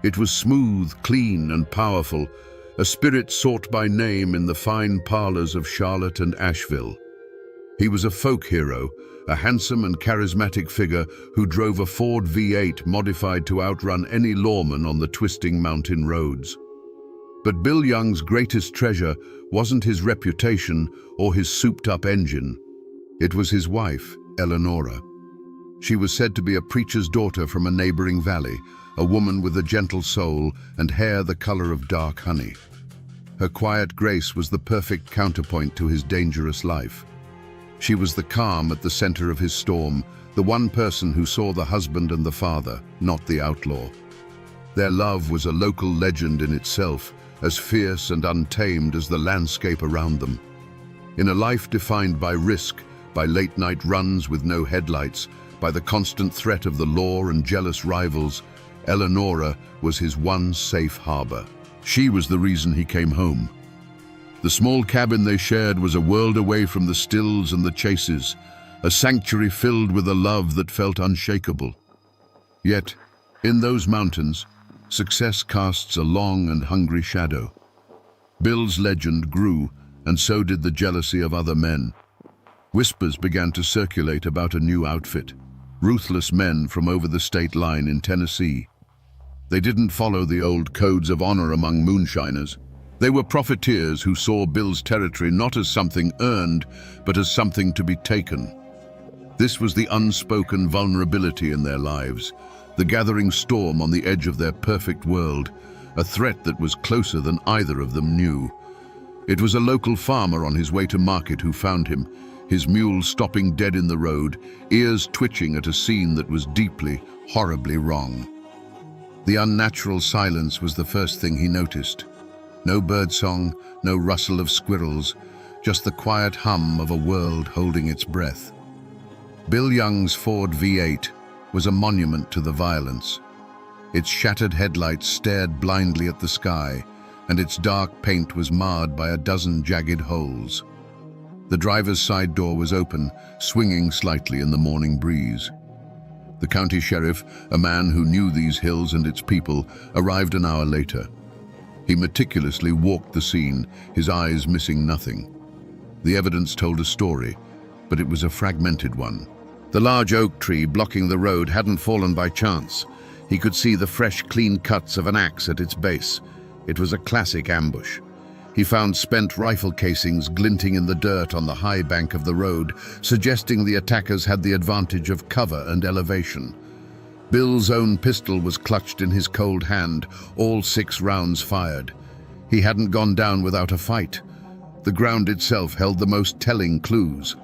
It was smooth, clean, and powerful, a spirit sought by name in the fine parlors of Charlotte and Asheville. He was a folk hero, a handsome and charismatic figure who drove a Ford V8 modified to outrun any lawman on the twisting mountain roads. But Bill Young's greatest treasure wasn't his reputation or his souped-up engine. It was his wife, Eleanora. She was said to be a preacher's daughter from a neighboring valley, a woman with a gentle soul and hair the color of dark honey. Her quiet grace was the perfect counterpoint to his dangerous life. She was the calm at the center of his storm, the one person who saw the husband and the father, not the outlaw. Their love was a local legend in itself, as fierce and untamed as the landscape around them. In a life defined by risk, by late-night runs with no headlights, by the constant threat of the law and jealous rivals, Eleanora was his one safe harbor. She was the reason he came home. The small cabin they shared was a world away from the stills and the chases, a sanctuary filled with a love that felt unshakable. Yet, in those mountains, success casts a long and hungry shadow. Bill's legend grew, and so did the jealousy of other men. Whispers began to circulate about a new outfit, ruthless men from over the state line in Tennessee. They didn't follow the old codes of honor among moonshiners. They were profiteers who saw Bill's territory not as something earned, but as something to be taken. This was the unspoken vulnerability in their lives, the gathering storm on the edge of their perfect world, a threat that was closer than either of them knew. It was a local farmer on his way to market who found him, his mule stopping dead in the road, ears twitching at a scene that was deeply, horribly wrong. The unnatural silence was the first thing he noticed. No birdsong, no rustle of squirrels, just the quiet hum of a world holding its breath. Bill Young's Ford V8 was a monument to the violence. Its shattered headlights stared blindly at the sky, and its dark paint was marred by a dozen jagged holes. The driver's side door was open, swinging slightly in the morning breeze. The county sheriff, a man who knew these hills and its people, arrived an hour later. He meticulously walked the scene, his eyes missing nothing. The evidence told a story, but it was a fragmented one. The large oak tree blocking the road hadn't fallen by chance. He could see the fresh, clean cuts of an axe at its base. It was a classic ambush. He found spent rifle casings glinting in the dirt on the high bank of the road, suggesting the attackers had the advantage of cover and elevation. Bill's own pistol was clutched in his cold hand, all 6 rounds fired. He hadn't gone down without a fight. The ground itself held the most telling clues.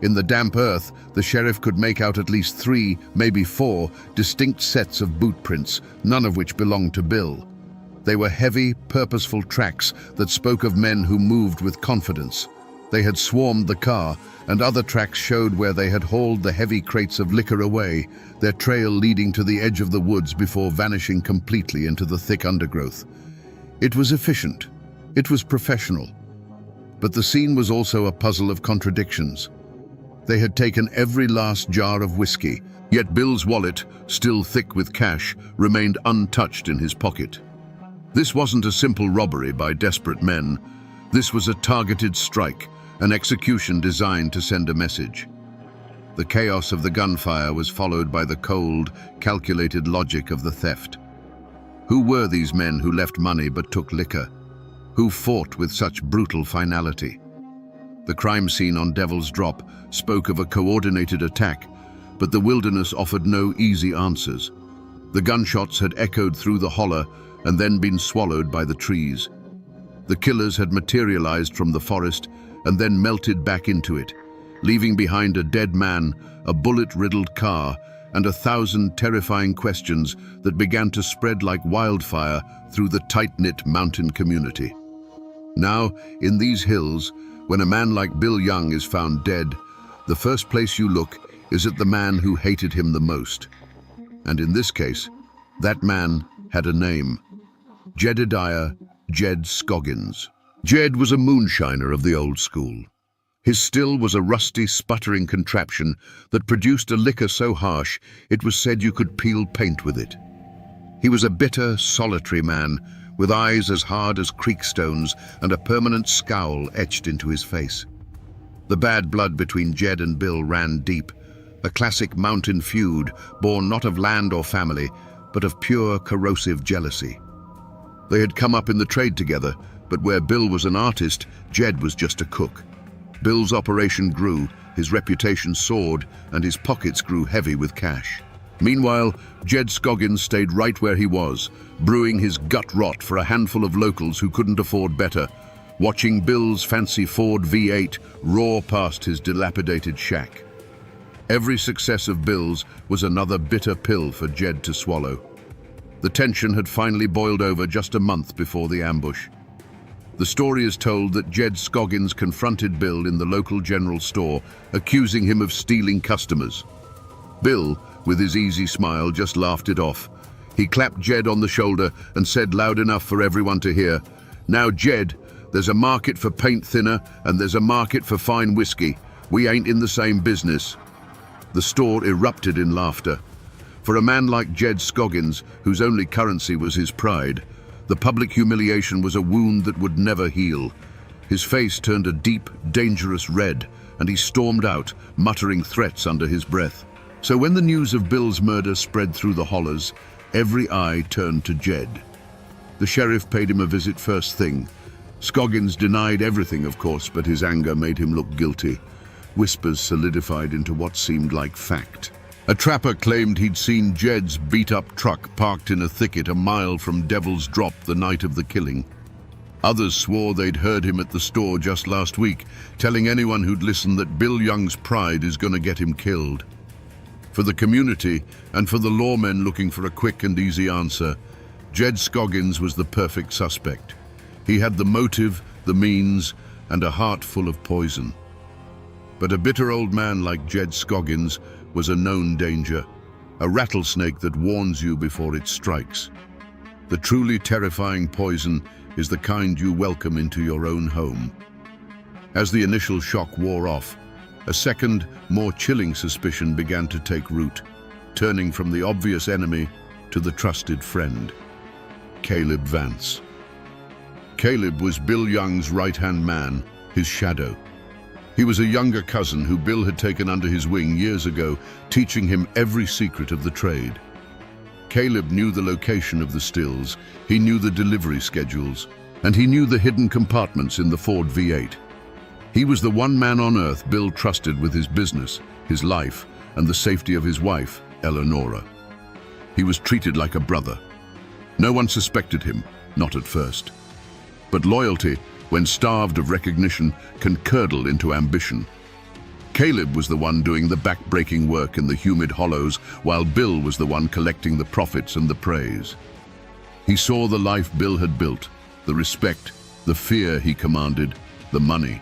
In the damp earth, the sheriff could make out at least 3, maybe 4, distinct sets of boot prints, none of which belonged to Bill. They were heavy, purposeful tracks that spoke of men who moved with confidence. They had swarmed the car, and other tracks showed where they had hauled the heavy crates of liquor away, their trail leading to the edge of the woods before vanishing completely into the thick undergrowth. It was efficient. It was professional. But the scene was also a puzzle of contradictions. They had taken every last jar of whiskey, yet Bill's wallet, still thick with cash, remained untouched in his pocket. This wasn't a simple robbery by desperate men. This was a targeted strike, an execution designed to send a message. The chaos of the gunfire was followed by the cold, calculated logic of the theft. Who were these men who left money but took liquor? Who fought with such brutal finality? The crime scene on Devil's Drop spoke of a coordinated attack, but the wilderness offered no easy answers. The gunshots had echoed through the holler and then been swallowed by the trees. The killers had materialized from the forest and then melted back into it, leaving behind a dead man, a bullet-riddled car, and 1,000 terrifying questions that began to spread like wildfire through the tight-knit mountain community. Now, in these hills, when a man like Bill Young is found dead, the first place you look is at the man who hated him the most. And in this case, that man had a name: Jedediah Jed Scoggins. Jed was a moonshiner of the old school. His still was a rusty, sputtering contraption that produced a liquor so harsh it was said you could peel paint with it. He was a bitter, solitary man, with eyes as hard as creek stones and a permanent scowl etched into his face. The bad blood between Jed and Bill ran deep, a classic mountain feud born not of land or family, but of pure, corrosive jealousy. They had come up in the trade together, but where Bill was an artist, Jed was just a cook. Bill's operation grew, his reputation soared, and his pockets grew heavy with cash. Meanwhile, Jed Scoggins stayed right where he was, brewing his gut rot for a handful of locals who couldn't afford better, watching Bill's fancy Ford V8 roar past his dilapidated shack. Every success of Bill's was another bitter pill for Jed to swallow. The tension had finally boiled over just a month before the ambush. The story is told that Jed Scoggins confronted Bill in the local general store, accusing him of stealing customers. Bill, with his easy smile, just laughed it off. He clapped Jed on the shoulder and said loud enough for everyone to hear, "Now, Jed, there's a market for paint thinner and there's a market for fine whiskey. We ain't in the same business." The store erupted in laughter. For a man like Jed Scoggins, whose only currency was his pride, the public humiliation was a wound that would never heal. His face turned a deep, dangerous red, and he stormed out, muttering threats under his breath. So when the news of Bill's murder spread through the hollers, every eye turned to Jed. The sheriff paid him a visit first thing. Scoggins denied everything, of course, but his anger made him look guilty. Whispers solidified into what seemed like fact. A trapper claimed he'd seen Jed's beat-up truck parked in a thicket a mile from Devil's Drop the night of the killing. Others swore they'd heard him at the store just last week, telling anyone who'd listen that Bill Young's pride is going to get him killed. For the community, and for the lawmen looking for a quick and easy answer, Jed Scoggins was the perfect suspect. He had the motive, the means, and a heart full of poison. But a bitter old man like Jed Scoggins was a known danger, a rattlesnake that warns you before it strikes. The truly terrifying poison is the kind you welcome into your own home. As the initial shock wore off, a second, more chilling suspicion began to take root. turning from the obvious enemy to the trusted friend. Caleb Vance. Caleb was Bill Young's right-hand man, his shadow. He was a younger cousin who Bill had taken under his wing years ago, teaching him every secret of the trade. Caleb knew the location of the stills, he knew the delivery schedules, and he knew the hidden compartments in the Ford V8. He was the one man on earth Bill trusted with his business, his life, and the safety of his wife, Eleonora. He was treated like a brother. No one suspected him, not at first. But loyalty, when starved of recognition, can curdle into ambition. Caleb was the one doing the back-breaking work in the humid hollows, while Bill was the one collecting the profits and the praise. He saw the life Bill had built, the respect, the fear he commanded, the money,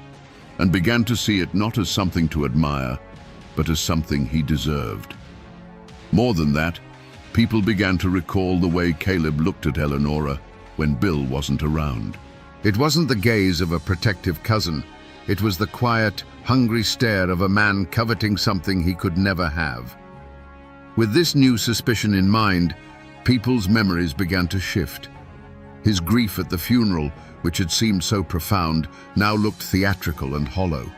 and began to see it not as something to admire, but as something he deserved. More than that, people began to recall the way Caleb looked at Eleonora when Bill wasn't around. It wasn't the gaze of a protective cousin. It was the quiet, hungry stare of a man coveting something he could never have. With this new suspicion in mind, people's memories began to shift. His grief at the funeral, which had seemed so profound, now looked theatrical and hollow.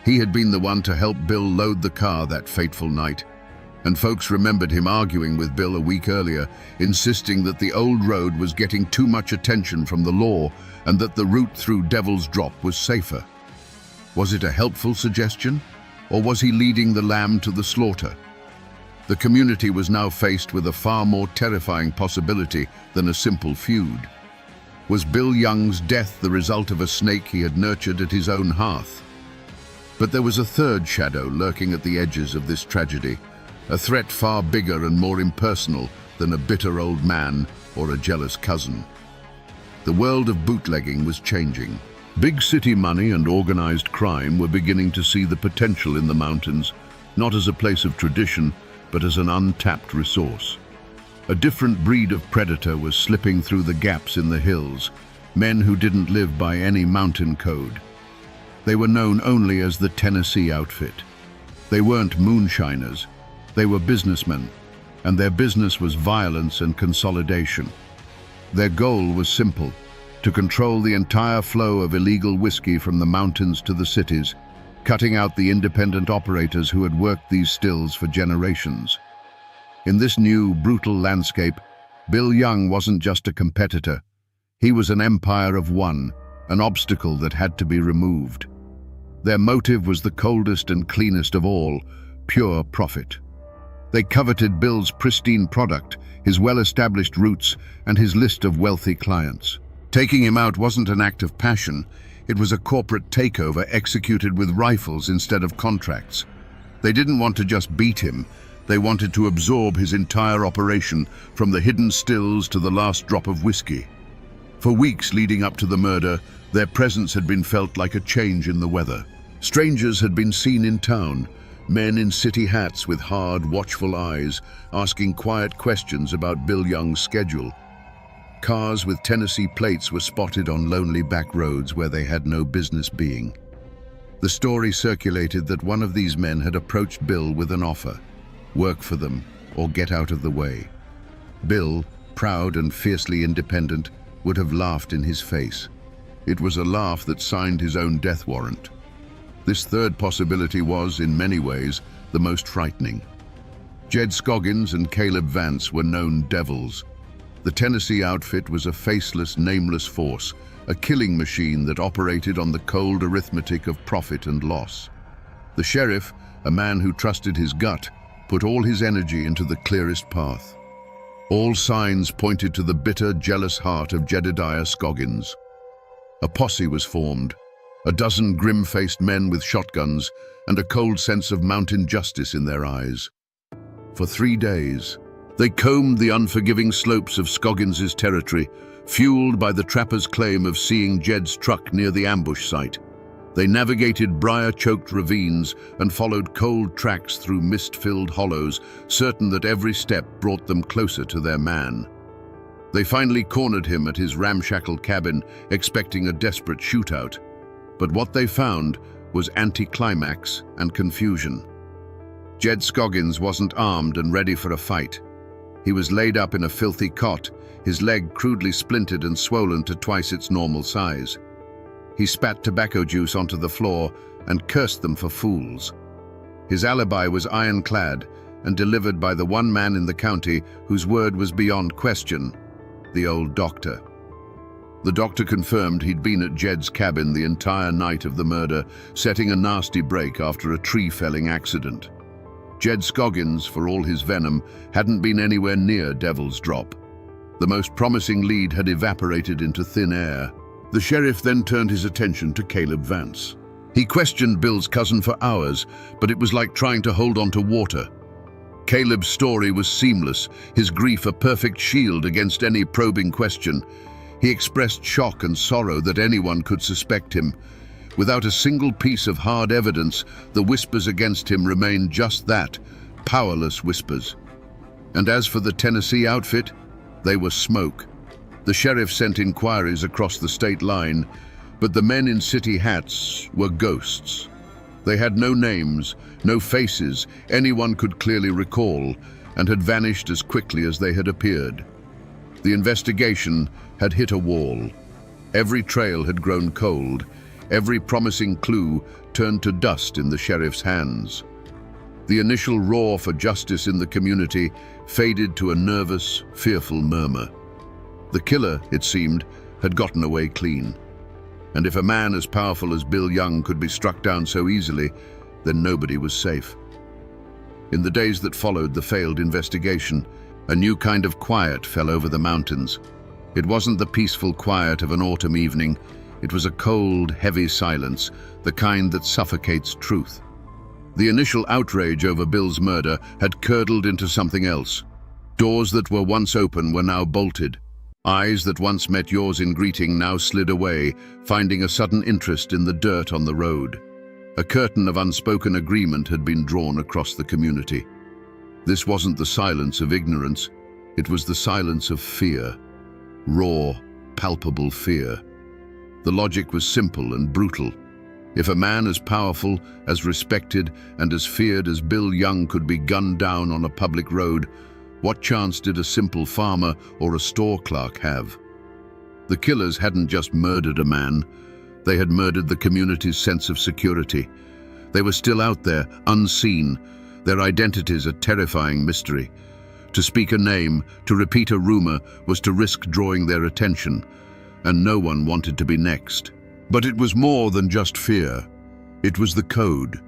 He had been the one to help Bill load the car that fateful night, and folks remembered him arguing with Bill a week earlier, insisting that the old road was getting too much attention from the law and that the route through Devil's Drop was safer. Was it a helpful suggestion, or was he leading the lamb to the slaughter? The community was now faced with a far more terrifying possibility than a simple feud. Was Bill Young's death the result of a snake he had nurtured at his own hearth? But there was a third shadow lurking at the edges of this tragedy, a threat far bigger and more impersonal than a bitter old man or a jealous cousin. The world of bootlegging was changing. Big city money and organized crime were beginning to see the potential in the mountains, not as a place of tradition, but as an untapped resource. A different breed of predator was slipping through the gaps in the hills, men who didn't live by any mountain code. They were known only as the Tennessee outfit. They weren't moonshiners, they were businessmen, and their business was violence and consolidation. Their goal was simple: to control the entire flow of illegal whiskey from the mountains to the cities, cutting out the independent operators who had worked these stills for generations. In this new, brutal landscape, Bill Young wasn't just a competitor. He was an empire of one, an obstacle that had to be removed. Their motive was the coldest and cleanest of all: pure profit. They coveted Bill's pristine product, his well-established routes, and his list of wealthy clients. Taking him out wasn't an act of passion, it was a corporate takeover executed with rifles instead of contracts. They didn't want to just beat him, they wanted to absorb his entire operation, from the hidden stills to the last drop of whiskey. For weeks leading up to the murder, their presence had been felt like a change in the weather. Strangers had been seen in town, men in city hats with hard, watchful eyes, asking quiet questions about Bill Young's schedule. Cars with Tennessee plates were spotted on lonely back roads where they had no business being. The story circulated that one of these men had approached Bill with an offer: work for them or get out of the way. Bill, proud and fiercely independent, would have laughed in his face. It was a laugh that signed his own death warrant. This third possibility was, in many ways, the most frightening. Jed Scoggins and Caleb Vance were known devils. The Tennessee outfit was a faceless, nameless force, a killing machine that operated on the cold arithmetic of profit and loss. The sheriff, a man who trusted his gut, put all his energy into the clearest path. All signs pointed to the bitter, jealous heart of Jedediah Scoggins. A posse was formed, a dozen grim-faced men with shotguns and a cold sense of mountain justice in their eyes. For 3 days, they combed the unforgiving slopes of Scoggins' territory, fueled by the trapper's claim of seeing Jed's truck near the ambush site. They navigated briar-choked ravines and followed cold tracks through mist-filled hollows, certain that every step brought them closer to their man. They finally cornered him at his ramshackle cabin, expecting a desperate shootout. But what they found was anticlimax and confusion. Jed Scoggins wasn't armed and ready for a fight. He was laid up in a filthy cot, his leg crudely splintered and swollen to twice its normal size. He spat tobacco juice onto the floor and cursed them for fools. His alibi was ironclad and delivered by the one man in the county whose word was beyond question, the old doctor. The doctor confirmed he'd been at Jed's cabin the entire night of the murder, setting a nasty break after a tree-felling accident. Jed Scoggins, for all his venom, hadn't been anywhere near Devil's Drop. The most promising lead had evaporated into thin air. The sheriff then turned his attention to Caleb Vance. He questioned Bill's cousin for hours, but it was like trying to hold on to water. Caleb's story was seamless, his grief a perfect shield against any probing question. He expressed shock and sorrow that anyone could suspect him. Without a single piece of hard evidence, the whispers against him remained just that, powerless whispers. And as for the Tennessee outfit, they were smoke. The sheriff sent inquiries across the state line, but the men in city hats were ghosts. They had no names, no faces anyone could clearly recall, and had vanished as quickly as they had appeared. The investigation had hit a wall. Every trail had grown cold, every promising clue turned to dust in the sheriff's hands. The initial roar for justice in the community faded to a nervous, fearful murmur. The killer, it seemed, had gotten away clean. And if a man as powerful as Bill Young could be struck down so easily, then nobody was safe. In the days that followed the failed investigation, a new kind of quiet fell over the mountains. It wasn't the peaceful quiet of an autumn evening. It was a cold, heavy silence, the kind that suffocates truth. The initial outrage over Bill's murder had curdled into something else. Doors that were once open were now bolted. Eyes that once met yours in greeting now slid away, finding a sudden interest in the dirt on the road. A curtain of unspoken agreement had been drawn across the community. This wasn't the silence of ignorance, it was the silence of fear. Raw, palpable fear. The logic was simple and brutal. If a man as powerful, as respected, and as feared as Bill Young could be gunned down on a public road, what chance did a simple farmer or a store clerk have? The killers hadn't just murdered a man, they had murdered the community's sense of security. They were still out there, unseen, their identities a terrifying mystery. To speak a name, to repeat a rumor, was to risk drawing their attention, and no one wanted to be next. But it was more than just fear. It was the code.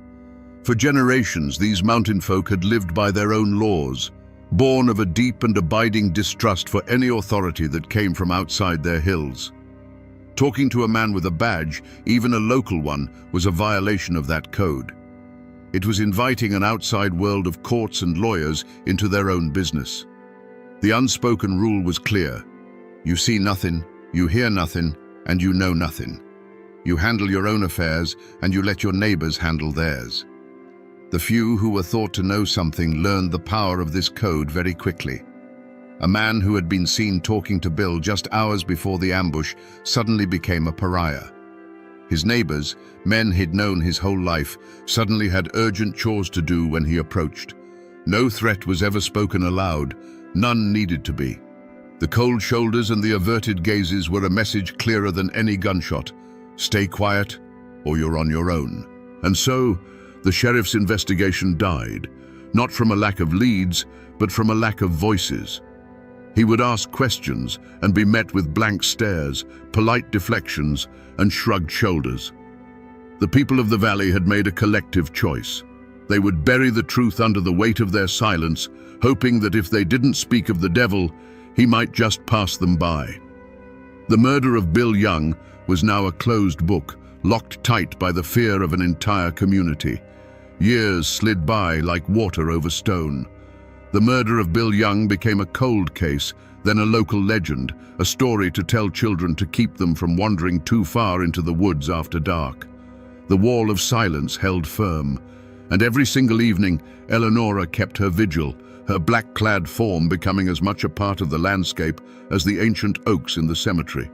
For generations, these mountain folk had lived by their own laws, born of a deep and abiding distrust for any authority that came from outside their hills. Talking to a man with a badge, even a local one, was a violation of that code. It was inviting an outside world of courts and lawyers into their own business. The unspoken rule was clear. You see nothing, you hear nothing, and you know nothing. You handle your own affairs, and you let your neighbors handle theirs. The few who were thought to know something learned the power of this code very quickly. A man who had been seen talking to Bill just hours before the ambush suddenly became a pariah. His neighbors, men he'd known his whole life, suddenly had urgent chores to do when he approached. No threat was ever spoken aloud, none needed to be. The cold shoulders and the averted gazes were a message clearer than any gunshot. Stay quiet, or you're on your own. And so, the sheriff's investigation died, not from a lack of leads, but from a lack of voices. He would ask questions and be met with blank stares, polite deflections, and shrugged shoulders. The people of the valley had made a collective choice. They would bury the truth under the weight of their silence, hoping that if they didn't speak of the devil, he might just pass them by. The murder of Bill Young was now a closed book, locked tight by the fear of an entire community. Years slid by like water over stone. The murder of Bill Young became a cold case, then a local legend, a story to tell children to keep them from wandering too far into the woods after dark. The wall of silence held firm, and every single evening, Eleonora kept her vigil, her black-clad form becoming as much a part of the landscape as the ancient oaks in the cemetery.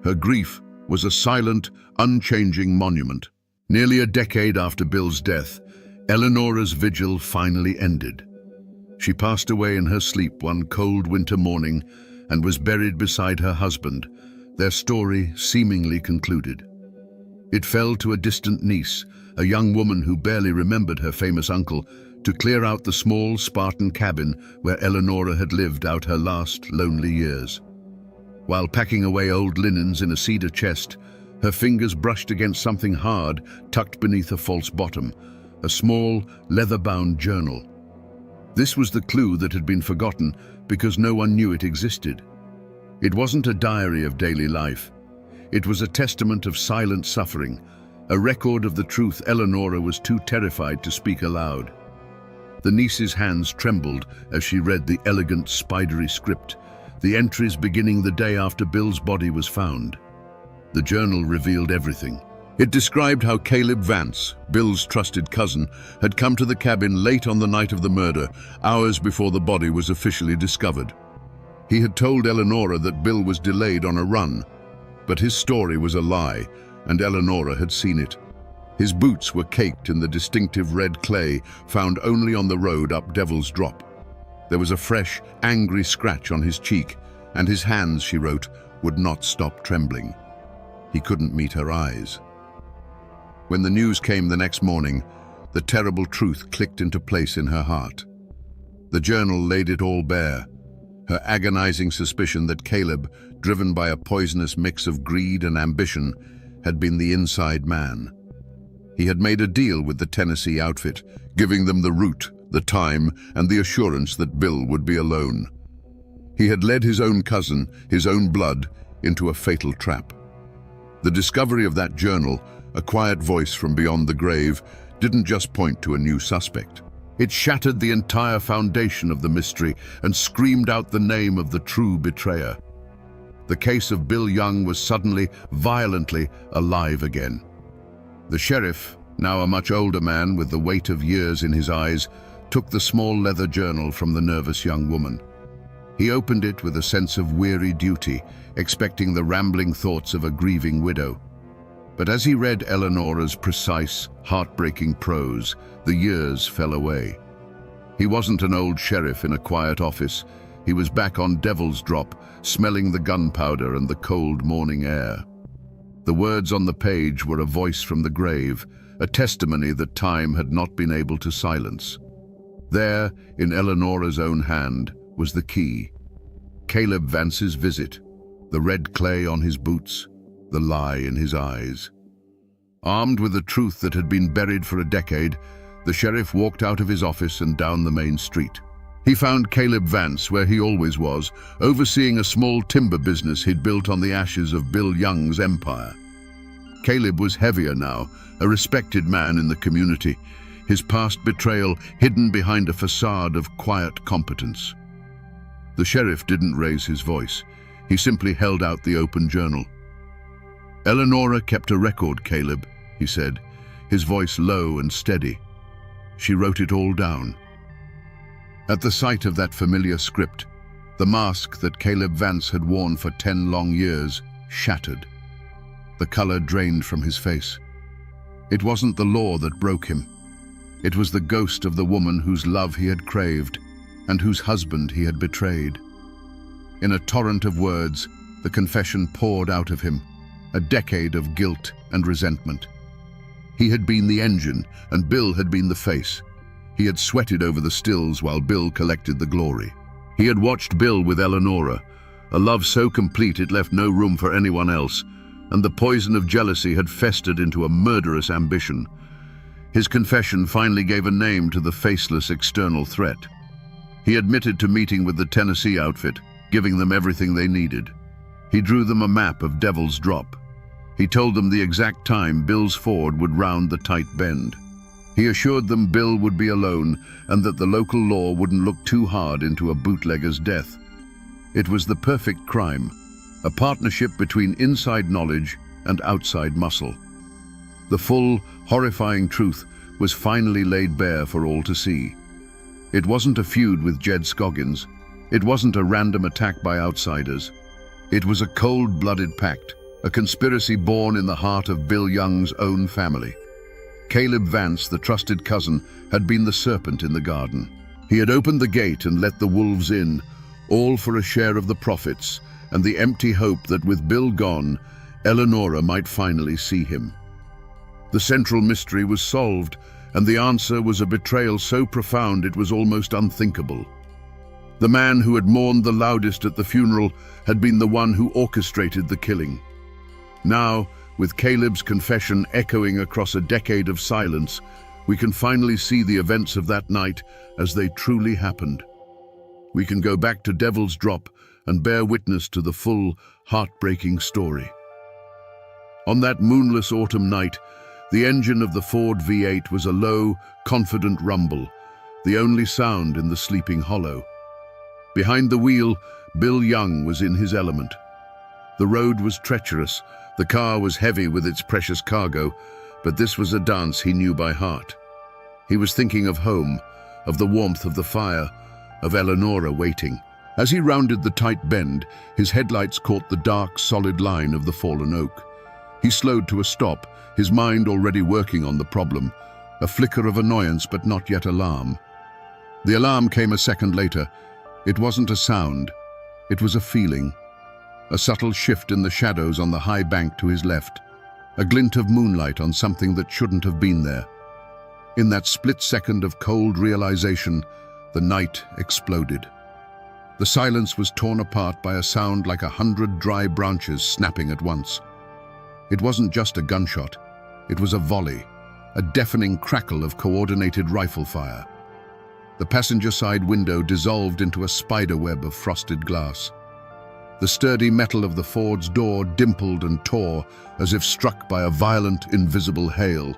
Her grief was a silent, unchanging monument. Nearly a decade after Bill's death, Eleanora's vigil finally ended. She passed away in her sleep one cold winter morning and was buried beside her husband, their story seemingly concluded. It fell to a distant niece, a young woman who barely remembered her famous uncle, to clear out the small Spartan cabin where Eleanora had lived out her last lonely years. While packing away old linens in a cedar chest, her fingers brushed against something hard tucked beneath a false bottom, a small, leather-bound journal. This was the clue that had been forgotten because no one knew it existed. It wasn't a diary of daily life. It was a testament of silent suffering, a record of the truth Eleanora was too terrified to speak aloud. The niece's hands trembled as she read the elegant, spidery script, the entries beginning the day after Bill's body was found. The journal revealed everything. It described how Caleb Vance, Bill's trusted cousin, had come to the cabin late on the night of the murder, hours before the body was officially discovered. He had told Eleanora that Bill was delayed on a run, but his story was a lie, and Eleanora had seen it. His boots were caked in the distinctive red clay found only on the road up Devil's Drop. There was a fresh, angry scratch on his cheek, and his hands, she wrote, would not stop trembling. He couldn't meet her eyes. When the news came the next morning, the terrible truth clicked into place in her heart. The journal laid it all bare. Her agonizing suspicion that Caleb, driven by a poisonous mix of greed and ambition, had been the inside man. He had made a deal with the Tennessee outfit, giving them the route, the time, and the assurance that Bill would be alone. He had led his own cousin, his own blood, into a fatal trap. The discovery of that journal, a quiet voice from beyond the grave, didn't just point to a new suspect. It shattered the entire foundation of the mystery and screamed out the name of the true betrayer. The case of Bill Young was suddenly, violently alive again. The sheriff, now a much older man with the weight of years in his eyes, took the small leather journal from the nervous young woman. He opened it with a sense of weary duty, expecting the rambling thoughts of a grieving widow. But as he read Eleanora's precise, heartbreaking prose, the years fell away. He wasn't an old sheriff in a quiet office. He was back on Devil's Drop, smelling the gunpowder and the cold morning air. The words on the page were a voice from the grave, a testimony that time had not been able to silence. There, in Eleanora's own hand, was the key. Caleb Vance's visit, the red clay on his boots, the lie in his eyes. Armed with the truth that had been buried for a decade, the sheriff walked out of his office and down the main street. He found Caleb Vance where he always was, overseeing a small timber business he'd built on the ashes of Bill Young's empire. Caleb was heavier now, a respected man in the community, his past betrayal hidden behind a facade of quiet competence. The sheriff didn't raise his voice. He simply held out the open journal. "Eleanora kept a record, Caleb," he said, his voice low and steady. "She wrote it all down." At the sight of that familiar script, the mask that Caleb Vance had worn for 10 long years shattered. The color drained from his face. It wasn't the law that broke him. It was the ghost of the woman whose love he had craved and whose husband he had betrayed. In a torrent of words, the confession poured out of him, a decade of guilt and resentment. He had been the engine, and Bill had been the face. He had sweated over the stills while Bill collected the glory. He had watched Bill with Eleanora, a love so complete it left no room for anyone else, and the poison of jealousy had festered into a murderous ambition. His confession finally gave a name to the faceless external threat. He admitted to meeting with the Tennessee outfit, giving them everything they needed. He drew them a map of Devil's Drop. He told them the exact time Bill's Ford would round the tight bend. He assured them Bill would be alone and that the local law wouldn't look too hard into a bootlegger's death. It was the perfect crime, a partnership between inside knowledge and outside muscle. The full, horrifying truth was finally laid bare for all to see. It wasn't a feud with Jed Scoggins. It wasn't a random attack by outsiders. It was a cold-blooded pact, a conspiracy born in the heart of Bill Young's own family. Caleb Vance, the trusted cousin, had been the serpent in the garden. He had opened the gate and let the wolves in, all for a share of the profits and the empty hope that with Bill gone, Eleonora might finally see him. The central mystery was solved, and the answer was a betrayal so profound it was almost unthinkable. The man who had mourned the loudest at the funeral had been the one who orchestrated the killing. Now, with Caleb's confession echoing across a decade of silence, we can finally see the events of that night as they truly happened. We can go back to Devil's Drop and bear witness to the full, heartbreaking story. On that moonless autumn night, the engine of the Ford V8 was a low, confident rumble, the only sound in the sleeping hollow. Behind the wheel, Bill Young was in his element. The road was treacherous, the car was heavy with its precious cargo, but this was a dance he knew by heart. He was thinking of home, of the warmth of the fire, of Eleonora waiting. As he rounded the tight bend, his headlights caught the dark, solid line of the fallen oak. He slowed to a stop, his mind already working on the problem, a flicker of annoyance but not yet alarm. The alarm came a second later. It wasn't a sound, it was a feeling. A subtle shift in the shadows on the high bank to his left, a glint of moonlight on something that shouldn't have been there. In that split second of cold realization, the night exploded. The silence was torn apart by a sound like 100 dry branches snapping at once. It wasn't just a gunshot, it was a volley, a deafening crackle of coordinated rifle fire. The passenger side window dissolved into a spider web of frosted glass. The sturdy metal of the Ford's door dimpled and tore as if struck by a violent, invisible hail.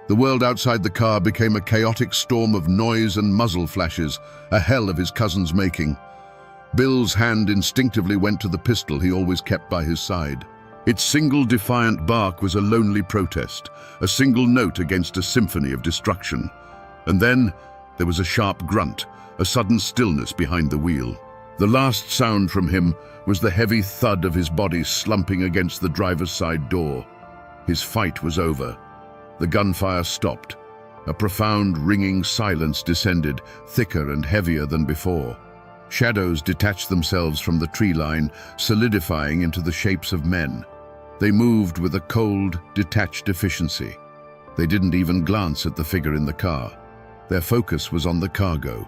The world outside the car became a chaotic storm of noise and muzzle flashes, a hell of his cousin's making. Bill's hand instinctively went to the pistol he always kept by his side. Its single defiant bark was a lonely protest, a single note against a symphony of destruction. And then there was a sharp grunt, a sudden stillness behind the wheel. The last sound from him was the heavy thud of his body slumping against the driver's side door. His fight was over. The gunfire stopped. A profound, ringing silence descended, thicker and heavier than before. Shadows detached themselves from the tree line, solidifying into the shapes of men. They moved with a cold, detached efficiency. They didn't even glance at the figure in the car. Their focus was on the cargo.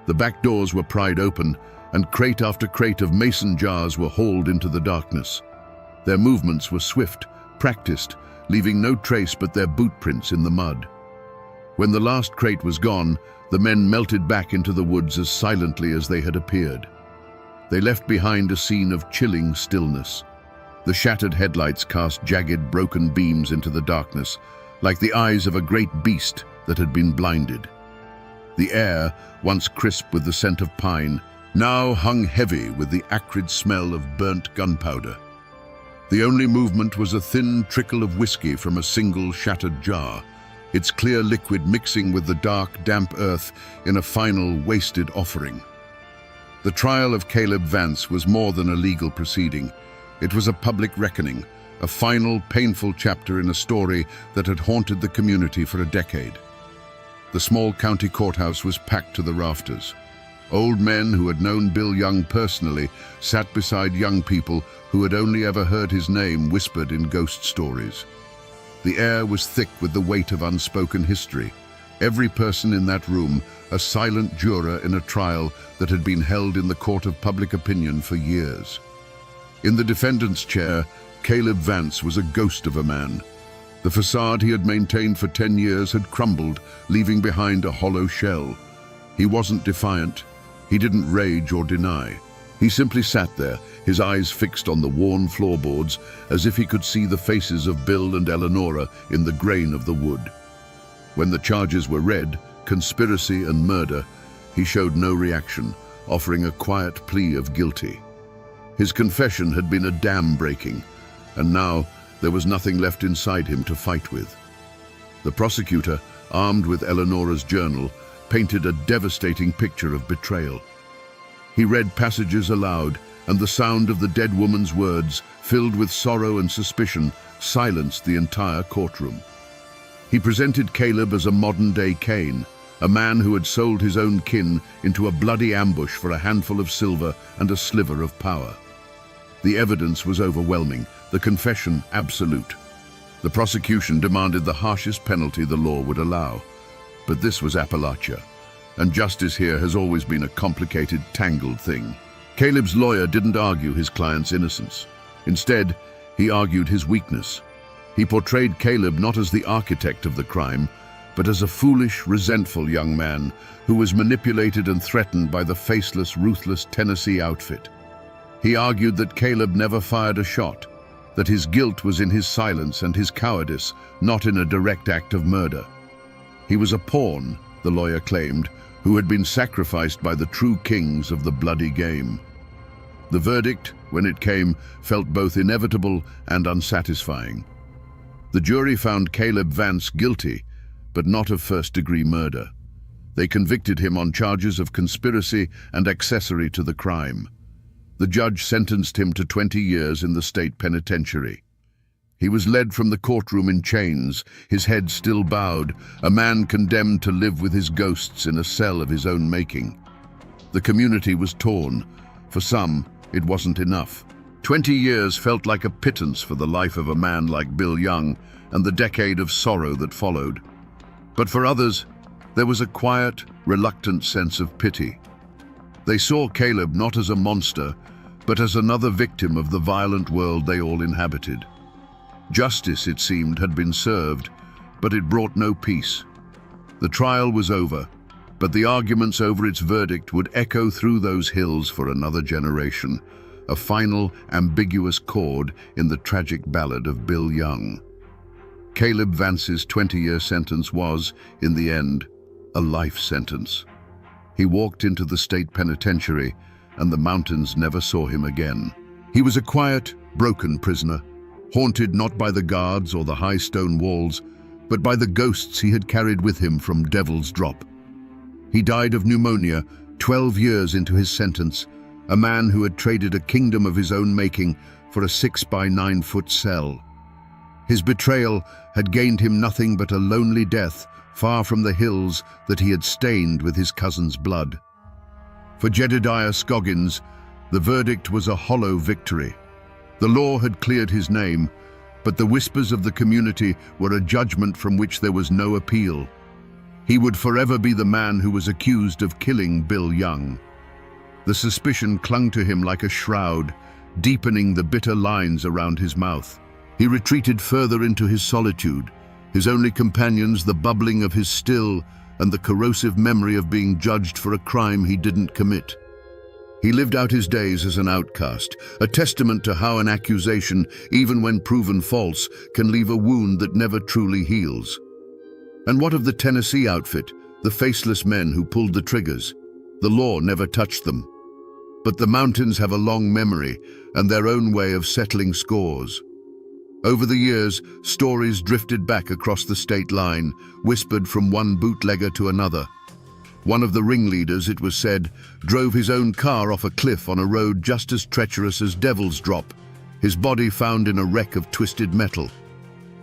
The back doors were pried open, and crate after crate of mason jars were hauled into the darkness. Their movements were swift, practiced, leaving no trace but their boot prints in the mud. When the last crate was gone, the men melted back into the woods as silently as they had appeared. They left behind a scene of chilling stillness. The shattered headlights cast jagged, broken beams into the darkness, like the eyes of a great beast that had been blinded. The air, once crisp with the scent of pine, now hung heavy with the acrid smell of burnt gunpowder. The only movement was a thin trickle of whiskey from a single shattered jar, its clear liquid mixing with the dark, damp earth in a final, wasted offering. The trial of Caleb Vance was more than a legal proceeding. It was a public reckoning, a final, painful chapter in a story that had haunted the community for a decade. The small county courthouse was packed to the rafters. Old men who had known Bill Young personally sat beside young people who had only ever heard his name whispered in ghost stories. The air was thick with the weight of unspoken history. Every person in that room, a silent juror in a trial that had been held in the court of public opinion for years. In the defendant's chair, Caleb Vance was a ghost of a man. The facade he had maintained for 10 years had crumbled, leaving behind a hollow shell. He wasn't defiant. He didn't rage or deny. He simply sat there, his eyes fixed on the worn floorboards, as if he could see the faces of Bill and Eleonora in the grain of the wood. When the charges were read, conspiracy and murder, he showed no reaction, offering a quiet plea of guilty. His confession had been a dam breaking, and now there was nothing left inside him to fight with. The prosecutor, armed with Eleonora's journal, painted a devastating picture of betrayal. He read passages aloud, and the sound of the dead woman's words, filled with sorrow and suspicion, silenced the entire courtroom. He presented Caleb as a modern-day Cain, a man who had sold his own kin into a bloody ambush for a handful of silver and a sliver of power. The evidence was overwhelming, the confession absolute. The prosecution demanded the harshest penalty the law would allow. But this was Appalachia, and justice here has always been a complicated, tangled thing. Caleb's lawyer didn't argue his client's innocence. Instead, he argued his weakness. He portrayed Caleb not as the architect of the crime, but as a foolish, resentful young man who was manipulated and threatened by the faceless, ruthless Tennessee outfit. He argued that Caleb never fired a shot, that his guilt was in his silence and his cowardice, not in a direct act of murder. He was a pawn, the lawyer claimed, who had been sacrificed by the true kings of the bloody game. The verdict, when it came, felt both inevitable and unsatisfying. The jury found Caleb Vance guilty, but not of first-degree murder. They convicted him on charges of conspiracy and accessory to the crime. The judge sentenced him to 20 years in the state penitentiary. He was led from the courtroom in chains, his head still bowed, a man condemned to live with his ghosts in a cell of his own making. The community was torn. For some, it wasn't enough. 20 years felt like a pittance for the life of a man like Bill Young and the decade of sorrow that followed. But for others, there was a quiet, reluctant sense of pity. They saw Caleb not as a monster, but as another victim of the violent world they all inhabited. Justice, it seemed, had been served, but it brought no peace. The trial was over, but the arguments over its verdict would echo through those hills for another generation, a final, ambiguous chord in the tragic ballad of Bill Young. Caleb Vance's 20-year sentence was, in the end, a life sentence. He walked into the state penitentiary, and the mountains never saw him again. He was a quiet, broken prisoner, haunted not by the guards or the high stone walls, but by the ghosts he had carried with him from Devil's Drop. He died of pneumonia 12 years into his sentence, a man who had traded a kingdom of his own making for a 6-by-9-foot cell. His betrayal had gained him nothing but a lonely death far from the hills that he had stained with his cousin's blood. For Jedediah Scoggins, the verdict was a hollow victory. The law had cleared his name, but the whispers of the community were a judgment from which there was no appeal. He would forever be the man who was accused of killing Bill Young. The suspicion clung to him like a shroud, deepening the bitter lines around his mouth. He retreated further into his solitude, his only companions the bubbling of his still and the corrosive memory of being judged for a crime he didn't commit. He lived out his days as an outcast, a testament to how an accusation, even when proven false, can leave a wound that never truly heals. And what of the Tennessee outfit, the faceless men who pulled the triggers? The law never touched them. But the mountains have a long memory and their own way of settling scores. Over the years, stories drifted back across the state line, whispered from one bootlegger to another. One of the ringleaders, it was said, drove his own car off a cliff on a road just as treacherous as Devil's Drop, his body found in a wreck of twisted metal.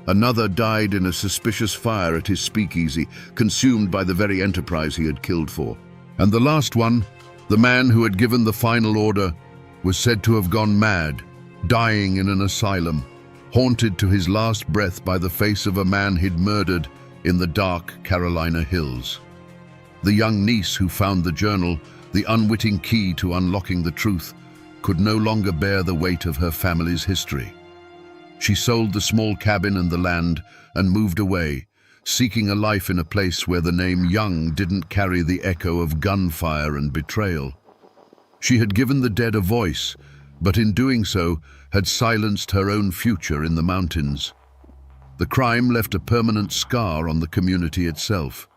Another died in a suspicious fire at his speakeasy, consumed by the very enterprise he had killed for. And the last one, the man who had given the final order, was said to have gone mad, dying in an asylum, haunted to his last breath by the face of a man he'd murdered in the dark Carolina hills. The young niece who found the journal, the unwitting key to unlocking the truth, could no longer bear the weight of her family's history. She sold the small cabin and the land and moved away, seeking a life in a place where the name Young didn't carry the echo of gunfire and betrayal. She had given the dead a voice, but in doing so had silenced her own future in the mountains. The crime left a permanent scar on the community itself.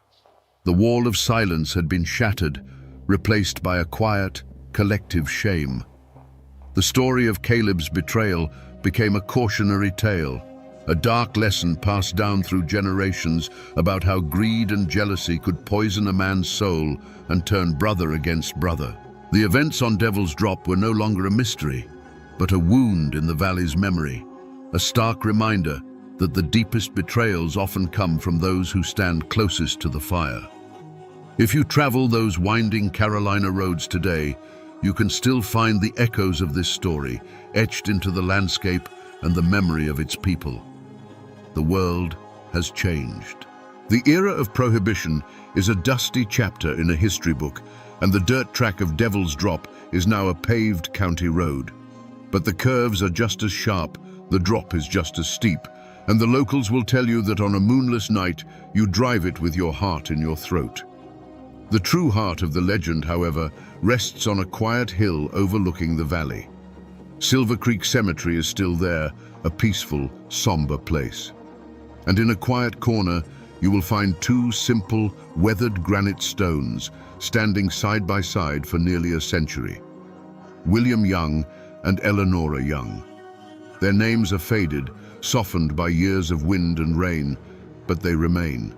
The wall of silence had been shattered, replaced by a quiet, collective shame. The story of Caleb's betrayal became a cautionary tale, a dark lesson passed down through generations about how greed and jealousy could poison a man's soul and turn brother against brother. The events on Devil's Drop were no longer a mystery, but a wound in the valley's memory, a stark reminder that the deepest betrayals often come from those who stand closest to the fire. If you travel those winding Carolina roads today, you can still find the echoes of this story etched into the landscape and the memory of its people. The world has changed. The era of Prohibition is a dusty chapter in a history book, and the dirt track of Devil's Drop is now a paved county road. But the curves are just as sharp, the drop is just as steep, and the locals will tell you that on a moonless night, you drive it with your heart in your throat. The true heart of the legend, however, rests on a quiet hill overlooking the valley. Silver Creek Cemetery is still there, a peaceful, somber place. And in a quiet corner, you will find two simple, weathered granite stones standing side by side for nearly a century. William Young and Eleanora Young. Their names are faded, softened by years of wind and rain, but they remain.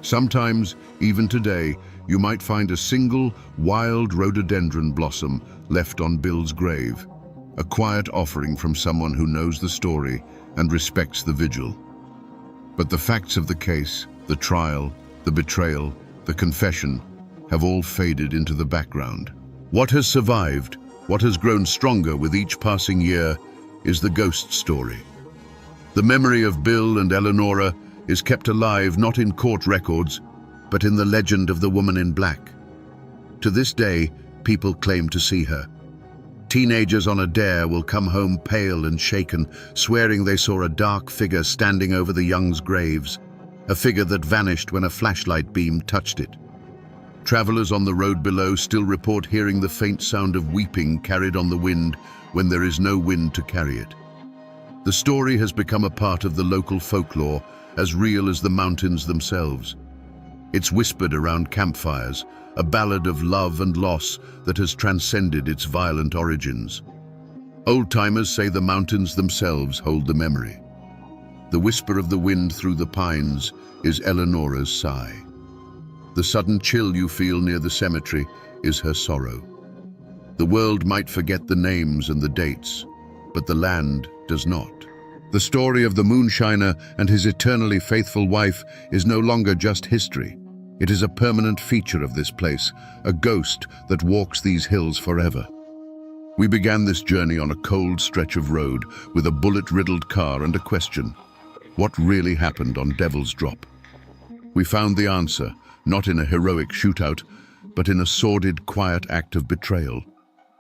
Sometimes, even today, you might find a single, wild rhododendron blossom left on Bill's grave, a quiet offering from someone who knows the story and respects the vigil. But the facts of the case, the trial, the betrayal, the confession, have all faded into the background. What has survived, what has grown stronger with each passing year, is the ghost story. The memory of Bill and Eleanora is kept alive not in court records, but in the legend of the woman in black. To this day, people claim to see her. Teenagers on a dare will come home pale and shaken, swearing they saw a dark figure standing over the Youngs' graves, a figure that vanished when a flashlight beam touched it. Travelers on the road below still report hearing the faint sound of weeping carried on the wind when there is no wind to carry it. The story has become a part of the local folklore, as real as the mountains themselves. It's whispered around campfires, a ballad of love and loss that has transcended its violent origins. Old-timers say the mountains themselves hold the memory. The whisper of the wind through the pines is Eleanora's sigh. The sudden chill you feel near the cemetery is her sorrow. The world might forget the names and the dates, but the land does not. The story of the moonshiner and his eternally faithful wife is no longer just history. It is a permanent feature of this place, a ghost that walks these hills forever. We began this journey on a cold stretch of road with a bullet-riddled car and a question: what really happened on Devil's Drop? We found the answer, not in a heroic shootout, but in a sordid, quiet act of betrayal.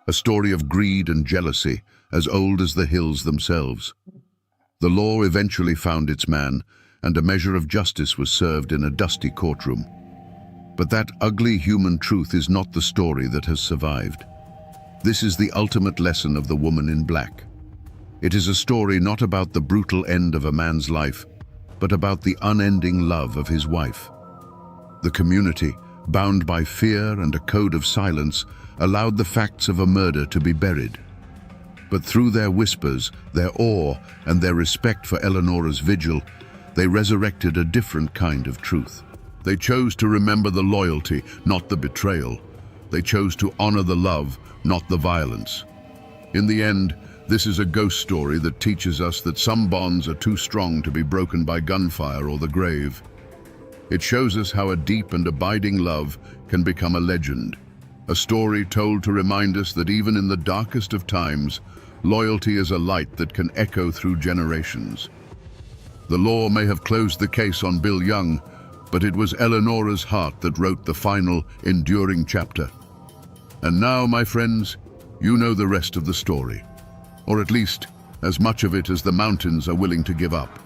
A story of greed and jealousy, as old as the hills themselves. The law eventually found its man, and a measure of justice was served in a dusty courtroom. But that ugly human truth is not the story that has survived. This is the ultimate lesson of the woman in black. It is a story not about the brutal end of a man's life, but about the unending love of his wife. The community, bound by fear and a code of silence, allowed the facts of a murder to be buried. But through their whispers, their awe, and their respect for Eleanora's vigil, they resurrected a different kind of truth. They chose to remember the loyalty, not the betrayal. They chose to honor the love, not the violence. In the end, this is a ghost story that teaches us that some bonds are too strong to be broken by gunfire or the grave. It shows us how a deep and abiding love can become a legend, a story told to remind us that even in the darkest of times, loyalty is a light that can echo through generations. The law may have closed the case on Bill Young, but it was Eleanora's heart that wrote the final, enduring chapter. And now, my friends, you know the rest of the story, or at least as much of it as the mountains are willing to give up.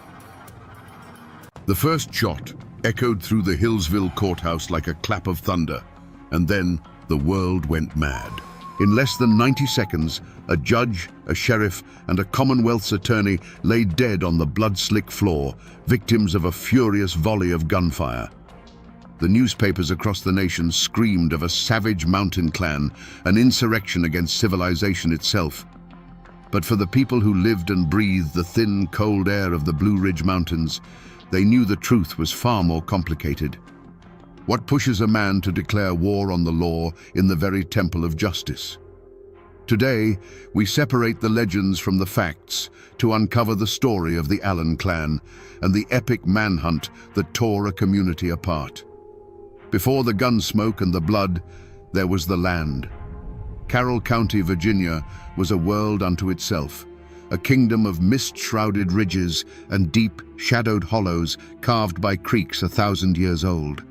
The first shot echoed through the Hillsville courthouse like a clap of thunder, and then the world went mad. In less than 90 seconds, a judge, a sheriff, and a Commonwealth's attorney lay dead on the blood-slick floor, victims of a furious volley of gunfire. The newspapers across the nation screamed of a savage mountain clan, an insurrection against civilization itself. But for the people who lived and breathed the thin, cold air of the Blue Ridge Mountains, they knew the truth was far more complicated. What pushes a man to declare war on the law in the very temple of justice? Today, we separate the legends from the facts to uncover the story of the Allen clan and the epic manhunt that tore a community apart. Before the gunsmoke and the blood, there was the land. Carroll County, Virginia, was a world unto itself, a kingdom of mist-shrouded ridges and deep, shadowed hollows carved by creeks 1,000 years old.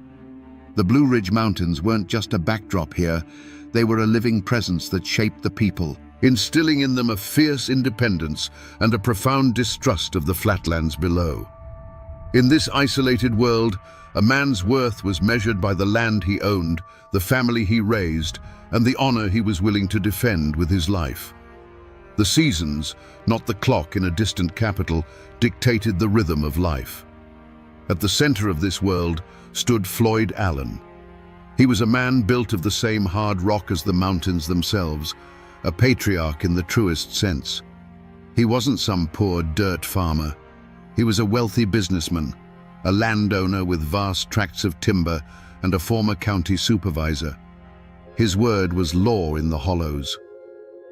The Blue Ridge Mountains weren't just a backdrop here, they were a living presence that shaped the people, instilling in them a fierce independence and a profound distrust of the flatlands below. In this isolated world, a man's worth was measured by the land he owned, the family he raised, and the honor he was willing to defend with his life. The seasons, not the clock in a distant capital, dictated the rhythm of life. At the center of this world stood Floyd Allen. He was a man built of the same hard rock as the mountains themselves, a patriarch in the truest sense. He wasn't some poor dirt farmer. He was a wealthy businessman, a landowner with vast tracts of timber and a former county supervisor. His word was law in the hollows.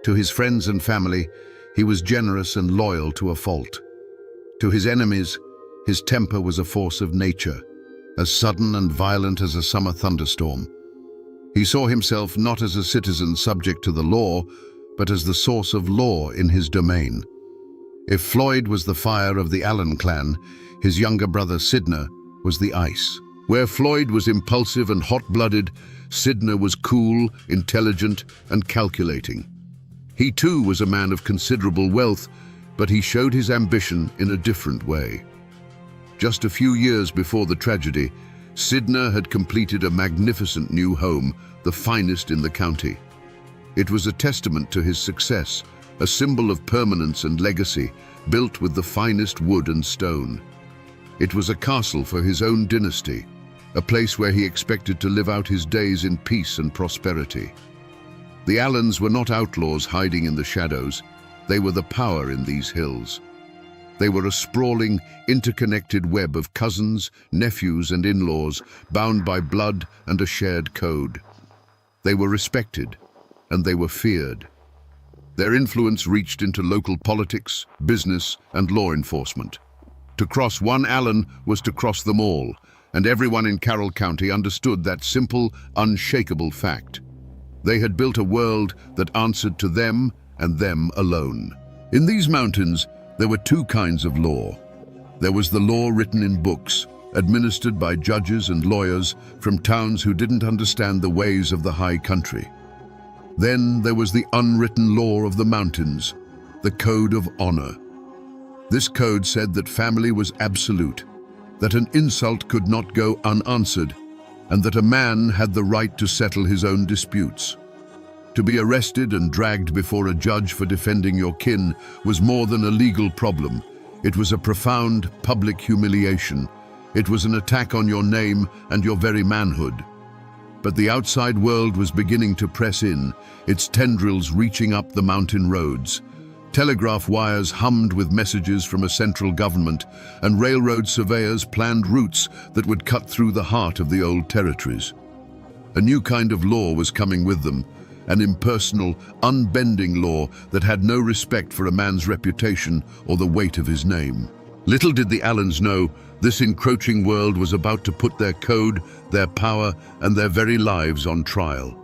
To his friends and family, he was generous and loyal to a fault. To his enemies, his temper was a force of nature, as sudden and violent as a summer thunderstorm. He saw himself not as a citizen subject to the law, but as the source of law in his domain. If Floyd was the fire of the Allen clan, his younger brother Sidner was the ice. Where Floyd was impulsive and hot-blooded, Sidner was cool, intelligent, and calculating. He too was a man of considerable wealth, but he showed his ambition in a different way. Just a few years before the tragedy, Sidner had completed a magnificent new home, the finest in the county. It was a testament to his success, a symbol of permanence and legacy, built with the finest wood and stone. It was a castle for his own dynasty, a place where he expected to live out his days in peace and prosperity. The Allens were not outlaws hiding in the shadows. They were the power in these hills. They were a sprawling, interconnected web of cousins, nephews, and in-laws, bound by blood and a shared code. They were respected, and they were feared. Their influence reached into local politics, business, and law enforcement. To cross one Allen was to cross them all, and everyone in Carroll County understood that simple, unshakable fact. They had built a world that answered to them and them alone. In these mountains, there were two kinds of law. There was the law written in books, administered by judges and lawyers from towns who didn't understand the ways of the high country. Then there was the unwritten law of the mountains, the code of honor. This code said that family was absolute, that an insult could not go unanswered, and that a man had the right to settle his own disputes. To be arrested and dragged before a judge for defending your kin was more than a legal problem. It was a profound public humiliation. It was an attack on your name and your very manhood. But the outside world was beginning to press in, its tendrils reaching up the mountain roads. Telegraph wires hummed with messages from a central government, and railroad surveyors planned routes that would cut through the heart of the old territories. A new kind of law was coming with them, an impersonal, unbending law that had no respect for a man's reputation or the weight of his name. Little did the Allens know, this encroaching world was about to put their code, their power, and their very lives on trial.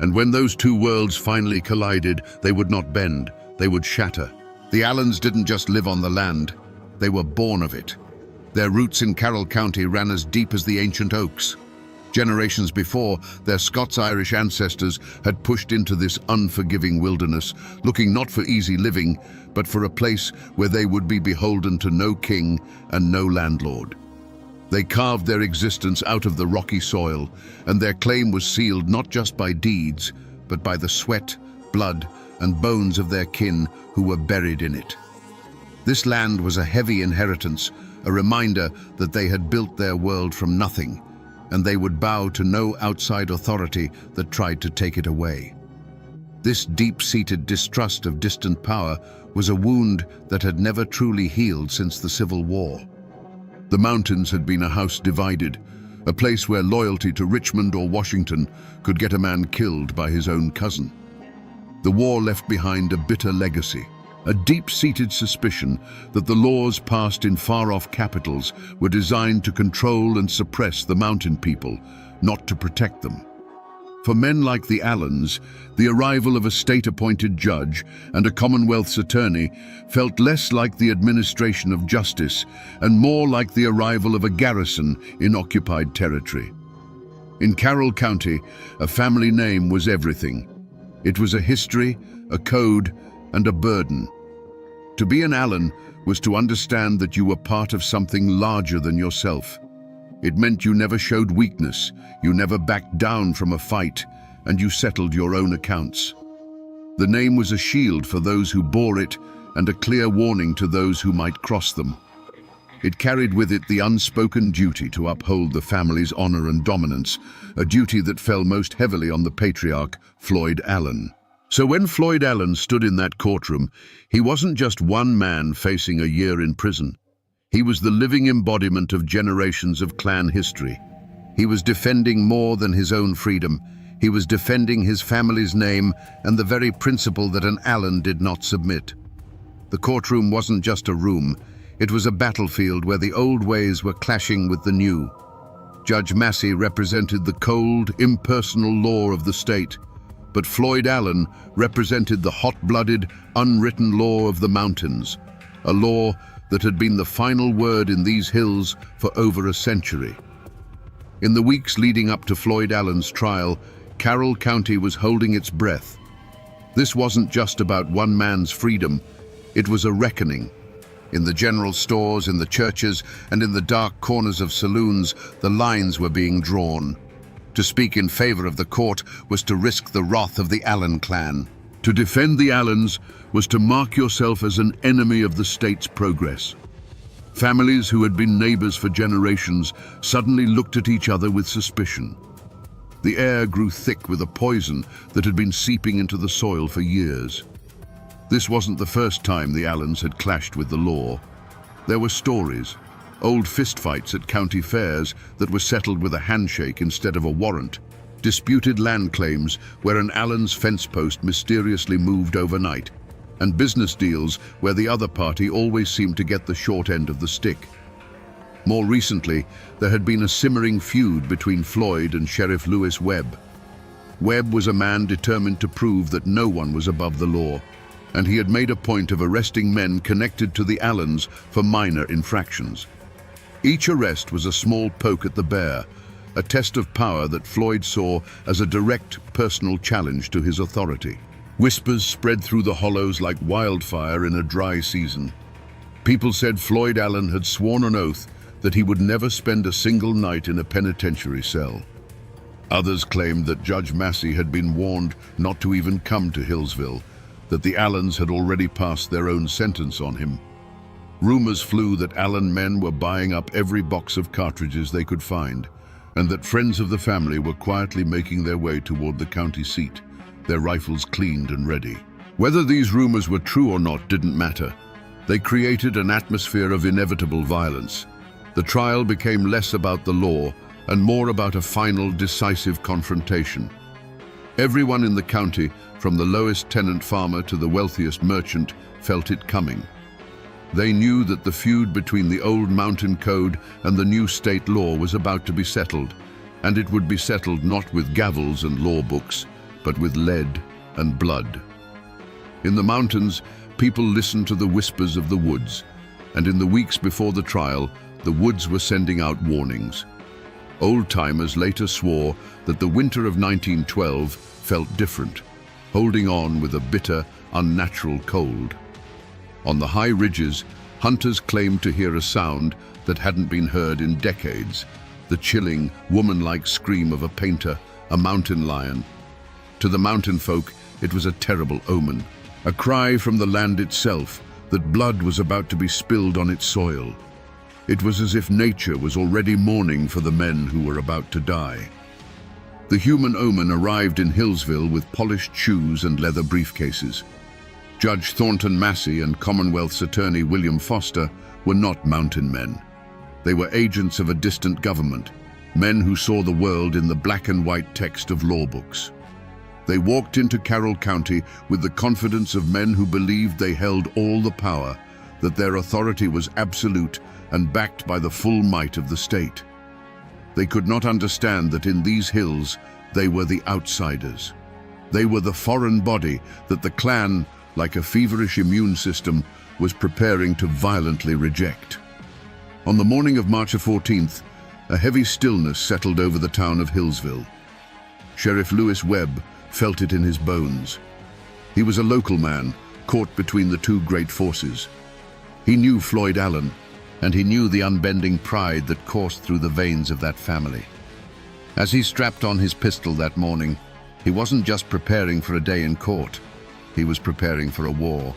And when those two worlds finally collided, they would not bend, they would shatter. The Allens didn't just live on the land, they were born of it. Their roots in Carroll County ran as deep as the ancient oaks. Generations before, their Scots-Irish ancestors had pushed into this unforgiving wilderness, looking not for easy living, but for a place where they would be beholden to no king and no landlord. They carved their existence out of the rocky soil, and their claim was sealed not just by deeds, but by the sweat, blood, and bones of their kin who were buried in it. This land was a heavy inheritance, a reminder that they had built their world from nothing, and they would bow to no outside authority that tried to take it away. This deep-seated distrust of distant power was a wound that had never truly healed since the Civil War. The mountains had been a house divided, a place where loyalty to Richmond or Washington could get a man killed by his own cousin. The war left behind a bitter legacy, a deep-seated suspicion that the laws passed in far-off capitals were designed to control and suppress the mountain people, not to protect them. For men like the Allens, the arrival of a state-appointed judge and a Commonwealth's attorney felt less like the administration of justice and more like the arrival of a garrison in occupied territory. In Carroll County, a family name was everything. It was a history, a code, and a burden. To be an Allen was to understand that you were part of something larger than yourself. It meant you never showed weakness, you never backed down from a fight, and you settled your own accounts. The name was a shield for those who bore it and a clear warning to those who might cross them. It carried with it the unspoken duty to uphold the family's honor and dominance, a duty that fell most heavily on the patriarch, Floyd Allen. So when Floyd Allen stood in that courtroom, he wasn't just one man facing a year in prison. He was the living embodiment of generations of clan history. He was defending more than his own freedom. He was defending his family's name and the very principle that an Allen did not submit. The courtroom wasn't just a room. It was a battlefield where the old ways were clashing with the new. Judge Massey represented the cold, impersonal law of the state, but Floyd Allen represented the hot-blooded, unwritten law of the mountains, a law that had been the final word in these hills for over a century. In the weeks leading up to Floyd Allen's trial, Carroll County was holding its breath. This wasn't just about one man's freedom, it was a reckoning. In the general stores, in the churches, and in the dark corners of saloons, the lines were being drawn. To speak in favor of the court was to risk the wrath of the Allen clan. To defend the Allens was to mark yourself as an enemy of the state's progress. Families who had been neighbors for generations suddenly looked at each other with suspicion. The air grew thick with a poison that had been seeping into the soil for years. This wasn't the first time the Allens had clashed with the law. There were stories, old fistfights at county fairs that were settled with a handshake instead of a warrant, disputed land claims where an Allen's fence post mysteriously moved overnight, and business deals where the other party always seemed to get the short end of the stick. More recently, there had been a simmering feud between Floyd and Sheriff Lewis Webb. Webb was a man determined to prove that no one was above the law, and he had made a point of arresting men connected to the Allens for minor infractions. Each arrest was a small poke at the bear, a test of power that Floyd saw as a direct personal challenge to his authority. Whispers spread through the hollows like wildfire in a dry season. People said Floyd Allen had sworn an oath that he would never spend a single night in a penitentiary cell. Others claimed that Judge Massey had been warned not to even come to Hillsville, that the Allens had already passed their own sentence on him. Rumors flew that Allen men were buying up every box of cartridges they could find, and that friends of the family were quietly making their way toward the county seat, their rifles cleaned and ready. Whether these rumors were true or not didn't matter. They created an atmosphere of inevitable violence. The trial became less about the law and more about a final, decisive confrontation. Everyone in the county, from the lowest tenant farmer to the wealthiest merchant, felt it coming. They knew that the feud between the old mountain code and the new state law was about to be settled, and it would be settled not with gavels and law books, but with lead and blood. In the mountains, people listened to the whispers of the woods, and in the weeks before the trial, the woods were sending out warnings. Old-timers later swore that the winter of 1912 felt different, holding on with a bitter, unnatural cold. On the high ridges, hunters claimed to hear a sound that hadn't been heard in decades, the chilling, woman-like scream of a painter, a mountain lion. To the mountain folk, it was a terrible omen, a cry from the land itself that blood was about to be spilled on its soil. It was as if nature was already mourning for the men who were about to die. The human omen arrived in Hillsville with polished shoes and leather briefcases. Judge Thornton Massey and Commonwealth's attorney William Foster were not mountain men. They were agents of a distant government, men who saw the world in the black and white text of law books. They walked into Carroll County with the confidence of men who believed they held all the power, that their authority was absolute and backed by the full might of the state. They could not understand that in these hills they were the outsiders. They were the foreign body that the clan, like a feverish immune system, was preparing to violently reject. On the morning of March 14th, a heavy stillness settled over the town of Hillsville. Sheriff Lewis Webb felt it in his bones. He was a local man, caught between the two great forces. He knew Floyd Allen, and he knew the unbending pride that coursed through the veins of that family. As he strapped on his pistol that morning, he wasn't just preparing for a day in court. He was preparing for a war.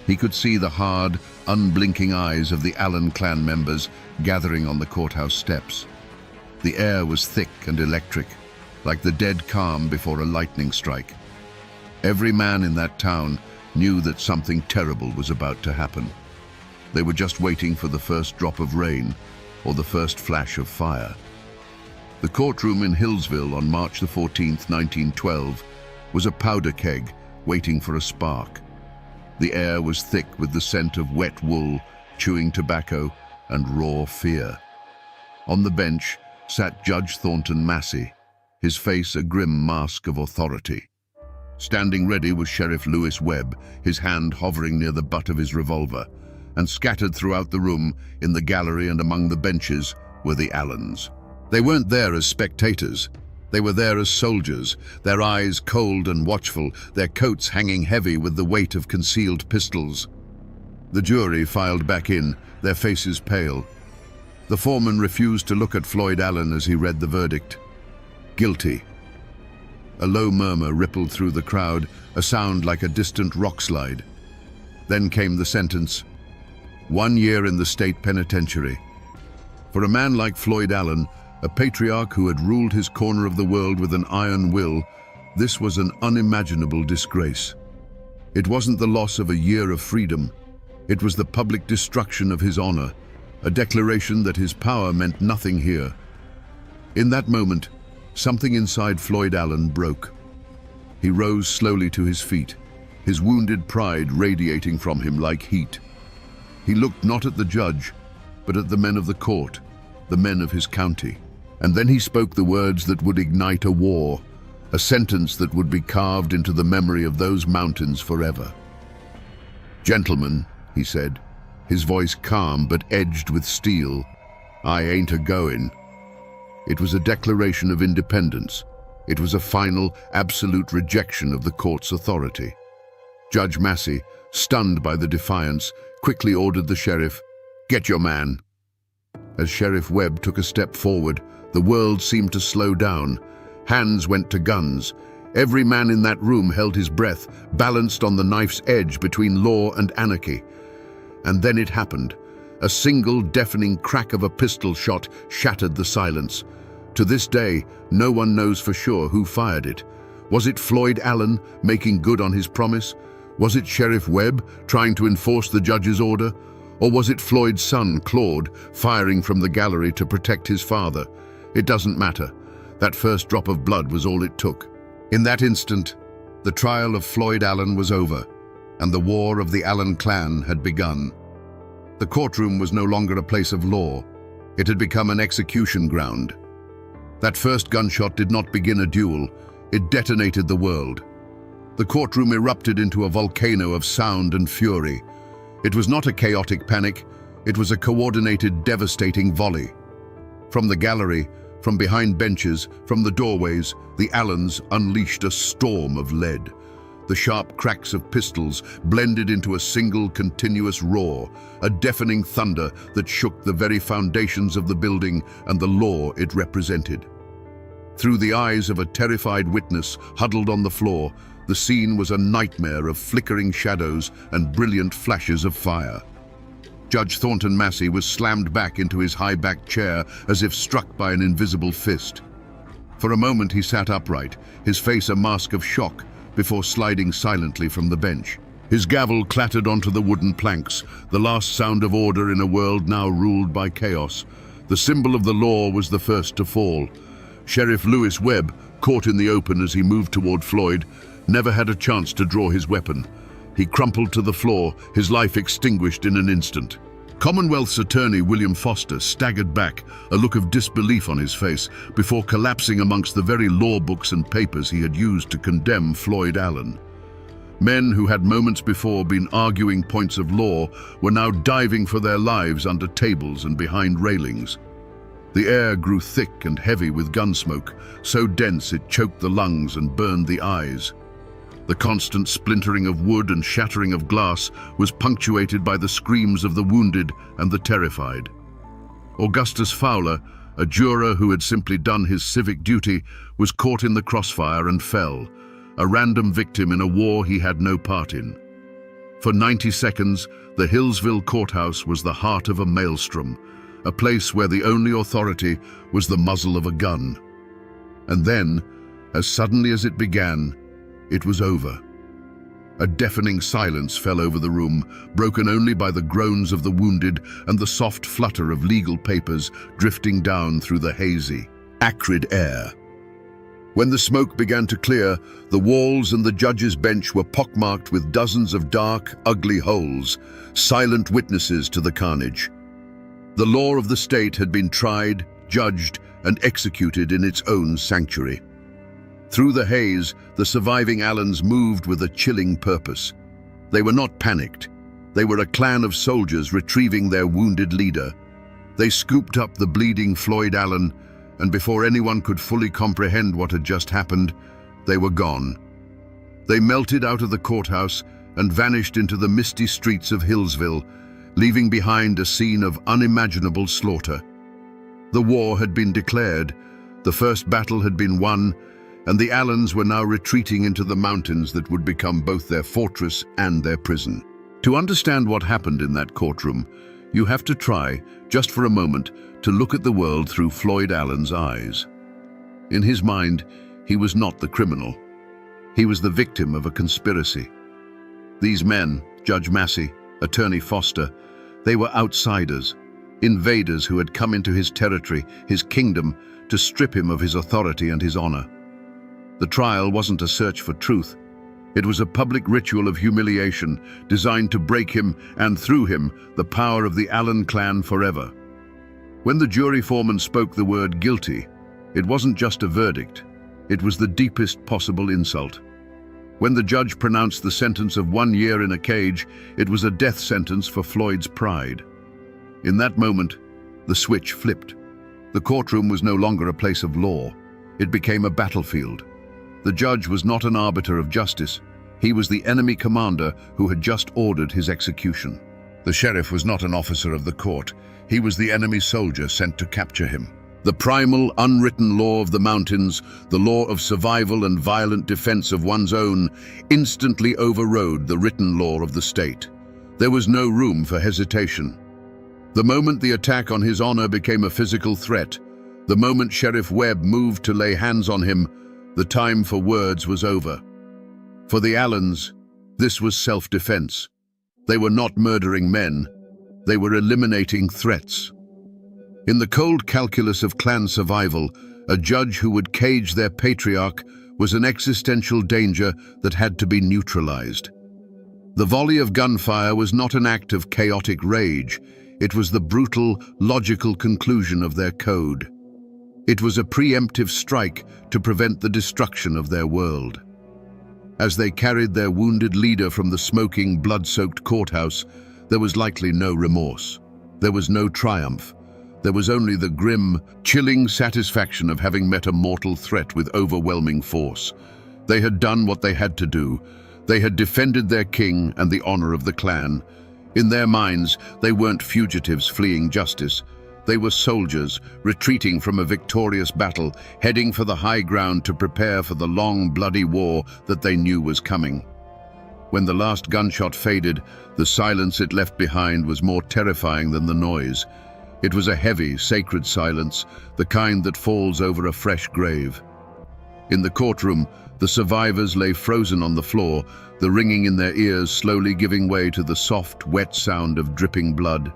He could see the hard, unblinking eyes of the Allen clan members gathering on the courthouse steps. The air was thick and electric, like the dead calm before a lightning strike. Every man in that town knew that something terrible was about to happen. They were just waiting for the first drop of rain or the first flash of fire. The courtroom in Hillsville on March 14th, 1912, was a powder keg waiting for a spark. The air was thick with the scent of wet wool, chewing tobacco, and raw fear. On the bench sat Judge Thornton Massey, his face a grim mask of authority. Standing ready was Sheriff Lewis Webb, his hand hovering near the butt of his revolver, and scattered throughout the room, in the gallery and among the benches, were the Allens. They weren't there as spectators. They were there as soldiers, their eyes cold and watchful, their coats hanging heavy with the weight of concealed pistols. The jury filed back in, their faces pale. The foreman refused to look at Floyd Allen as he read the verdict. Guilty. A low murmur rippled through the crowd, a sound like a distant rock slide. Then came the sentence: 1 year in the state penitentiary. For a man like Floyd Allen, a patriarch who had ruled his corner of the world with an iron will, this was an unimaginable disgrace. It wasn't the loss of a year of freedom. It was the public destruction of his honor, a declaration that his power meant nothing here. In that moment, something inside Floyd Allen broke. He rose slowly to his feet, his wounded pride radiating from him like heat. He looked not at the judge, but at the men of the court, the men of his county. And then he spoke the words that would ignite a war, a sentence that would be carved into the memory of those mountains forever. "Gentlemen," he said, his voice calm but edged with steel, "I ain't a-goin'." It was a declaration of independence. It was a final, absolute rejection of the court's authority. Judge Massey, stunned by the defiance, quickly ordered the sheriff, "Get your man." As Sheriff Webb took a step forward, the world seemed to slow down. Hands went to guns. Every man in that room held his breath, balanced on the knife's edge between law and anarchy. And then it happened. A single deafening crack of a pistol shot shattered the silence. To this day, no one knows for sure who fired it. Was it Floyd Allen making good on his promise? Was it Sheriff Webb trying to enforce the judge's order? Or was it Floyd's son, Claude, firing from the gallery to protect his father? It doesn't matter. That first drop of blood was all it took. In that instant, the trial of Floyd Allen was over, and the war of the Allen clan had begun. The courtroom was no longer a place of law. It had become an execution ground. That first gunshot did not begin a duel. It detonated the world. The courtroom erupted into a volcano of sound and fury. It was not a chaotic panic. It was a coordinated, devastating volley. From the gallery, from behind benches, from the doorways, the Allens unleashed a storm of lead. The sharp cracks of pistols blended into a single continuous roar, a deafening thunder that shook the very foundations of the building and the law it represented. Through the eyes of a terrified witness huddled on the floor, the scene was a nightmare of flickering shadows and brilliant flashes of fire. Judge Thornton Massey was slammed back into his high-backed chair as if struck by an invisible fist. For a moment he sat upright, his face a mask of shock, before sliding silently from the bench. His gavel clattered onto the wooden planks, the last sound of order in a world now ruled by chaos. The symbol of the law was the first to fall. Sheriff Lewis Webb caught in the open as he moved toward Floyd, never had a chance to draw his weapon. He crumpled to the floor, his life extinguished in an instant. Commonwealth's attorney William Foster staggered back, a look of disbelief on his face, before collapsing amongst the very law books and papers he had used to condemn Floyd Allen. Men who had moments before been arguing points of law were now diving for their lives under tables and behind railings. The air grew thick and heavy with gun smoke, so dense it choked the lungs and burned the eyes. The constant splintering of wood and shattering of glass was punctuated by the screams of the wounded and the terrified. Augustus Fowler, a juror who had simply done his civic duty, was caught in the crossfire and fell, a random victim in a war he had no part in. For 90 seconds, the Hillsville courthouse was the heart of a maelstrom, a place where the only authority was the muzzle of a gun. And then, as suddenly as it began, it was over. A deafening silence fell over the room, broken only by the groans of the wounded and the soft flutter of legal papers drifting down through the hazy, acrid air. When the smoke began to clear, the walls and the judge's bench were pockmarked with dozens of dark, ugly holes, silent witnesses to the carnage. The law of the state had been tried, judged, and executed in its own sanctuary. Through the haze, the surviving Allens moved with a chilling purpose. They were not panicked. They were a clan of soldiers retrieving their wounded leader. They scooped up the bleeding Floyd Allen, and before anyone could fully comprehend what had just happened, they were gone. They melted out of the courthouse and vanished into the misty streets of Hillsville, leaving behind a scene of unimaginable slaughter. The war had been declared, the first battle had been won, and the Allens were now retreating into the mountains that would become both their fortress and their prison. To understand what happened in that courtroom, you have to try, just for a moment, to look at the world through Floyd Allen's eyes. In his mind, he was not the criminal. He was the victim of a conspiracy. These men, Judge Massey, Attorney Foster, they were outsiders, invaders who had come into his territory, his kingdom, to strip him of his authority and his honor. The trial wasn't a search for truth. It was a public ritual of humiliation designed to break him and, through him, the power of the Allen clan forever. When the jury foreman spoke the word guilty, it wasn't just a verdict. It was the deepest possible insult. When the judge pronounced the sentence of 1 year in a cage, it was a death sentence for Floyd's pride. In that moment, the switch flipped. The courtroom was no longer a place of law. It became a battlefield. The judge was not an arbiter of justice. He was the enemy commander who had just ordered his execution. The sheriff was not an officer of the court. He was the enemy soldier sent to capture him. The primal, unwritten law of the mountains, the law of survival and violent defense of one's own, instantly overrode the written law of the state. There was no room for hesitation. The moment the attack on his honor became a physical threat, the moment Sheriff Webb moved to lay hands on him, the time for words was over. For the Allens, this was self-defense. They were not murdering men. They were eliminating threats. In the cold calculus of clan survival, a judge who would cage their patriarch was an existential danger that had to be neutralized. The volley of gunfire was not an act of chaotic rage. It was the brutal, logical conclusion of their code. It was a preemptive strike to prevent the destruction of their world. As they carried their wounded leader from the smoking, blood-soaked courthouse, there was likely no remorse. There was no triumph. There was only the grim, chilling satisfaction of having met a mortal threat with overwhelming force. They had done what they had to do. They had defended their king and the honor of the clan. In their minds, they weren't fugitives fleeing justice. They were soldiers, retreating from a victorious battle, heading for the high ground to prepare for the long, bloody war that they knew was coming. When the last gunshot faded, the silence it left behind was more terrifying than the noise. It was a heavy, sacred silence, the kind that falls over a fresh grave. In the courtroom, the survivors lay frozen on the floor, the ringing in their ears slowly giving way to the soft, wet sound of dripping blood.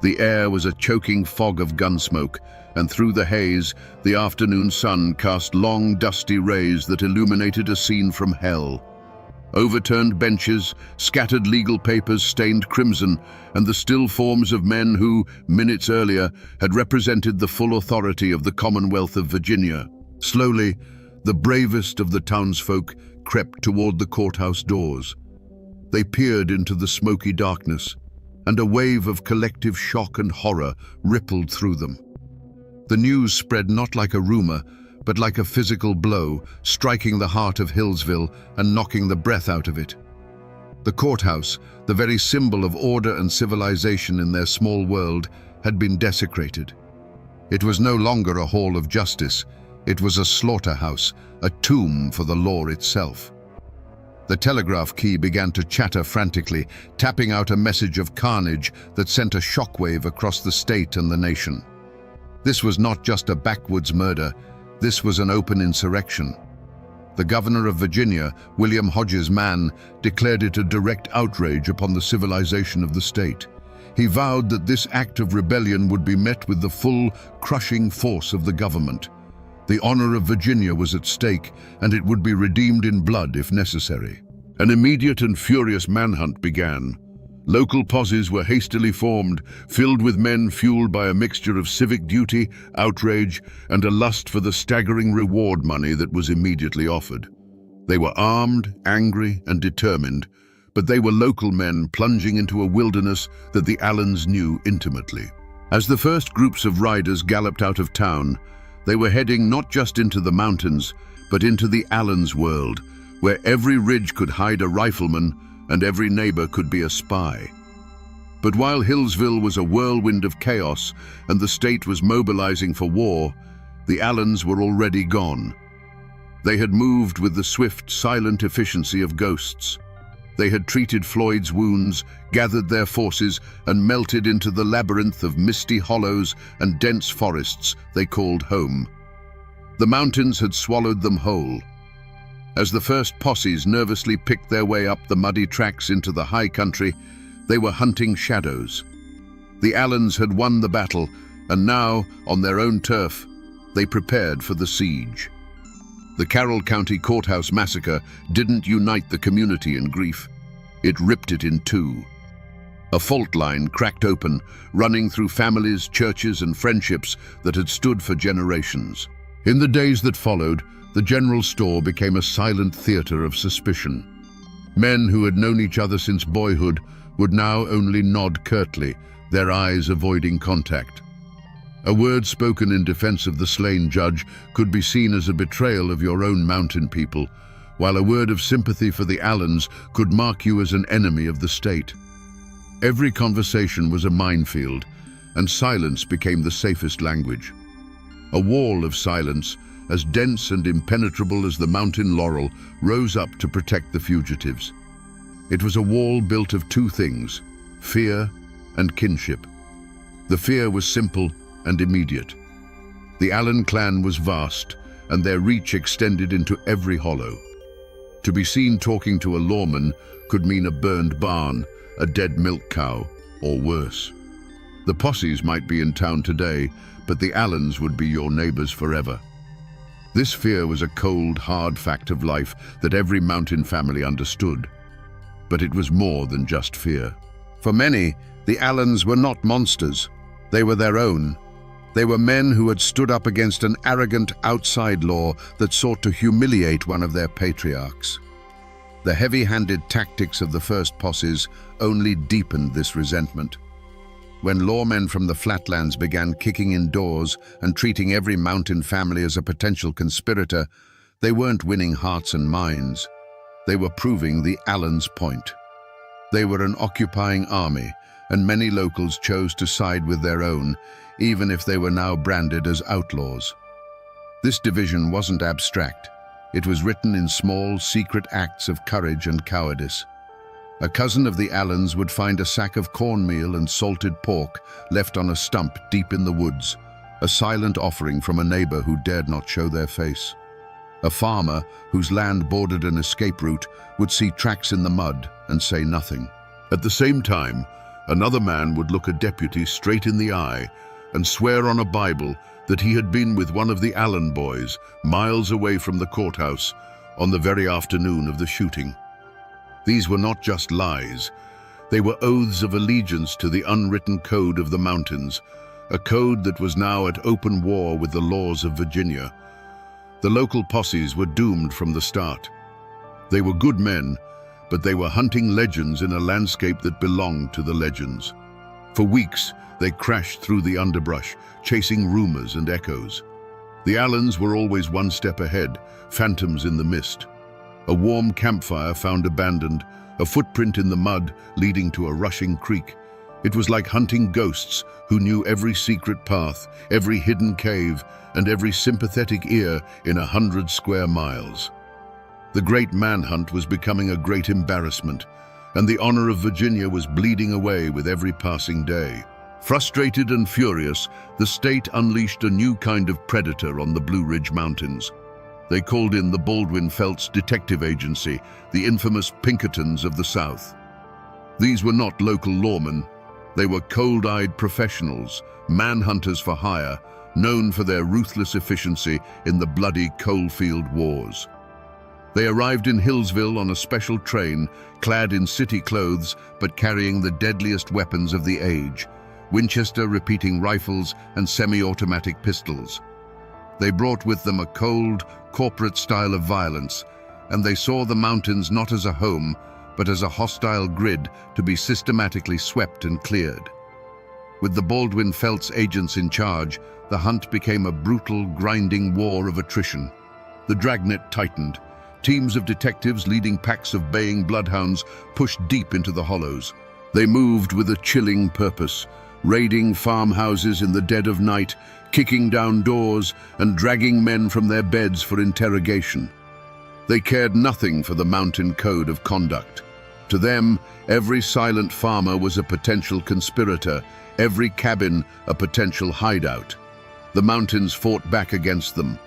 The air was a choking fog of gun smoke, and through the haze, the afternoon sun cast long, dusty rays that illuminated a scene from hell. Overturned benches, scattered legal papers stained crimson, and the still forms of men who, minutes earlier, had represented the full authority of the Commonwealth of Virginia. Slowly, the bravest of the townsfolk crept toward the courthouse doors. They peered into the smoky darkness, and a wave of collective shock and horror rippled through them. The news spread not like a rumor, but like a physical blow, striking the heart of Hillsville and knocking the breath out of it. The courthouse, the very symbol of order and civilization in their small world, had been desecrated. It was no longer a hall of justice. It was a slaughterhouse, a tomb for the law itself. The telegraph key began to chatter frantically, tapping out a message of carnage that sent a shockwave across the state and the nation. This was not just a backwoods murder. This was an open insurrection. The governor of Virginia, William Hodges Mann, declared it a direct outrage upon the civilization of the state. He vowed that this act of rebellion would be met with the full, crushing force of the government. The honor of Virginia was at stake, and it would be redeemed in blood if necessary. An immediate and furious manhunt began. Local posses were hastily formed, filled with men fueled by a mixture of civic duty, outrage, and a lust for the staggering reward money that was immediately offered. They were armed, angry, and determined, but they were local men plunging into a wilderness that the Allens knew intimately. As the first groups of riders galloped out of town, they were heading not just into the mountains, but into the Allens world, where every ridge could hide a rifleman and every neighbor could be a spy. But while Hillsville was a whirlwind of chaos and the state was mobilizing for war, the Allens were already gone. They had moved with the swift, silent efficiency of ghosts. They had treated Floyd's wounds, gathered their forces, and melted into the labyrinth of misty hollows and dense forests they called home. The mountains had swallowed them whole. As the first posses nervously picked their way up the muddy tracks into the high country, they were hunting shadows. The Allens had won the battle, and now, on their own turf, they prepared for the siege. The Carroll County Courthouse massacre didn't unite the community in grief. It ripped it in two. A fault line cracked open, running through families, churches, and friendships that had stood for generations. In the days that followed, the general store became a silent theater of suspicion. Men who had known each other since boyhood would now only nod curtly, their eyes avoiding contact. A word spoken in defense of the slain judge could be seen as a betrayal of your own mountain people, while a word of sympathy for the Allens could mark you as an enemy of the state. Every conversation was a minefield, and silence became the safest language. A wall of silence, as dense and impenetrable as the mountain laurel, rose up to protect the fugitives. It was a wall built of two things: fear and kinship. The fear was simple and immediate. The Allen clan was vast, and their reach extended into every hollow. To be seen talking to a lawman could mean a burned barn, a dead milk cow, or worse. The posses might be in town today, but the Allens would be your neighbors forever. This fear was a cold, hard fact of life that every mountain family understood. But it was more than just fear. For many, the Allens were not monsters. They were their own. They were men who had stood up against an arrogant outside law that sought to humiliate one of their patriarchs. The heavy-handed tactics of the first posses only deepened this resentment. When lawmen from the flatlands began kicking in doors and treating every mountain family as a potential conspirator, they weren't winning hearts and minds. They were proving the Allens' point. They were an occupying army, and many locals chose to side with their own, even if they were now branded as outlaws. This division wasn't abstract. It was written in small, secret acts of courage and cowardice. A cousin of the Allens would find a sack of cornmeal and salted pork left on a stump deep in the woods, a silent offering from a neighbor who dared not show their face. A farmer whose land bordered an escape route would see tracks in the mud and say nothing. At the same time, Another man would look a deputy straight in the eye and swear on a Bible that he had been with one of the Allen boys miles away from the courthouse on the very afternoon of the shooting. These were not just lies. They were oaths of allegiance to the unwritten code of the mountains, a code that was now at open war with the laws of Virginia. The local posses were doomed from the start. They were good men, but they were hunting legends in a landscape that belonged to the legends. For weeks, they crashed through the underbrush, chasing rumors and echoes. The Allens were always one step ahead, phantoms in the mist. A warm campfire found abandoned, a footprint in the mud leading to a rushing creek. It was like hunting ghosts who knew every secret path, every hidden cave, and every sympathetic ear in 100 square miles. The great manhunt was becoming a great embarrassment, and the honor of Virginia was bleeding away with every passing day. Frustrated and furious, the state unleashed a new kind of predator on the Blue Ridge Mountains. They called in the Baldwin-Felts Detective Agency, the infamous Pinkertons of the South. These were not local lawmen. They were cold-eyed professionals, manhunters for hire, known for their ruthless efficiency in the bloody coalfield wars. They arrived in Hillsville on a special train, clad in city clothes but carrying the deadliest weapons of the age, Winchester repeating rifles and semi-automatic pistols. They brought with them a cold, corporate style of violence, and they saw the mountains not as a home, but as a hostile grid to be systematically swept and cleared. With the Baldwin-Felts agents in charge, the hunt became a brutal, grinding war of attrition. The dragnet tightened. Teams of detectives leading packs of baying bloodhounds pushed deep into the hollows. They moved with a chilling purpose, raiding farmhouses in the dead of night, kicking down doors and dragging men from their beds for interrogation. They cared nothing for the mountain code of conduct. To them, every silent farmer was a potential conspirator, every cabin a potential hideout. The mountains fought back against them.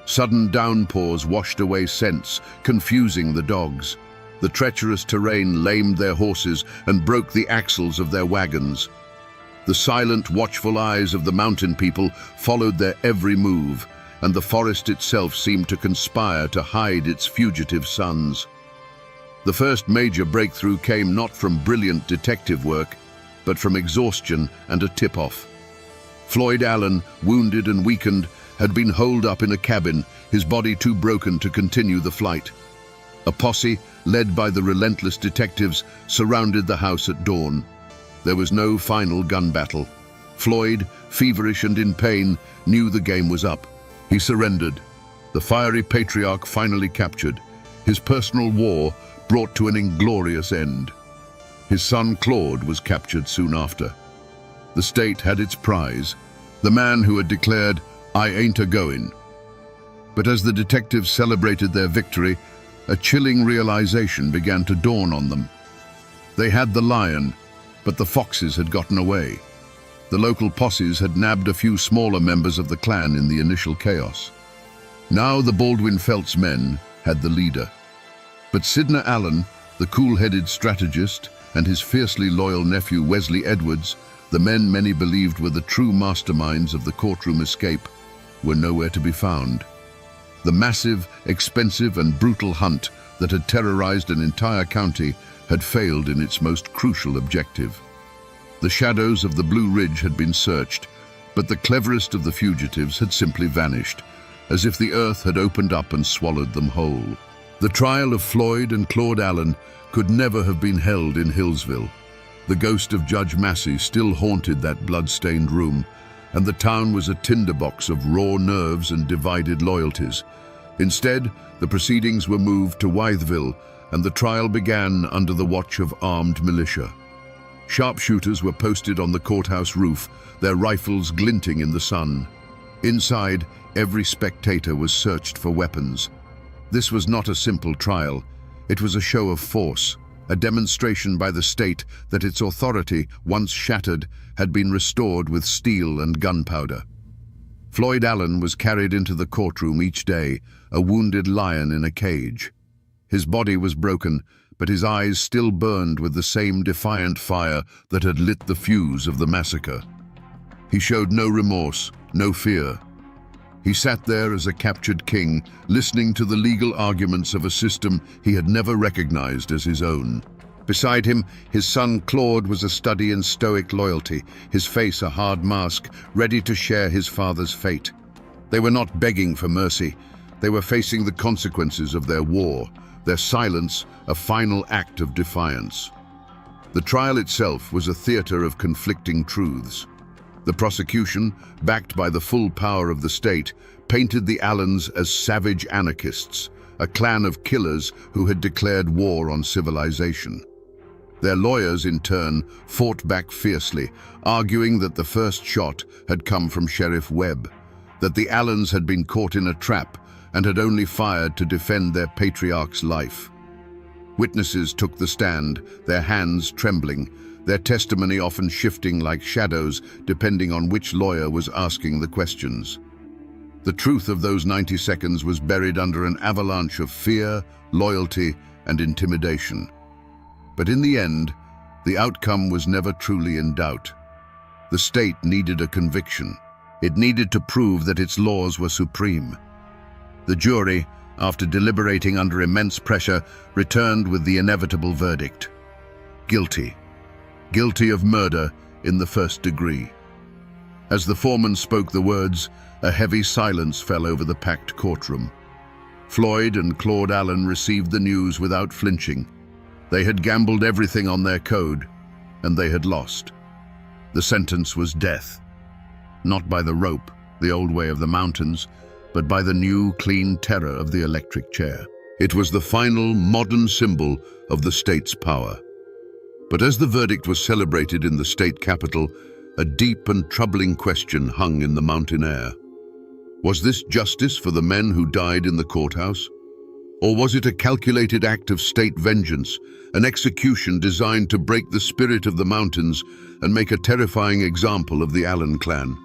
Sudden downpours washed away scents, confusing the dogs. The treacherous terrain lamed their horses and broke the axles of their wagons. The silent, watchful eyes of the mountain people followed their every move, and the forest itself seemed to conspire to hide its fugitive sons. The first major breakthrough came not from brilliant detective work, but from exhaustion and a tip-off. Floyd Allen, wounded and weakened, had been holed up in a cabin, his body too broken to continue the flight. A posse, led by the relentless detectives, surrounded the house at dawn. There was no final gun battle. Floyd, feverish and in pain, knew the game was up. He surrendered. The fiery patriarch finally captured. His personal war brought to an inglorious end. His son Claude was captured soon after. The state had its prize, the man who had declared, "I ain't a-goin'." But as the detectives celebrated their victory, a chilling realization began to dawn on them. They had the lion, but the foxes had gotten away. The local posses had nabbed a few smaller members of the clan in the initial chaos. Now the Baldwin-Felts men had the leader. But Sidney Allen, the cool-headed strategist, and his fiercely loyal nephew Wesley Edwards, the men many believed were the true masterminds of the courtroom escape, were nowhere to be found. The massive, expensive and brutal hunt that had terrorized an entire county had failed in its most crucial objective. The shadows of the Blue Ridge had been searched, but the cleverest of the fugitives had simply vanished, as if the earth had opened up and swallowed them whole. The trial of Floyd and Claude Allen could never have been held in Hillsville. The ghost of Judge Massey still haunted that blood-stained room, and the town was a tinderbox of raw nerves and divided loyalties. Instead, the proceedings were moved to Wytheville, and the trial began under the watch of armed militia. Sharpshooters were posted on the courthouse roof, their rifles glinting in the sun. Inside, every spectator was searched for weapons. This was not a simple trial. It was a show of force, a demonstration by the state that its authority, once shattered, had been restored with steel and gunpowder. Floyd Allen was carried into the courtroom each day, a wounded lion in a cage. His body was broken, but his eyes still burned with the same defiant fire that had lit the fuse of the massacre. He showed no remorse, no fear. He sat there as a captured king, listening to the legal arguments of a system he had never recognized as his own. Beside him, his son Claude was a study in stoic loyalty, his face a hard mask, ready to share his father's fate. They were not begging for mercy. They were facing the consequences of their war, their silence a final act of defiance. The trial itself was a theater of conflicting truths. The prosecution, backed by the full power of the state, painted the Allens as savage anarchists, a clan of killers who had declared war on civilization. Their lawyers, in turn, fought back fiercely, arguing that the first shot had come from Sheriff Webb, that the Allens had been caught in a trap and had only fired to defend their patriarch's life. Witnesses took the stand, their hands trembling, their testimony often shifting like shadows depending on which lawyer was asking the questions. The truth of those 90 seconds was buried under an avalanche of fear, loyalty, and intimidation. But in the end, the outcome was never truly in doubt. The state needed a conviction. It needed to prove that its laws were supreme. The jury, after deliberating under immense pressure, returned with the inevitable verdict: guilty. Guilty of murder in the first degree. As the foreman spoke the words, a heavy silence fell over the packed courtroom. Floyd and Claude Allen received the news without flinching. They had gambled everything on their code, and they had lost. The sentence was death. Not by the rope, the old way of the mountains, but by the new, clean terror of the electric chair. It was the final, modern symbol of the state's power. But as the verdict was celebrated in the state capitol, a deep and troubling question hung in the mountain air. Was this justice for the men who died in the courthouse? Or was it a calculated act of state vengeance, an execution designed to break the spirit of the mountains and make a terrifying example of the Allen clan?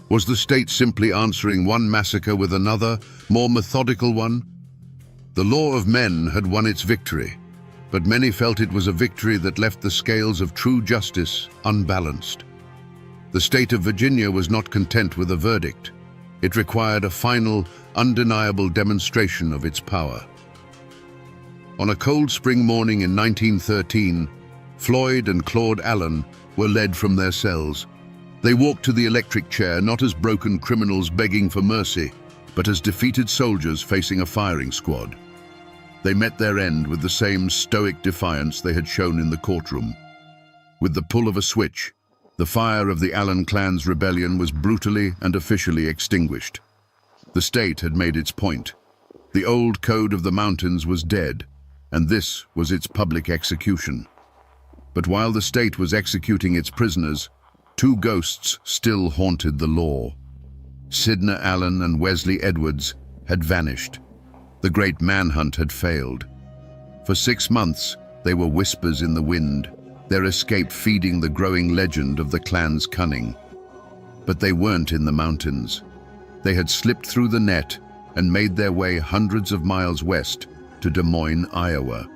Was the state simply answering one massacre with another, more methodical one? The law of men had won its victory, but many felt it was a victory that left the scales of true justice unbalanced. The state of Virginia was not content with a verdict. It required a final, undeniable demonstration of its power. On a cold spring morning in 1913, Floyd and Claude Allen were led from their cells. They walked to the electric chair not as broken criminals begging for mercy, but as defeated soldiers facing a firing squad. They met their end with the same stoic defiance they had shown in the courtroom. With the pull of a switch, the fire of the Allen clan's rebellion was brutally and officially extinguished. The state had made its point. The old code of the mountains was dead, and this was its public execution. But while the state was executing its prisoners, two ghosts still haunted the law. Sidney Allen and Wesley Edwards had vanished. The great manhunt had failed. For 6 months, they were whispers in the wind, their escape feeding the growing legend of the clan's cunning. But they weren't in the mountains. They had slipped through the net and made their way hundreds of miles west to Des Moines, Iowa.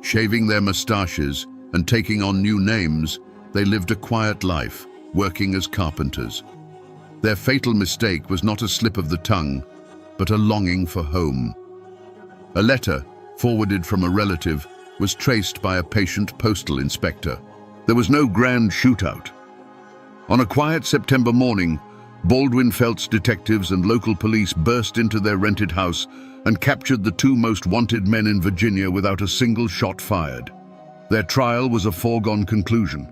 Shaving their mustaches and taking on new names, they lived a quiet life, working as carpenters. Their fatal mistake was not a slip of the tongue, but a longing for home. A letter, forwarded from a relative, was traced by a patient postal inspector. There was no grand shootout. On a quiet September morning, Baldwin Felts detectives and local police burst into their rented house and captured the two most wanted men in Virginia without a single shot fired. Their trial was a foregone conclusion.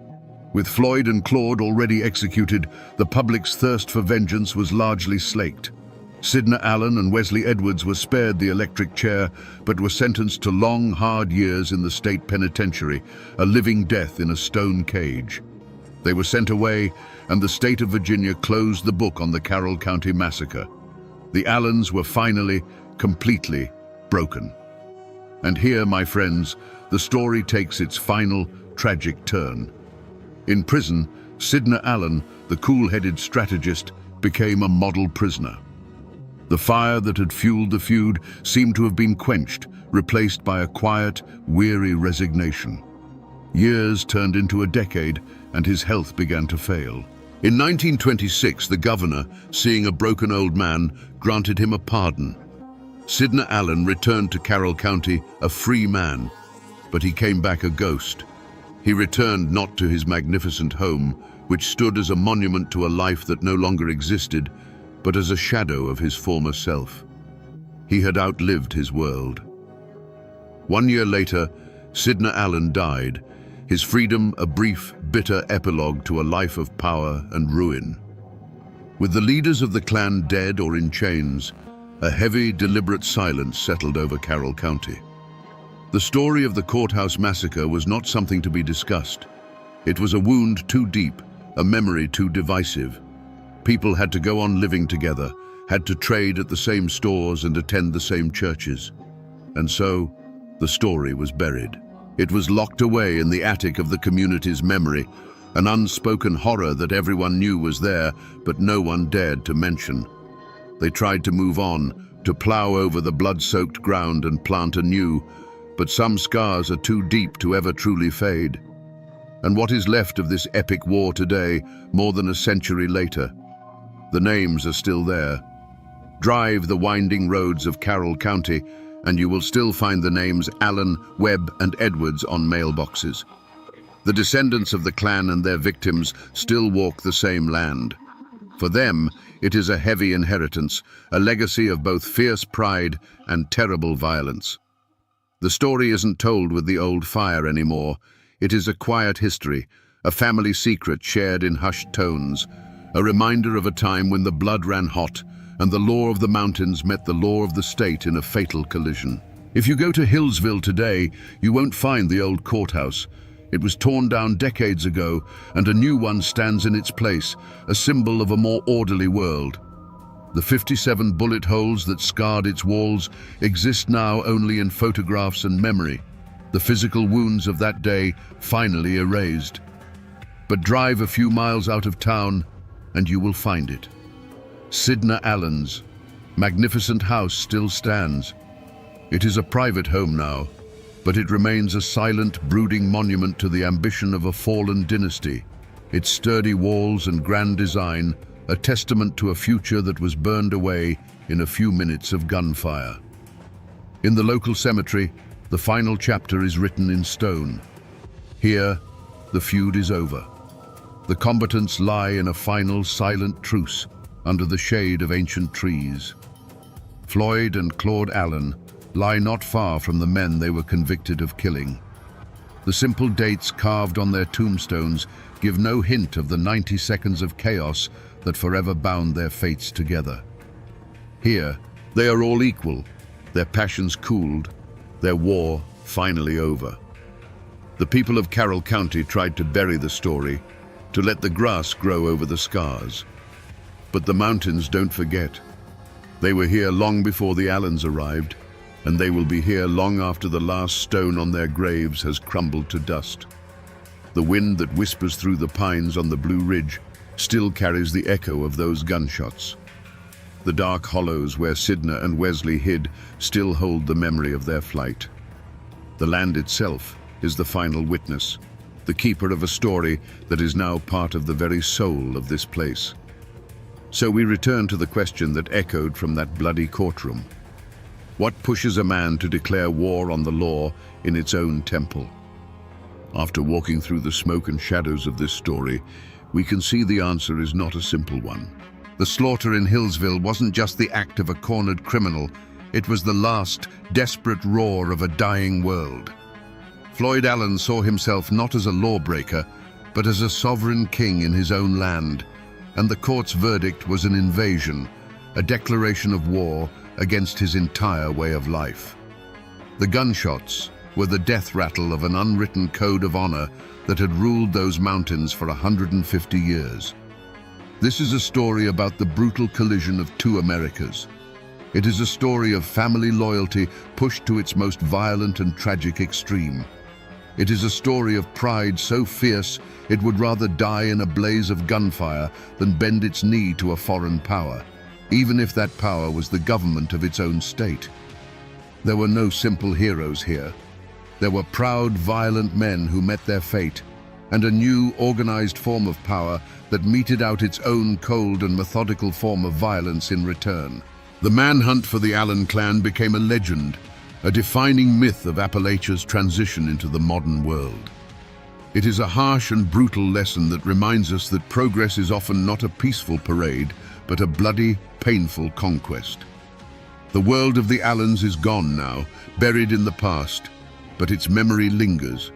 With Floyd and Claude already executed, the public's thirst for vengeance was largely slaked. Sidney Allen and Wesley Edwards were spared the electric chair, but were sentenced to long, hard years in the state penitentiary, a living death in a stone cage. They were sent away, and the state of Virginia closed the book on the Carroll County massacre. The Allens were finally, completely broken. And here, my friends, the story takes its final, tragic turn. In prison, Sidney Allen, the cool-headed strategist, became a model prisoner. The fire that had fueled the feud seemed to have been quenched, replaced by a quiet, weary resignation. Years turned into a decade, and his health began to fail. In 1926, the governor, seeing a broken old man, granted him a pardon. Sidney Allen returned to Carroll County a free man, but he came back a ghost. He returned not to his magnificent home, which stood as a monument to a life that no longer existed, but as a shadow of his former self. He had outlived his world. 1 year later, Sidney Allen died, his freedom a brief, bitter epilogue to a life of power and ruin. With the leaders of the clan dead or in chains, a heavy, deliberate silence settled over Carroll County. The story of the courthouse massacre was not something to be discussed. It was a wound too deep, a memory too divisive. People had to go on living together, had to trade at the same stores and attend the same churches. And so, the story was buried. It was locked away in the attic of the community's memory, an unspoken horror that everyone knew was there, but no one dared to mention. They tried to move on, to plow over the blood-soaked ground and plant anew, but some scars are too deep to ever truly fade. And what is left of this epic war today, more than a century later? The names are still there. Drive the winding roads of Carroll County, and you will still find the names Allen, Webb, and Edwards on mailboxes. The descendants of the clan and their victims still walk the same land. For them, it is a heavy inheritance, a legacy of both fierce pride and terrible violence. The story isn't told with the old fire anymore. It is a quiet history, a family secret shared in hushed tones, a reminder of a time when the blood ran hot and the law of the mountains met the law of the state in a fatal collision. If you go to Hillsville today, you won't find the old courthouse. It was torn down decades ago, and a new one stands in its place, a symbol of a more orderly world. The 57 bullet holes that scarred its walls exist now only in photographs and memory, the physical wounds of that day finally erased. But drive a few miles out of town, and you will find it. Sidney Allen's magnificent house still stands. It is a private home now, but it remains a silent, brooding monument to the ambition of a fallen dynasty. Its sturdy walls and grand design, a testament to a future that was burned away in a few minutes of gunfire. In the local cemetery, the final chapter is written in stone. Here, the feud is over. The combatants lie in a final silent truce under the shade of ancient trees. Floyd and Claude Allen lie not far from the men they were convicted of killing. The simple dates carved on their tombstones give no hint of the 90 seconds of chaos that forever bound their fates together. Here, they are all equal, their passions cooled, their war finally over. The people of Carroll County tried to bury the story, to let the grass grow over the scars. But the mountains don't forget. They were here long before the Allens arrived, and they will be here long after the last stone on their graves has crumbled to dust. The wind that whispers through the pines on the Blue Ridge still carries the echo of those gunshots. The dark hollows where Sidney and Wesley hid still hold the memory of their flight. The land itself is the final witness, the keeper of a story that is now part of the very soul of this place. So we return to the question that echoed from that bloody courtroom. What pushes a man to declare war on the law in its own temple? After walking through the smoke and shadows of this story, we can see the answer is not a simple one. The slaughter in Hillsville wasn't just the act of a cornered criminal, it was the last, desperate roar of a dying world. Floyd Allen saw himself not as a lawbreaker, but as a sovereign king in his own land, and the court's verdict was an invasion, a declaration of war against his entire way of life. The gunshots were the death rattle of an unwritten code of honor that had ruled those mountains for 150 years. This is a story about the brutal collision of two Americas. It is a story of family loyalty pushed to its most violent and tragic extreme. It is a story of pride so fierce it would rather die in a blaze of gunfire than bend its knee to a foreign power, even if that power was the government of its own state. There were no simple heroes here. There were proud, violent men who met their fate, and a new, organized form of power that meted out its own cold and methodical form of violence in return. The manhunt for the Allen clan became a legend, a defining myth of Appalachia's transition into the modern world. It is a harsh and brutal lesson that reminds us that progress is often not a peaceful parade, but a bloody, painful conquest. The world of the Allens is gone now, buried in the past, but its memory lingers.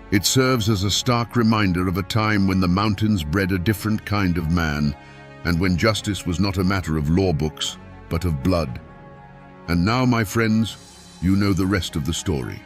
It serves as a stark reminder of a time when the mountains bred a different kind of man, and when justice was not a matter of law books, but of blood. And now, my friends, you know the rest of the story.